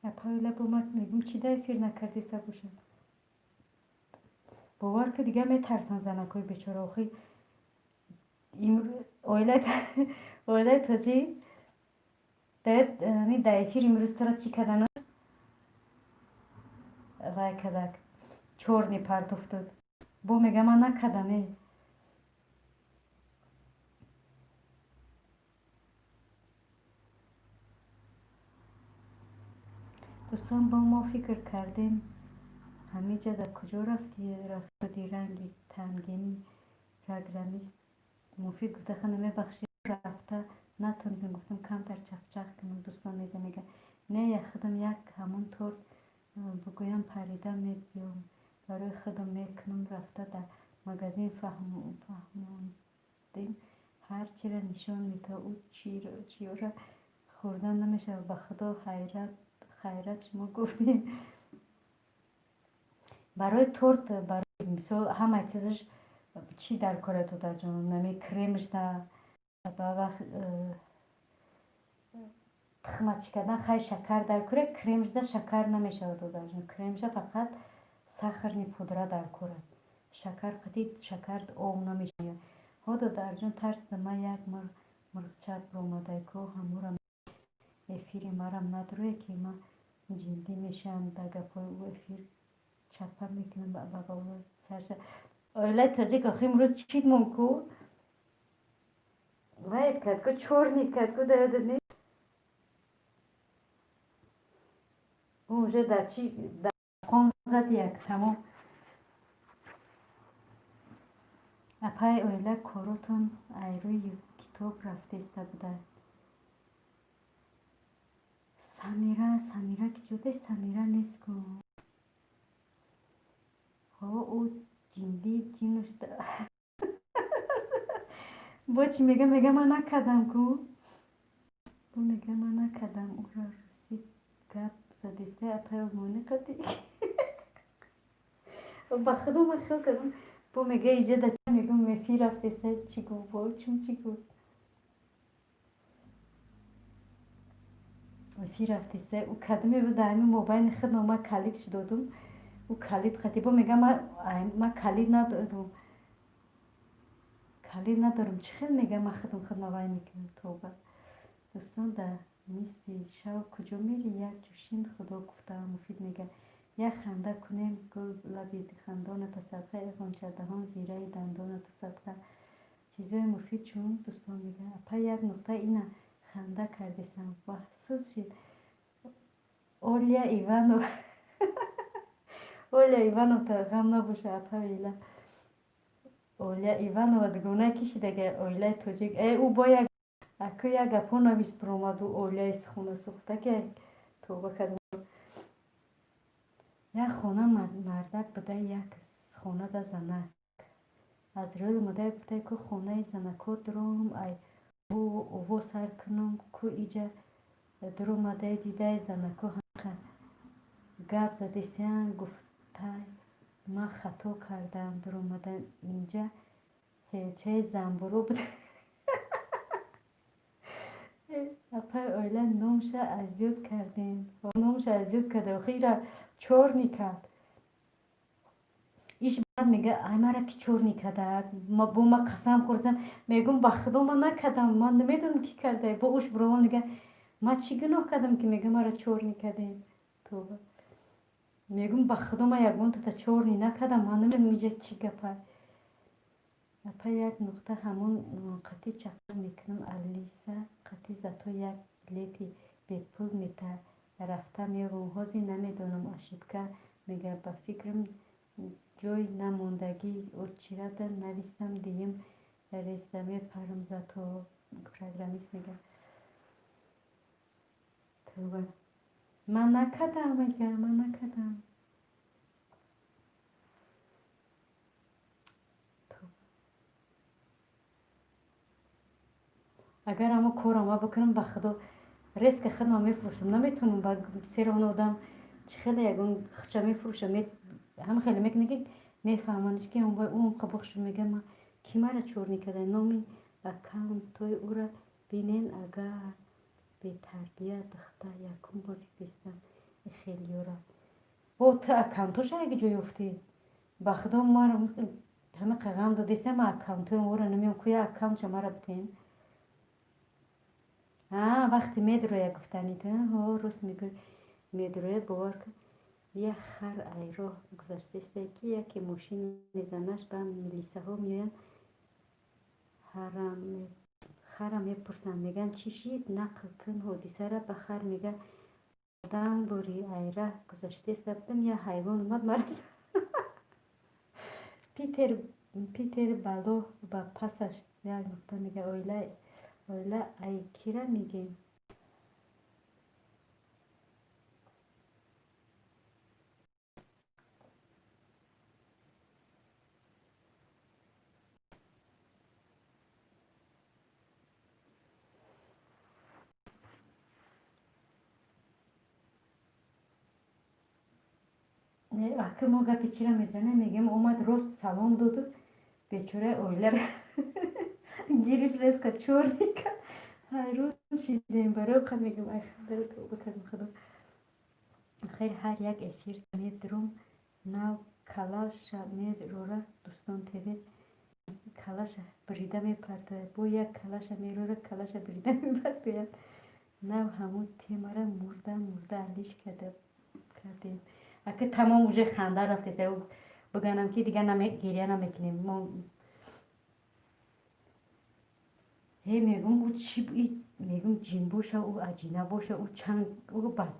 اپایلا با من میگم چی در افیر نکردی سبوشم باور که دیگه میترسن زنکای بیچاره آخی اویله تاجی در افیر امروز تو را چی کردن وای کدک چورنی پرت افتاد بو میگه من نکردم دوستان با ما فکر کردیم همه جا در کجا رفتی رنگی تنگینی رگرمیست مفید گفته خانم بخشی رفته نتونستم گفتم کم در چخ کنم دوستان میگه نه یک خودم یک همون طور بگویم پریده میبیم برای خودم میکنم رفته در مگزین فهموندیم هر چی را نشان میده او چی را خوردن نمیشه به خدا خیرت شما گفتیم برای تورت برای مثال همه چیزش چی در کاره تو در جان نمی کریمش در وقت تخمه کردن خیلی شکر در کره کریمش در شکر نمیشه دو در جان کریمش فقط سخر پودره در کره شکر قطعی شکر اوم نمیشه ها دو در جان ترس من یک مرغچت برومده که همورم افیر مرم نداره که من جلدی میشم در گپای او افیر چپم میکنم بابا سرشه اوله تاجیک آخی امروز چید ممکو باید کرد که چور نید کرد که داده نید اونجا در چی در قوم زد یک تمام اپای اوله کاروتون ایروی کتاب رفته استه بوده سمیره که جده سمیره نیست که ها او جیندی جینوش با چی میگه من نکدم کو او میگه من نکدم او را روسی گپ زدیسته اپای مونه قدی با خودم خیال کردم با میگه ایجا در چی میگم میفی رفتیسته چی گو با چون چی گو میفی رفتیسته او کدمی بود در همین موبایل خودم ما کلیدش دادم او کلید قطعی با میگه من کلید ندارم چه خیلی میگه من خود نوای میکنم توبه دوستان در نیستی شب کجا میری یک جوشین خدا گفته مفید میگه یک خنده کنیم گل لبی خندان تصدقه اقوان چردهان زیره دندان تصدقه چیزای مفید چون دوستان میگه اپا یک نقطه اینه خنده کردیسم و سوز شد اولیا ایوانو تا غم نباشه اپا ویله اولیا ایوانو دگونه کشیده که اولیا توجیک او با یک اکو یک گپو نویست پر اومد و اولیای خونه سوخته که توبه کردم یک خونه مردک بوده یک خونه ده زنک از روی اومده گفته که خونه زنکو دروم ای او سر کنم که ایجا در اومده دیده زنکو همخه گپ زدیستیان گفته من خطا کردم در اومدم اینجا هیچه زنبورو بوده اپا اویله نومش ازیاد کردیم نومش ازیاد کرده و خیره چور نیکرد ایش بعد میگه ای مرا که چور نیکرده ما قسم خوردم میگم با خدا من نکردم من نمیدونم کی کرده با اوش برام میگه ما چی گناه کردم که میگه مرا چور نیکردیم توبه میگم با خدا من یکون تا چور نی نکردم من نمیدونم اینجا چی گپه اپا یک نقطه همون قطعی چقدر میکنم الیسا قطعی زتا یک لیتی به پول میته رفتم یه روحازی نمیدونم آشیبکه میگه با فکرم جای نموندگی او چیره در نویستم دیم رزدمه پرم زتا پروگرامیست میگه توبه من نکردم میگه من نکردم اگر اما کارم بکنم به خدا ریسک خودم میفروشم نمیتونم با سر اون آدم چه خیلی یکون خشم میفروشم هم خیلی میکنه که میفهمانش که اون قبخش میگه ما کی مرا چور نکرده نامی اکاونت توی او را بینین اگر به تربیت دخته یکم باری بستم خیلی را با تا اکانتوش اگه جای افتی با خدا ما را همه قغم دادیسته ما اکانتو او را نمیم کویا اکانت شما را بتین وقتی میدروی گفتنید ها روز میدروی باور کن یه خر ایرو گذاشته است که یکی ماشین میزنش به میلیسه ها میان خرم میپرسن میگن چی شید نقل کن حادثه را به خر میگه دن بوری ایره گذاشته است بدم یه حیوان اومد مرز پیتر بلو با پسش یک نقطه میگه اویله ای کیره میگیم وقتی ما گپی چی را میزنه میگیم اومد روز سلام دادو بیچاره اویله را گیریش رس که چور نیکن های روز شیدیم برای خود میگم ای خدا تو بکنم خدا خیر هر یک افیر میدروم ناو کلاش میدروره دوستان تیوی کلاش بریده میپرده بو یک کلاش میروره کلاش بریده میپرده ناو همون تیماره مرده علیش کردیم اگه تمام اوجه خنده رفته بگنم که دیگه گریه نمیکنیم ما هی میگم او چی میگم جین باشه او عجینه باشه او چند او بعد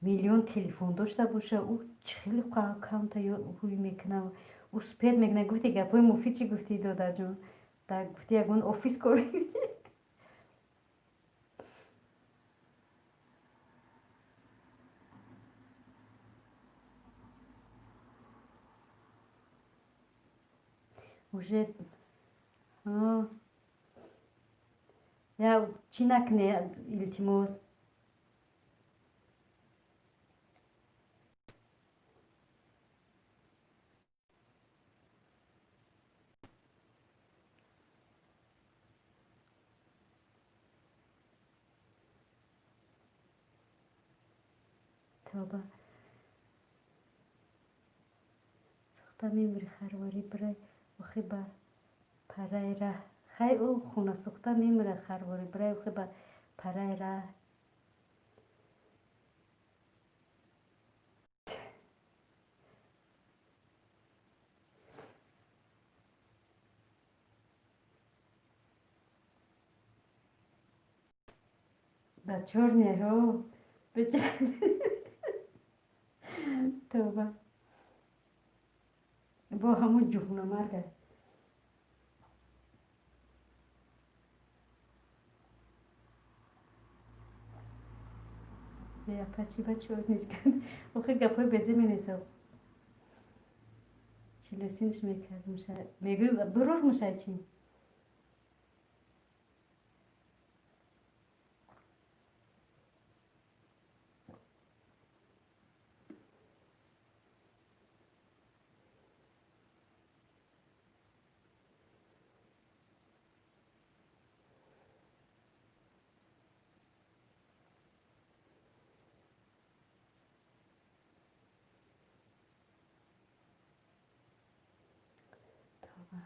میلیون تلفن داشته باشه او خیلی اکانت یا هوی میکنه او سپید میکنه گفتی گپای مفید چی گفتی دادر جون در گفتی یکون آفیس کاری اوجه یا چی نکنه التماس توبه سخته میمیری خرواری برای وخی با پرای ره خی او خونه سخته میمیره خرواری برای وخی با پرای ره بچور نیرو توبه با همون جهنم مرده یا پچی بچور نیشکن وخی گپای بزی می نیسو چلوسینش میکرد میشه میگوی برور میشه چی توبه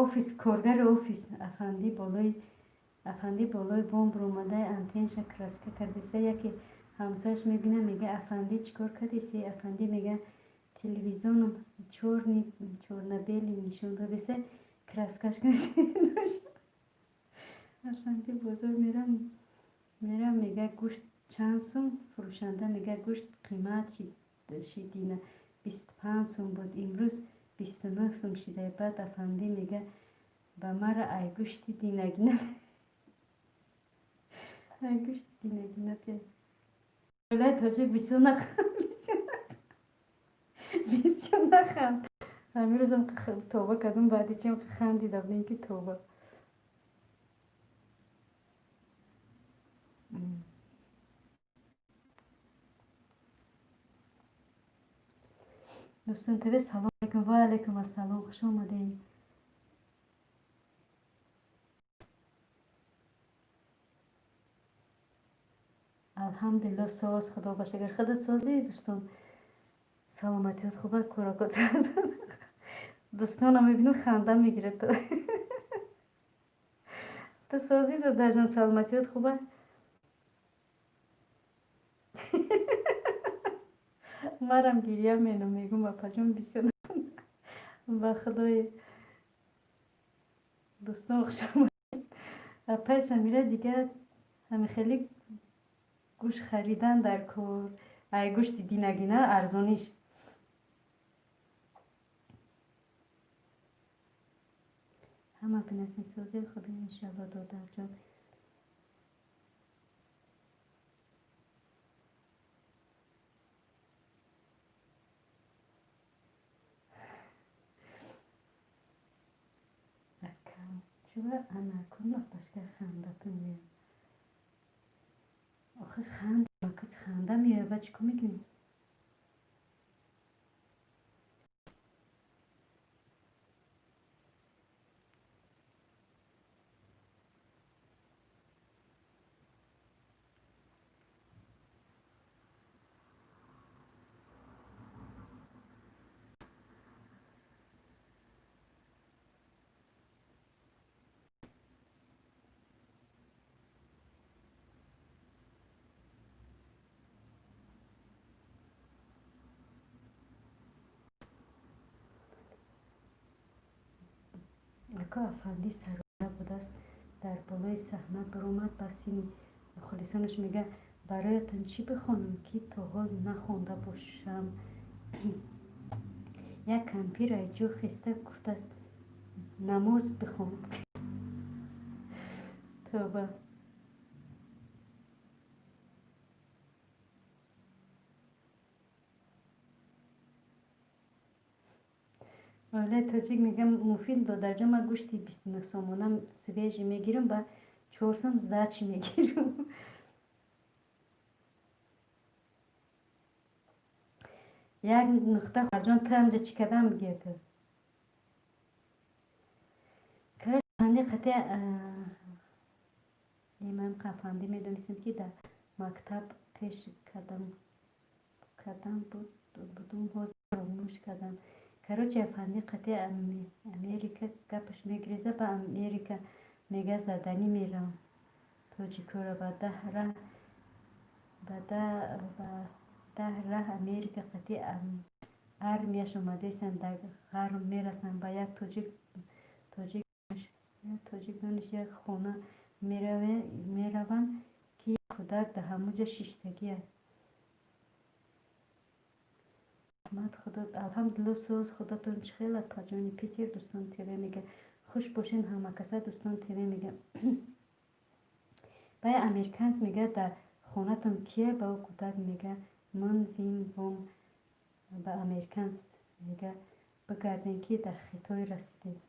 ofis کارگر ofis افندی بالای بمب رو اومده انتنش کراسکه کردیسته یکی همسایش میبینه میگه افندی چیکار کردیستی افندی میگه تلویزیونم چورنبیلی نشون دادیسته کراسکش کردیسته افندی بزرگ میرم میگه گوشت چند سوم فروشنده میگه گوشت قیمت شیدینه 25 سوم بود امروز 29 سوم شده بعد افندی میگه به مرا ای گوشتی دینگینه ای گوشتی دینگینه ولای تاجک بسیار نخند همین روزم توبه کردم بعدی چیم خندیدم اینکه توبه دوستان تبه سلام علیکم و علیکم السلام، خوش آمدین. الحمدلله ساز خدا باشه. اگر خودت سازی دوستان سلامتیت خوبه، کوراکات ساز. دوستان هم میبینم خنده میگیره. تو سازی تو در جان سلامتیت خوبه. مرم گریه مینم میگم با پجام بسیار با خدای دوستان خوش آمد. پای سمیره دیگه همه خیلی گوش خریدن در کور. ای گوش دیدی نگینه ارزونیش همه بنسین سازی خدا انشالله دادر جان. اکم چرا انا کنه باشکه خنده تون آخه خنده وقت خنده میاد بچه که میگیم اکا افندی سرانه بود است در بالای صحنه برآمد. بس این مخلصانش میگه برایتان چی بخونم که تا حال نخونده باشم. یک کمپیر از جو خسته گفته است نماز بخون. توبه. ولی تاجیک میگم مفید دادر جا من گوشتی 29 سامانم سویجی میگیرم با 4 سام زدچی میگیرم. یک نقطه خرجان تو همجا چی کدم میگه تو کرش فندی قطع ایمان قفندی میدونستیم که در مکتب پیش کدم بود بودم حوز فراموش کردم. کراچی افندی قطع امریکا گپش میگریزه با امریکا میگه زدنی میرم توجی کورا با ده ره امریکا قطع ارمیش اومده ایستن در غرم میرسن با یک تاجیک دانش یک خونه میروند که یک کودک در همونجا شیشتگی است. احمد خدا الحمدلله سوز خداتون چه خیلی پاجانی پیتر دوستان تیوه میگه خوش باشین همه کسا دوستان تیوه میگه بای امریکانس میگه در خونتون کیه با کودک میگه من ویم با امریکانس میگه بگردین که در خطای رسیدیم.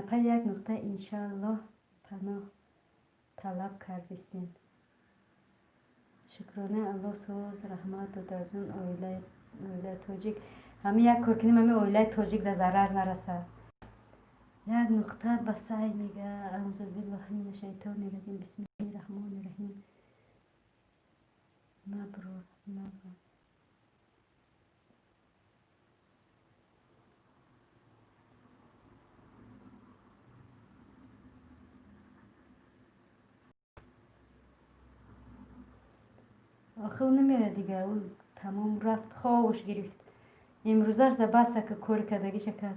پا یک نقطه انشالله پناه طلب کردستین. شکرانه الله سوز رحمت و در جون اویله توجیک همه یک کار کنیم همه اویله توجیک در ضرر نرسه. یک نقطه بسای میگه اعوذ بالله من الشیطان الرجیم بسم الله الرحمن الرحیم. نبرو آخه اون نمیاد دیگه اون تمام رفت خوابش گرفت امروزش در بسه که کار کردگی شکر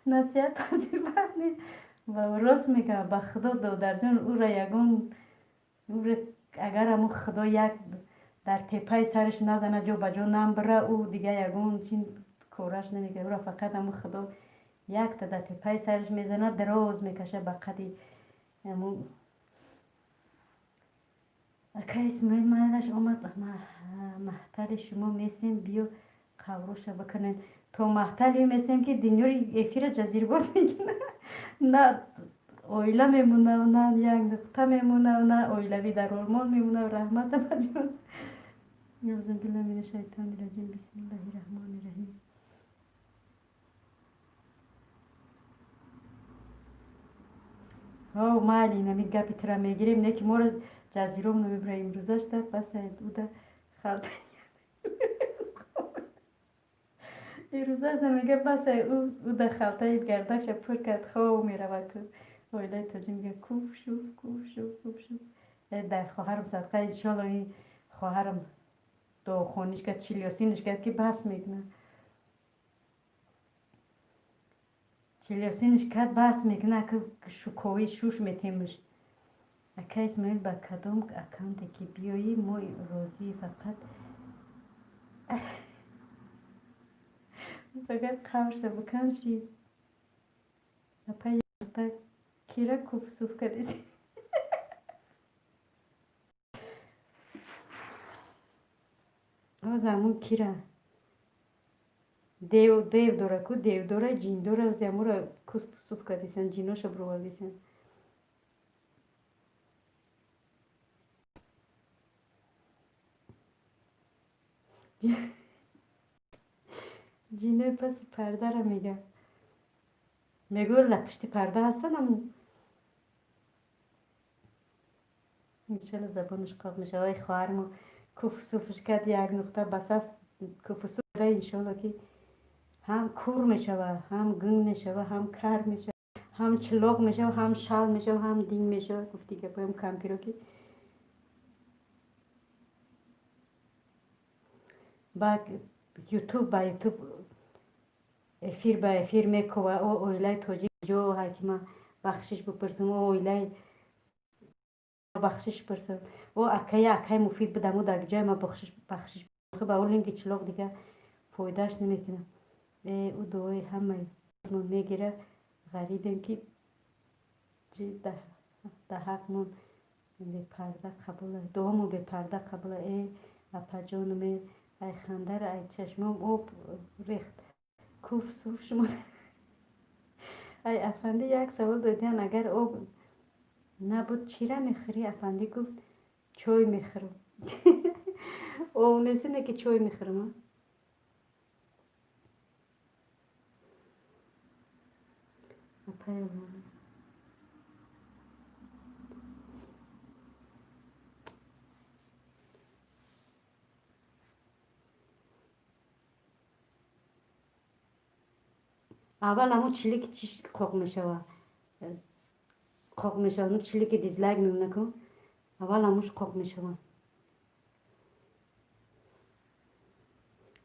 نصیحت پذیر بس نیست و راست میگه به خدا دادر جان او را یگان او را اگر همون خدا یک در تپه سرش نزنه جا بجا نم بره او دیگه یگان چین کارش نمیگه او را فقط همون خدا یک تا در تپه سرش میزنه دراز میکشه به قدی همون اکا اسماعیل مایلش آمد محتل شما میستیم بیو قوروش بکنین تو محتلی میستیم که دینیوری افیر جزیر بود میگن نه اویلا میمونه و نه یک نقطه میمونه و نه اویلوی در آلمان میمونه و رحمت مجموع. یوزن بالله من الشیطان الرجیم بسم الله الرحمن الرحیم. او مالی نمی گپی ترا میگیریم نه که ما رو جزیرم نمیبریم روزش در پس او در خلط این روزش نمیگه پس او در خلطه گردکش پر کرد خواه میرود که ویلای تاجی میگه کوف شو کوف شو کوف شو. در خواهرم صدقه انشالله این خواهرم دو خونیش کرد چیلیاسینش کرد که بس میکنه چیلیاسینش کرد بس میکنه که شکوی شوش میتیمش اکا اسمایل با کدام اکانتی که بیایی ما روزی فقط قوش بکن شی اپا یکتا کیرا کوف صوف کردیسی او زمون کیرا دیو داره کو دیو داره جین داره زمون را کوف صوف کردیسن جیناشو بروالیسن جینه پس پرده را میگه میگو لپشتی پرده هستن همون انشالله زبانش قاق میشه آی خواهرمو کف صوفش کرد یک نقطه بس است کف صوف ده انشالله که هم کور میشه و هم گنگ میشه و هم کر میشه هم چلاق میشه و هم شل میشه و هم دین میشه گفتی که بایم کمپیرو که با یوتیوب افیر با افیر میکوه او اویلای توجی جو حکیمه بخشش بپرسم او اویلای بخشش پرسم او اکای مفید بدم او در جای ما بخشش با اون لینک چلاق دیگه فایدهش نمیکنه او دوی همه میگیره غریبیم که ده حقمون به پرده قبوله دومو به پرده قبوله ای اپا جانم ای خنده را ای چشمم او ریخت کوف صوف شما ای افندی یک سوال دادین اگر او نبود چی را میخوری افندی گفت چای میخورم او نسینه که چای میخورم اپا اول همون چیلی که چیش قاق میشه قاق میشه اون چیلی که دیزلایک میمونه کن اول هموش قاق میشه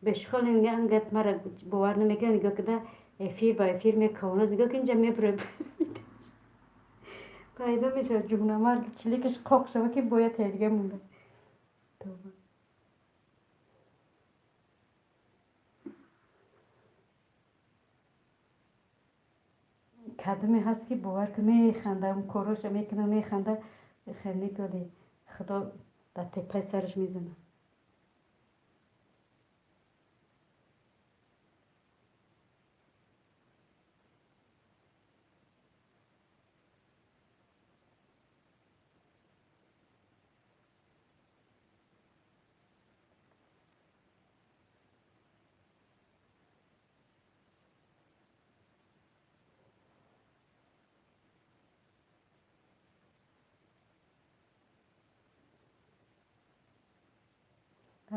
بشخال این گپ مرا باور نمیکنه نگاه کده افیر با افیر میکونه نگاه که اینجا میبره پیدا میشه جمعه مرد چلیکش قاق شده که باید تیرگه مونده کدومی هست که باور که میخنده اون کاراش میکنه میخنده خیلی که خدا در تپه سرش میزنه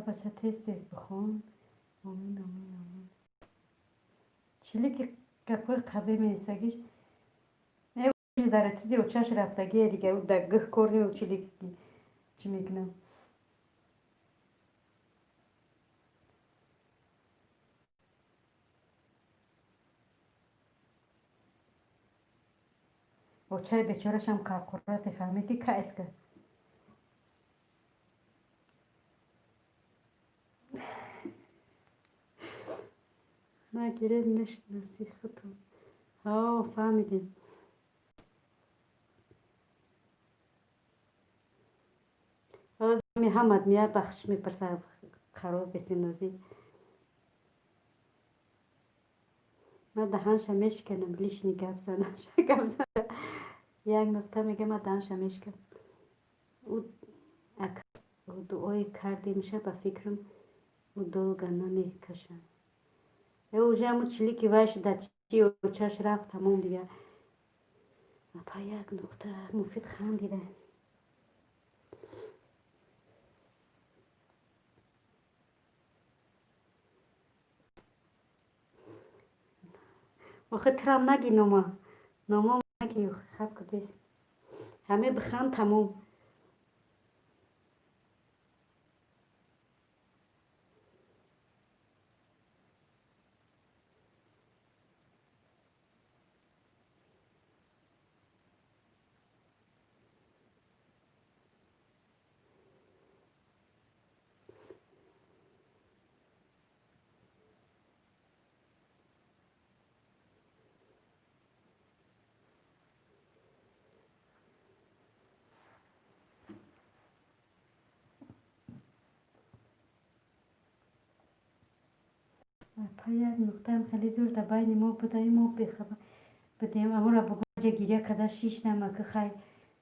بچه تیز بخون آمین آمین آمین چیلی که گپای قبلی میستگیش در چیزی و چش رفتگی دیگه او در گه کاری و چیلی چی میکنم و چای بیچارش هم قرقرات فهمی که کیف کرد نگیره نشناسی خودم ها فهمیدیم می همد میاد بخش میپرسه خراب بسنازی من دهنش میشکنم لیش نگب زنم یک نقطه میگه ما دانشمش که او او دعای کردی میشه به فکرم او دلگه نمیکشم او جمع چلیکی وش در چی و چش رفت تمام دیگه پا یک نقطه مفید خندیده آخه ترم نگی نوما نگی خب کدیست همه بخند تمام پا یک نقطه هم خیلی زور در بین ما بوده ما بخبر بدیم اما را بگو جا گیریه کده شیش نمه که خیلی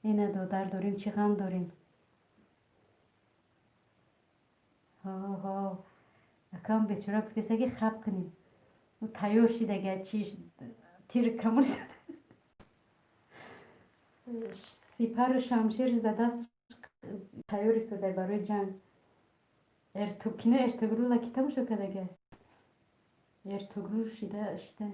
اینه دادر داریم چی غم داریم ها اکام بیچاره گفتیست اگه خب کنیم او تیار شید اگه چیش تیر کمر سیپر و شمشیر زده است تیار استاده برای جنگ ارتوکنه ارتگرو لکیته باشو که دیگه ارتگرو شده اشته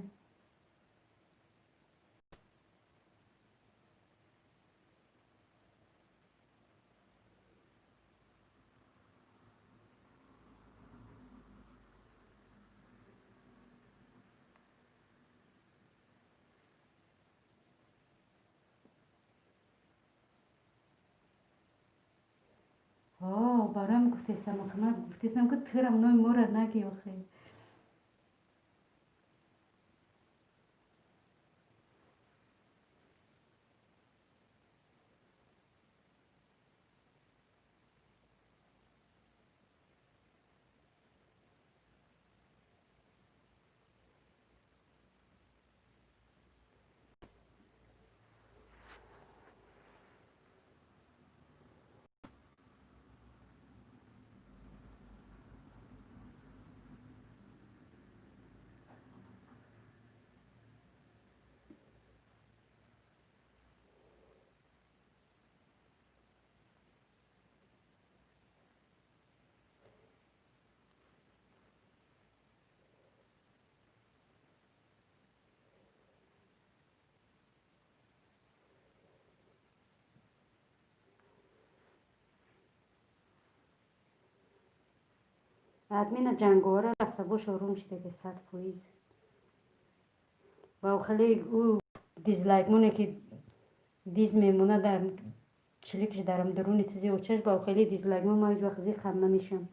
برام گفتیستم آخه من گفتیستم که تیرم نوی مورا نگی آخه ادمین جنگواره عصباش آروم شده که 100%. و خیلی او دیزلایک مونه که دیز میمونه در چلیکش درم درونی چیزی و چش با خیلی دیزلایک مونه ما هیچ وقت زی خم نمیشم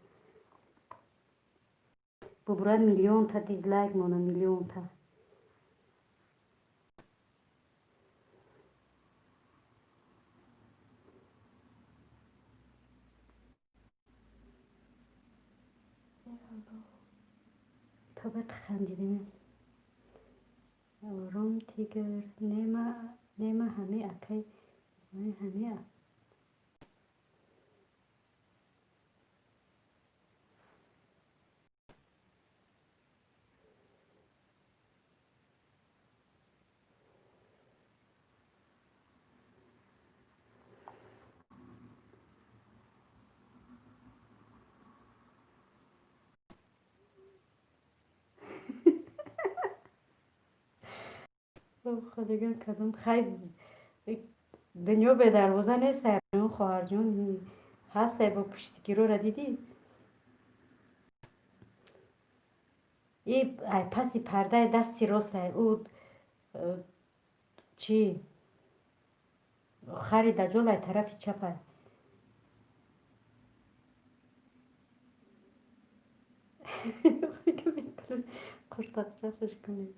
ببرد میلیون تا دیزلایک مونه میلیون تا تا باید خندیدیم آروم تیگر نیمه همه اکی همه خودگان کدوم خیلی دنیا به دروازه نیست اون خواهر جون هست با پشتگیرو را دیدی ای پسی پرده دستی راست او چی خری دجال طرف چپه قرطاق چپش کنید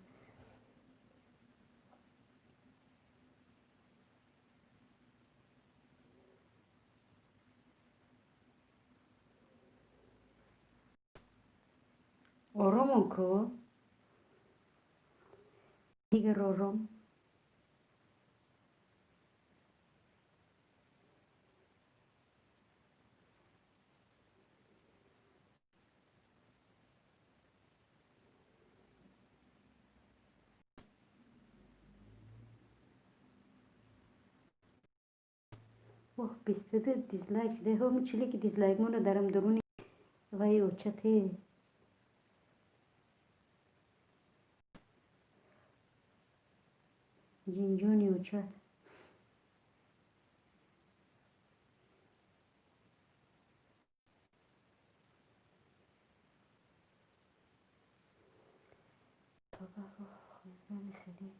آرومون کو دیگر آروم اوه 22 دیزلایک شده. همون چلی که دیزلایک مونو دارم درونی وای اوچته جینجونی اوچه بابا خلیگن خیلی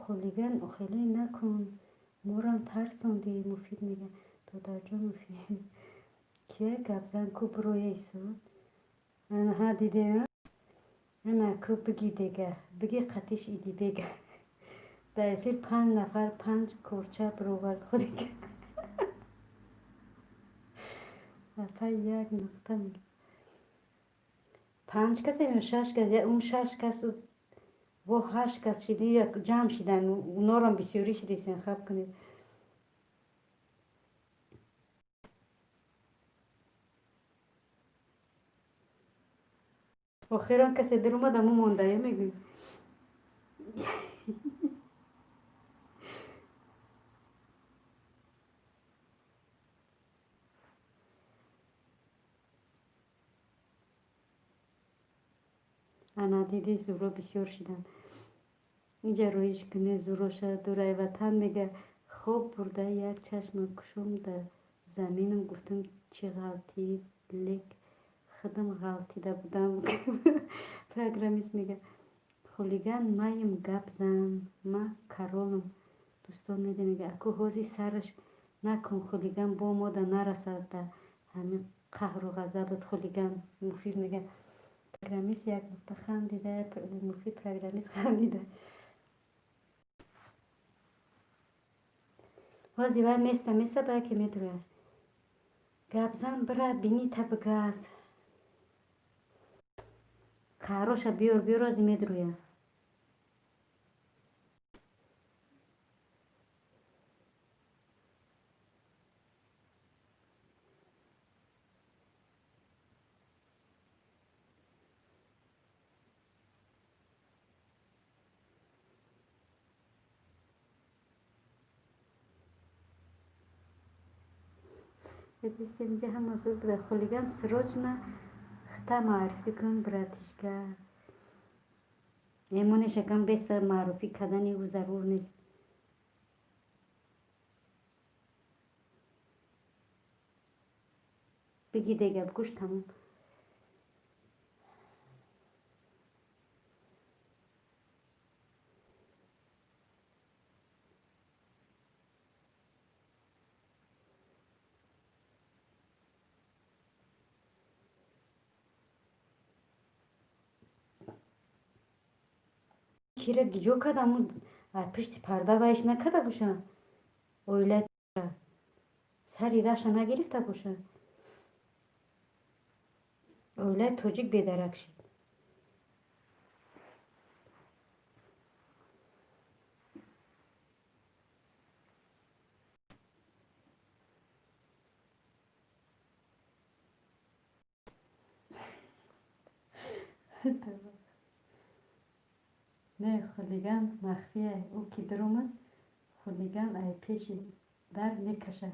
خلیگن خیلی نکن مورم ترسوندی مفید میگه دادر جان مفید کیه گبزن کو بروی ایسو انا ها دیده انا کو بگی دیگه بگی قطیش ایدی بگه دایفیر 5 نفر 5 کورچه بروبر خودی که یک نقطه میگه 5 کسی یا 6 کسی اون 6 کس و 8 کس شدی یک جمع شدن اونا رو هم بسیاری شدی انتخاب کنید آخران کسی در اومد همون مونده میگوی انا دیدی زورو بسیار شدن اینجا رویش کنه زورو شد دورای وطن میگه خوب برده یک چشم کشم در زمینم گفتم چی غلطی لیک خودم غلطیده بودم پروگرامیست میگه خلیگن مایم گپ زن ما کرولم دوستان میده میگه اکو حوزی سرش نکن خلیگن با ما ده نرسد ده همین قهر و غضبت خلیگن مفید میگه پروگرامیست یک نقطه خندیده مفید پروگرامیست خندیده حوزی وای میسته با که میدوه گپ زن بره بینی تبگاز کاروش بیار از میدروه بسته اینجا هم مسئول بده خلیگن سروج نه خطا معرفی کن براتشگاه ایمونی شکم بست معرفی کردنی او ضرور نیست بگی دیگه بگوش تموم کیره گیجو کدم اون پشت پرده وایش نکده باشن اویله سری راشا نگرفته باشن اویله توجیک بیدرک شد نه خلیگن مخفیه او که در اومد خلیگن ای پیشی در میکشه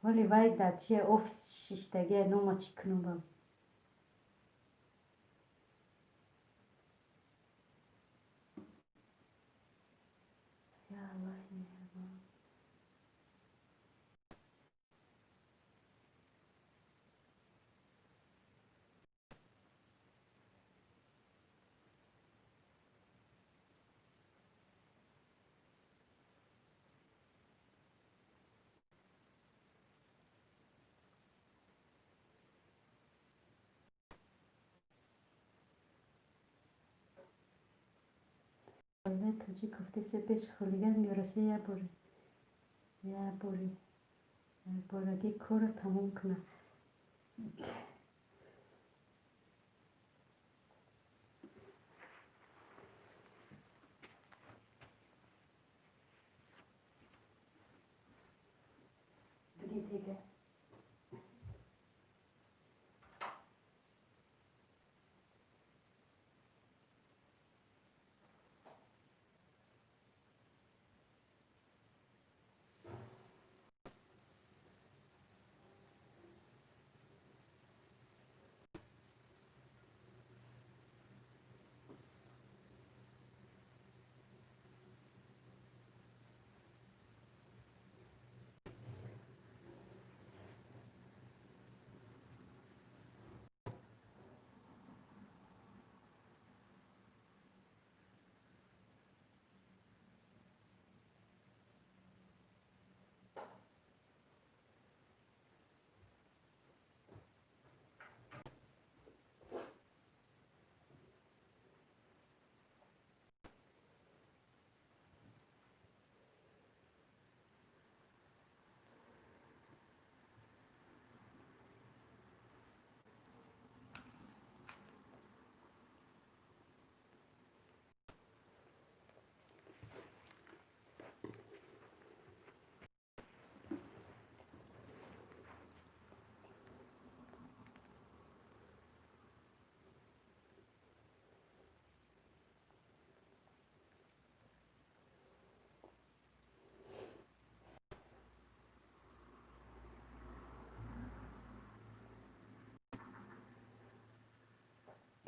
ولی وای در چیه اوف ششتگی نوما چی کنم با یا الله والله توجی گفته سه پیش خلیگن میرسه یا بوری بارگی کار تموم کنه بگی دیگه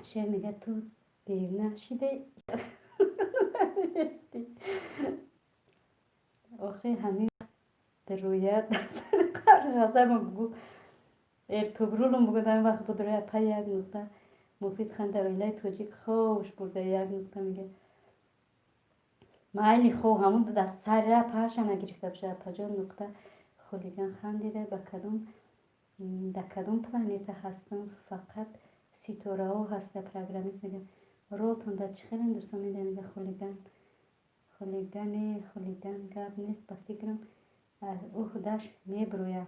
شعر میگه تو دیر نشیده هستی. آخه همین در رویت غزم بگو ارتوگرولم بگو در وقت بود روی پای یک نقطه مفید خنده ویله توجیک خوش برده یک نقطه میگه مایلی خو همون دست سر را پاش نگرفته بشه پجا نقطه خلیگان خندیده به کدوم در کدوم پلانیت هستم فقط ستاره ها هسته پروگرامیست میگه رولتون در چه خیلی دوستان میگه خلیگان گپ نیست به فکرم او خودش میبرویه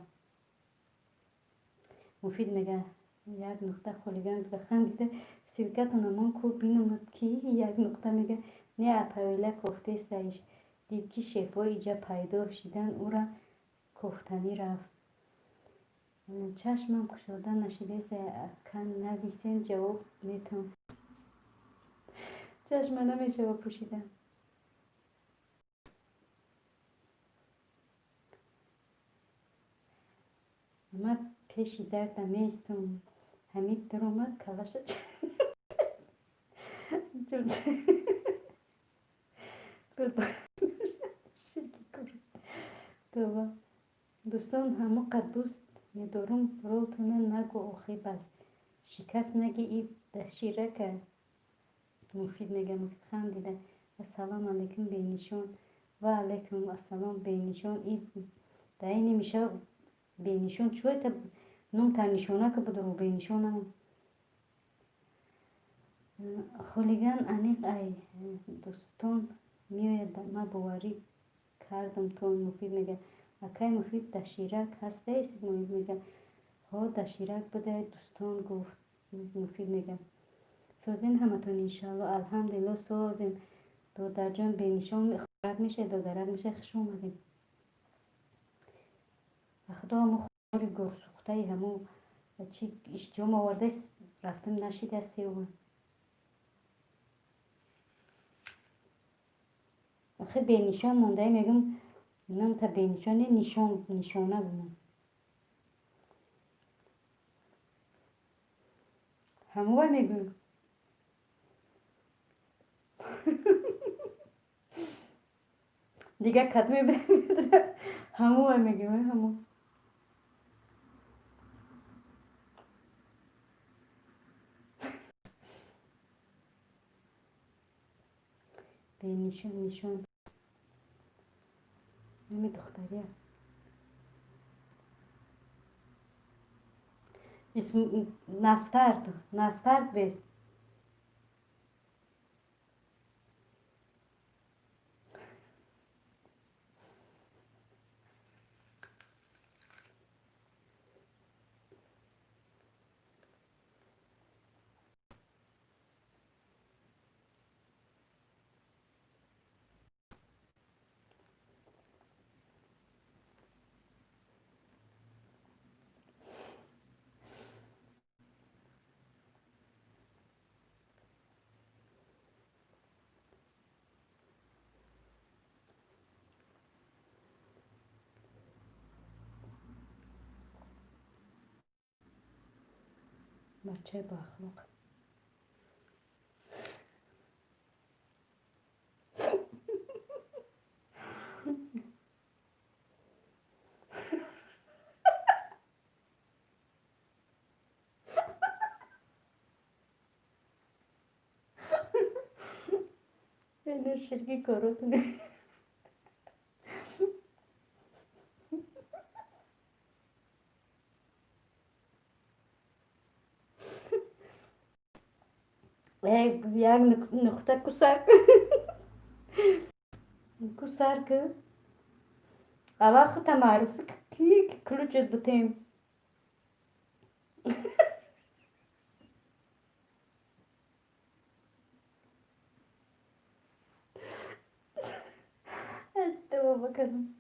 مفید میگه یک نقطه خلیگان بخندیده سیرکت نمان کو بینمد کی یک نقطه میگه نه اپویله کفته استایش دید که شفا ایجا پیدا شدن او را کفتنی رفت چشمم کشاده نشده است کن نویسین جواب میتم چشم نمیشه و پوشیدن اما پیشی درد میستم همین در اومد کلاش چون شرکی کرد دوستان همه قد دوست میدارم رولتونه نگو آخی بل شکست نگی ای دشیره که مفید میگه مفید خندیده السلام علیکم بینشون و علیکم السلام بینشون ای دایی نمیشه بینشون چوی تا نم تا نشونه که بدرو بینشون هم خلیگان انیق ای دوستان میاید ما بواری کردم تو مفید میگه اکای مفید در شیرک هسته ایسید مفید میگه ها در شیرک بده دوستان گفت مفید میگه سازین همتون انشالله الحمدلله سازین دو در جان بینشان خورد میشه دو درک میشه خوش اومدیم خدا همو خوری گرسوخته همو چی اشتیام آورده رفتم نشید سیوم آخه بینشان مونده میگم نم تا بینشان نشانه بونم همو میگم دیگه کتمی بدره همو میگم همو نشان نمی دختریه اسم نسترد بیست بچه با اخلاق اینه شرکی کاراتونه یک نقطه کسر که اول خود معروف کی کلوچت بتیم اشتباه بکنم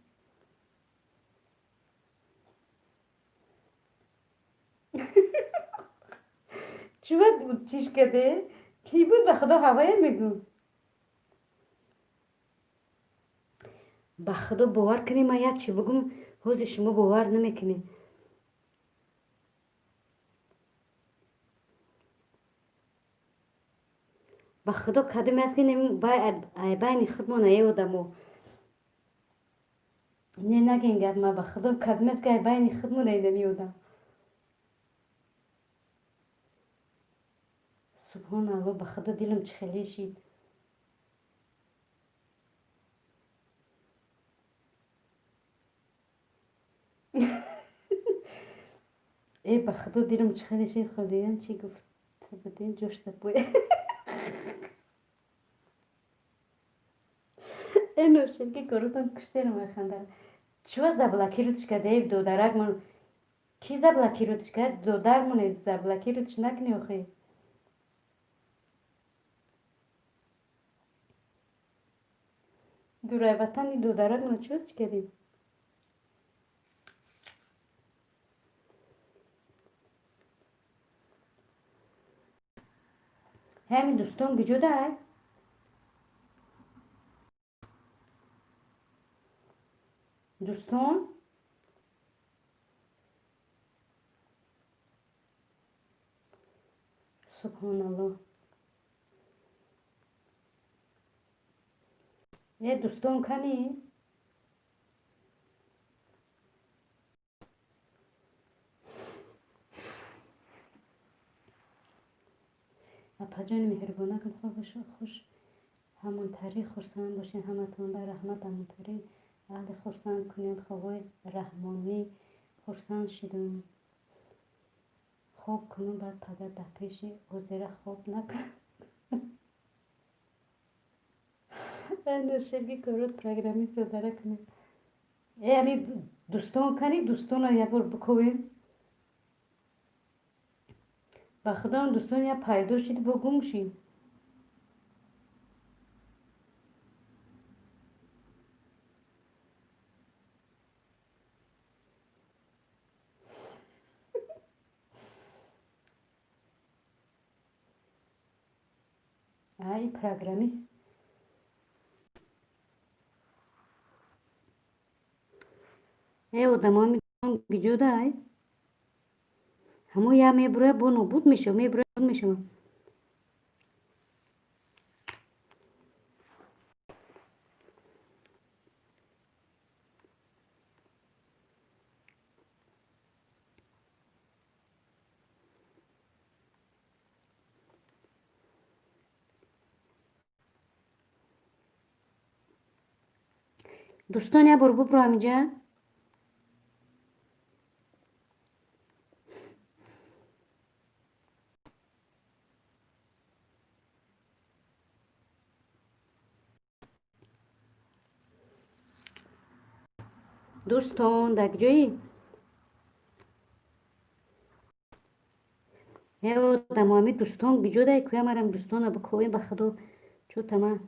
چی بود چیش کده کی بود به خدا هوایی میگو به خدا باور کنیم من یک چی بگم حوز شما باور نمیکنیم با خدا کدام است که بین خودمون ای آدمو نه نگین گفت ما با خدا کدام است که بین خودمون ای نمیودم سبحان الله با خدا دلم چخلی شید ای با خدا دلم چخلی شید خدایان چی گفت بدین جوشت بوی اینو شرکی کردم کشتیم خنده چه زبلاکی رو تشکه دیو دو درک من کی زبلاکی رو تشکه دو در من زبلاکی رو تش نکنی آخه دوره وطنی دو درک من چه تشکه دیم همین دوستان گجوده دوستان سبحان الله یه دوستان کنی اپا جان مهربانه کن خوش همون تاریخ خورسان باشین همتون در رحمت همون تاریخ اهل خورسان کنین خواه رحمانی خورسان شدن خوب کنون بعد پدر ده پیشی وزیر خوب نکن اینو شرگی کرد پروگرامیست داره کنه یعنی دوستان کنی دوستان رو یه بار بکوین با خدا دوستان یا پیدا شید با گم شید ای پروگرامیست ای آدم ها میگن گجوده ای همون یا میبره با نابود میشه میبره بود میشه دوستان یا برو برو همینجا دوستان در جایی ای آدم ها دوستان گجوده ای که مرم دوستان بکوین به خدا چو تمام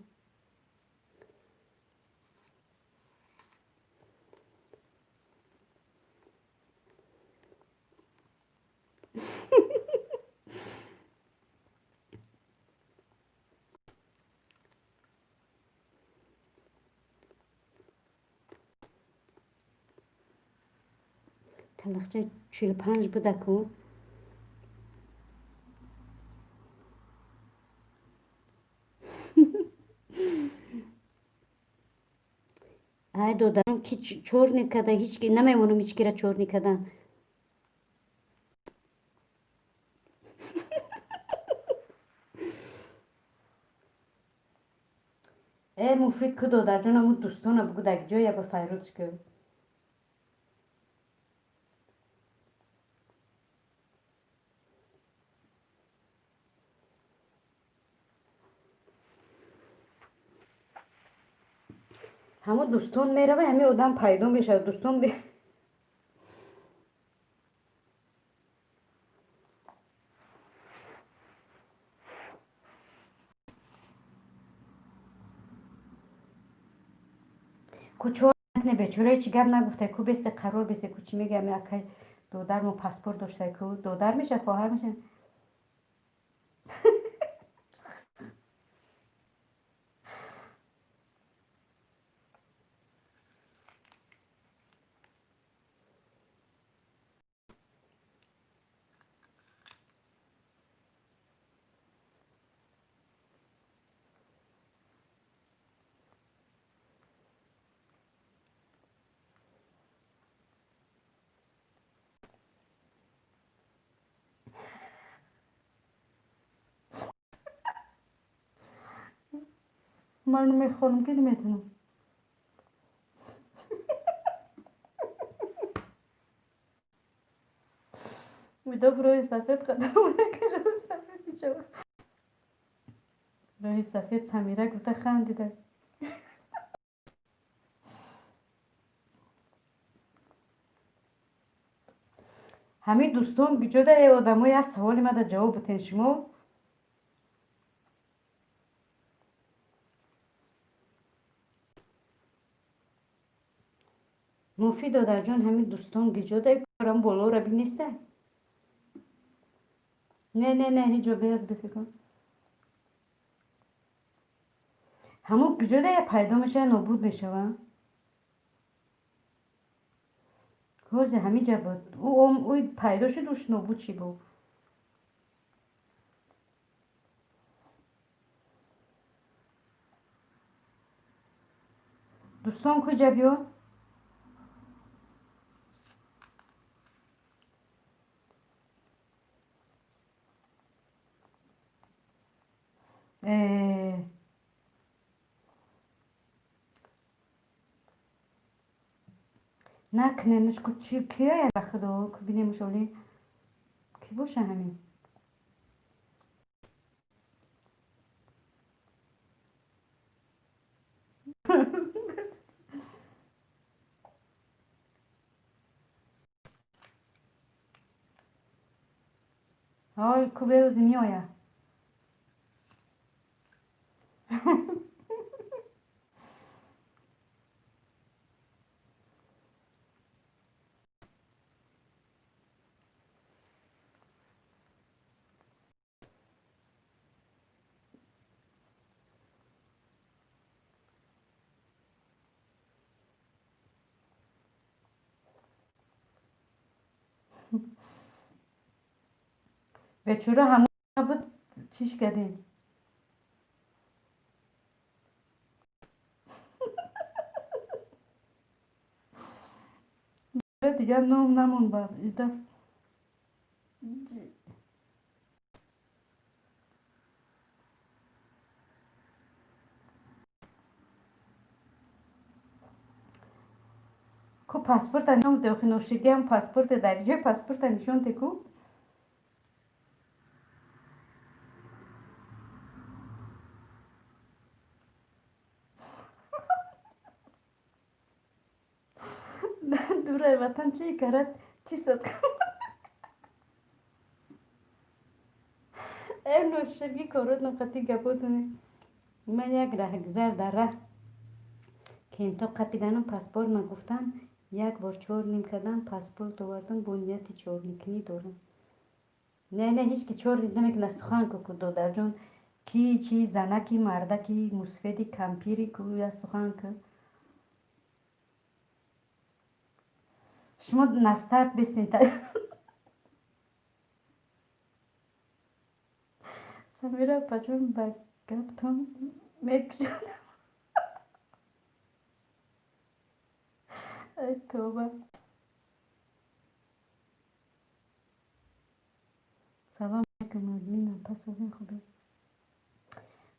تلخچه 45 بده کو ای دادم کی چور نکده هیچ کی نمیمونم هیچ کی را چور نکدن ای مفید که دادر جان همون دوستان بگو در جایی با فیروز که همون دوستان میره و همه آدم پیدا میشه دوستان کوچور نه بیچاره چی گپ نگفته کو بست قرار بست کو چی میگه می اکای دودر مو پاسپورت داشته کو دودر میشه خواهر میشه من میخونم که نمیتونم. میدو روی سفید قدم که روی سفید میشه. روی سفید سمیره گفته خندیده. همه دوستان گجوده آدمای از سوال ما در جواب بتین شما. مفید دادر جان همه دوستان گجوده کارم بالا رو بینیسته. نه هیچ جا بیاد بسکن. همون گجوده پیدا میشه نابود میشه و روز همه جا بود او پیدا شد وش نابود چی بود. دوستان کجا بیاد؟ نکنه نشکو چی کیه یا بخدا که بینیم شولی کی باشه همین. های کوبه از میآید. به چورا همون بود چیش کردیم. دیگه نام نمون بر ایده. کو پاسپورت نشون ده نوشیدی هم پاسپورت درجه پاسپورت نشون تکو. دوره وطن چی کرد چی شد. این نوشیدی کارات نقطی گبودنه. من یک رهگذر در راه که این تا قطیدنم پاسپورت من گفتن یک بار چور نیم کردن پاسپورت آوردن بنیت چور نکنی دارم. نه هیچ کی چور نمیکنه سخن که دادر جان کی چی زنکی مردکی مسفیدی کمپیری که یا سخن که شما نسترد بسنید. سمیره پجون با گفتم میکشد. ای توبه. سلام علیکم ادمینم پس این خوبه.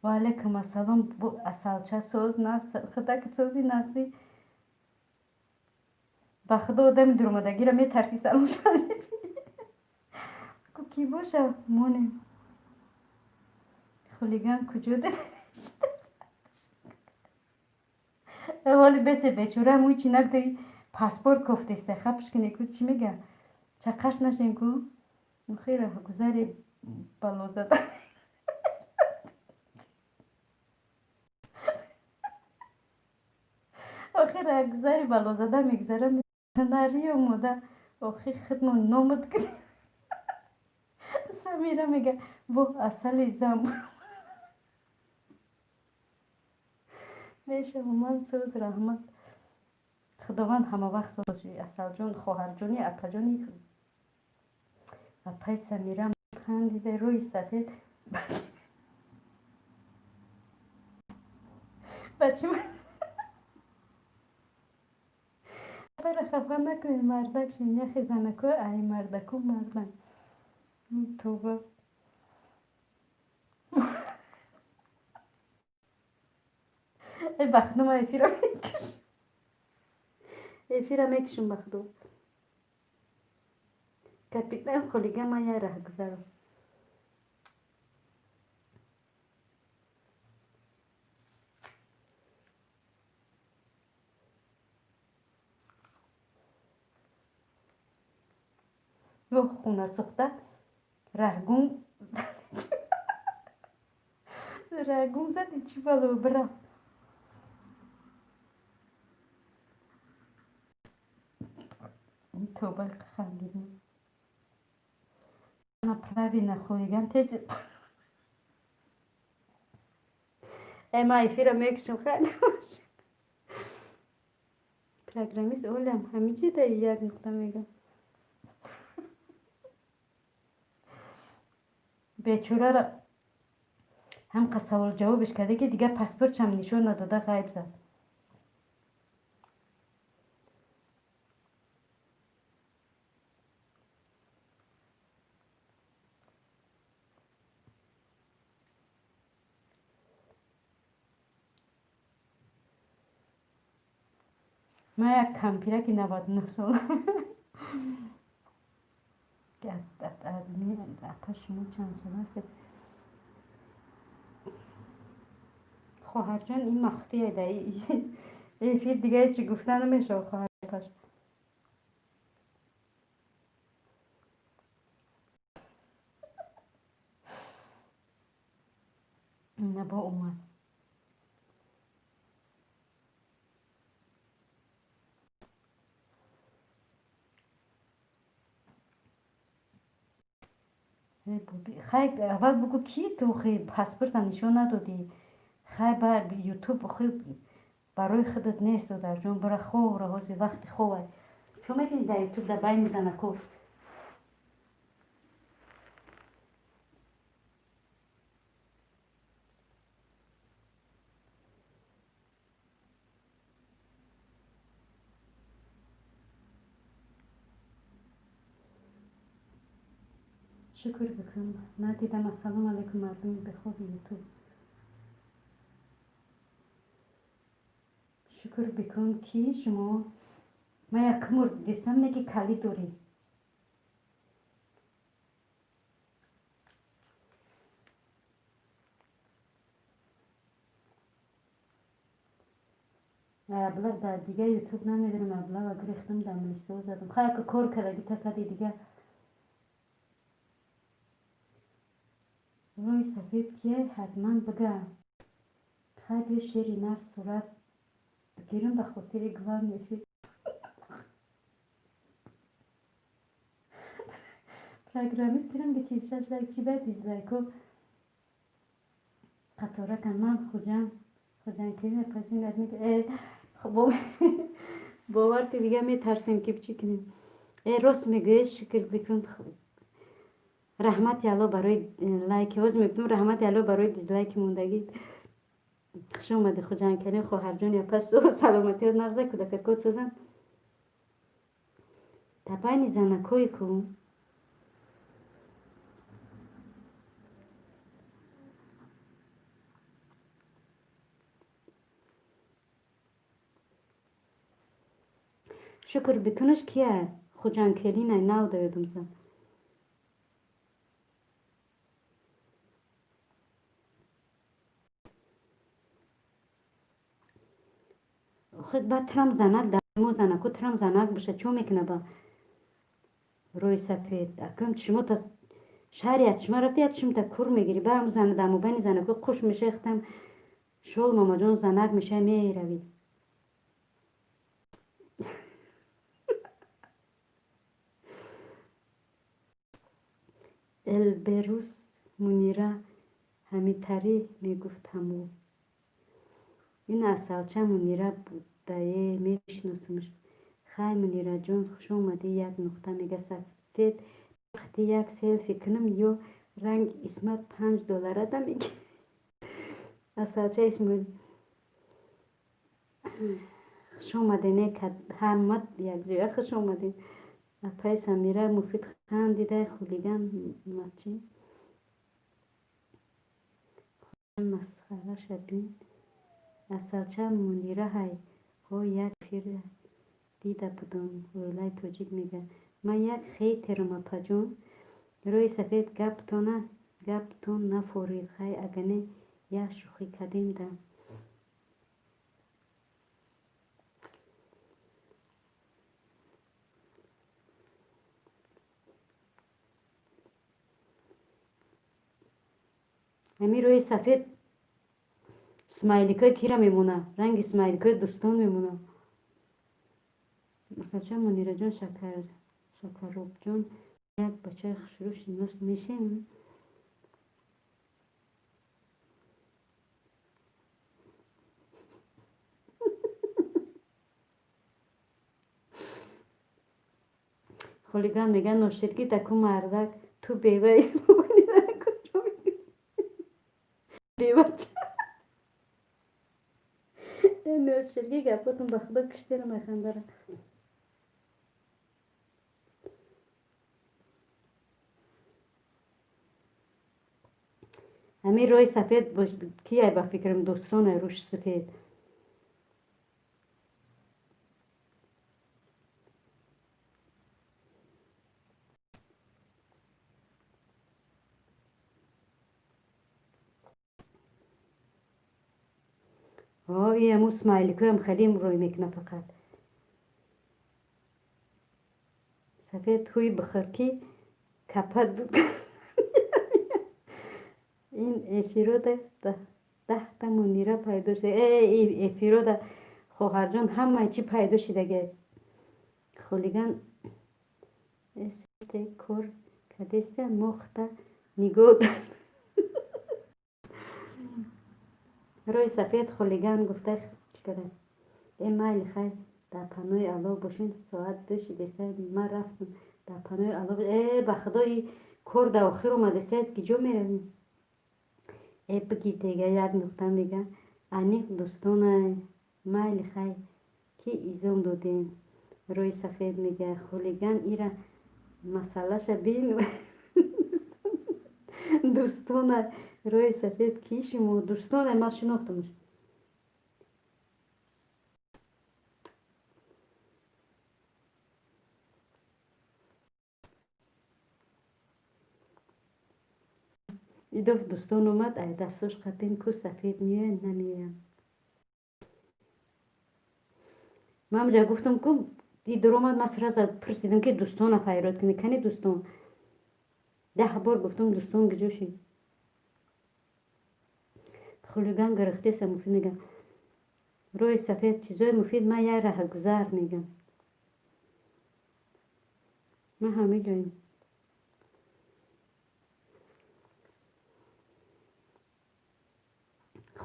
و علیکم السلام بو اصالچه سوز نقص خدا که سوزی نقصی با خدا آدم درمدگی را میترسی سلام شده. کی باشه مونه خلیگان کجا ده. اولی بسه بیچوره موی چی نگده پاسپورت کفته استخبش کنه که چی میگه چقش نشین که خیره گذاری بلا زده. آخر گذاری بلا زده میگذره نری اومده آخی خدمون نامد کنه. سمیره میگه بو اصلی زم میشه من سوز رحمت خداوند همه وقت سوزی اصل جون خواهر جونی اپا جونی اپای سمیره خندیده روی سفید بچه من برای خفه نکنی مردک شین یخی زنکو ای مردکو مردن توبه. ای بخدم ایفی را میکش ایفی را میکشم بخدم کپیتن خلیگه ما یه ره گذارم یو خونه سخته رهگم رهگم زدی چی بالو برم توبه خندیدم انا پراوی نخویگم تیز ای ما ایفی را میکشم خیلی پروگرامیست اولم همه چی تا یک نقطه میگم بیچاره را هم سوال جوابش کرده که دیگه پاسپورت هم نشون نداده غیب زد ما یک کمپیرک 99 سال اتا شما چند سال هست خواهر جان این مخفیه ده این فیل دیگه چی گفتن نمیشه خواهر کاش نه با اومد خیلی اول بگو کی تو خیلی پاسپورت نشون ندادی خیلی با یوتیوب خیلی برای خودت نیست در جون برای خوب را حوزی وقتی خوبه شما میدونی در یوتیوب در بین زنکو شکر بکن ندیدم السلام علیکم مردم به خوب یوتیوب شکر بکن کی شما ما یک مورد دیستم نگی کلی دوری ابلا در دیگه یوتیوب نمیدونم ابلا و گریختم در ملیسته زدم خیلی که کار کردی تا کدی دیگه روی سفید که حتما بگم خیلی شیری نفس صورت بگیرم به خاطر گوام میفید پروگرامیست کردم به چیز شش لایک چی باید دیزلایکو قطاره کن من خوجم کردیم پسین ادمیت خب باور که دیگه میترسیم که بچی کنیم راست میگوی شکر بکن رحمت الله برای لایک وز میگم رحمت الله برای دیزلایک موندگی خوش اومدی خوجان کنیم خواهر جان یا پس سلامتی و نفزه کودک کود سوزن تبانی زنکوی کن شکر بکنش کیه خوجان کلی نه نو دویدم زن خود با ترم زنک در مو زنکو ترم زنک بشه چون میکنه با روی سفید اکم چشمو تا شهریت شما رفتی چشم تا کور میگیری برم زن دمو بین زنکو خوش میشه اختم شول ماما جون زنک میشه میروی البروس منیره همیتری میگفت همو این اصالچه منیره بوده میشناسمش خیلی منیره جون خوش اومدی یک نقطه میگه سفید وقتی یک سلفی کنم یا رنگ اسمت $5 ده میگه اصالچه اسم خوش اومدی نه همت یک جویه خوش اومدی اپای سمیره مفید خندیده خولیگن مسخره شدین асалча мунира ҳай ҳо як фир дида будум оилаи тоҷик мега ман як хетерма паҷон рӯи сафед гаптон нафорид хай агане як шӯхӣ кардем да ҳамин рӯи сафед смайликои кира мемона ранги смайликои дӯстон мемона масалча мунираҷон шакаробҷон як бачаи хушрӯ шинос мешем хулиган меган ноширгӣ даку мардак ту беваи бевача ноширгӣ гапотон ба худо киштера механдара ҳамин рӯи сафед кияй ба фикрам дӯстоне рӯши сафед ин ҳамун смайликоям хеле рӯй мекуна фақат сафед ҳуй бихӯр ки капа ин эфирода 10 мунира пайдо шуда эфирода хоҳарҷон ҳамаи чӣ пайдо шудагия хулиган эсте кор кадеста мохта нигоҳ рӯи сафед хулиган гуфта чӣ кардам майли хай дар панои аллоҳ бошем соат 2 ман рафтам дар панои аллоҳ ба худо ин кор дар охир омадаста ки ҷо меравем бигӣ дега як нуқта мега аниқ дӯстонай майли хай ки изом додем рӯи сафед мега хулиган ира масъалаша бин дӯстонай рӯи сафед ки шумо дӯстонай ман шинохтамаш идоф дӯстон омад ай дастош қапем ку сафед меояд намеояд ман ҷа гуфтам ку дидор омад ман сразу пурсидам ки дӯстона файрод кунӣ кани дӯстон 10 бор гуфтам дӯстон гиҷошед хулиган гирифтеса муфид мегам рӯи сафед чизои муфид ман як раҳгузар мегам ман ҳама ҷоем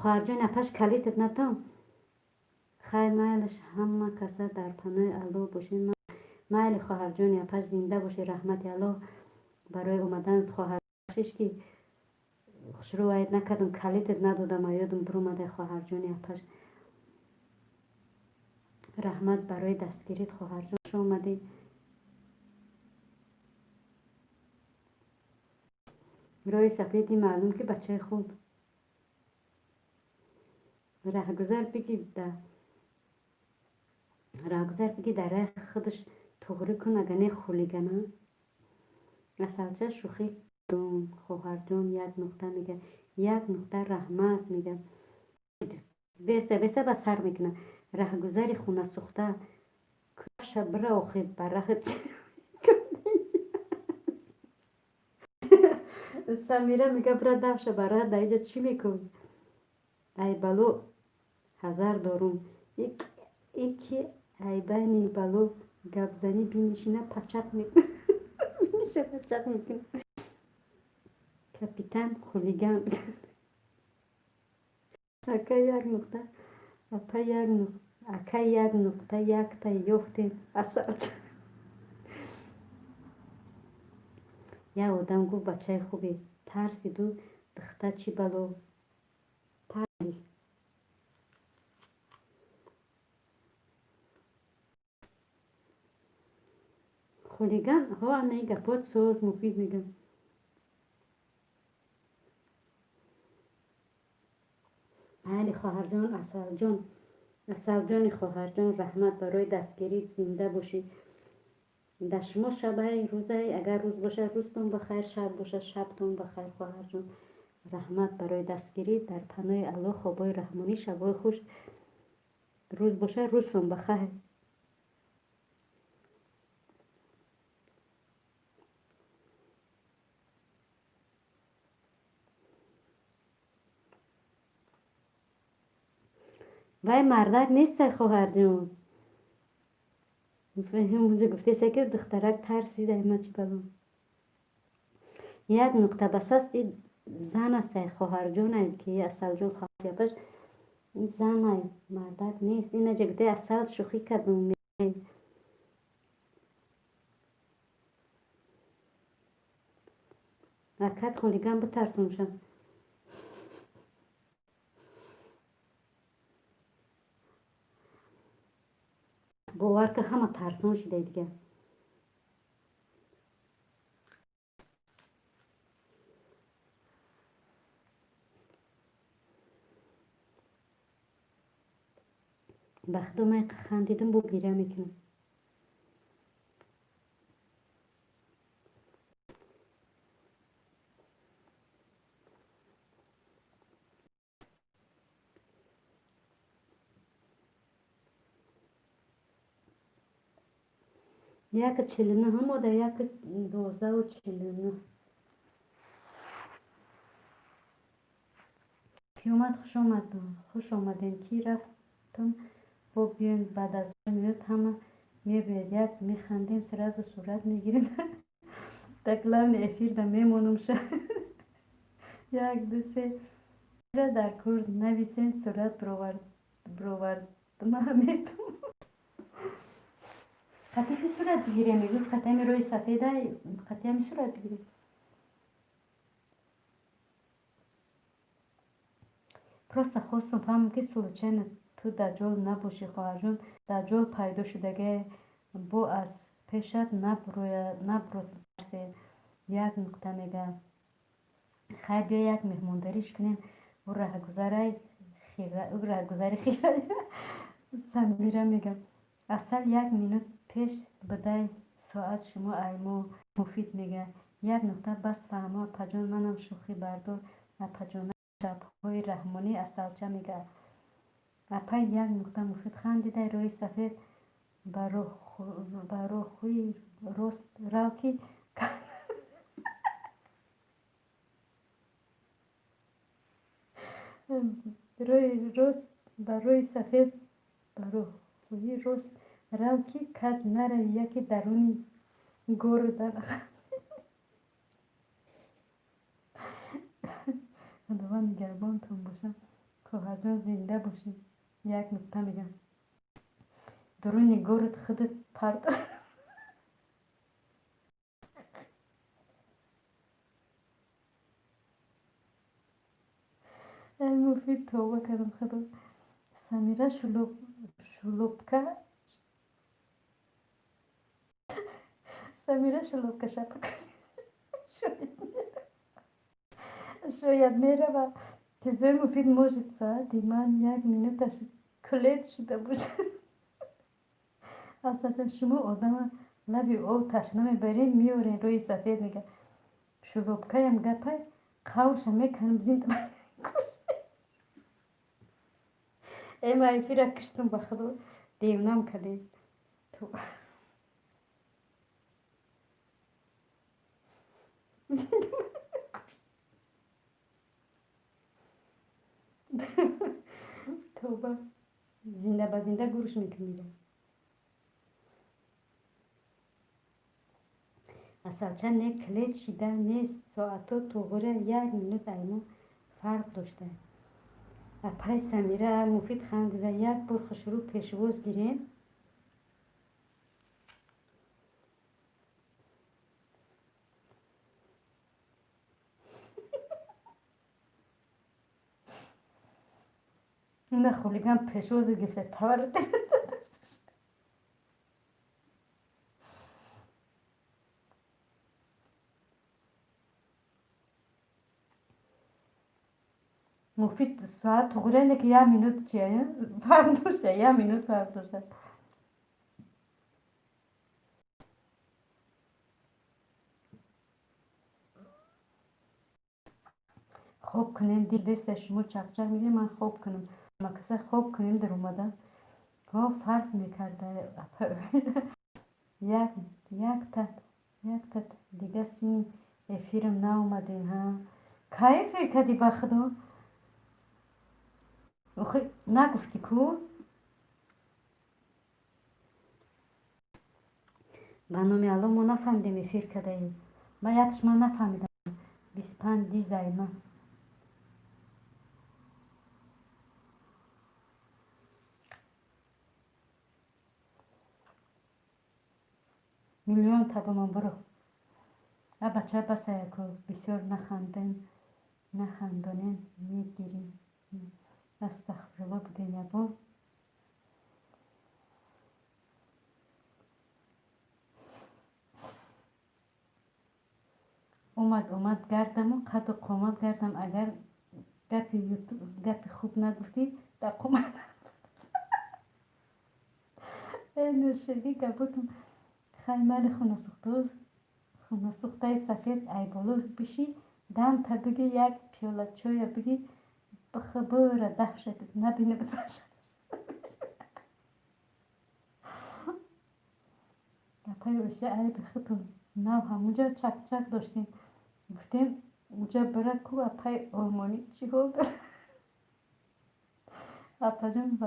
хоҳарҷон апаш калитат натон хай майлаш ҳама каса дар панои аллоҳ бошед майли хоҳарҷони апаш зинда бошед раҳмати аллоҳ барои омаданат хоҳар бахшиш ки хушрӯвайт накардам калитат надодам аёдам биромадай хоҳарҷони апаш раҳмат барои дастгирит хоҳарҷон хуш омадед рӯи сафеди маълум ки бачаи хуб раҳгузар биги дар раи худаш туғрӣ кун агане хулигана асалча шӯхӣ дум хоҳарҷон як нуқта мега як нуқта раҳмат мега беста ба сар мекуна раҳгузари хунасӯхта каша бира охи барахат самира мега бира давша барахат даиҷа чӣ мекунӣ ай бало ҳазар дорум ики ай байни бало гапзанӣ бинишина пачақ мекуна капитан хулиган ака як нуқта якта ёфтем асалча як одам гуфт бачаи хубе тарсиду духта чӣ бало хулиган ҳо анаи гапот соз муфид мегам بله خواهر جان، اصل جان خواهر جان، رحمت برای دستگیری زنده باشی. در شما شب روزه، اگر روز باشه روزتون بخیر، شب باشه شبتون بخیر خواهر جان. رحمت برای دستگیری در پناه الله خوابای رحمانی، شبای خوش. روز باشه روزتون بخیر. وای مردک نیست خواهر جان. فهم اونجا گفته که دخترک ترسیده ایما چی بگم. یک نکته بس است، این زن است خواهر جان که اصل جان خواهر بش، این زن مردک نیست. این جگده اصل شوخی کردم. حرکت خولیگم بترسونشم. باور که همه ترسون شده دیگه. بخدم خندیدم با گیره میکنم. یک 49 هم و یک 12 و 49 کی اومد؟ خوش آمدین. کی رفتم با بیان بعد از میاد همه میبرید یک میخندیم سر از صورت میگیریم. تکلم افیر دا میمونم شد. یک دو سه در کرد نویسین صورت برآورد همه قطعی صورت بگیریم. میگو قطعی روی سفیده قطعی هم صورت بگیریم. پرسته خواستم فهمم که سلوچین تو دجال نباشی خواهر جون. دجال پیدا شدگه با از پیشت نبرو ترسی. یک نکته میگه خیر بیا یک مهمانداریش کنیم. او رهگذر خیره. سمیره میگم اصل یک مینوت پیش بده ساعت شما ایمو. مفید میگه یک نکته بس فهمه پجان منم شوخی بردار. پجانه شبهای رحمانی اصلچه میگه اپای یک نکته مفید خندیده روی سفید برو خوی راست رو کی روی راست بروی سفید برو خوی راست رو کی کج نره یکی درونی گور در خداوند نگهبانتون باشم. خواهر جان زنده باشین. یک نکته میگم درون گورت خودت پرد. ای مفید توبه کردم خدا. سمیره شلوبکه شپک شاید میره و چیزای مفید موجود ساعتی من یک مینوتش کلید شده باشه. اصلا شما آدم لبی او تشنه میبرین میورین روی سفید میگه شلوبکه هم گپه خوش میکنم زنده. ای مایفی را کشتم به خدا دیونم کردیم تو. توبه زنده به زنده گوش میکنیم. اصلا چند یک کلید شده نیست. ساعتا تو غره یک مینوت ایمو فرق داشته. اپای سمیره مفید خندیده یک بار خشرو پیشواز گیریم. نه خولیگم پیشواز گفته تورد. مفید ساعت تقریبا که 1 minut چیه فرق داشته 1 minut فرق داشته خوب کنیم دیل دست شما چق چق میگه من خوب کنم ما کسا خوب کنیم در اومدن ها فرق میکرده یک یک تا دیگه سینی افیرم ناومدین ها کی فکر کردی بخدا نگفتی کو برنامه الان ما نفهمیدیم افیر کرده ای من یادش من نفهمیدم 25 دیزای من میلیون تا من برو بچه بسه که بسیار نخندانین میگیریم استغفرالله بودین یا با اومد گردم و قد و قامت گردم اگر گپ خوب نگفتی در قامت نوشگی گپتون خیمال خونه سوخته سفید ای بالا بشی دم تا بگی یک پیاله چای بگی بخبر دهشت نبینه بدهشت گپای بشه ای بخطون نو همونجا چک داشتیم گفتیم اونجا برا کو اپای آلمانی چی ها برا اپاجون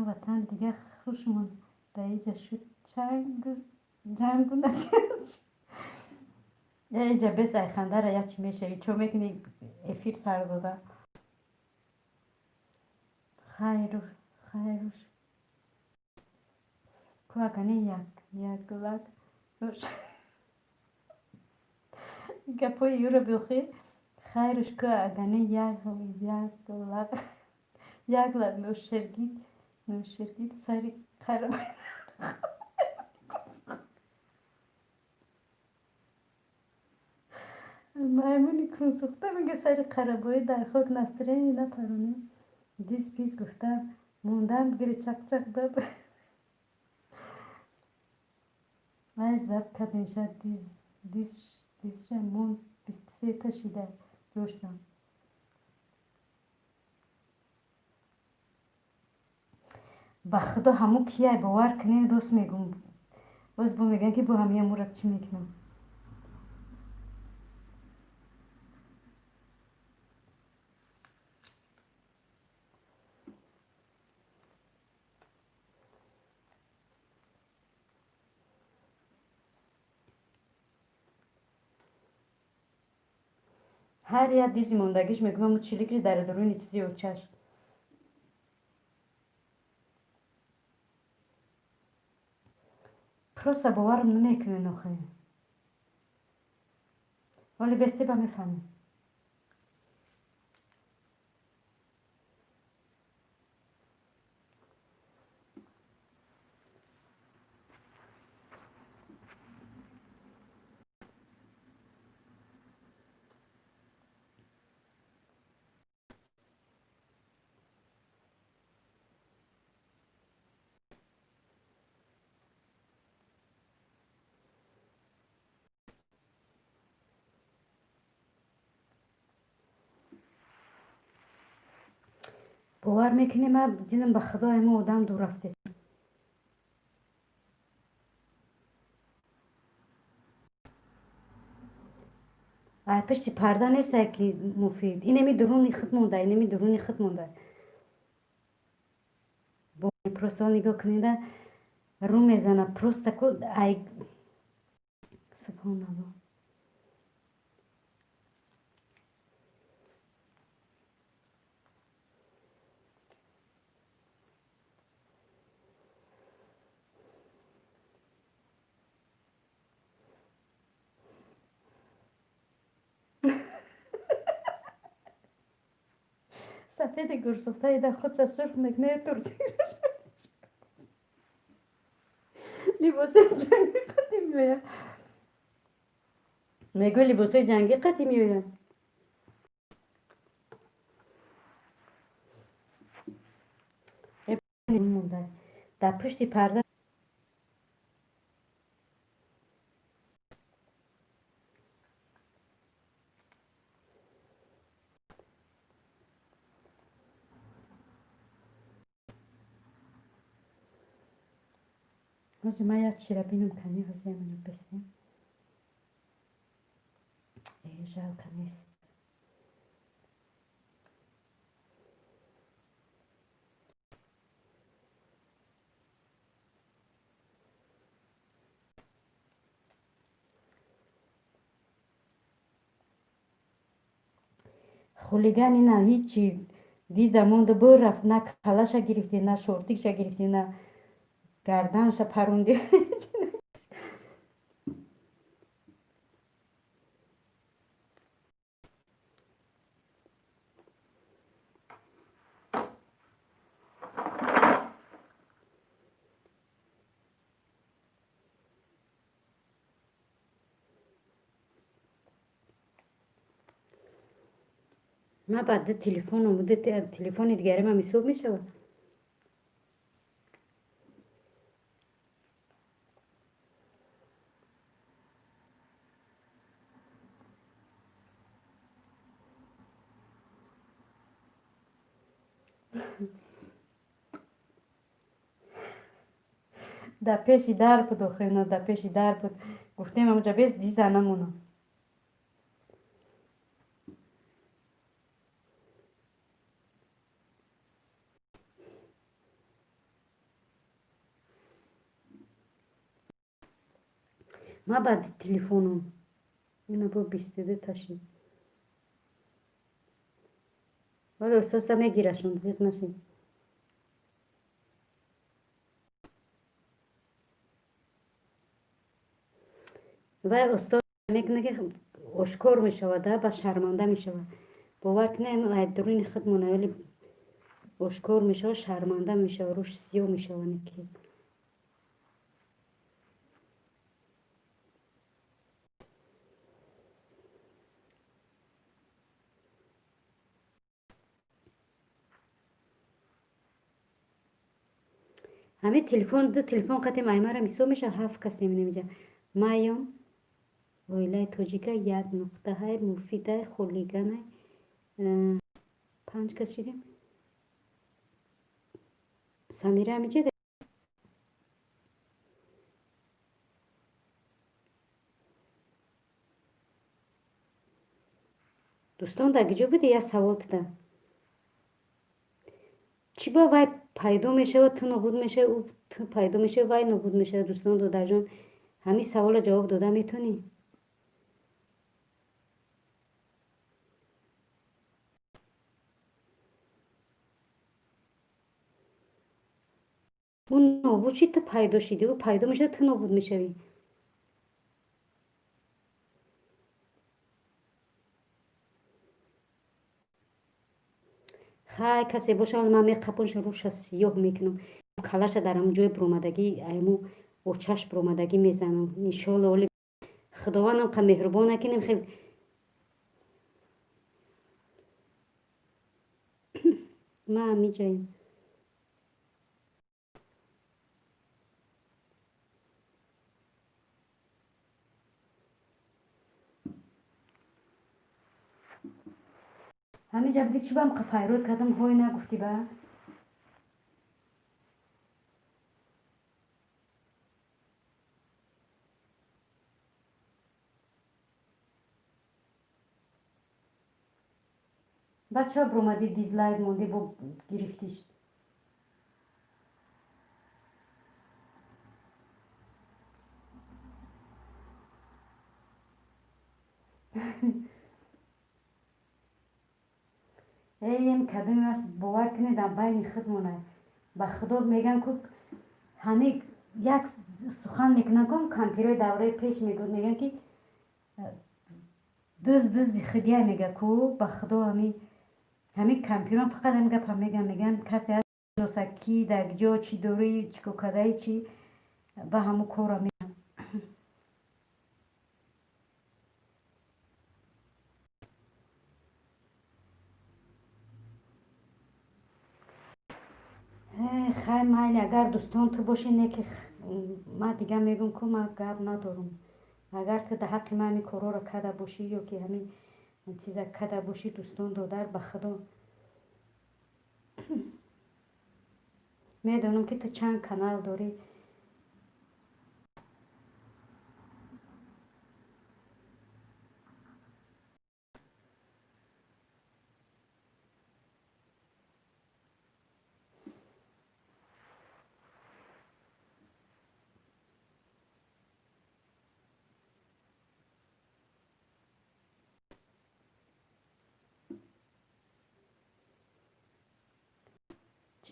وطن دیگه خوشمون در اینجا شد جنگو نسید اینجا بس ای خنده را یا چی میشه چون میکنی افیر سر داده خیروش که اکنی یک گلک گپای یو رو بخیر خیرش که اکنی یک گلک یک لک نوشرگید سری خراب مایمونی کن سوخته میگه سری قربایی در خاک نستره نپرونه دیز پیز گفتم موندم بگیری چک ببر ای زب کدین شد دیزشه موند 23 تا شیده جوشتم با خدا همون کیه باور کنین دوست میگم باز با میگن که با همه مورد چی میکنم هر یه دیزی موندگیش میگم همون چیلیکش در درونی چیزی و چشم پروسا باورم نمیکنه آخه ولی بسی با میفهمیم باور میکنی من دیدم به خدا همه آدم دور رفته پشتی پرده نیست که مفید این همی درونی خط مونده با پروستا نگاه کنیده رو میزنه پروستا کل ای سبحان الله سفید گرسفته در خود سرخ میکنه ترسی لباسای جنگی قدیم میوید میگو لباسای جنگی قدیم میوید مونده در پشت پرده. روزی من یک چی را بینم کنی روزی منو بسیم ای جال کنیست خولیگانی نه هیچی دی زمان دو بر رفت نه کلاشا گرفتی نه شورتیکشا گرفتی نه گردنشا پروندی. من بعد تلفن اومده تلفن دیگری من میسوب میشه. در پیش در بود و خیلی در پیش در بود گفتیم اونجا بیست دی زنمونو ما بعد تلفنم اینو با بیستده تاشید ولی استاد میگیرشون زید نشید و استاد میگه که اشکار میشود و شرمنده میشود باور کنه این درون خودمونه ولی اشکار میشه شرمنده میشه روش سیاه میشه که همه تلفن دو تلفن قطعه مایمه میسو میشه 7 کسی نمیجه مایم ویلای توجیکا یک نقطه های مفیده خولیگانه 5 کس شدیم سمیره همیجه دوستان در گجو بوده یه سوال ده چی با وای پیدا میشه و تو نبود میشه او تو پیدا میشه وای نبود میشه دوستان دو در جان همین سوال جواب داده میتونی اون نبود چی تو پیدا شدی او پیدا میشه تو نبود میشوی خیلی کسی باشه من می قپونش روش سیاه میکنم کلاش در همونجای برومدگی ایمو و چشم برومدگی میزنم انشالله ولی خداوندم که مهربان نکنیم خیلی ما میجاییم همین جا چی بام که فایرود کردم های نگفتی با بچه ها برومدی دیزلایک مونده با گرفتیش این کدومی است باور کنید در بین خودمونه به خدا میگن که همه یک سخن میکنن که کمپیوتر دوره پیش میگن که دزد خودیه میگه که به خدا همین کمپیوتر فقط هم گپ میگن کسی از نوسکی در جا چی دوری چی کوکدای چی به همون کارا میگن хай майли агар дӯстон ту бошӣ не ки ман дига мегӯм ку ман гап надорам. Агар ту да ҳаққи ман ҳамин корҳоро карда бошӣ ё ки ҳамин чиза карда бошӣ дӯстон додар ба худо медонам ки ту чанд канал дорӣ.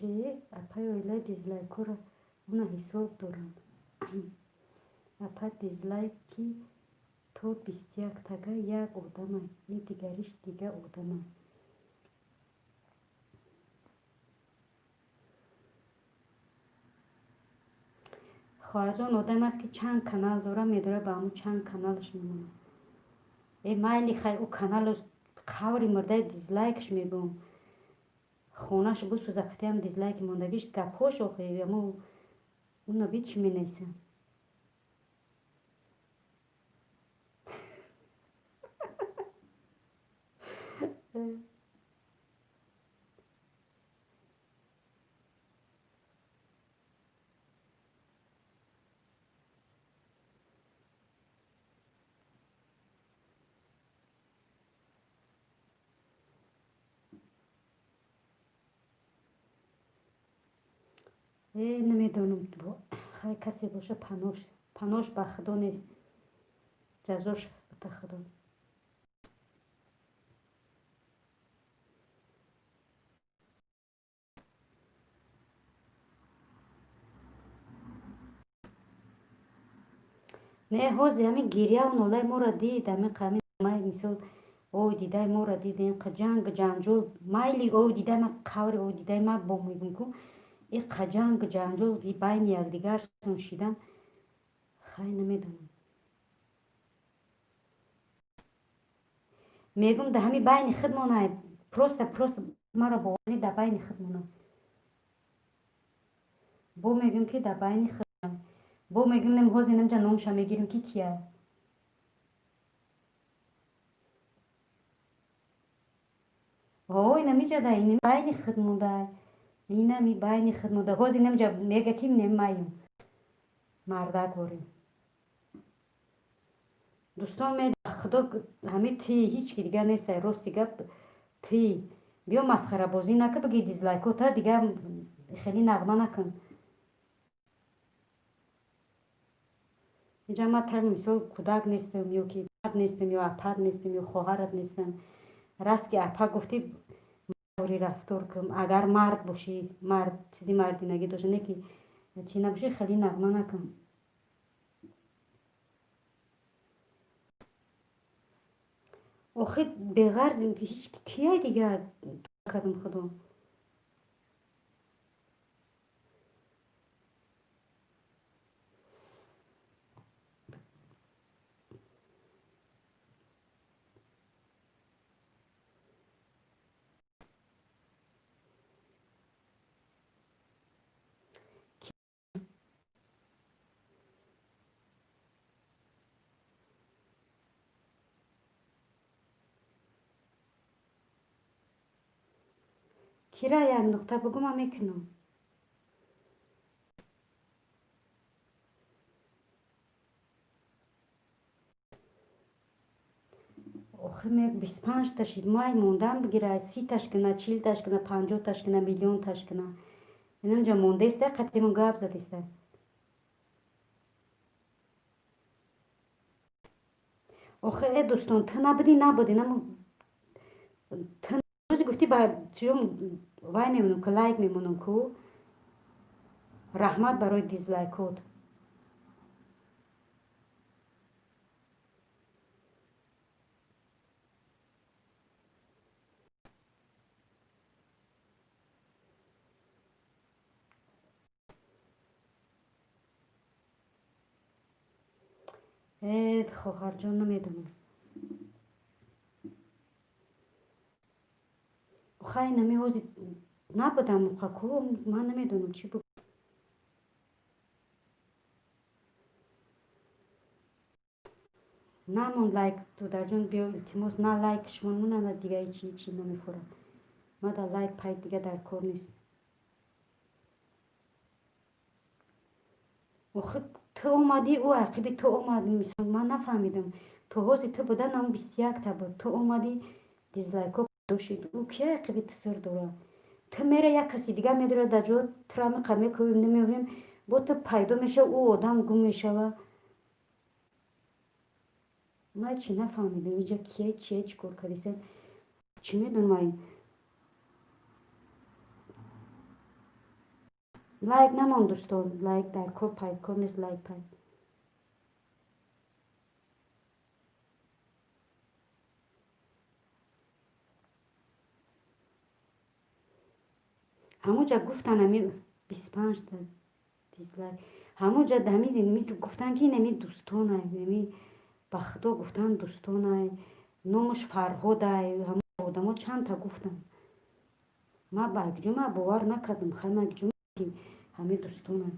Чи апаи оилаи дизлайкора уна ҳисоб доранд. апа дизлайки то 21 тага як одамай, и дигариш дига одамай. хоҳарҷон одам аст ки чанд канал дора, медора ба ҳамун чанд каналаш мемонад. майли хай ӯ канало қаври мурдаи дизлайкш мегӯм. хонаш бисӯза қитиам дизлайки мондагиш гапҳош охе ямо уна би чӣ менависам. намедонам хай касе боша панош ба худо не ҷазош ба худо. не ҳози ҳамин гирьяу нолаи моро дид ҳамин мисол ой дидаи моро дид ҷангу ҷанҷол майли ой дидаи ман қаври ой дидаи ман бо мегӯм ку и ҷангу ҷанҷол байни якдигаршон шидан хай намедонам. мегӯм да ҳамин байни худ монад просто маро боварӣ да байни худ монад. бо мегӯм ки да байни худ бо мегӯм ҳози намҷа номша мегирем ки кия. ой намиҷада ин байни худ монда инами байни худ монда ҳози намҷа мега ки немаем мардакори дӯстон меда худо ҳамин ти ҳеч ки дига нестай рости гап ти биё масхарабозӣ нака биги дизлайко та дига хеле нағма накун. инҷа ман та мисол кӯдак нестам ё ки дад нестам ё апат нестам ё хоҳарат нестам. раст ки апа гуфти мардори рафтор кун агар мард бошӣ мард чизи мардинагӣ дошта не ки чӣ набошӣ хеле нағма накун. охи беғарз кия дига кардам худо. кира як нуқта бигӯ ман мекунам. охи 25 ташид май мондан бигира 30 кина 40 кина 50 кина миллион кина инамҷа мондаеста қатимо гап задеста. охи дӯстон ту набудӣ ту рӯзи гуфтӣ ба чиём вай мемонам ку лайк мемонам ку раҳмат барои дизлайкот. хоҳарҷон намедонам хай нами ҳози نبودم موقع کو من نمیدونم چی بود. نمون لایک تو در جون بیا التماس نه لایکش مونه نه دیگه چی نمیخوره. ما در لایک پای دیگه در کار نیست. خب تو اومدی او عقیبی تو اومدی مثلا من نفهمیدم تو حوزی تو بودن هم 21 تا بود تو اومدی دیزلایک ها دوشید او که عقیبی سر دوره تو میره یک کسی دیگه میداره در جا ترام قمه که نمیویم با تو پیدا میشه او آدم گم میشه و من چی نفهمیدم اینجا کیه چیه چی کار کردیسه چی میدونم من لایک نمان دوستان لایک در کار پای کار نیست لایک پای همونجا گفتن همی 25 تا دیزلایک همونجا دمید گفتن که نمی دوستانه نمی بخدا گفتن دوستانه نامش فرهاده همون آدم ها چند تا گفتن ما با اگجوم باور نکردم خیلی اگجوم که همه دوستانه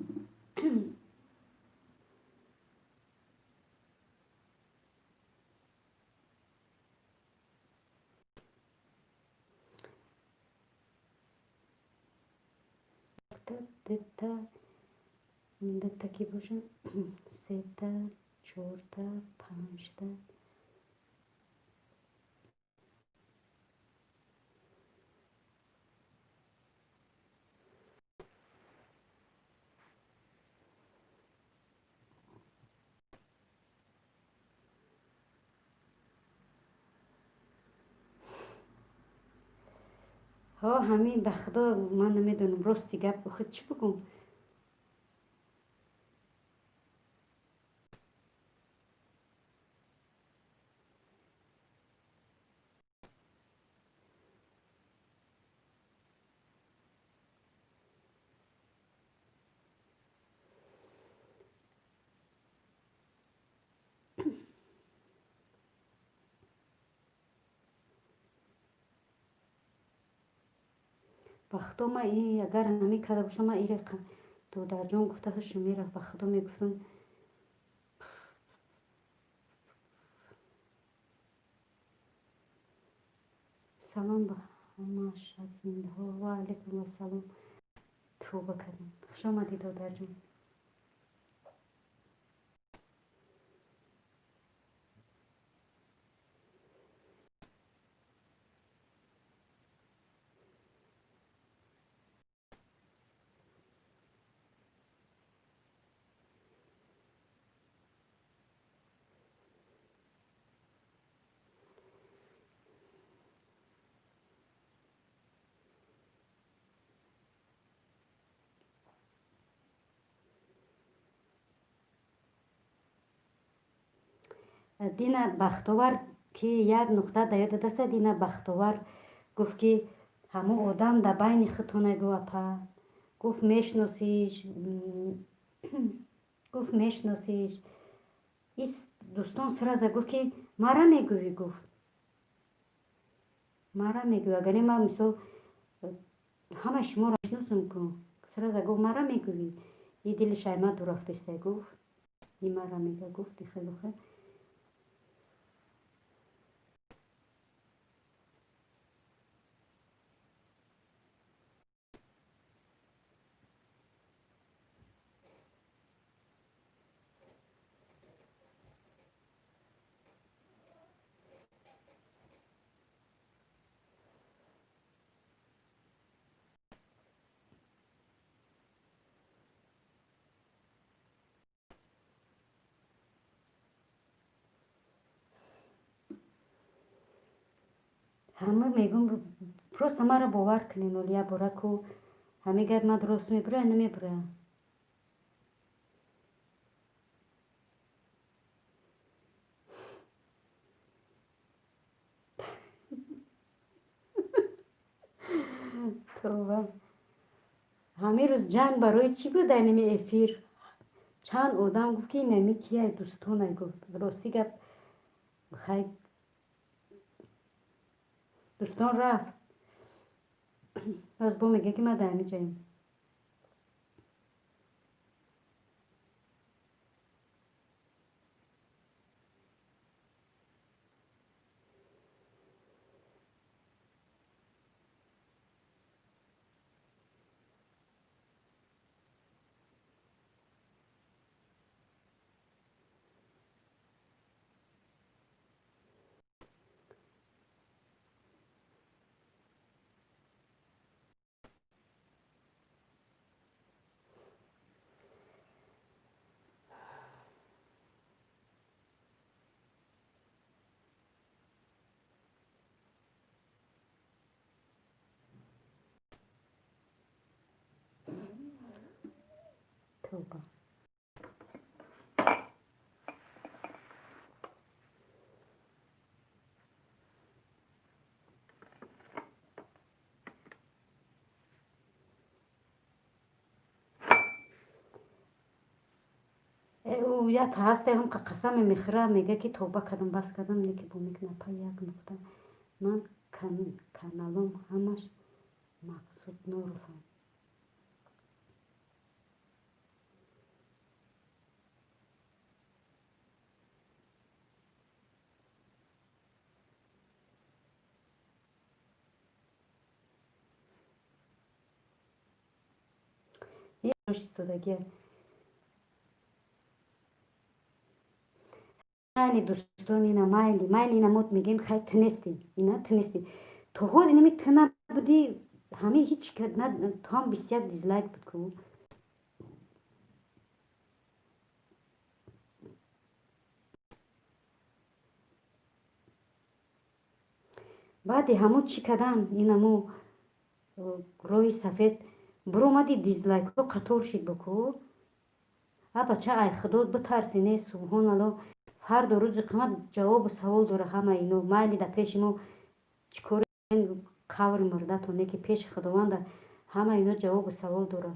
دتا دتا کی باشن 3 تا 4 تا 5 تا ها همین بخدا من نمیدونم راستی گپ بخود چی بگم بخدا ما این اگر همین کرده باشم من این تو در جان گفته هشو میره بخدا میگفتم سلام به همه شب زنده ها و علیکم و سلام توبه کردم خوش آمدید در جان دین بختاور که یک نقطه در یاد دست دین بختاور گفت که همون آدم در بین خطونه گو اپا گفت میشناسیش گفت میشناسیش این دوستان سرازه گفت که مرا میگوی گفت مرا میگوی اگر من مثل همه شما را شناسم کن سرازه گفت مرا میگوی این دل شایمه دو رفته گفت این مرا میگه گفت خیلی خیلی همه میگم پروست مرا باور کنین ولی باره کو همه گرد من درست میبره نمیبره توبه همه روز جنگ برای چی بود در نمی افیر چند آدم گفت که نمی کیه دوستانه گفت راستی گفت بخیر دوستان رفت باز با میگه که ما در جاییم. توبه. او یا تا هسته هم که قسم میخوره میگه که توبه کردم بس کردم نیکی بو میکنه پا یک نقطه من کانالم همش مقصود نورفم. یه روش استودگی مایلی دوستان اینا مایلی اینا مود میگیم خیلی تنستی اینا تنستی تو هول نمی تنه بودی همه هیچ کرد نه تو هم 21 دیزلایک بود که بعد همو چی کردن این همو روی سفید برو مدی دیزلایک رو قطور شد بکو بچه ای خدود بترسی نه سبحان الله هر دو روز قیمت جواب و سوال داره همه اینو مایلی در پیش ما چکار این قور مرده تو نه که پیش خداوند همه اینا جواب و سوال داره.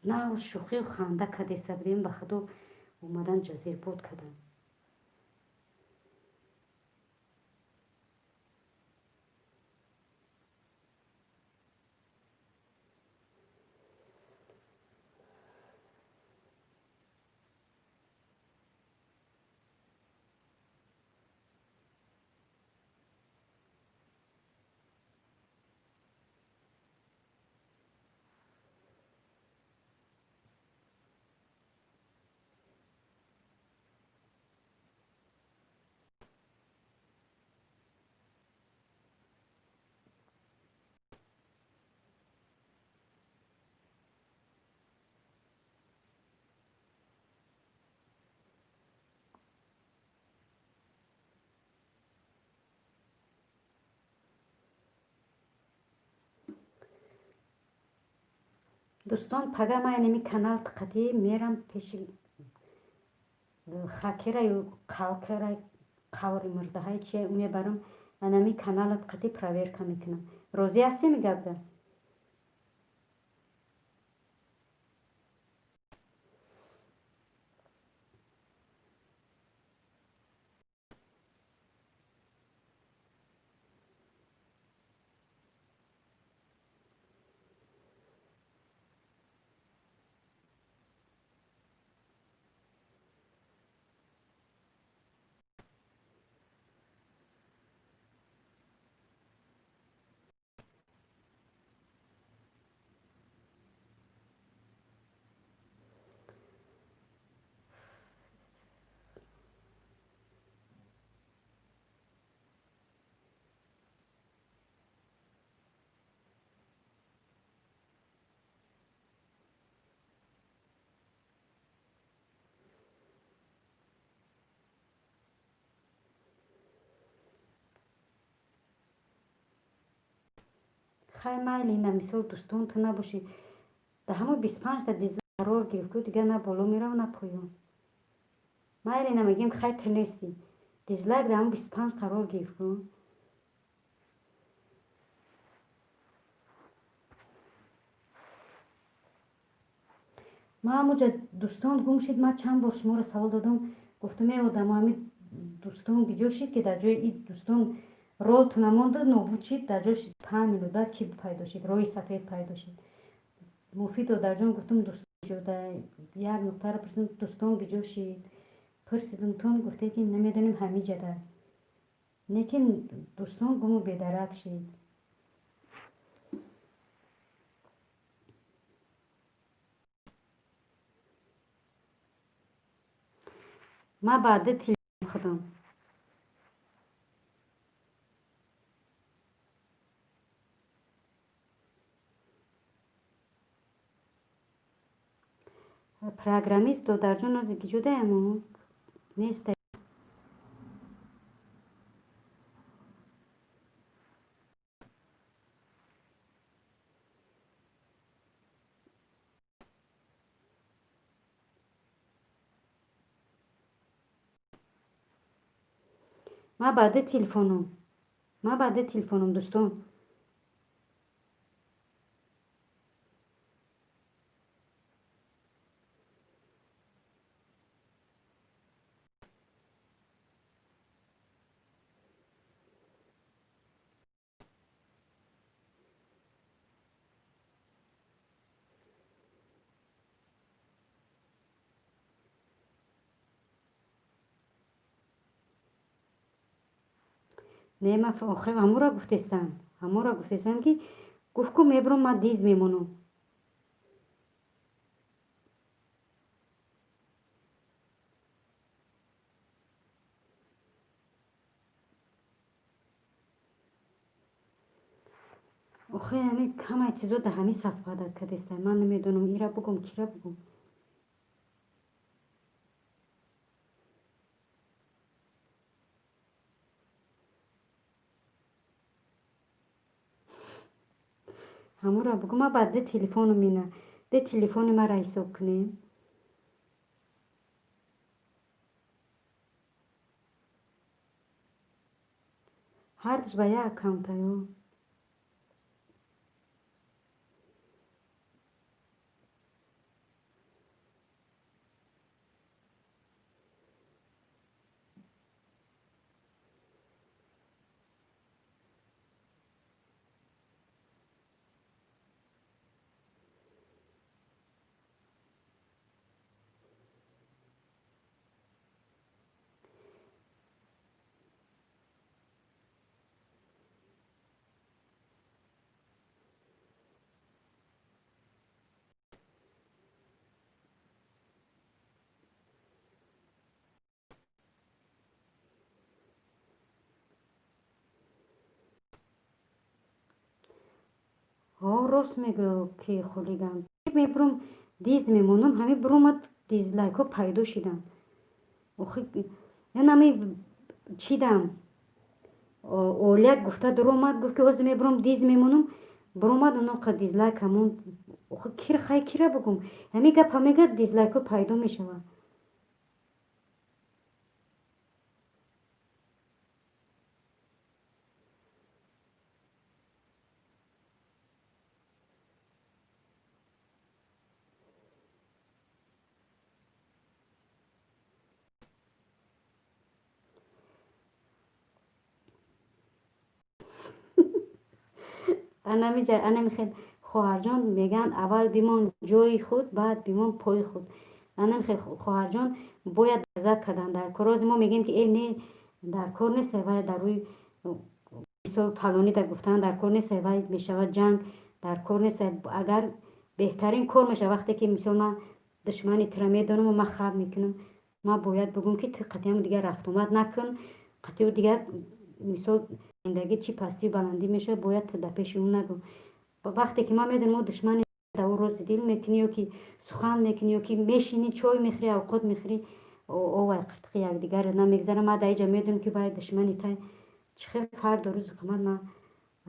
نه شوخی و خنده کردی صبریم به خدا اومدن جزیر بود کردن. دوستان پگه من اینمی کانال قطعی میرم پیش خاکره و قوری مرده های چیه میبرم اینمی کانالت قطعی پراویرکا میکنم. روزی هستی میگرده خیلی مایل اینا مثال دوستان تو نباشی در همه 25 تا دیزلایک قرار گرفت که دیگه نه بالا میرم نه پایین مایل اینا میگیم خیلی تو نیستی دیزلایک در همه 25 قرار گرفت کن ما همونجا دوستان گم شد من چند بار شما رو سوال دادم گفتم ای آدم همین دوستان گیجا شد که در جای این دوستان رول تو نمانده نابود شد در جایش 5 میلیون در کی پیدا شد روی سفید پیدا شد مفید و در جان گفتم دوستان گیجا در یک نقطه رو پرسیدم دوستان گیجا شد پرسیدم تون گفته که نمیدونیم همین جده لیکن دوستان گم و بیدرک شد ما بعد تلفن خودم программист در جان از گیجو دهمون نیست ما بعد تلفنم دوستان نه من آخه همو را گفتستم که گفت که میبرم من دیز میمونم آخه همه چیزا در همین صفحه عادت کردستم من نمیدونم ایرا بگم کی را بگم همو را بگم من بعد تلفن مینه ده تلفن ما را حساب کنیم هر دش با یک اکاونت ها راست میگه که خالیگم میبرم دیز میمونم همه برومد دیزلایک ها پیدا شدن آخه یعنی همه چیدم اولیک گفته در اومد گفت که از میبرم دیز میمونم برومد اونا که دیزلایک همون آخه کیره بگم همه گپ همه گپ دیزلایک ها پیدا میشود انمی خیلی خواهر جان میگن اول بیمان جای خود بعد بیمان پای خود انمی خیلی خواهر جان باید عزت کردن در کار ما میگیم که ای نه در کار نیست و در روی مثال فلانی در گفتن در کار نیست و میشود جنگ در کار نیست اگر بهترین کار میشه وقتی که مثال من دشمنی ترمی دارم و من خراب میکنم ما باید بگم که قطعی هم دیگه رفت اومد نکن قطعی دیگه مثال زندگی چی پستی بلندی میشه باید در پیش اون نگو وقتی که ما میدونم ما دشمنی در اون روز دیل میکنی یا که سخن میکنی یا که میشینی چای میخوری اوقات میخوری او قطعی یک دیگر نمیگذاره ما در اینجا میدونم که باید دشمنی تا چه فرد روز قیامت ما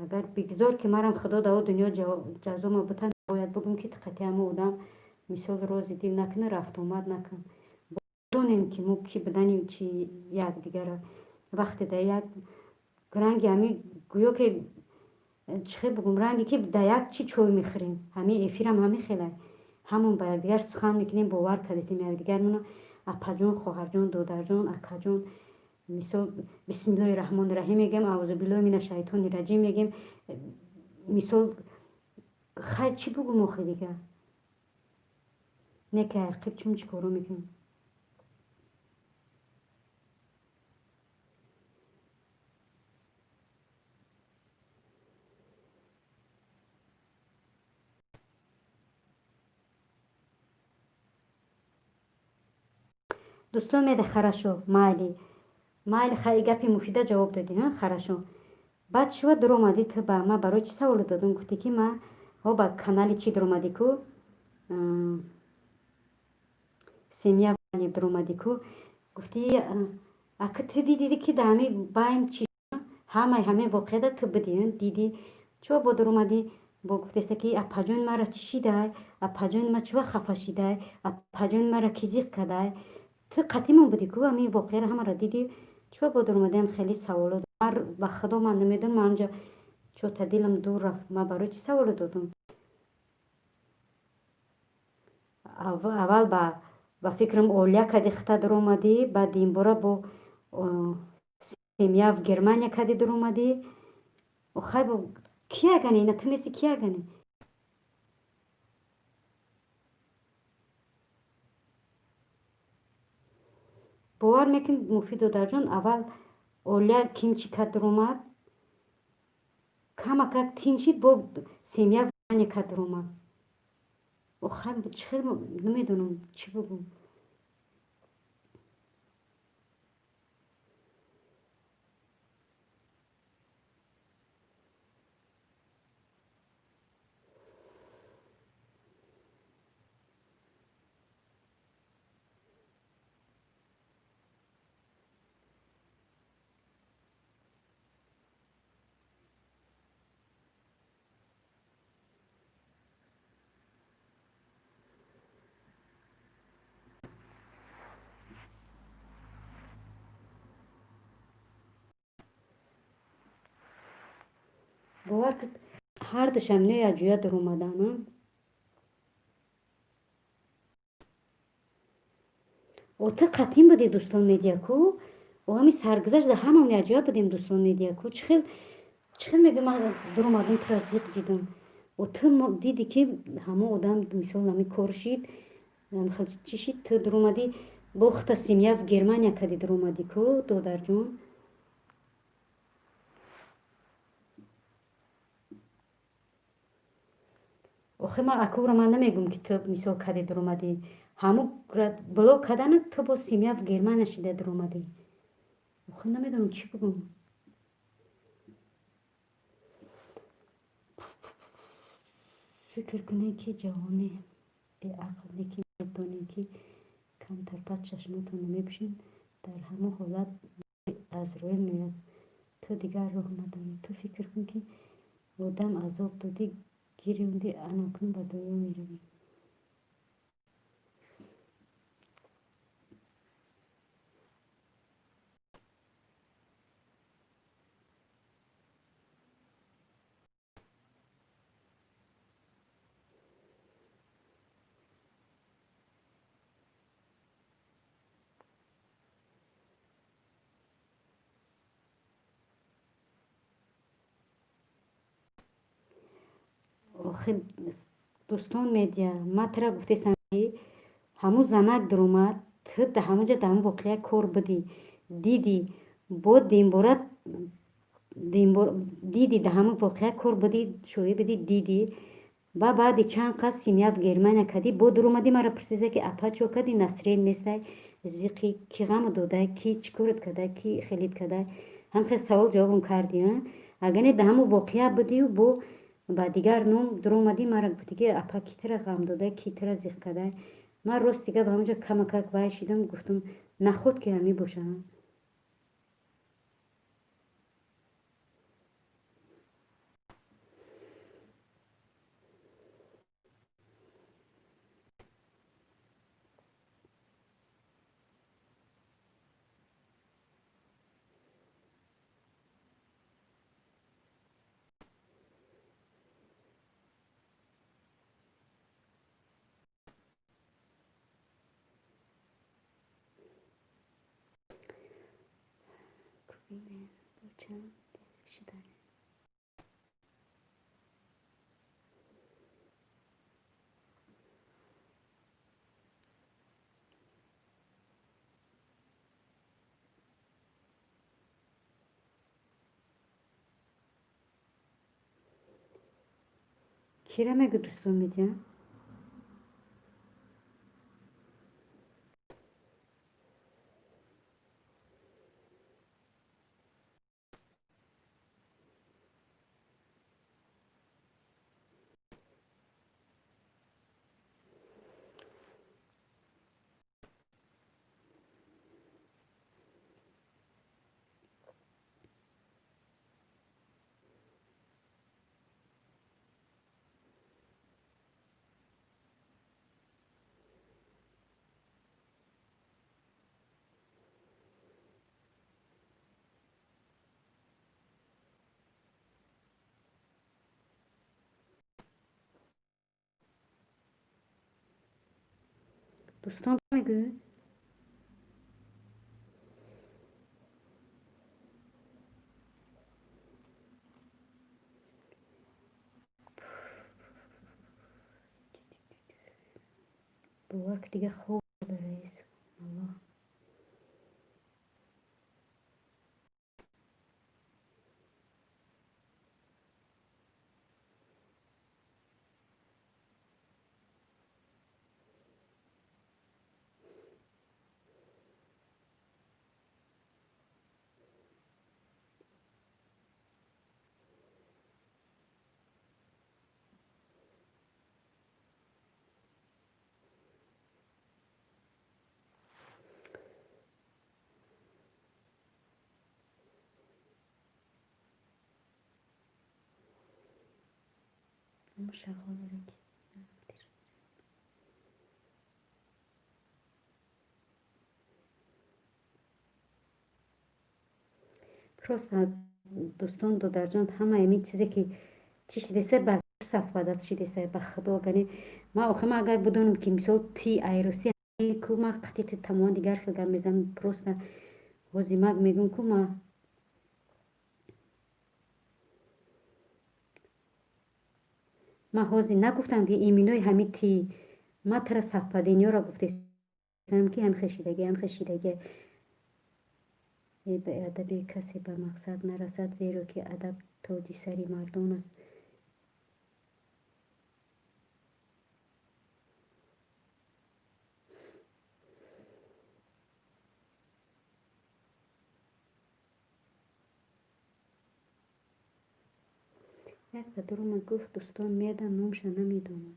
агар бигзор ки марам худо дар дунё ҷазо мабутан бояд бигӯм ки диққати ҳама одам мисол рози дил накунӣ рафтуомад накун донем ки мо ки буданем чи якдигара вақте дар як ранги ҳами гӯё ки чӣ хел бигӯм ранге ки дар як чӣ чой мехӯрем ҳамин эфирам ҳамин хеле ҳамон ба якдигар сухан мекунем бовар кардем якдигар муно апаҷон хоҳарҷон додарҷон акаҷон мисол бисмиллоҳи раҳмони раҳим мегем аъузубиллоҳи мина шайтони раҷим мегем мисол хай чӣ бигӯм охир дигар не ки ақиб чум чӣ коро мекунем дӯстон меда харашо майли хай гапи муфида ҷавоб додӣ харашо баъд чӣ дуромадӣ ту ба ма барои чӣ саволо додум гуфтӣ ки ма ба канали чӣ дуромадӣ ку семья дуромадӣ ку гуфтӣ ака ту дидӣ ки дар ҳамин байн чи ҳамаи ҳамин воқеада ту будӣ дидӣ чӣ бо дуромадӣ бо гуфтеса ки апаҷони мара чӣ шидай апаҷони ма чӣ вақт хафа шидай апаҷони мара кӣ зиқ кадай ту қатъимон будӣ ку ҳамин воқеаро ҳамаро дидӣ чӣ бо дуромадиам хеле саволот ба худо ман намедонам ҳамҷо чӯ та дилам дур рафт ма барои чӣ саволо додум аввал ба фикрам олия кади хита дуромадӣ баъд ин бора бо семья в Германия кади дуромадӣ охай бо ки агане ина ту неси ки агане бовар мекун муфид додарҷон аввал олия кимчи кад дуромад камака тинчид бо семья в Германия кад дуромад охай чӣ хел намедонам чӣ бигӯм бовар кун ҳардушам не аз ҷоя дуромадаам ту қатъим будӣ дӯстон медиаку ҳамин саргузашт дар ҳамон аз ҷоя будем дӯстон медиаку чӣ хел мегӯ ман дуромадам туро зиқ дидам ту дидӣ ки ҳама одам мисол ҳамин кор шид чӣ шид ту дуромадӣ бо хита семья в Германия кади дуромадӣ ку додарҷон охир ман акӯро ман намегӯм ки ту мисол кади дуромадӣ ҳамун блок кардана ту бо семья в Германия шида дуромадӣ охир намедонам чӣ бигӯм фикр кунем ки ҷавоне беақле ки медонем ки камтар пас чашмотонро мепӯшем дар ҳамон ҳолат азроил меояд ту дигар роҳ надонӣ ту фикр кун ки одам азоб додӣ гирёндӣ анокун ба дуё меравӣ охир дӯстон медиа ма тура гуфтестам ки ҳамун занак дуромад ту дар ҳамонҷо дар ҳамун воқеа кор будӣ дидӣ бо дембора дидӣ дар ҳамун воқеа кор будӣ шоҳид будӣ дидӣ ба баъди чанд қас семья в Германия кадӣ бо дуромадӣ маро пурсида ки апа чо кадӣ настроен нестай зиқи ки ғам додай ки чӣ корот кадай ки хелит кадай ҳамхел савол ҷавобам кардӣ агар не дар ҳамун воқеа будию бо ба дигар ном дуромадӣ мара гуфтӣ ки апа ки тура ғам додай ки тура зиқ кадай ман рости гап ҳамонҷо камакак вай шидам гуфтам наход ки ҳамин боша ببینیم دو چند دیسکشی داره. کیره مگه دوستون میدیم؟ دوستان مگه؟ باور که دیگه خوب رئیس الله. اما شغال رنگ просто دوستان دو درجان همه این چیزی که چی شدیسته به صف بدت شدیسته به خدا گنی ما آخه ما اگر بدونم که مثال تی ایروسی کو ما قطعی تمام دیگر خیلی میزم просто هزیمت میگم که ما هازی نگفتم که ایمینوی همین تی ما تر صف بدینی را گفتم که هم خشیدگی به ادب کسی به مقصد نرسد زیرا که ادب تاج سری مردان است. یک پدرم گفت دوستان میدن نامش نمیدونم.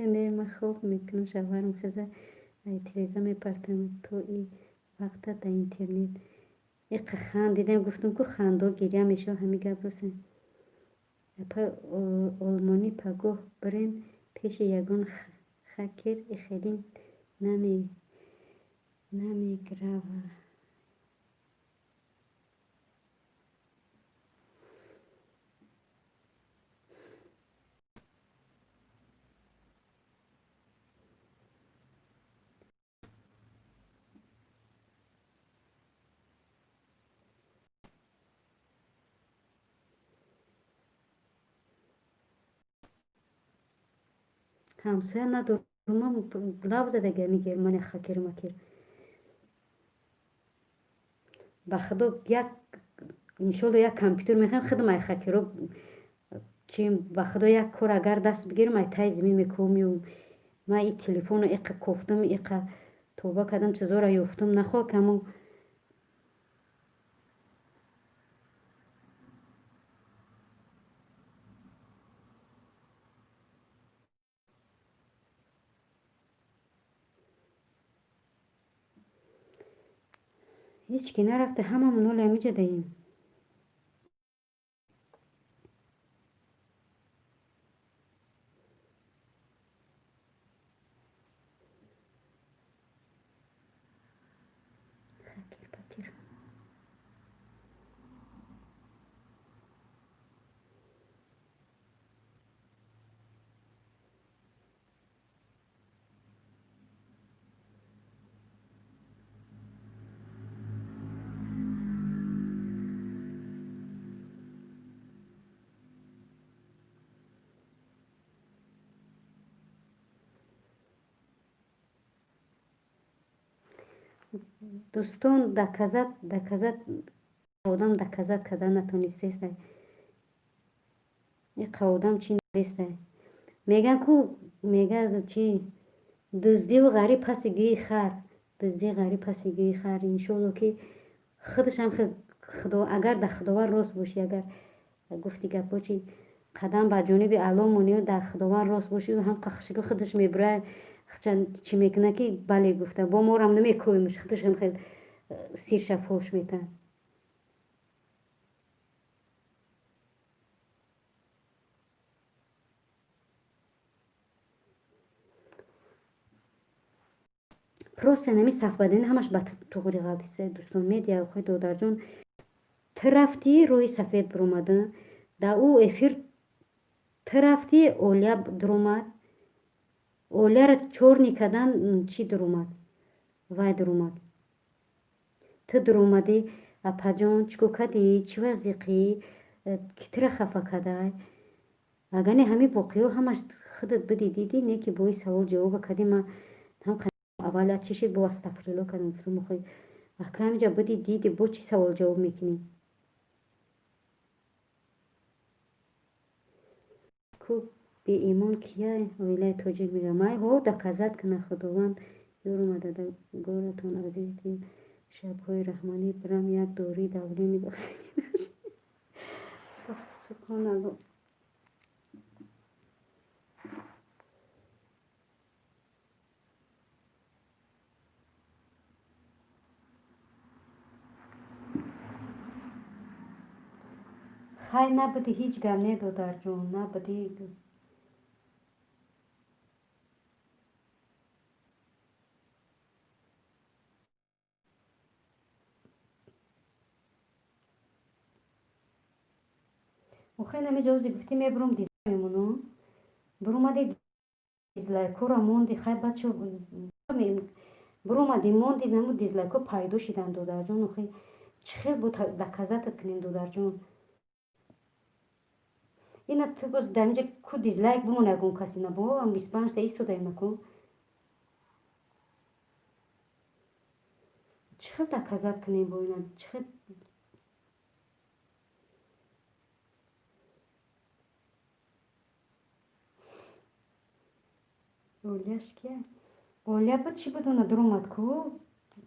یعنی من خواب میکنم شوهرم خزه ای تریزا میپرتم تو ای وقت در اینترنت یک خندیدم گفتم که خنده گریه میشه همین گبرسن پا آلمانی پگاه برین پیش یگان خکر خیلی نمیگره همسایه ندارم لفظ دیگه میگیر من خکر مکر به خدا یک انشالله یک کامپیوتر میخوام خودم ای خکر رو چیم به خدا یک کار اگر دست بگیرم ای تای زمین میکومیم من این تلفن رو ایقا کفتم ایقا توبه کردم چیزا را یفتم نخواه کمو هیچ کی نرفته همه منو لمیجه دهیم дӯстон даказат одам даказат кардан натонистестай. И қаодам чи нестай. Меган ку мега чи дуздиву ғариб паси гӯи хар. Дузди ғариб паси гӯи хар. Иншолло ки худашам худо агар да худованд рост бошӣ, агар гуфти гапо чи қадам ба ҷониби Алло монӣ да худованд рост бошӣ, ӯ ҳам қахширо худаш мебурад чӣ мекунад ки бале гуфта бо морам намекӯбимш, худашам хел сирша фош метавад. просто нами сафбадани ҳамаш ба туғри ғалтиса дӯстон медия охои додарҷон ту рафтӣ рӯи сафед биромада да ӯ эфир ту рафтӣ Олия дуромад Олияро чорни кардан чи дуромад вай дуромад ту дуромадӣ апаҷон чико кадӣ чӣ вазиқӣ китира хафа кадай агани ҳамин воқеаҳо ҳамаш худат биди диди не ки бои савол ҷавоба кадӣ ма аввал чӣ шид бо астағфирулло кардам гуфтам охои ака ҳаминҷа биди диди бо чӣ савол ҷавоб мекунӣ ку беимон кияй оилаи тоҷик мегӯяд майҳо доказат кана худованд ёр омада горатон азизи шабҳои раҳмонӣ бирам як дории давлени субҳоналло. хай набуди ҳеҷ гап не додарҷон набуди охай намеҷози гуфтӣ мебурам дизлайк мемонам биромади дизлайкҳоро монди хай бачо биромади монди намо дизлайкҳо пайдо шиданд додарҷон охай чӣ хел бо доказатат кунем додарҷон ина ту боз дар инҷа ку дизлайк бимона ягон каси набо 25 та истодаем накун чӣ хел доказат кунем бо ина чӣ хел олияш кия олия буд чӣ буд она дуромад ку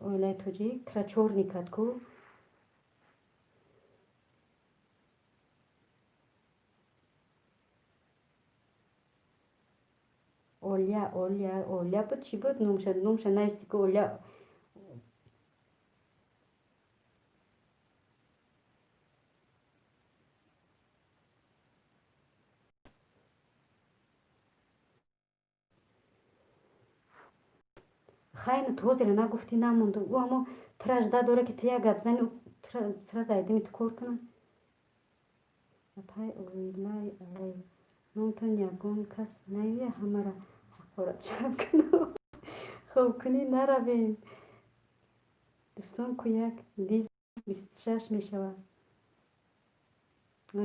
оилаи тоҷик крачорни кад ку олия буд чӣ буд номша наисти ку олия хайна ту ҳозира нагуфтӣ намонду ӯ аммо тираш да дора ки ту як гап зани сира зайдими ту кор кунад апай оилаи алай номтон ягон кас наёя ҳамаро ҳақоратшав кунад хуб кунӣ наравем дӯстон ку як диз 26 мешавад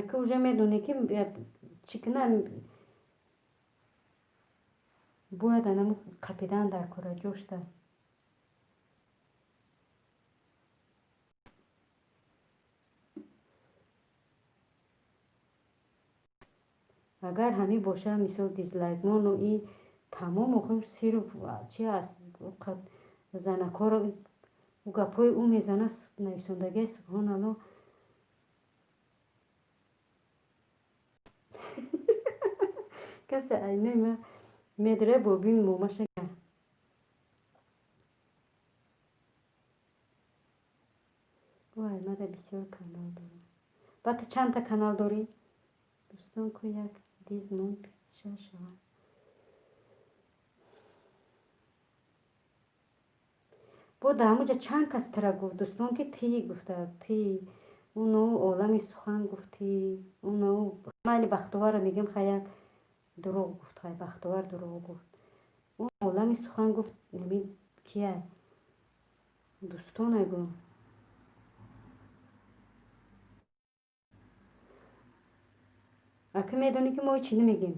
ака уже медоне ки чӣ кунад бояд анамо қапидан дар кора ҷошта агар ҳамин боша мисол дизлайкмону и тамом охир сиру чи аст занакҳоро гапҳои ӯ мезанад нависондагиаш субҳоналло касе айнои ма медора бо бин момаша вай мада бисёр канал дорам ба ту чандта канал дорӣ дӯстон ку як диз мон 26 шавад бо да ҳамуҷа чанд кас тира гуфт дӯстон ки ти гуфта ти уно олами сухан гуфтӣ уно майли бахтоварро мегӯем хай як дурӯғ гуфт хай бахтовар дурӯғ гуфт он олами сухан гуфт ҳамин кия дӯстонай гӯ ака медонӣ ки мо чӣ намегем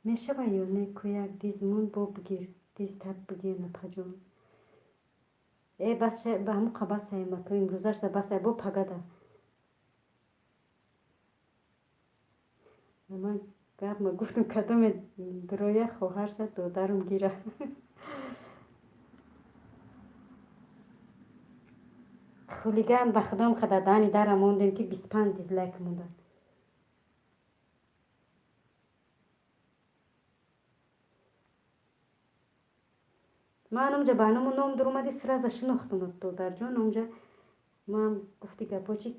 میشه یا نه که یک دیزمون با بگیر دیز تب بگیر نپجون ای بس به همون قباس های مکه امروزش ده بس های با پگده من گفت ما گفتم کدام درویه خواهر شد دادرم گیره خولیگان به خدام خدادانی درم موندیم که 25 دیزلایک موندن من اونجا بانم نام در اومدی سراز شناختم تو در جان اونجا من گفتی که پاچی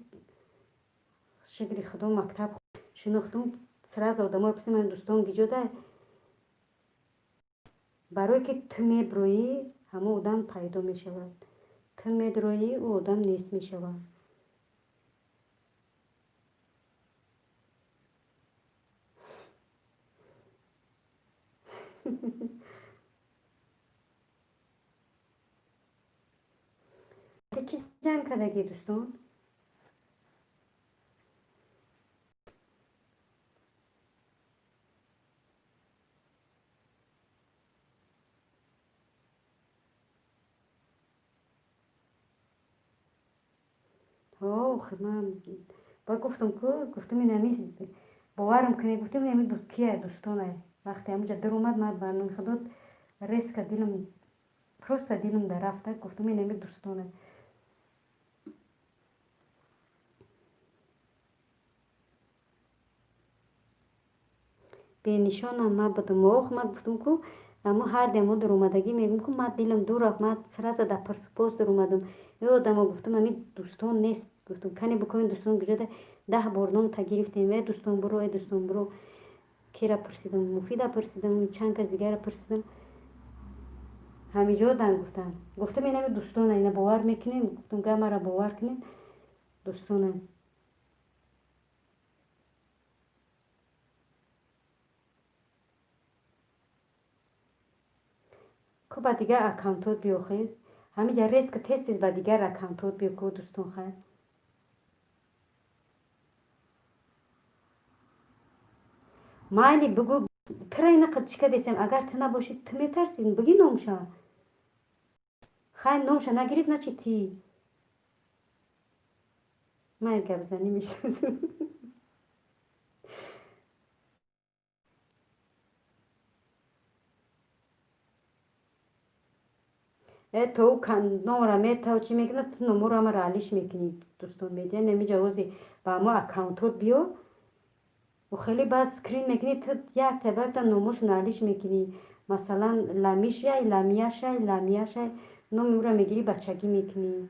شگری خدا مکتب شناختم سراز آدم ها پسی من دوستان گیجاده برای که تمی بروی همه آدم پیدا می شود تمی دروی او آدم نیست می شود کی جمع کردگی دوستان ها خب من با گفتم که گفتم این همیز باورم کنه گفتم این همیز کیه دوستانه وقتی همونجا در اومد من برنامه خدا ریسک دیلم پروست دیلم در رفته گفتم این همیز دوستانه به نشان ما بدم اوخ من گفتم که اما هر دمو در اومدگی میگم که من دیلم دور رفت من سراز در پرسپوز در اومدم یادم گفتم همین دوستان نیست گفتم کنی بکنین دوستان گجاده 10 بار نام تا گرفتیم ای دوستان برو ای دوستان برو کی را پرسیدم مفیدا پرسیدم چند کس دیگر را پرسیدم همینجا دن گفتم این همین دوستان اینا باور میکنین گفتم که مرا باور کنین دوستان که با دیگر اکانتات بیو خیر همینجا ریسک تستیز با دیگر اکانتات بیو که دوستان خیر مایلی بگو ترا اینا قد چیکار دیسم اگر تو نباشی تو میترسین بگی نامشا خیر نامشا نگریز نچی تی من گپ زنی میشم تو کن نمره میتاو چی میکنه تو نمره ما رالیش میکنی دوستان میدین نمیجا وزی با ما اکاونتات بیو و خیلی بعد سکرین میکنی تو یک تبک تا نموش نالیش میکنی مثلا لامیش یا لامیاش نام او را میگیری بچگی میکنی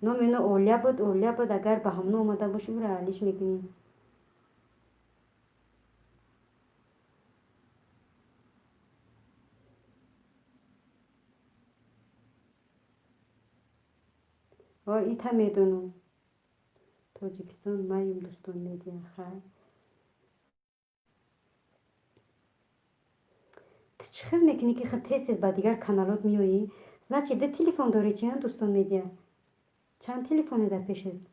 نام اینو اولیا بود اگر به هم اومده باشی او را رالیش میکنی ایتا میدونم تاجیکستان مایم دوستان میدین خیر تو چخیر میکنی که خیلی تست با دیگر کانالات میایی значит ده تلفن داری چند دوستان میدین چند تلفنی در پیشت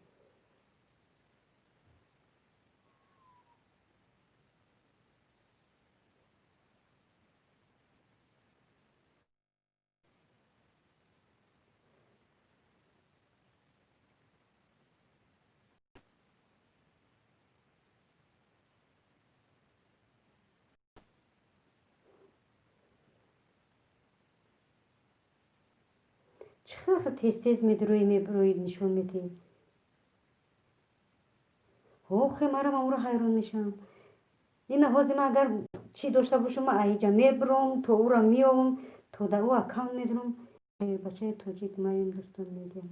چخیر خیلی تست میبروی نشون میدی خیلی مرا من او را حیران میشم این حوزی من اگر چی داشته باشم من ایجا میبرم تو او را میام تو در او اکاونت میدرم بچه تاجیک مایم دوستان میگم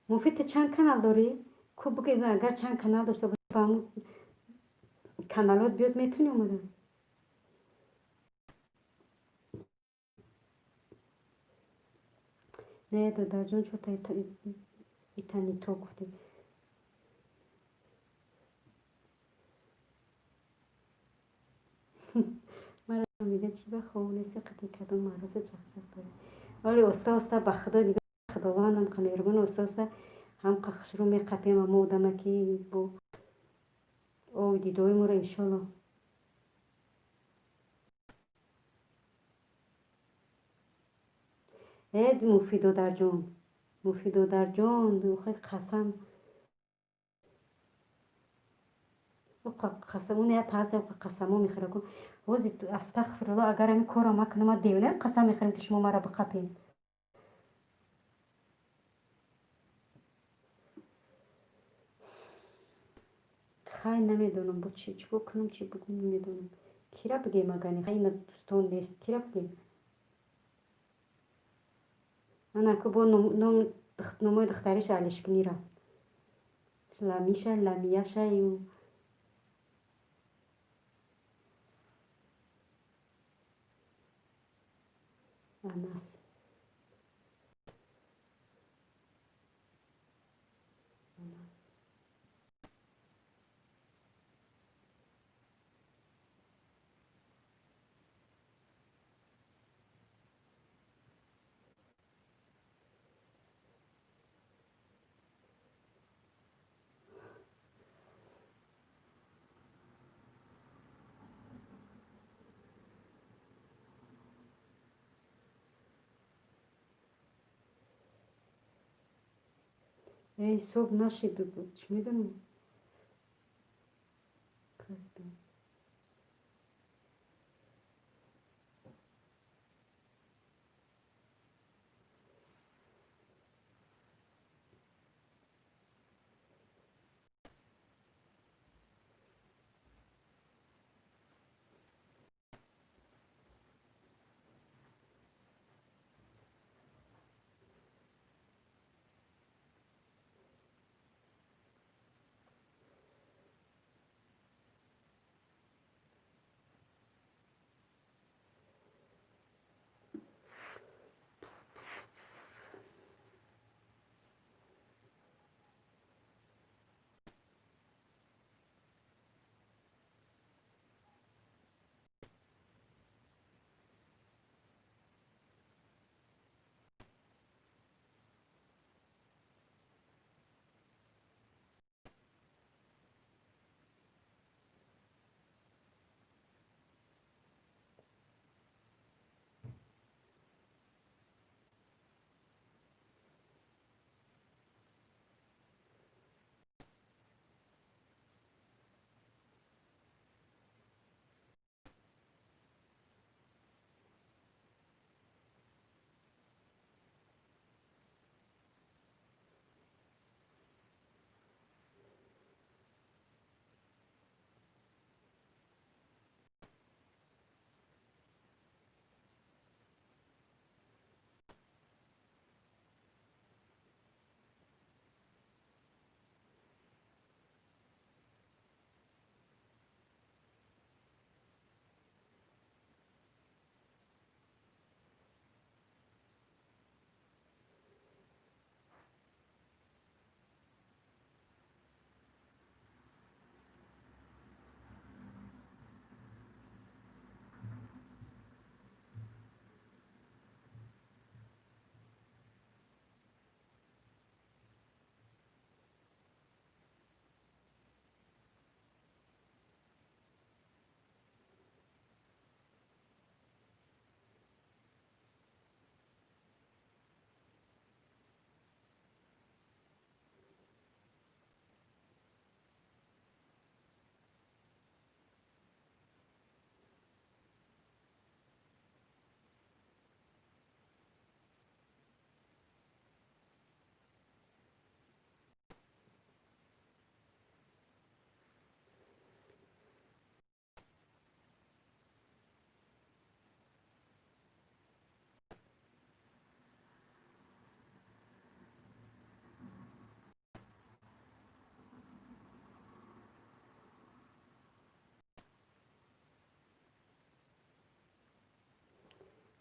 مفید چند کانال داری؟ خوب بگی اگر چند کانال داشته باشی با همون کانالات بیاد میتونی اومدن نه دادر جان شو تا ایتانی تو گفتی مرا میگه چی به خونه سی قطعی کدوم معروض چخ داره ولی استا به خدا دیگه خداوندم قمیرگون اساسا هم قخش رو میقپیم اما آدمکی با او دیدای ما رو انشالله اید مفیدو در جان مفیدو در جان دوخه قسم قسم اون یا تاست قسمو میخوره کن وزی استغفر الله اگر این کارو مکنم دیونه قسم میخورم که شما مرا بقپین خیلی نمیدونم با چی کنم چی بگم نمیدونم کیرا بگیم اگر خیلی دوستان نیست کیرا بگیم من اکو با نمای دختریش علشکنی رفت لمیشه لمیشه یو انس ای صبح نشیده بود چی میدونم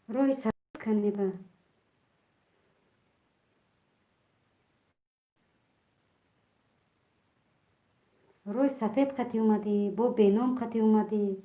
روی سفید کنی با روی سفید قطی اومدی با بینام قطی اومدی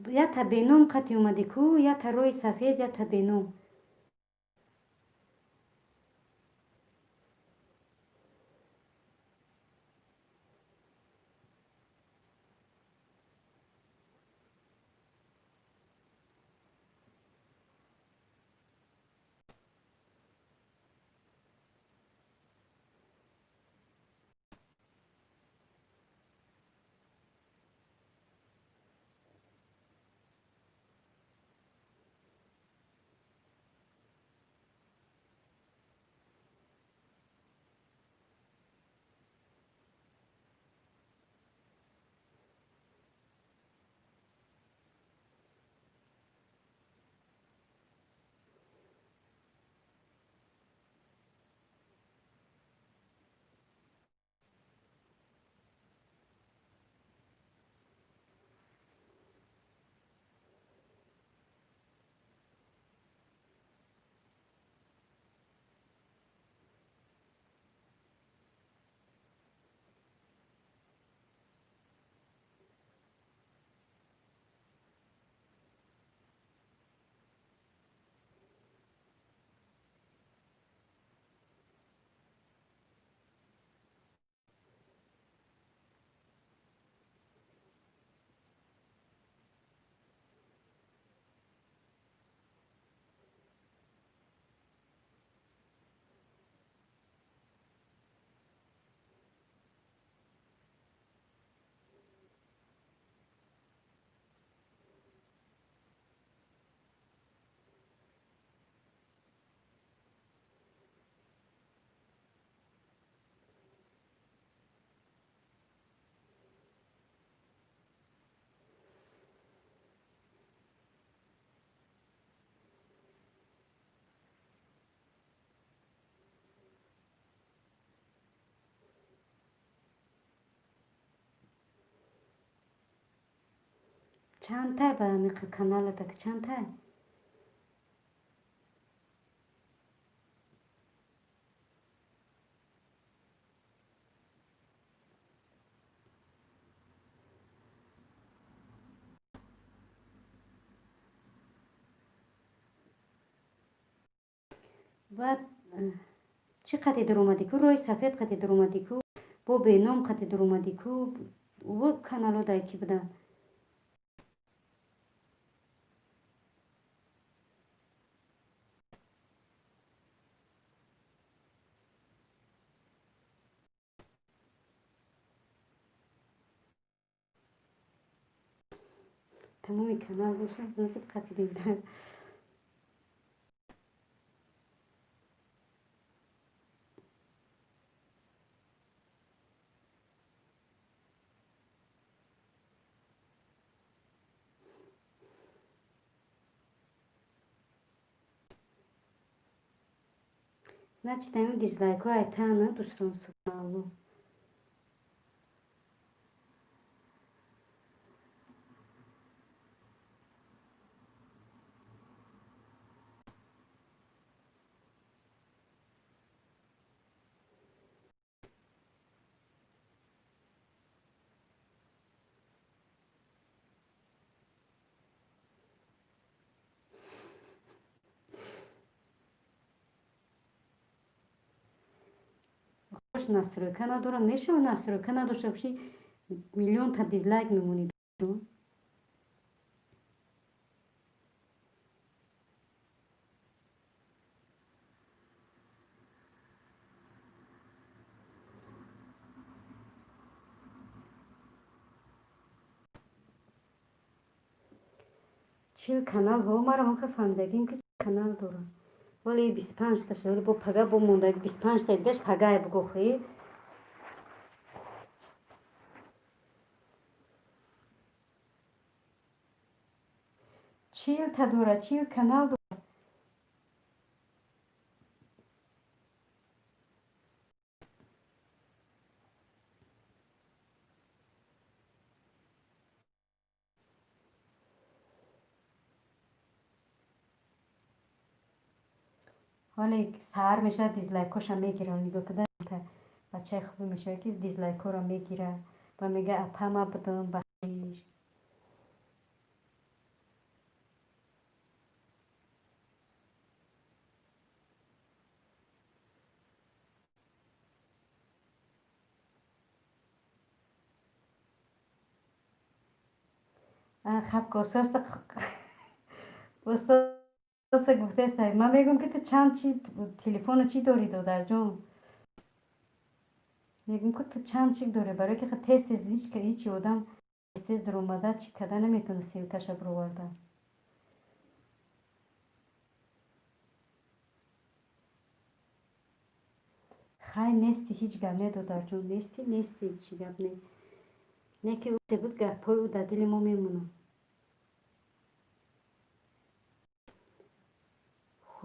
یا تا بینام قطعی اومدی کو یا تا روی سفید یا تا بینام. چند تا به همی کانال تک چند تا. بعد چی قطعی در اومدی کو روی سفید قطعی در اومدی کو با بینام قطعی در اومدی کو و کانالو دا کی بوده. تمامی کانال باشه از نزد قطعی دیدن. Значит, там дизлайку айтаны достан субтитры. خوش настройка ندارم میشه و настройка نداشته باشی میلیون تا دیزلایک میمونی. چیل کانال ها مرا هم فهمیدگیم که کانال دارم ولی 25 تا شده با پگه با موندگی 25 تا دیگهش پگه بگو خیلی چیل تا دوره چیل کانال دارم. حالا سهر میشه دیزلایکاش هم میگیره نگاه کدن تا بچه خوبی میشه که دیزلایکا رو میگیره و میگه اپا ما بدون بخیش خب کارساز استاد گفته است من میگم که تو چند چی تلفن چی داری دادر جون میگم که تو چند چی داره برای که تست هیچ که هیچ آدم تست در اومده چی کده نمیتونه سیوتش برو ورده خیلی نیستی هیچ گپ نه دادر جون نیستی هیچ گپ نه که او بود گپای او در دل ما میمونه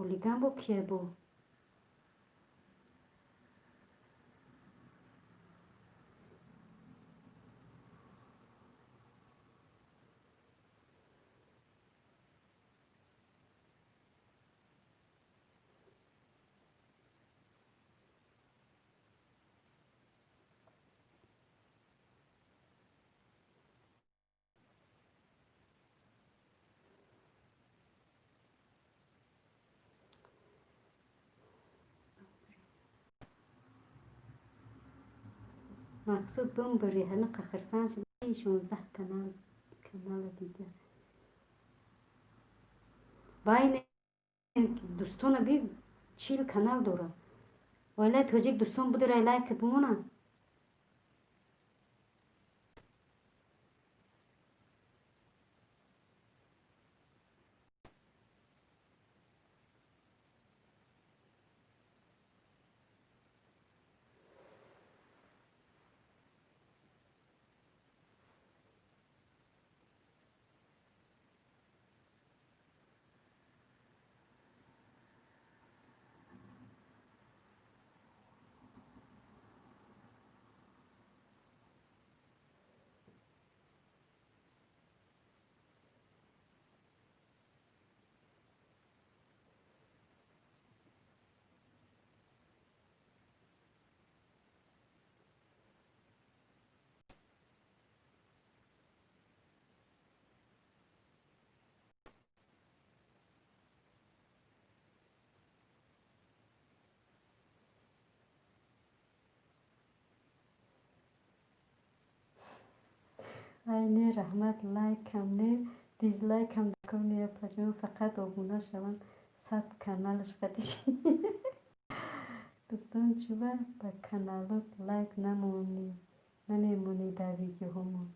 خولیگن با کیه با مقصود بوم بری همه قخرسان شده 16 کانال دیگه باین دوستان بی 40 کانال داره ولی توجیک دوستان بوده رای لایک بمونه نه رحمت لایک هم نه دیزلایک هم کنی پجام فقط آبونا شون 100 کانالش قدیش دوستان چوبه با کانالات لایک نمیمونی در ویدیو همون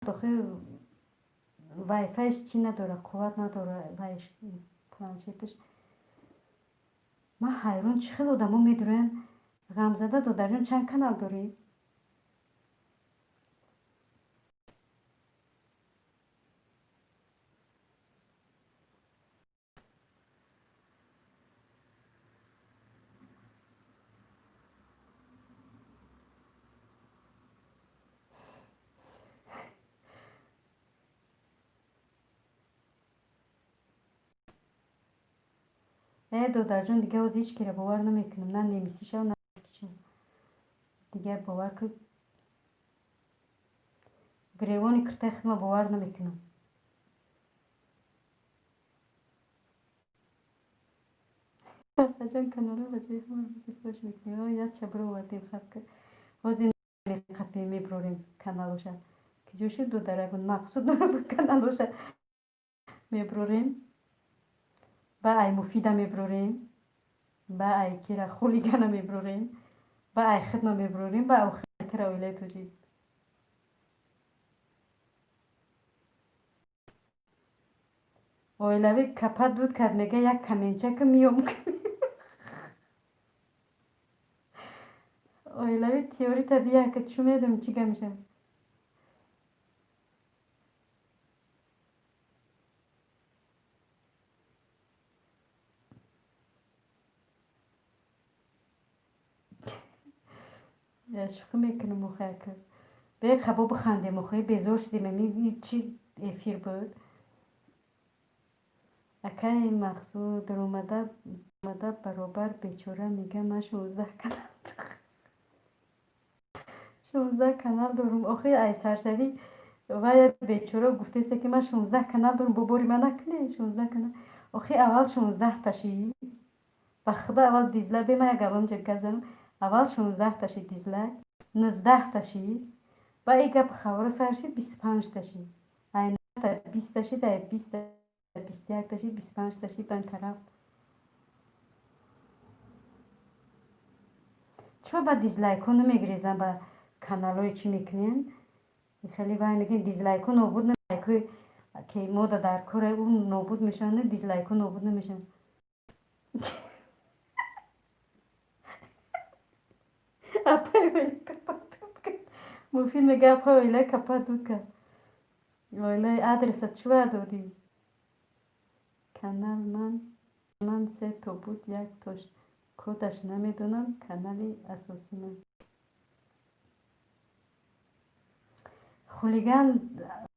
داخل وای فایش چی نداره قوت نداره وایش پلانشیتش من حیران چی خیلی آدم ها میدونن غمزده دادر جان چند کانال داری؟ دادر جان دیگه از هیچ کره باور نمیکنم نه نمیسیش نه دیگه باور که گریوانی کرته خیلی باور نمیکنم جان کانالا بچه خیلی بسی خوش میکنی یاد چه برو وردیم خب که وزی خطی میبروریم کانالوشه که جوشی دو داره بود مقصود داره بود کانالوشه میبروریم با ای مفیده میبروریم با ای کیره خولیگنه میبروریم با ای خدمه میبروریم با او خطر اویله توجی اویلوی کپت بود کرد میگه یک کمینچه که میام اویلوی تیوری طبیعه که چو میدم چی گمیشم شوخی میکنم مخیر که به خبا بخنده مخیر بیزور شدیم میگی چی افیر بود اکای مقصود در اومده برابر بیچاره میگه من 16 کانال 16 کانال دارم آخه ای سرشوی و بیچاره گفته است که من 16 کانال دارم ببری من نکنه 16 کانال آخه اول 16 تاشی به خدا اول دیزلایک به من گفتم جگ زنم اول 16 تاشی دیزلایک 19 تاشی و ای گپ خبر سرشی 25 تاشی این 20 تاشی در 20 21 تاشی 25 تاشی به این طرف چرا با دیزلایک ها نمیگریزن با کانال های چی میکنین خیلی وای میگن دیزلایک ها نابود نمیشه که مود در کار اون نابود میشن نه دیزلایک ها نابود نمیشن اپا ویله کپا دود کرد مفید میگه اپا ویله کپا دود کرد ویله ادرست چوا دادی کانال من سه تا بود یک تاش کدش نمیدونم کانال اساسی من خلیگان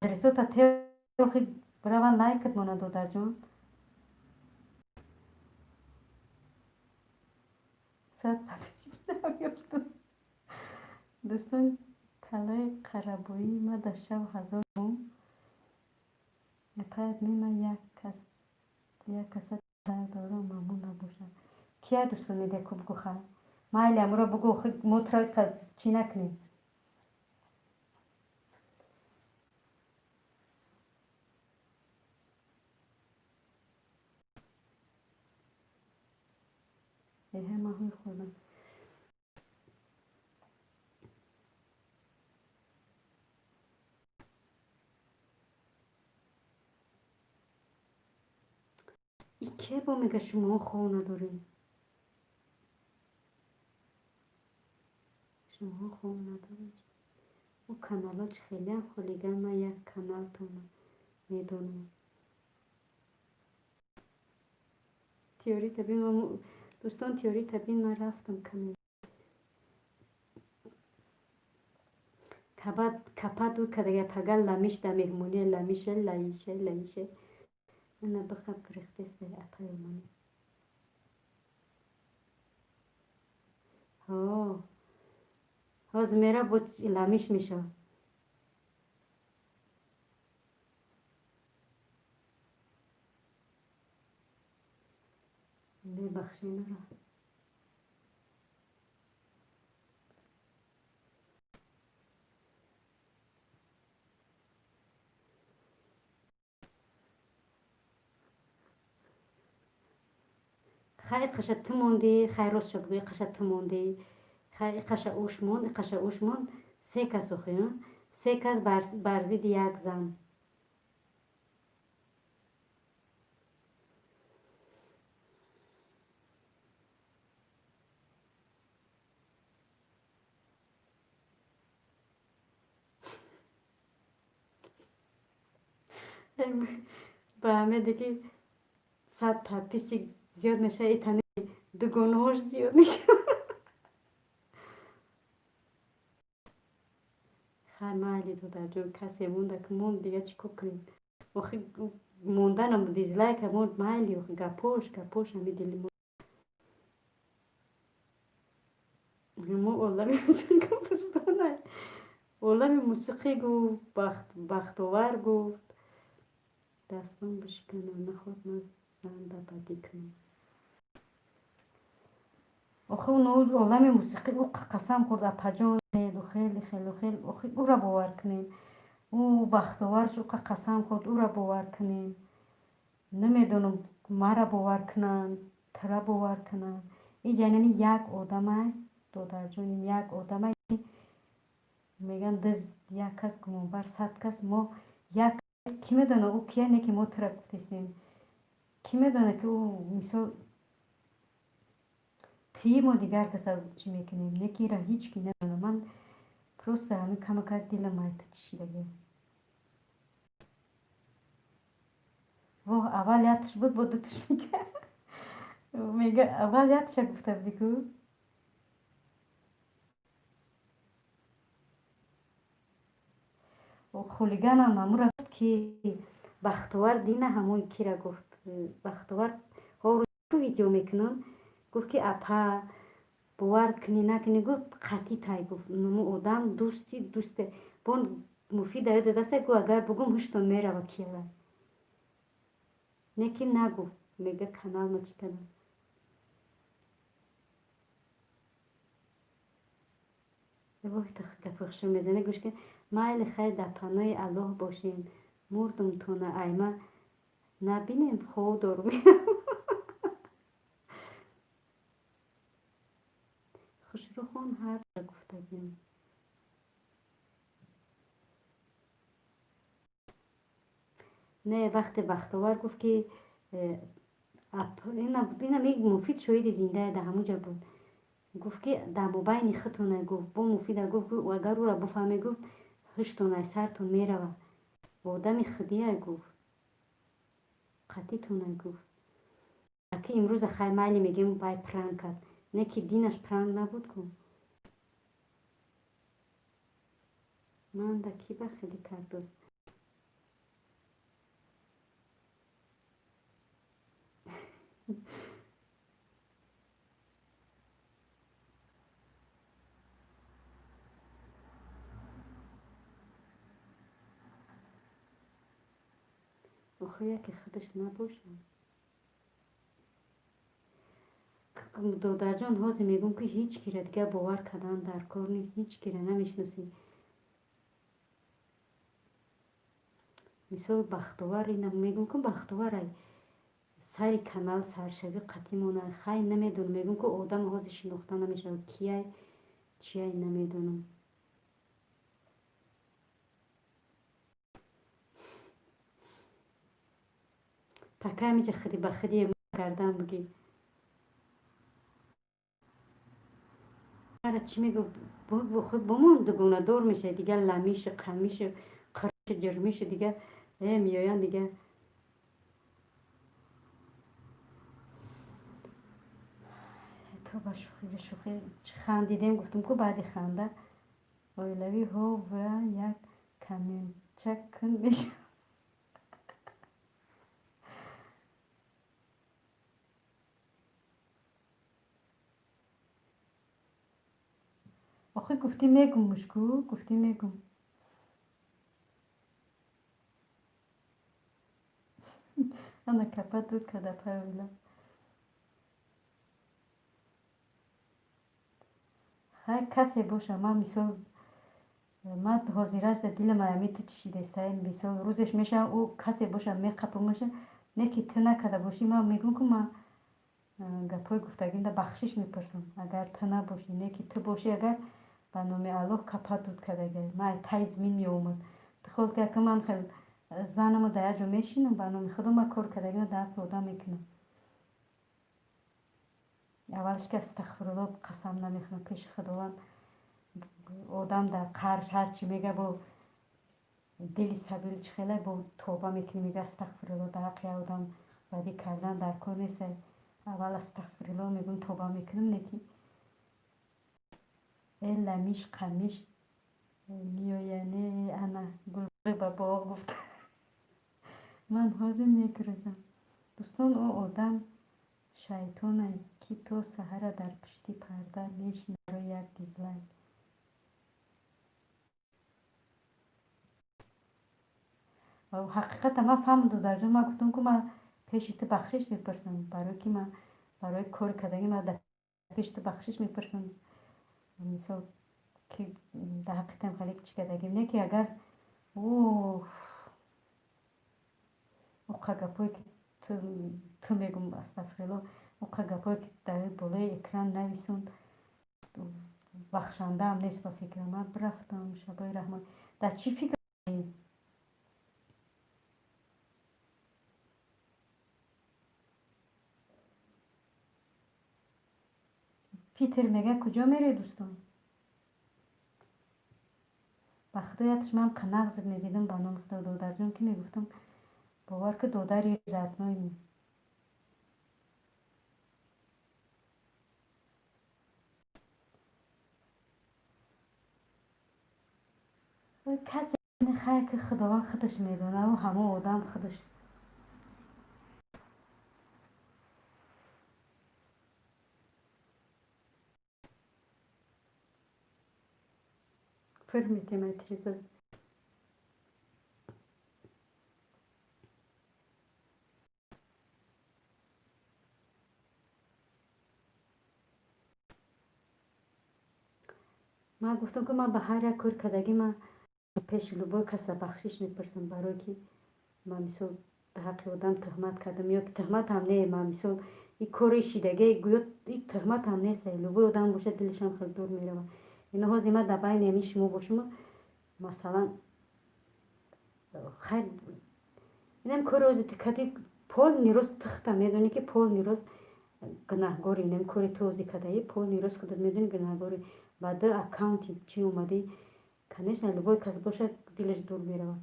ادرسو تا تیوخی براون لایکت مونه دادر جان صد پتشی نمیفتم دوستان طلای قربایی ما در شب هزار بوم پاید میمه یک کس در داره ممنون نباشد کیا دوستان میده که بگو خواه مایل امرو بگو خود موترا چی نکنی ایه ماهی خوردم ای که با میگه شما خواه ندارین شما خواه ندارین او کانال ها چه خیلی هم خلیگن من یک کانال تونم میدونم تیوری تبین دوستان تیوری تبین من رفتم کمی کپا دود که دیگه پگل لمیش در مهمونی لمیشه لایشه اینا بخواب گرفته است در اپای منی ها زمیره بود لمیش میشه ببخشین را خیلی قشت موندی خیلی روز شد بگوی قشت موندی خیلی قشت اوش موند سه کس اخیان سه کس برزید یک زن به همه دیگه 100 پیسی زیاد میشه ایتانی دو گناهش زیاد میشه خیلی مالی تو در جون کسی مونده که موند دیگه چی کنیم آخه موندنم دیزلایک موند مالی و گپوش همی دلی موند همه اولمی موسیقی دوستانه اولمی موسیقی گفت بختاور گفت دستان بشکنم نخواد من زنده بدی کنم آخه اون عالم موسیقی او قسم خورد اپجان خیلی آخه او را باور کنین او بختاورش او قسم خورد او را باور کنین نمیدونم مرا باور کنن ترا باور کنن این جنینی یک آدمه دادر جانیم یک آدمه میگن دز یک کس گمانبر 100 کس ما یک کی میدونه او کیه نه که ما ترا گفتیم کی میدونه که او مثال تی ما دیگر کسا چی میکنیم نکی را هیچ کی نمیدونه من پروسته همین کمکت دیل مایت چیده و اول یادش بود دوتش میگه اول یادش گفته بگو و خولیگان هم امو را که بختوار دینه همون کی را گفت بختوار ها رو تو ویدیو میکنن گفت که اپا باور کنی نکنی گفت قطعی تای گفت نمو آدم دوسته بون مفید داده دست گو اگر بگم هشتون میره و کیره نکی نگو میگه کانال ما چی کنم وقتی گپخشو میزنه گوش کن مایل خیر در پناه الله باشین مردم تونه ایما نبینین خود دارو میرم خسرو خان هر گفتگیم نه وقتی بختاور گفت که اینا میگه مفید شاید زنده در همونجا بود گفت که در مبین خطونه گفت با مفید گفت و اگر او را بفهمه گفت هشتونه سرتون میره و آدم خدیه گفت قطیتونه گفت اکی امروز خیلی مالی میگیم بای پرانک کرد نه که دینش پرانک نبود کن من در کی بخیلی کرد آخه که خودش نباشه دادر جان حاضر میگم که هیچ کی را دیگه باور کردن در کار نیست هیچ کی را نمیشناسی مثال بختاور اینا میگم که بختاور ای سری کانال سرشوی قطعی مونه خیلی نمیدونم میگم که آدم حاضر شناخته نمیشه کیه چیه نمیدونم پکه میشه خودی به خودی کردن بگی هر چی میگو خود بمون دگونه دور میشه دیگه لمیش قمیش قرش جرمیش دیگه میاین دیگه تو با شوخی خندیدیم گفتم که بعدی خنده آیلوی ها و یک کمین چک کن میشه آخه گفتی میگم مشکو گفتی میگم انا کپا دود کده پایولا خیلی کسی باشه من مثال من حاضرش در دل میت چی دستایم مثال روزش میشه او کسی باشه میقپه میشه نه که تو نکده باشی من میگم که من گپای گفتگیم در بخشش میپرسم اگر تو نباشی نه که تو باشی اگر به نام الله کپا دود کده من تایز میومد خود که من خیلی زنم در جا میشینم به نام خودم من کار کردگی در آدم میکنم اولش که استغفرالله قسم نمیخونم پیش خداوند آدم در قرش هرچی میگه با دلی سبیل چخیله با توبه میکنی میگه استغفرالله در حق آدم بدی کردن در کار نیست اول استغفرالله میگم توبه میکنم نکی ای لمیش قمیش میوینه انا گل به باغ گفت من حاضر میگرزم دوستان او آدم شیطانه که تو سهر در پشتی پرده میشنه رو یک دیزلایک و حقیقت من فهمدو در جا من گفتم که من پیش تو بخشش میپرسم برای که من برای کار کردگی من در پیش تو بخشش میپرسم مثال که در حقیقت خیلی چی کردگی نه که اگر او گپایی که تو میگم استغفرالله او گپایی که در بالای اکران نویسون بخشنده هم نیست با فکر من برفتم شبای رحمان در چی فکر پیتر میگه کجا میره دوستان به خدایتش من قنق زد میدیدم با نام خدا دادر جان که میگفتم باور که دادر رتنای می کسی خیلی که خداوند خودش میدونه و همه آدم خودش فرمیته متریزه من گفتم که من به هر یک کار کردگی من پیش لبای کس را بخشش میپرسم برای که من مثال در حق آدم تهمت کردم یا که تهمت هم نه من مثال این کار شیدگی گویا این تهمت هم نیست لبای آدم باشه دلش هم خیلی دور میره اینها زیمت در بین همی شما باشم مثلا خیر اینم کار روز تکتی پول نیروز تخته میدونی که پول نیروز گناهگاری اینم کاری توزی کردی پول نیروز خودت میدونی گناهگاری بعد اکاونتی چی اومدی کنیش نه لبای کس باشه دلش دور میره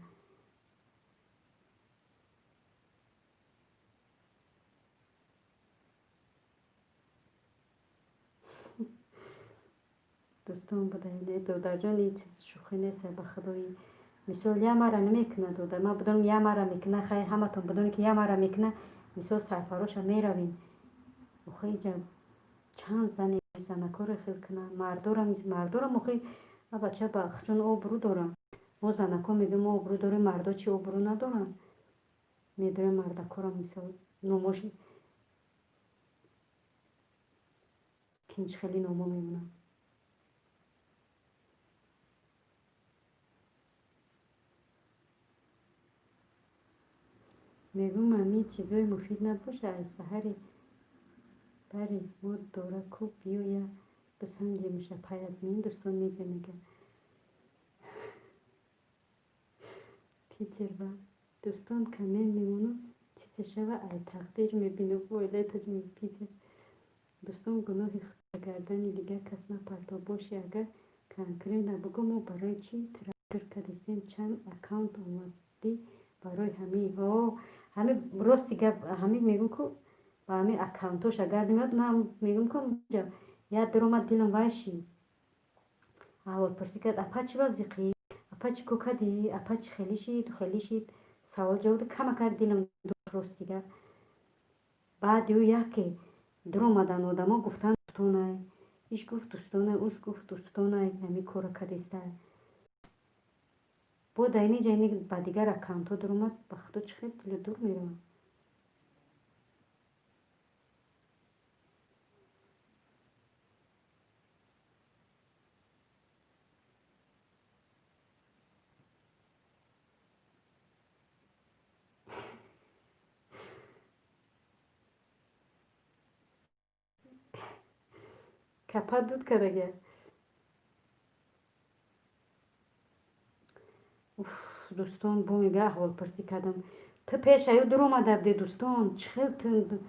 دوستان بوده نه دادر جان این چیز شوخی نیست به خدایی مثال یه مرا نمیکنه دادر ما بدونم یه مرا میکنه خیلی همه تون بدونی که یه مرا میکنه مثال سرفراش میرویم خیلی جان چند زنی زنکار خیلی کنه مردورم مخی بچه بخشون آبرو دارم ما زنکا میگیم آبرو داره مردا چی آبرو ندارن میدونه مردکارم مثال نماش کنچ خیلی نمو میمونم میگم مامی چیزای مفید نباشه از سحری بری ما داره کوب بیویا بسنجی میشه پایت مین دوستان میگه پیتر با دوستان کامل میمونم چیز شوه ای تقدیر میبینه بایده تجمیم پیتر دوستان گناه خود کردن دیگه کس نپرتا باشه اگر کنکری نبگو ما برای چی ترکر کردیم چند اکاونت اومدی برای همه راست دیگه همه میگم که با همه اکاونتاش اگر نمیاد من میگم که یاد درآمد دیلم وایشی اول پرسی کرد اپا چی بازی قی اپا چی کوکدی اپا چی خیلیشید سوال جواب کم کرد دیلم راست دیگه بعد یکی درآمدن آدما گفتن دوستانه ایش گفت دوستانه اوش گفت دوستانه همین کارا کردیسته با دینی جنی با دیگر اکانت ها درآمد به خدا چه خیلی دل دور میرم کپا دود کردگه دوستان با میگه احوال پرسی کردم تو پیش ایو درآمده بودی دوستان چه خیلی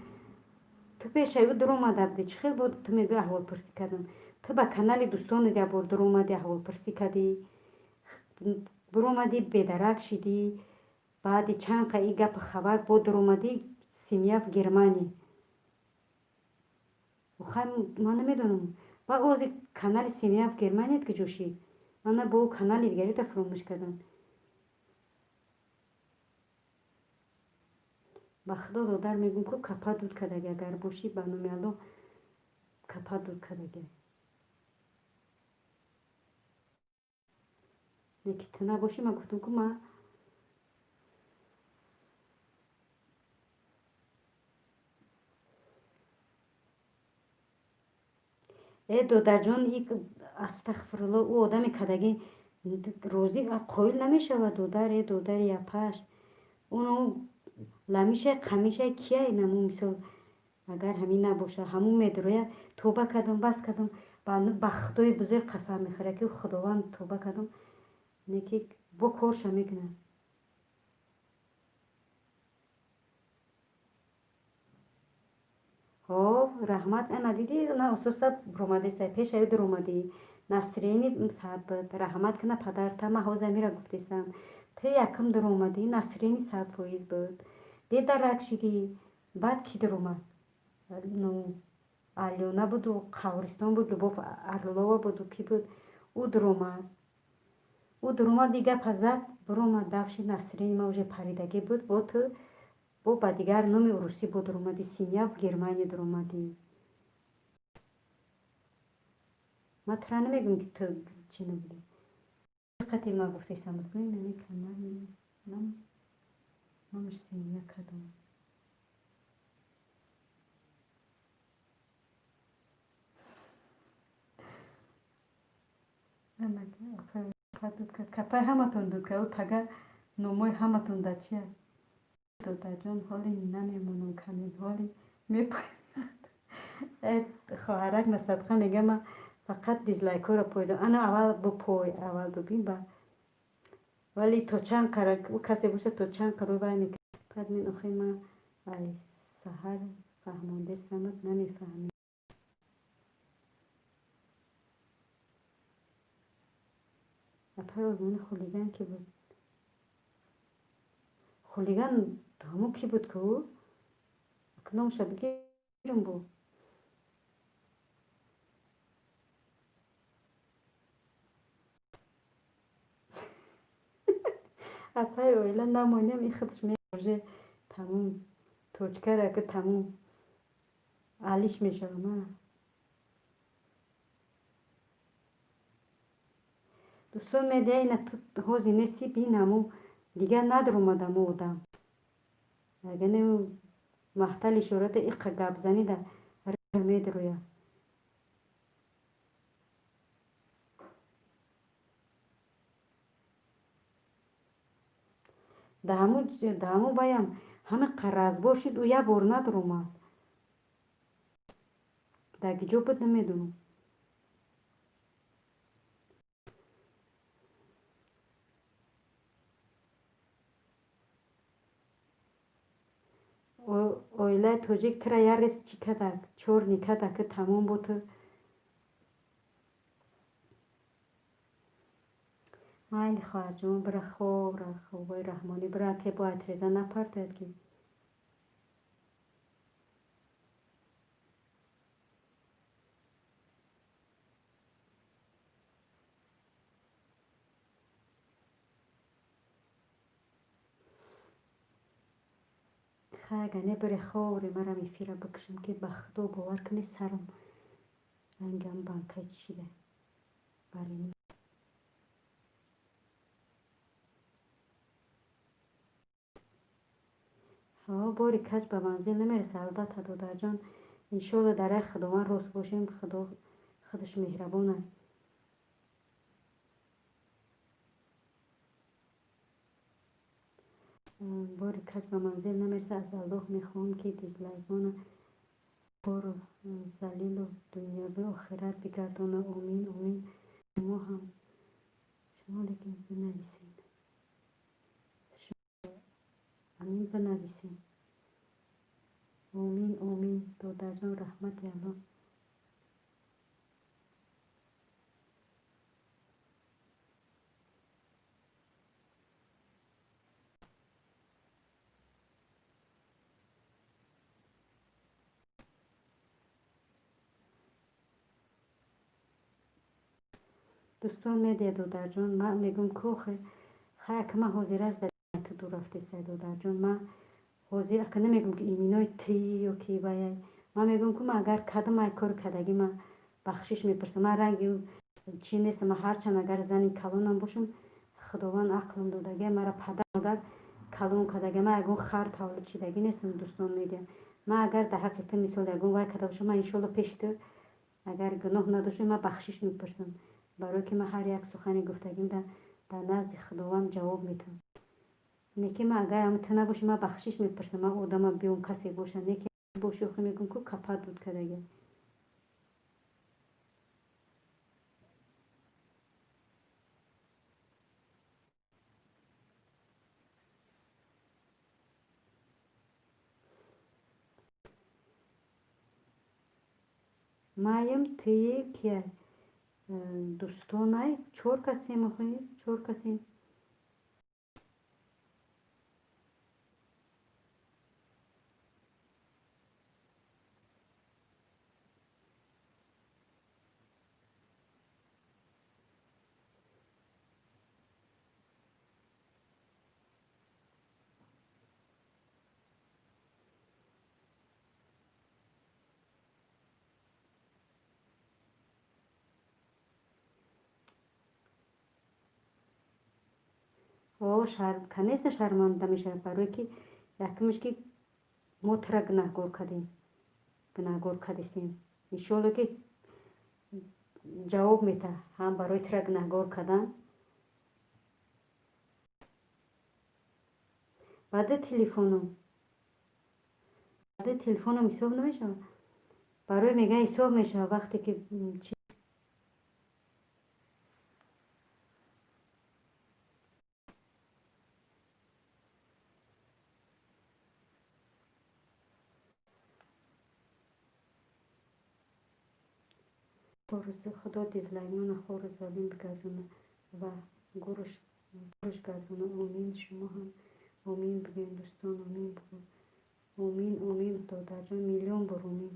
تو پیش ایو درآمده بودی چه خیلی بود تو میگه احوال پرسی کردم تو با کانال دوستان دیگه بار درآمدی احوال پرسی کردی برآمدی بدرک شدی بعد چند قایی گپ خبر با درآمدی سیمیاف گرمانی من نمیدونم با اوز کانال سیمیاف گرمانیت که جوشی من با کانال دیگری تا فراموش کردم با خدا دادر میگم که کپا دود کردگه اگر باشی برنامه الان کپا دود کردگه یکی تو نباشی من گفتم که من ای دادر جان یک استغفرالله او آدم کدگی روزی قایل نمیشود دادر ای دادر یا پش اونو لمیشه قمیشه کیه اینمون مثال اگر همین نباشه همون میدرویه توبه کردم بس کردم با خدای بزرگ قسم میخوره که خداوند توبه کردم نیکی با کارش میکنه رحمت انا دیدی نه اساسا برآمده است پیش او درآمدی نسرینی صاحب رحمت کنه پدر تا محوزه میره گفتیستم ته یکم درآمدی نسرینی صاحب فویز بود دی درک شدی بعد کی درآمد نو آلیونا بود و خاورستان بود لباف ارلوا بود و کی بود او درآمد دیگه پزد برآمد دفش نسرین موج پریدگی بود با تو با دیگر نام روسی بود درآمدی سیمیاف گرمانی درآمدی ما ترا نمیگم که تو چی نبودی قطعی ما گفتیستم بود کنی نمش سیمیا کدام کپای همتون دود که او تگه نمای همتون دا چیه دوتا جان حالی نمیمونم کمی حالی میپاید خواهرک نصدقه میگه من فقط دیزلایک رو پایدم انا اول بپای اول ببین با ولی تو چند قرار او کسی باشه تو چند قرار وای میکنه بعد من آخی من ای سهر فهمانده سمت نمیفهمی اپر آزمان خولیگن که بود خولیگن همون کی بود که او اکنون شبگیرم بود اپای اویلا نمانیم این خودش میگه تموم توچکره که تموم علیش میشه من دوستان میده اینا تو حوزی نیستی بینمو دیگه ندر اومدم او آدم اگه نمو محتل شورت ایقا گپ زنی ده میدرویا ده همو بایم همه قرض باشید و یه بار ندر اومد دیگه جو بود نمیدونم اویله توجیک ترا یه ریز چی کدک چور نیکدک که تموم بود مایلی خواهر جون برا خوبای رحمانی برا که باید ریزه نپرتید که خواهگنه برا خوری مرا میفیره بکشم که بخدو باور کنی سرم رنگم بانکای چیده برینی ها باری کج به منزل نمیرسه البته دادر جان انشالله در خداوند راست باشیم خدا خودش مهربونه باری کج به منزل نمیرسه از الله میخوام که دیزلایگان بارو زلیل و دنیاوی آخرت بگردونه آمین آمین شما هم شما لیکن بنویسین امین بنویسین آمین آمین دادر جان رحمت الله دوستان میده دادر جان من میگم کوخه خیلی که من حاضر در تو دو رفته سه دادر جان من حاضر که نمیگم که ایمینای تی و کی باید من میگم که من اگر کدام ای کار کدگی من بخشش میپرسم من رنگی چی نیست من هرچند اگر زنی کلونم باشم خداوند عقلم دادگی مرا پدر مادر کلون کدگی من اگه خر تولد چیدگی نیستم دوستان میگم من اگر در حقیقت مثال اگه وای کده باشم من انشالله پیشتر اگر گناه نداشته من بخشش میپرسم برای که من هر یک سخنی گفتگیم در نزد خداوند جواب میتونم نیکی من اگر هم تو نباشی من بخشش میپرسم من آدم بیون کسی باشه نیکی باشی خو میگم که کپت دود کدگی مایم تی که دوستانای چهار کسی مخوی چهار کسی او کنیست شرمنده میشه برای که یکمش که ما ترا گناهگار کردیم گناهگار کردیم انشالله که ҷавоб мета, ҳам барои тирак нагор кардан. баъди телефоном ҳисоб намешавад. барои мега ҳисоб мешавад вақте ки худо дизлаймона хору залим бигардона ва гурӯш гардона. Омин. Шумо ҳам омин бигӯед дӯстон. Омин бигӯ. Омин, омин. Додарҷон миллион бор омин.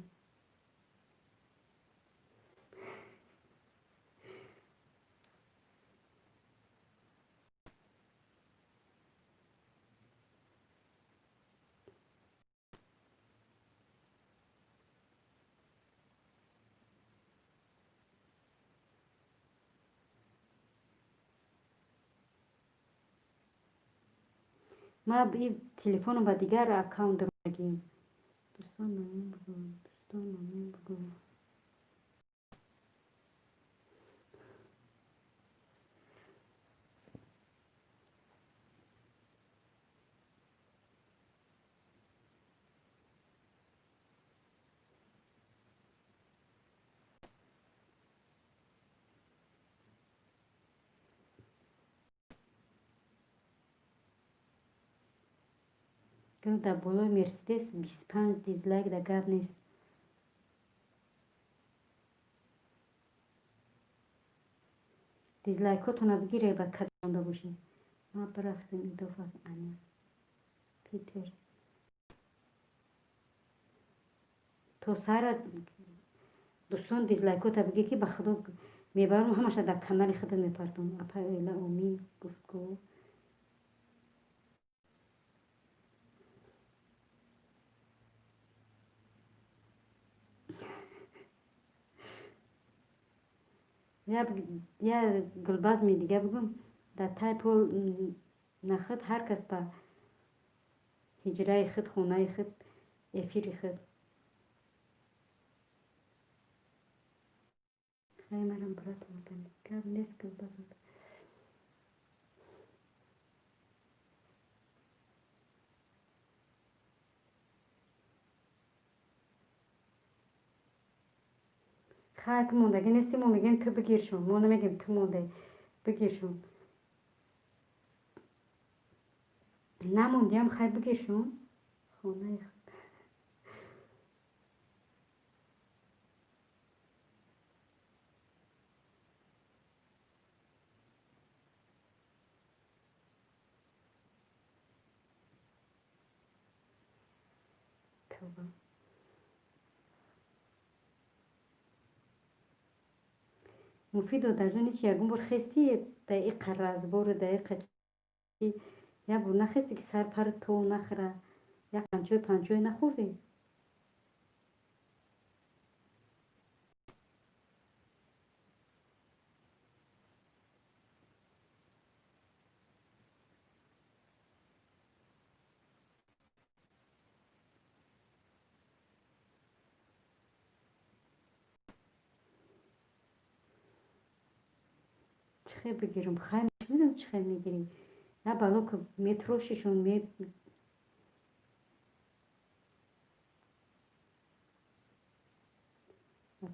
ма телефоном ба дигар аккаунт дорогим. Дӯстон омин бигӯ. Дӯстон омин бигӯ. гӯ дар болои мерседес 25 дизлайк дар гап нест. дизлайкотона бигире ба кат монда бошед. ма бирафтем идофа аня питер то сара. дӯстон дизлайкота бигир ки ба худо мебарам, ҳамаша дар канали худат мепартонам. апа эла омин гуфтгӯ. я гулбазми дига бигӯм. дар тай пол нахуд ҳар кас ба ҳиҷраи худ, хонаи худ, эфири худ. хай марам брат мекан гап нест гулбазм. хай ки мондагӣ нести, мо мегем ту бигиршон, мо намегем ту мондаи бигиршон. намондиам хай бигиршон хонаи худ. توبه. муфидо дар ҷони чи ягон бор хести даиқа разбору даиқа чи як бор нахести ки сар пар то нахӯра, як панҷои нахӯрдӣ? چی خیلی بگیرم؟ خیلی میدونم چی خیلی میگیری. نه بالا که میتروششون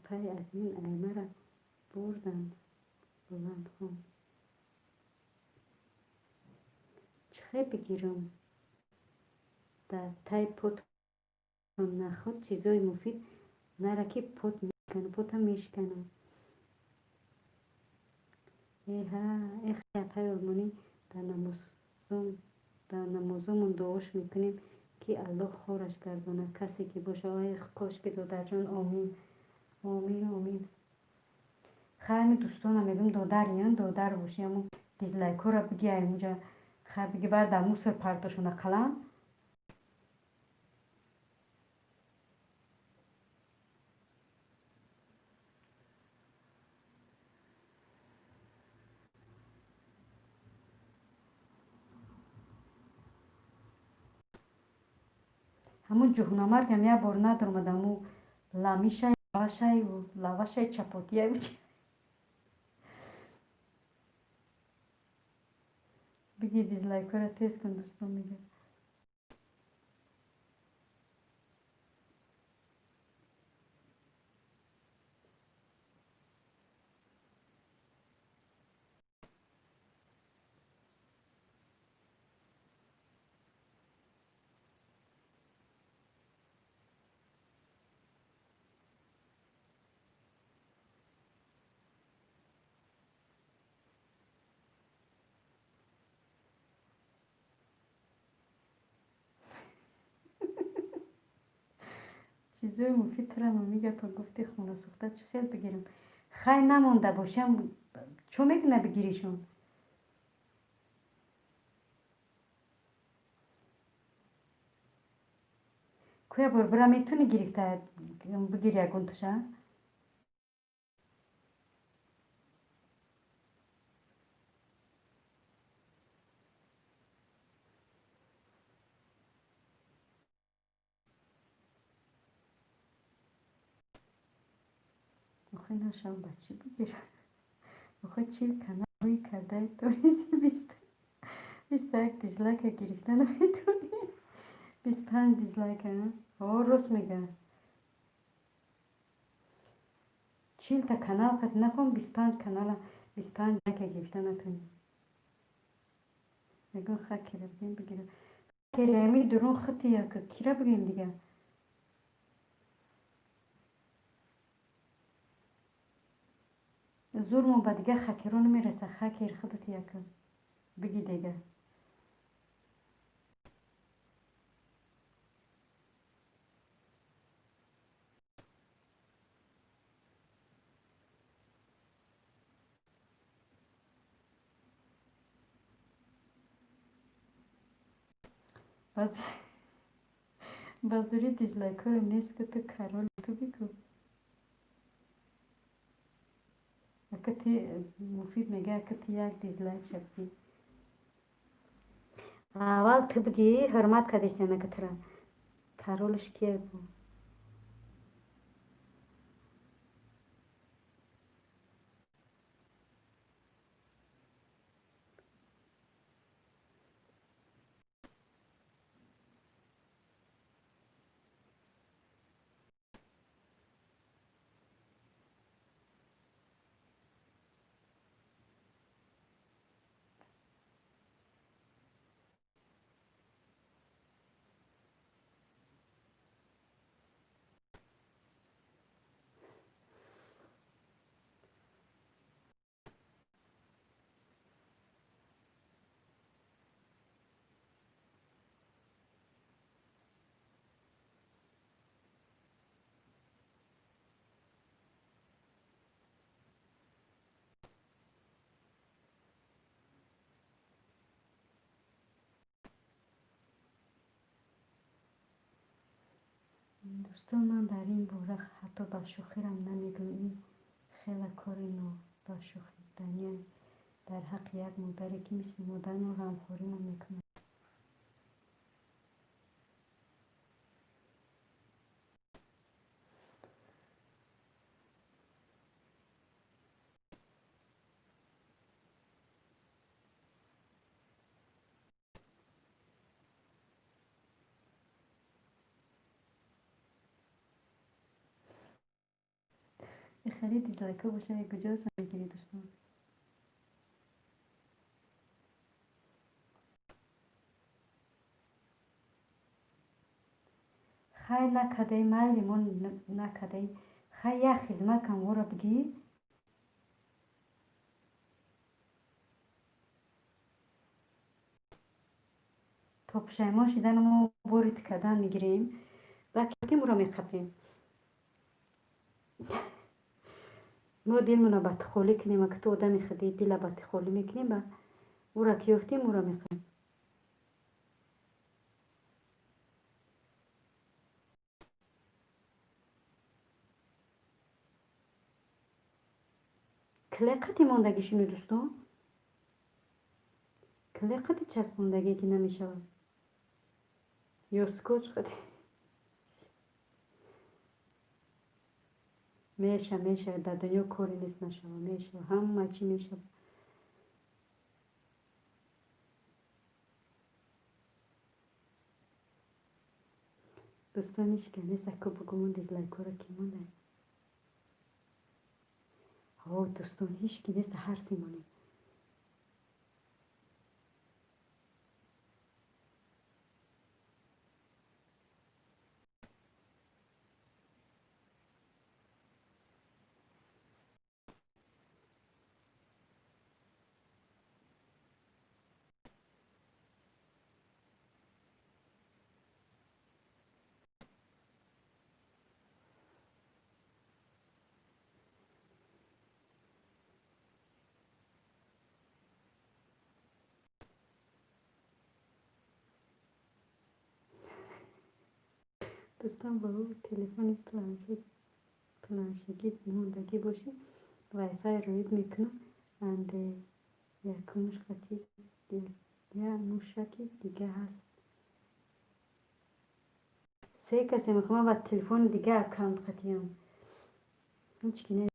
پای ادمین ایمه را بردن بلند خون. چی خیلی بگیرم؟ در تای پوت نخود چیزای مفید نرکی پوت میشکنم، پوتم میشکنم. ای پای آلمانی در نمازمون دعاش میکنیم که الله خورش گردانه. کسی که باشه آی کاش که دادر جان. آمین آمین آمین. خیلی دوستانم میگم دادر باشی، اما دیزلایک ها را بگی اینجا خیلی بگی بعد در موسر پرتاشونه قلم. همون جهنمرگ هم یه بار ندارم آدمو لمیشه لواشای چپاتیه بود. بگی دیزلایک را تیز کن دوستان میگه. چیزای مفید ترم میگه پا گفتی خونه سوخته چه خیلی بگیرم. خیلی نمونده باشم چون میکنه بگیریشون. کویا بربرا میتونی گرفته بگیری اگون توشه؟ آخه نشم بچه بگیرم. آخه چیل کنه روی کرده توریست بیست یک دیزلایک گرفته نمیتونی. 25 دیزلایک ها راست میگه. چیل تا کانال قد نکن 25 کانال 25 لایک گرفته نتونی. میگم خاکی رو بگیرم. کریمی درون خطی یا که کی را بگیم دیگه. زورمون با دیگه خاکی رو نمیرسه. خاکی خودت یا که بگی دیگه. بازوری دیزلایک رو نیست که تو کارول تو بگو. اکتی مفید میگه اکتی یک دیزلایک شبی. اول تو بگی حرمت کدیسته نکتره. کارولش کیه بود؟ دوستان من در این باره حتی با شوخی رم نمیگم. این خیلی کاری نو با شوخی دنیا در حق یک مادری که مثل مادر ما غمخوری نمیکنه. خیلی دیزلایک ها باشه یک کجا میگیری دوستان. خیلی نکده مایلی من نکده. خیلی یک خدمت کن او را بگی. تا پشیمان شدن ما بوری کدن میگیریم و کتیم او را میخفیم. ما دلمون بدخولی کنیم که تو آدم خودی دل بدخولی میکنیم و او را که یفتیم او را میخویم. کلیقتی ماندگیشونو دوستان. کلیقتی چسبوندگی که نمیشود یا سکوچ قدی میشه در دنیا کاری نیست نشود. میشه همه چی میشه. دوستان هیچ که نیست که بگمون دیزلایک رو کی مونده. ها دوستان هیچ که نیست هر سیمانی. دوستان با او تلفن پلانشگی موندگی باشید وای فای روید میکنم اند یک مشکتی یا مشکی دیگه هست. سه کسی میخوام با تلفن دیگه اکانت قطیم هیچ کی نه.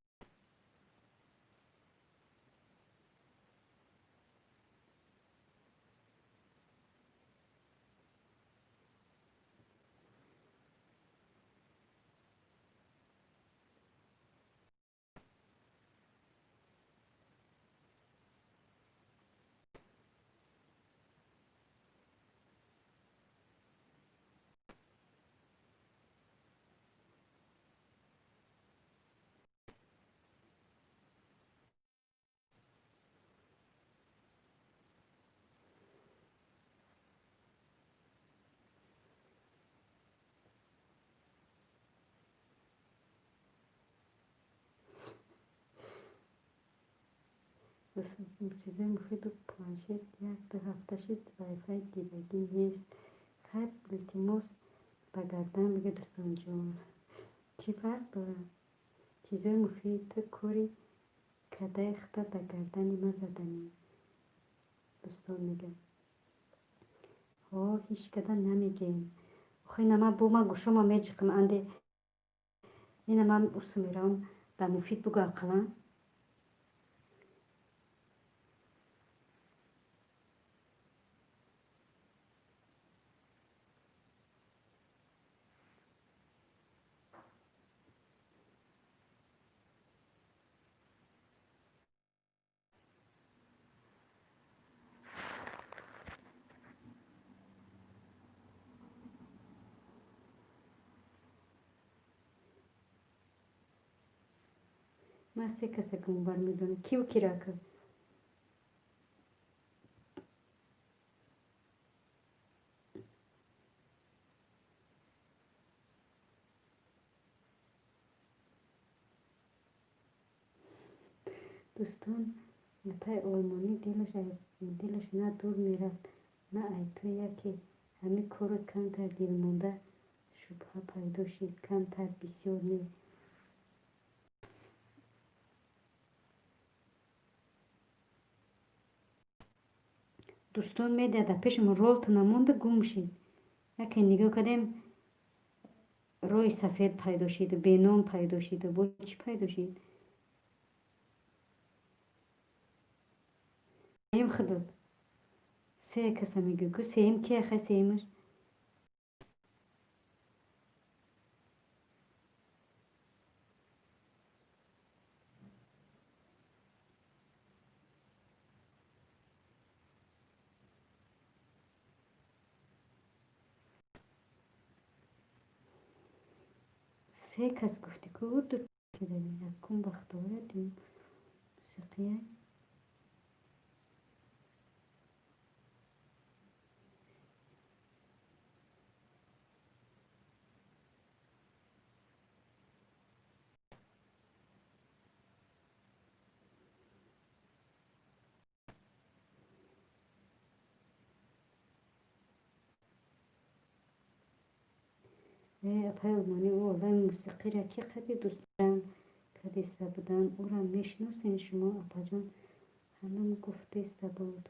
چیزای مفید و پلانشت یک دو هفته شد وای فای دیدگی نیست. خیلی التماس بگردن بگه دوستان جان چی فرق داره؟ چیزای مفید تو کوری کده اخته در گردن ما زدنی. دوستان میگه ها هیچ کده نمیگیم خیلی نما بو ما گوشم میجکم انده این من اسمیرم به مفید بگو اقلا من سه کسی که اون بر میدونم کیو کی را کرد. دوستان نپای آلمانی دلش نه دور میرد نه ای تو یکی همه کارت کمتر دیر مونده شبه پیدا شد کمتر بسیار نی. دوستان میداده پیشم رولت نمونده گم شد یکی نگاه کردیم روی سفید پیدا شد و بینام پیدا شد و با چی پیدا شد سیم خداد سه کسی میگه که سیم که خیلی سیمش سه کس گفتی که او دو که داریم یکم بختاره دیم موسیقیه اپای المانی او آدم موسیقی را که قدی دوست دارن کدی بودن او را میشناسین شما اپا جان هنم گفته بود.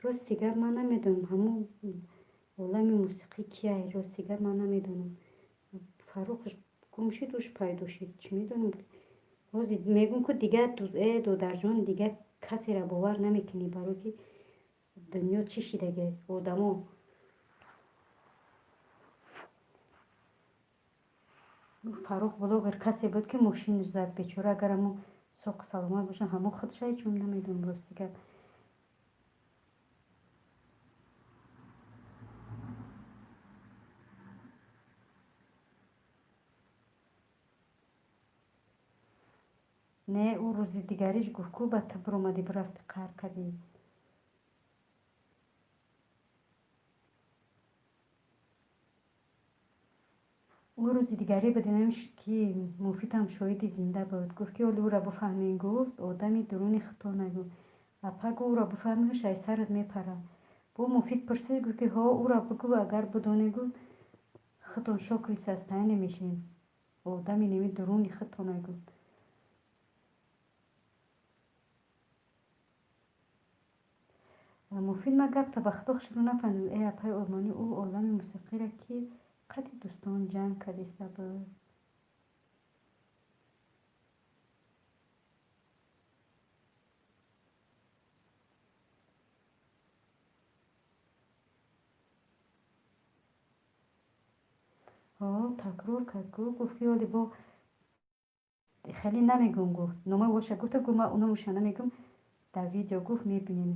ростигар ман намедонам ҳамун олами мусиқӣ кияй ростигар ман намедонам фаррух гум шид уш пайдо шид чӣ медонам ҳозир мегӯм ку дигар додарҷон дигар касеро бовар намекунӣ барое ки дунё чӣ шидагӣ одамо фаррух блогер касе буд ки мошинаш зад бечора агар ҳамон соқи саломат бошад ҳамон худша ҳечум намедонам ростигар не ӯ рӯзи дигариш гуфт ку ба ту биромадӣ бирафтӣ қар кардӣ ӯ рӯзи дигарӣ бидинем ки муфидам шоҳиди зинда буд гуфт ки оли ӯро бифаҳмем гуфт одами дуруни хито нагӯ апа гу ӯро бифаҳмем шаид сарат мепарад бо муфид пурсид гуфт ки ҳо ӯро бигӯ агар бидонӣ гу хитон шокри састаянӣ мешем одами ними дуруни хито нагӯ муфид ма гапта ба худо хушро нафаҳмидам апаи олмонӣ ӯ олами мусиқиро ки қади дӯстон ҷамъ кард иста буд такрор кард гуфт ки оли бо хеле намегӯм гуфт нома воша гуфта гу ман номаша намегӯм дар видео гуфт мебинем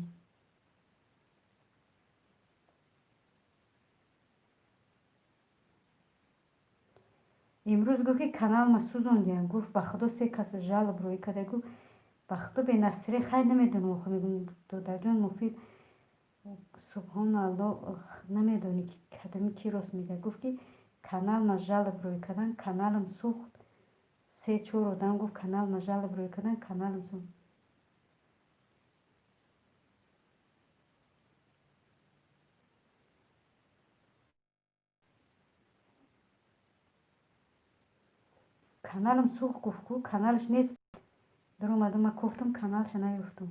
имрӯз гуфт ки каналма сӯзондиам гуфт ба худо 3 кас жалоб рӯй карда гуфт ба худо бенасире хай намедонам охир мегӯм додарҷон муфид субҳаналло намедонӣ ки кадами ки рост мегӯяд гуфт ки каналма жалоб рӯй кардан каналам сӯхт 3-4 одам гуфт каналма жалоб рӯй кардан каналам сӯхт каналам сӯхт гуфт ку каналаш нест дуромадам ма кофтам каналша наёфтам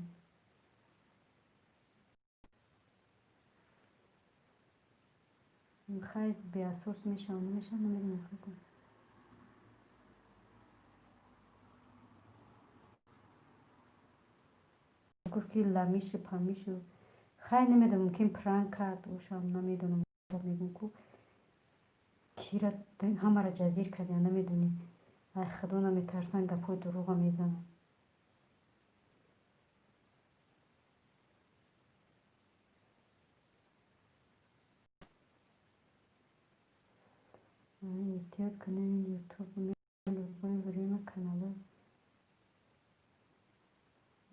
хай беасос мешавам намешавам намедонам чӣ кунам гуфт ки ламишу памишу хай намедонам мумкин пранк кард бошам намедонам мегӯм ку кира ҳамаро ҷазир кард я намедонӣ ай худо наметарсам гапҳои дурӯға мезанам эҳтиёт кунем ютуб время каналҳои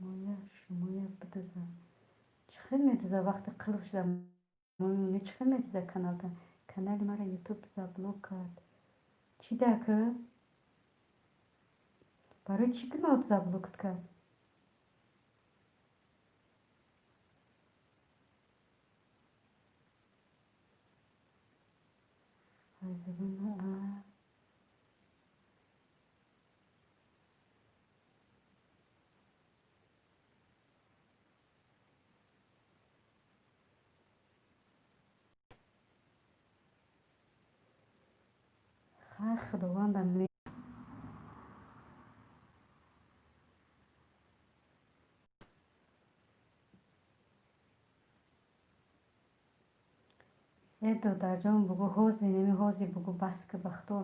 моя шумоя бидӯза чӣ хел медӯза вақте қилб шуда мемонӣ чӣ хел медӯза каналда канали маро ютуб заблок кард чӣ дака барои чӣ каналт заблокт кард хай худовандам додарҷон бугӯ ҳози неми ҳози бугӯ баска ба худо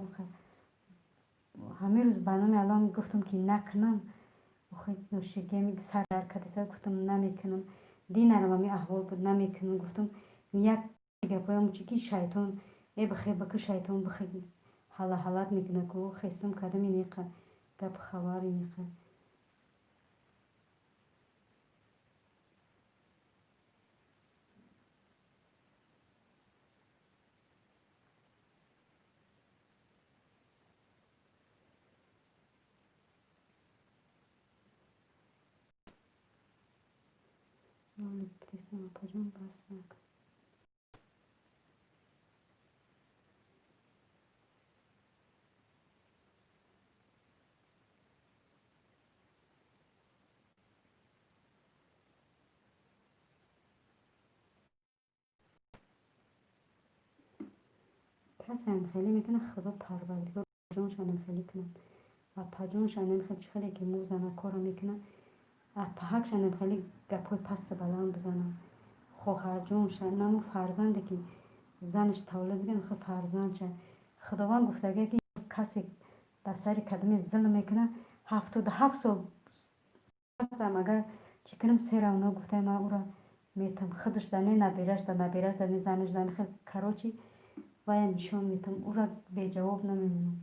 ҳамин рӯз барноми аллом гуфтам ки накунам охир нӯшигем сар кардиса гуфтам намекунам динарам ҳамин аҳвол буд намекунам гуфтам як гапоям чӣ ки шайтон бихел баку шайтон бихел ҳалат мекунад ку хестам кардам инеқа гап хабар инеқа пожалуйста бас накун کسی هم خیلی میکنه خدا پروردگار جونشان هم خیلی کنن اپا جونشان هم خیلی خیلی که موزنه کارو میکنن اپا حقشان هم خیلی گپای پست بلند بزنن خواهر جونشان نمو فرزنده که زنش تولد میکنه خیلی فرزند شه خداوند گفته اگه کسی در سر کدمی ظلم میکنه 77 سال هستم اگر چی کنم سر اونا گفته من او را میتم خودش دنی نبیرش دنی زنش دنی خیلی کراچی و نشان میتم او را به جواب نمیمونم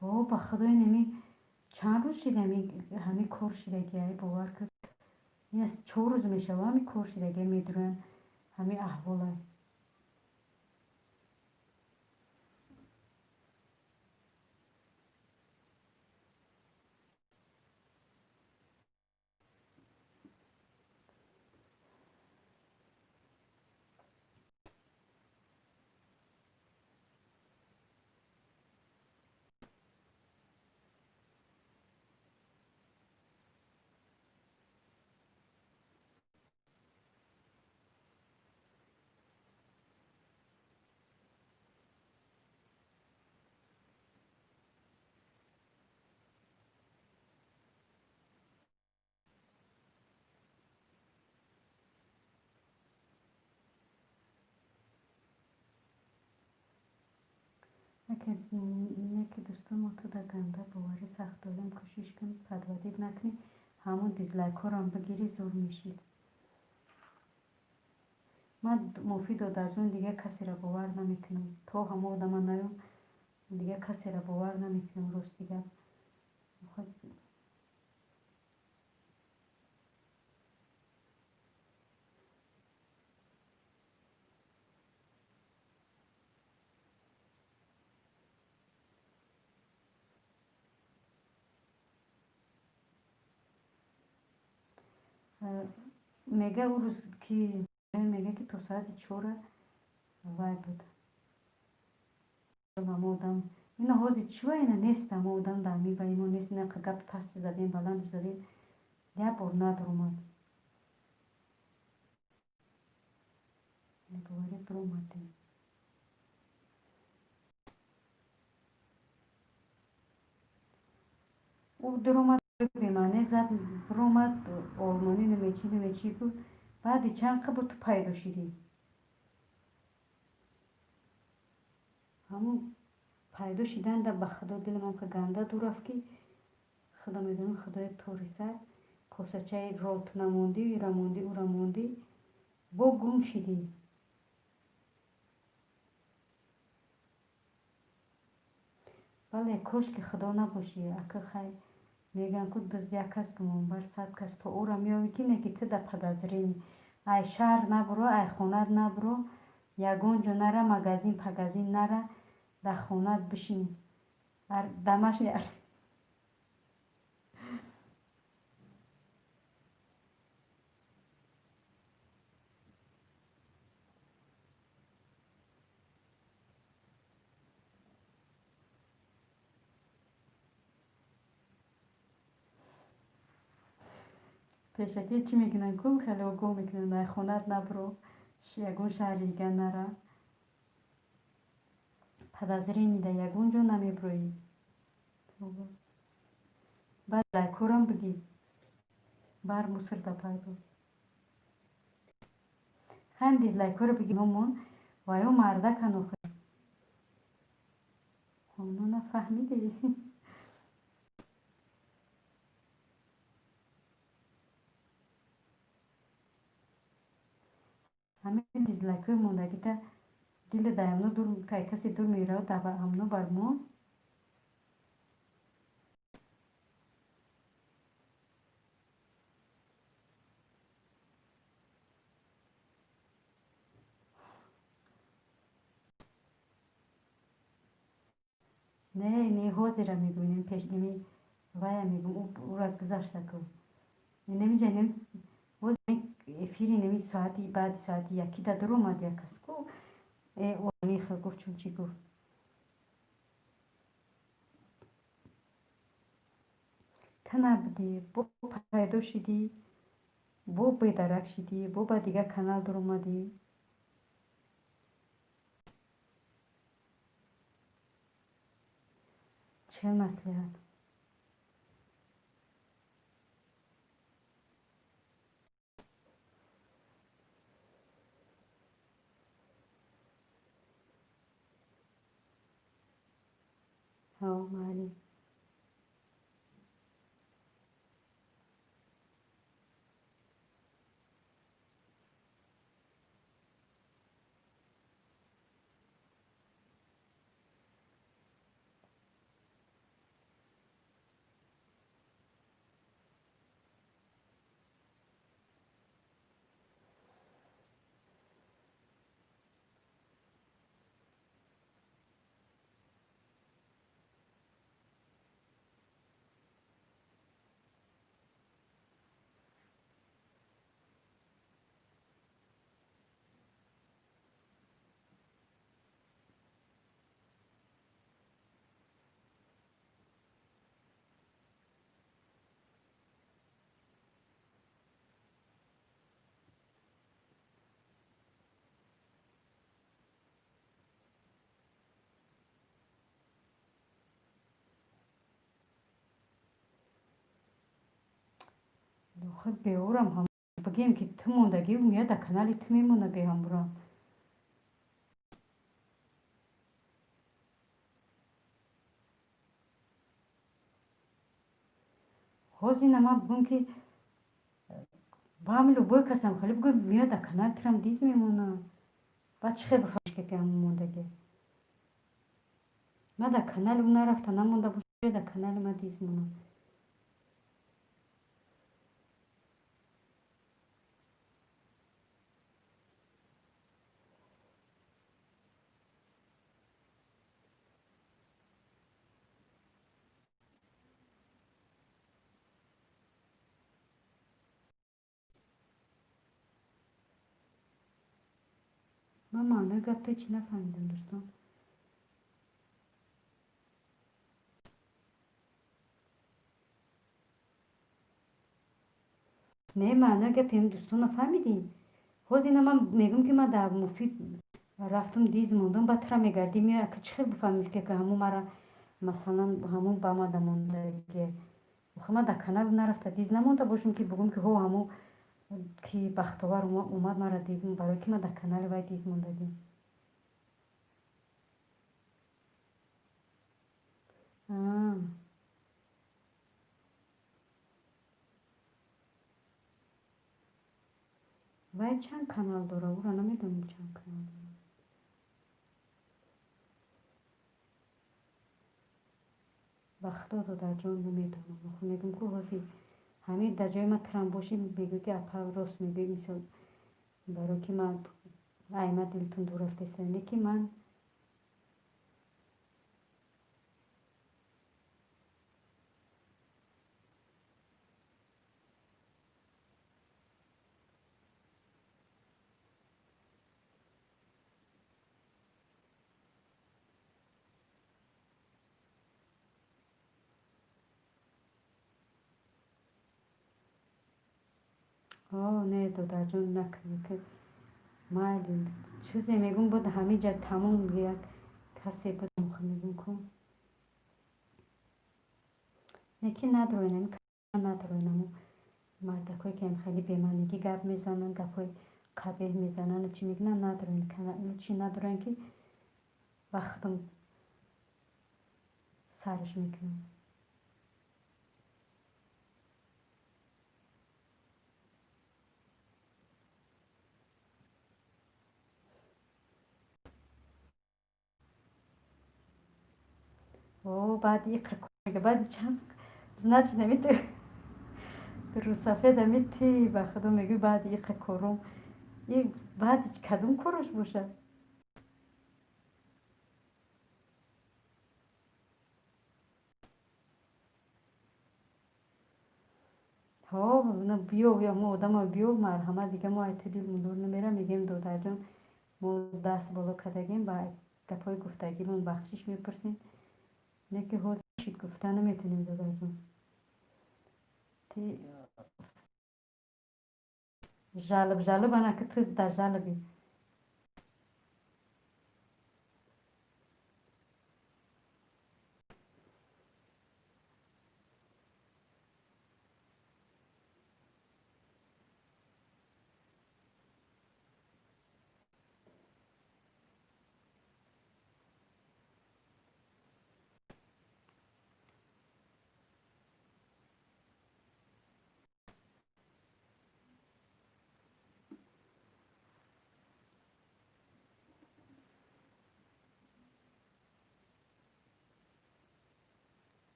او با خدای نمی چند روز شده همین کار شدگی باور کرد این از 4 روز میشه و همین کار شدگی میدونن همین احوال یکی دوستان ما تو در گنده باوری سخت داریم کوشش کن پدودید نکنی همون دیزلایک ها رو هم بگیری زور میشید من مفید و در جون دیگه کسی را باور نمیکنم تو همه آدم نیام دیگه کسی را باور نمیکنم روز دیگه خود میگه او روز که میگه که تو ساعت 4 وای بود همه آدم اینا حوضی چیوه اینا نیست همه آدم در می و اینا نیست اینا که گپ پست زدیم بلند زدیم یه بار ندار اومد نگواری بر اومدیم او در اومد بیمانه زد بر اومد آلمانی نمیچی بود بعد چند قبل تو پیدا شدی همون پیدا شدن در بخدا دلم هم که گنده دور رفت که خدا میدونم خدای توری سر کاسچه رات نموندی او را موندی با گم شدی بله کاش که خدا نباشی اکه خیلی میگن که دز یک کس گمان بر 100 کس تو او را میاوی که نگی تو در پدازرینی ای شهر نبرو ای خانت نبرو یگون جو نره مگزین پگزین نره در خانت بشین دمش پیشکی چی میگنن گم خیلی و گم میکنن ای خانت نبرو یگون شهر دیگه نره پدازرینی در یگون جو نمیبروی بعد لایکورم بگی بر موسر دا پیدا خیلی دیزلایکور بگی همون و ایو مرده کنو خیلی همونو نفهمیدی همین دیزلایکور موندگی تا دل دایمنو دور که کسی دور میره و دبا همونو برمون نه حوزی را میگوینیم پیش نمی وای میگم او را گذاشته کن نمیجنیم حوز افیری نمی ساعتی بعد ساعتی یکی دا در اومد یک کس کو او میخه گفت چون چی گفت تو نبودی با پیدا شدی بو بیدرک شدی بو با دیگه کانال در اومدی چه مسئله ها مالی خود بیورم هم بگیم که تو موندگی میاد در کانال تو میمونه به هم برام خوزی نما بگم که با همین لو کسم خالی بگم میاد در کانال ترم دیز میمونه بعد چه خیلی بفهمش که همون موندگی ما در کانال اون نرفته نمونده باشه در کانال ما دیز مونه من معنی گفته چی نفهمیدم دوستان نه معنی گفتم دوستان نفهمیدین خوز اینا من میگم که من در مفید رفتم دیز موندم بعد ترا میگردی میاد که چه بفهمیش که همون مرا مثلا همون با ما دمونده که خب من در کانال نرفته دیز نمونده باشم که بگم که هو همون که بختوار اومد مرا دیز برای که من در کانال وای دیز موندگی آه. وای چند کانال داره او را نمیدونم چند کانال داره بختا در جان نمیدونم خب میگم که حاضی همین در جای من ترم باشی میگو که اپا راست میگی مثل برای که من ایمه دلتون دور رفته سنده که من آه نه دو در جان نکنی که من چیزی میگم بود همه جا تمام یک کسی بود خب میگم کن یکی نداره نداره مردکایی که خیلی بیمانگی گپ میزنن گپای قبیح میزنن و چی میگن ندارن چی ندارن که وقتم سرش میکنم او بعد بعد چند значит نمیتونه رو صفحه دمیتی به خدا میگی بعد کارم بعد کدوم کارش باشه ها نه بیو یا ما آدم بیو مرحمت دیگه ما اعتدیل مندور نمیره میگیم دو درجان ما دست بالا کردگیم با گپای گفتگیمون بخشش میپرسیم نه که حوض شید گفته نمیتونیم دو درجان жалоб жалоб ана ки ту да жалоби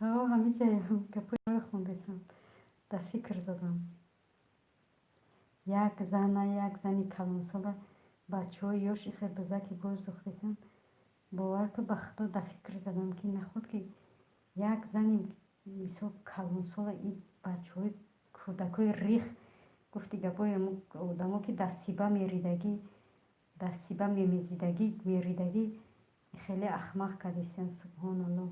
ها همه جای هم گپای خوندم در فکر زدم یک زنی کلانسالا بچه های یوشی خیلی بزرگی باز دختیسم باور که به خدا در فکر زدم که نخود که یک زنی مثل کلانسالا این بچه های کودک های ریخ گفتی گپای آدم ها که در سیبه میریدگی در سیبه میریدگی خیلی احمق کردیستن سبحان الله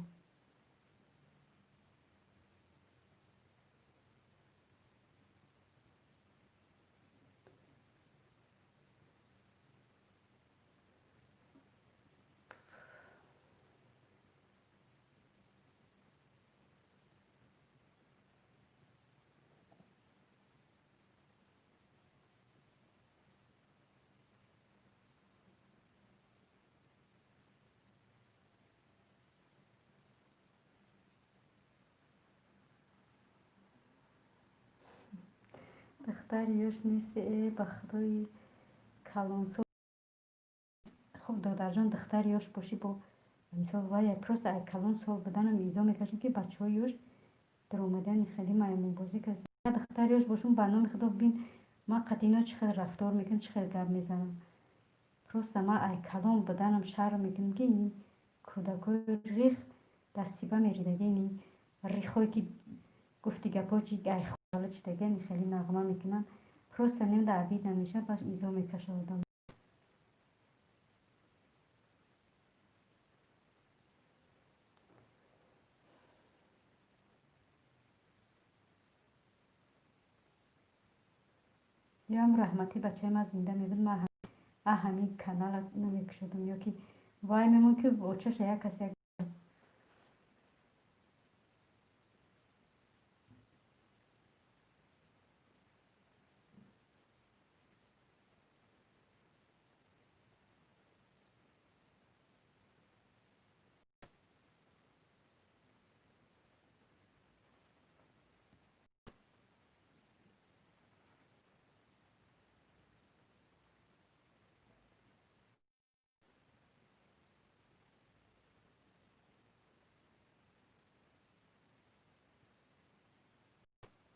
دختر یوش نیست ای به خدای کلانسالا خب دادر جان دختر یوش باشی با مثال وای پروست ای کلانسال بدنم ایزا میکشم که بچه های یوش در اومدن خیلی میمون بازی که دختر یوش باشون برنامه خدا ببین ما قطعینا چقدر رفتار میکنم چقدر گپ میزنم پروست ما ای کلام بدنم شرم میکنم که این کودکای ریخ دستیبه میریدگی این ریخایی که گفتی گپا چی ای خاله چی دگه خیلی نغمه میکنم پروست نیم در عبید نمیشه باش ایزا میکشه آدم یا هم رحمتی بچه ما زنده میبود ما همین کانال نمیکشدم یا که وای میمون که بچهش یک کسی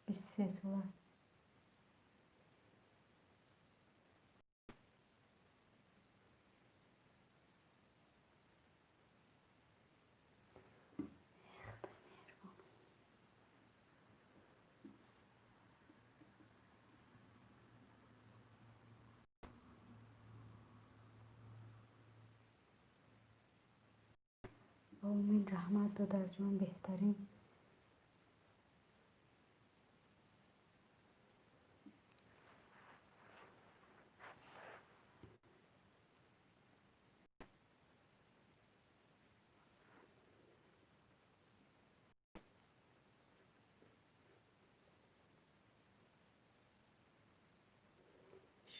23 ساله. آمین رحمت دو در جان بهترین.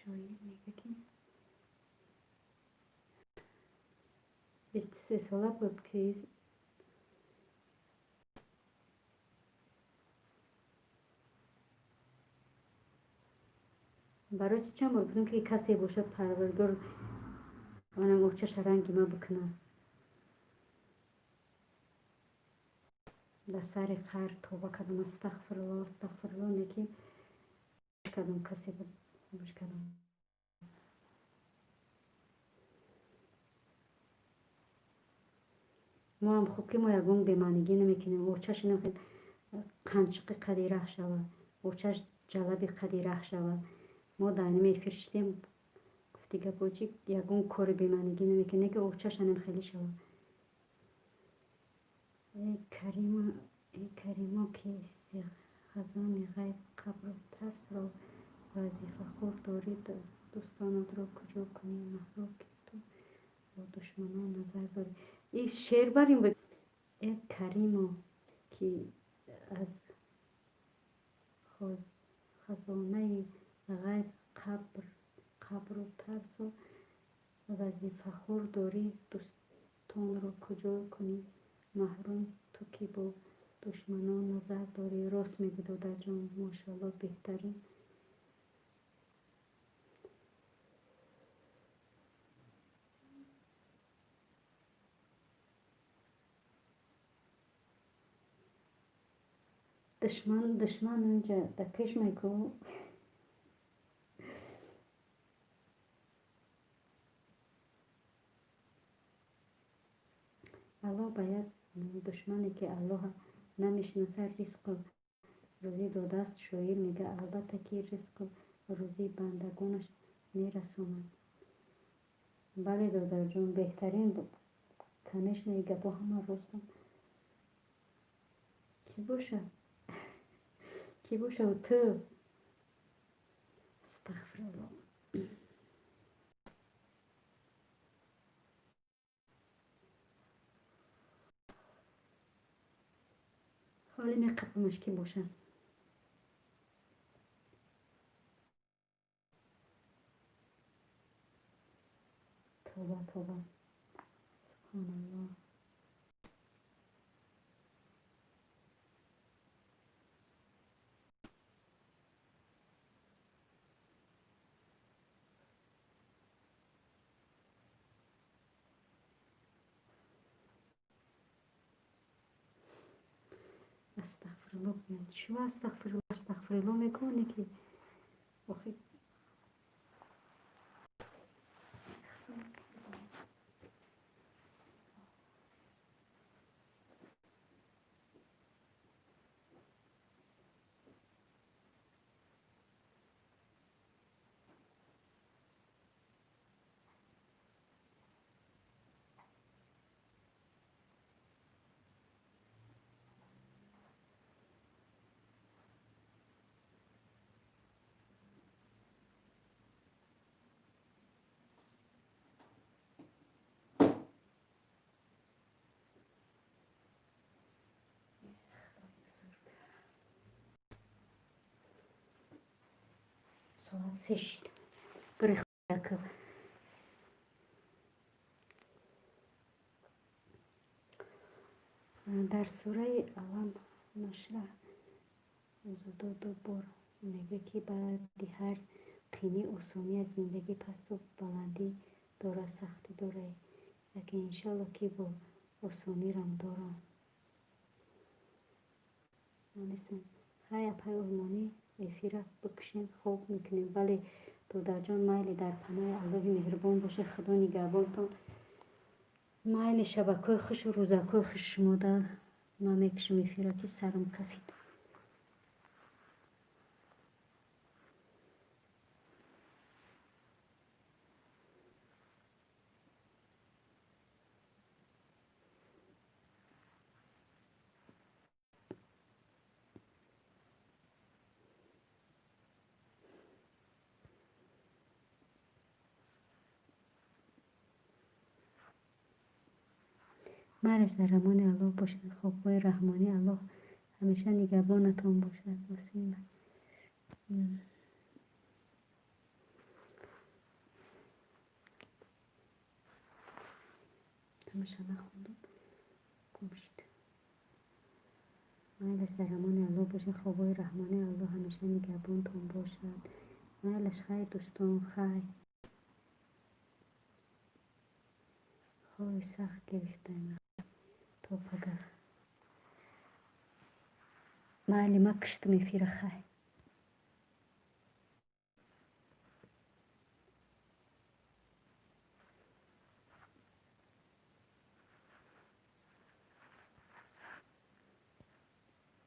شاید میگه که 23 ساله بود که برای چی چند بار گفتم که کسی باشد پروردگار آنم اوچه رنگی ما بکنه در سر قهر توبه کردم استغفر الله نکی کردم کسی بود بوش کردم. ما هم خوب که ما یکون بمانگی نمیکنیم اوچهش نمیخواد قنچقی قدیره شود اوچهش جلبی قدیره شود. ما دائمی فرشتیم گفتی که بوچی یکون کار بمانگی نمیکنه که اوچهش نمیخواد شود. ای کریما که خزان غیب قبر و ترس را وظیفه خور دارید دوستانت را کجا کنی محروم که تو با دشمنان نظر داری. این شعر بریم بود. ای کریما که از خزانه غیب قبر و ترس و وظیفه خور داری دوستان را کجا کنی محروم تو که با دشمنان نظر داری. راست میگه دادر جان ماشاءالله بهترین. دشمن اونجا در پیش میگو الله باید دشمنی که الله نمیشناسه رزق و روزی داده است. شاعر میگه البته که رزق و روزی بندگانش میرساند. بله دادر جان بهترین کنش نیگه با همه راستم کی باشه و تو استغفر الله. حالی نقبمش کی باشه. توبه سبحان الله. استغفر الله شو استغفر الله میکنه که آخه ساعت 3 شد برای که در سوره علم نشره دو بار میگه که بعد هر قینی آسانی از زندگی پست و بلندی داره سختی داره لیکن انشالله که با آسانی رم داره. من نیستم خیلی پیامانی افیرا بکشین خوب میکنیم ولی دودر جان مایل در پناه الله مهربان باشه خدا نگهبانتون مایل شبکه خوش و روزکه خوش شما در ما میکشم افیرا که سرم کفید مرز در امان الله باشد خوابهای رحمانی الله همیشه نگهبانتان باشد واسه من همیشه نخوندم گم شد مرز در امان الله باشد خوابهای رحمانی الله همیشه نگهبانتان باشد مرلش خیلی دوستان خیلی خیلی سخت گرفته تا پگه مالی ما کشتم افیر خیلی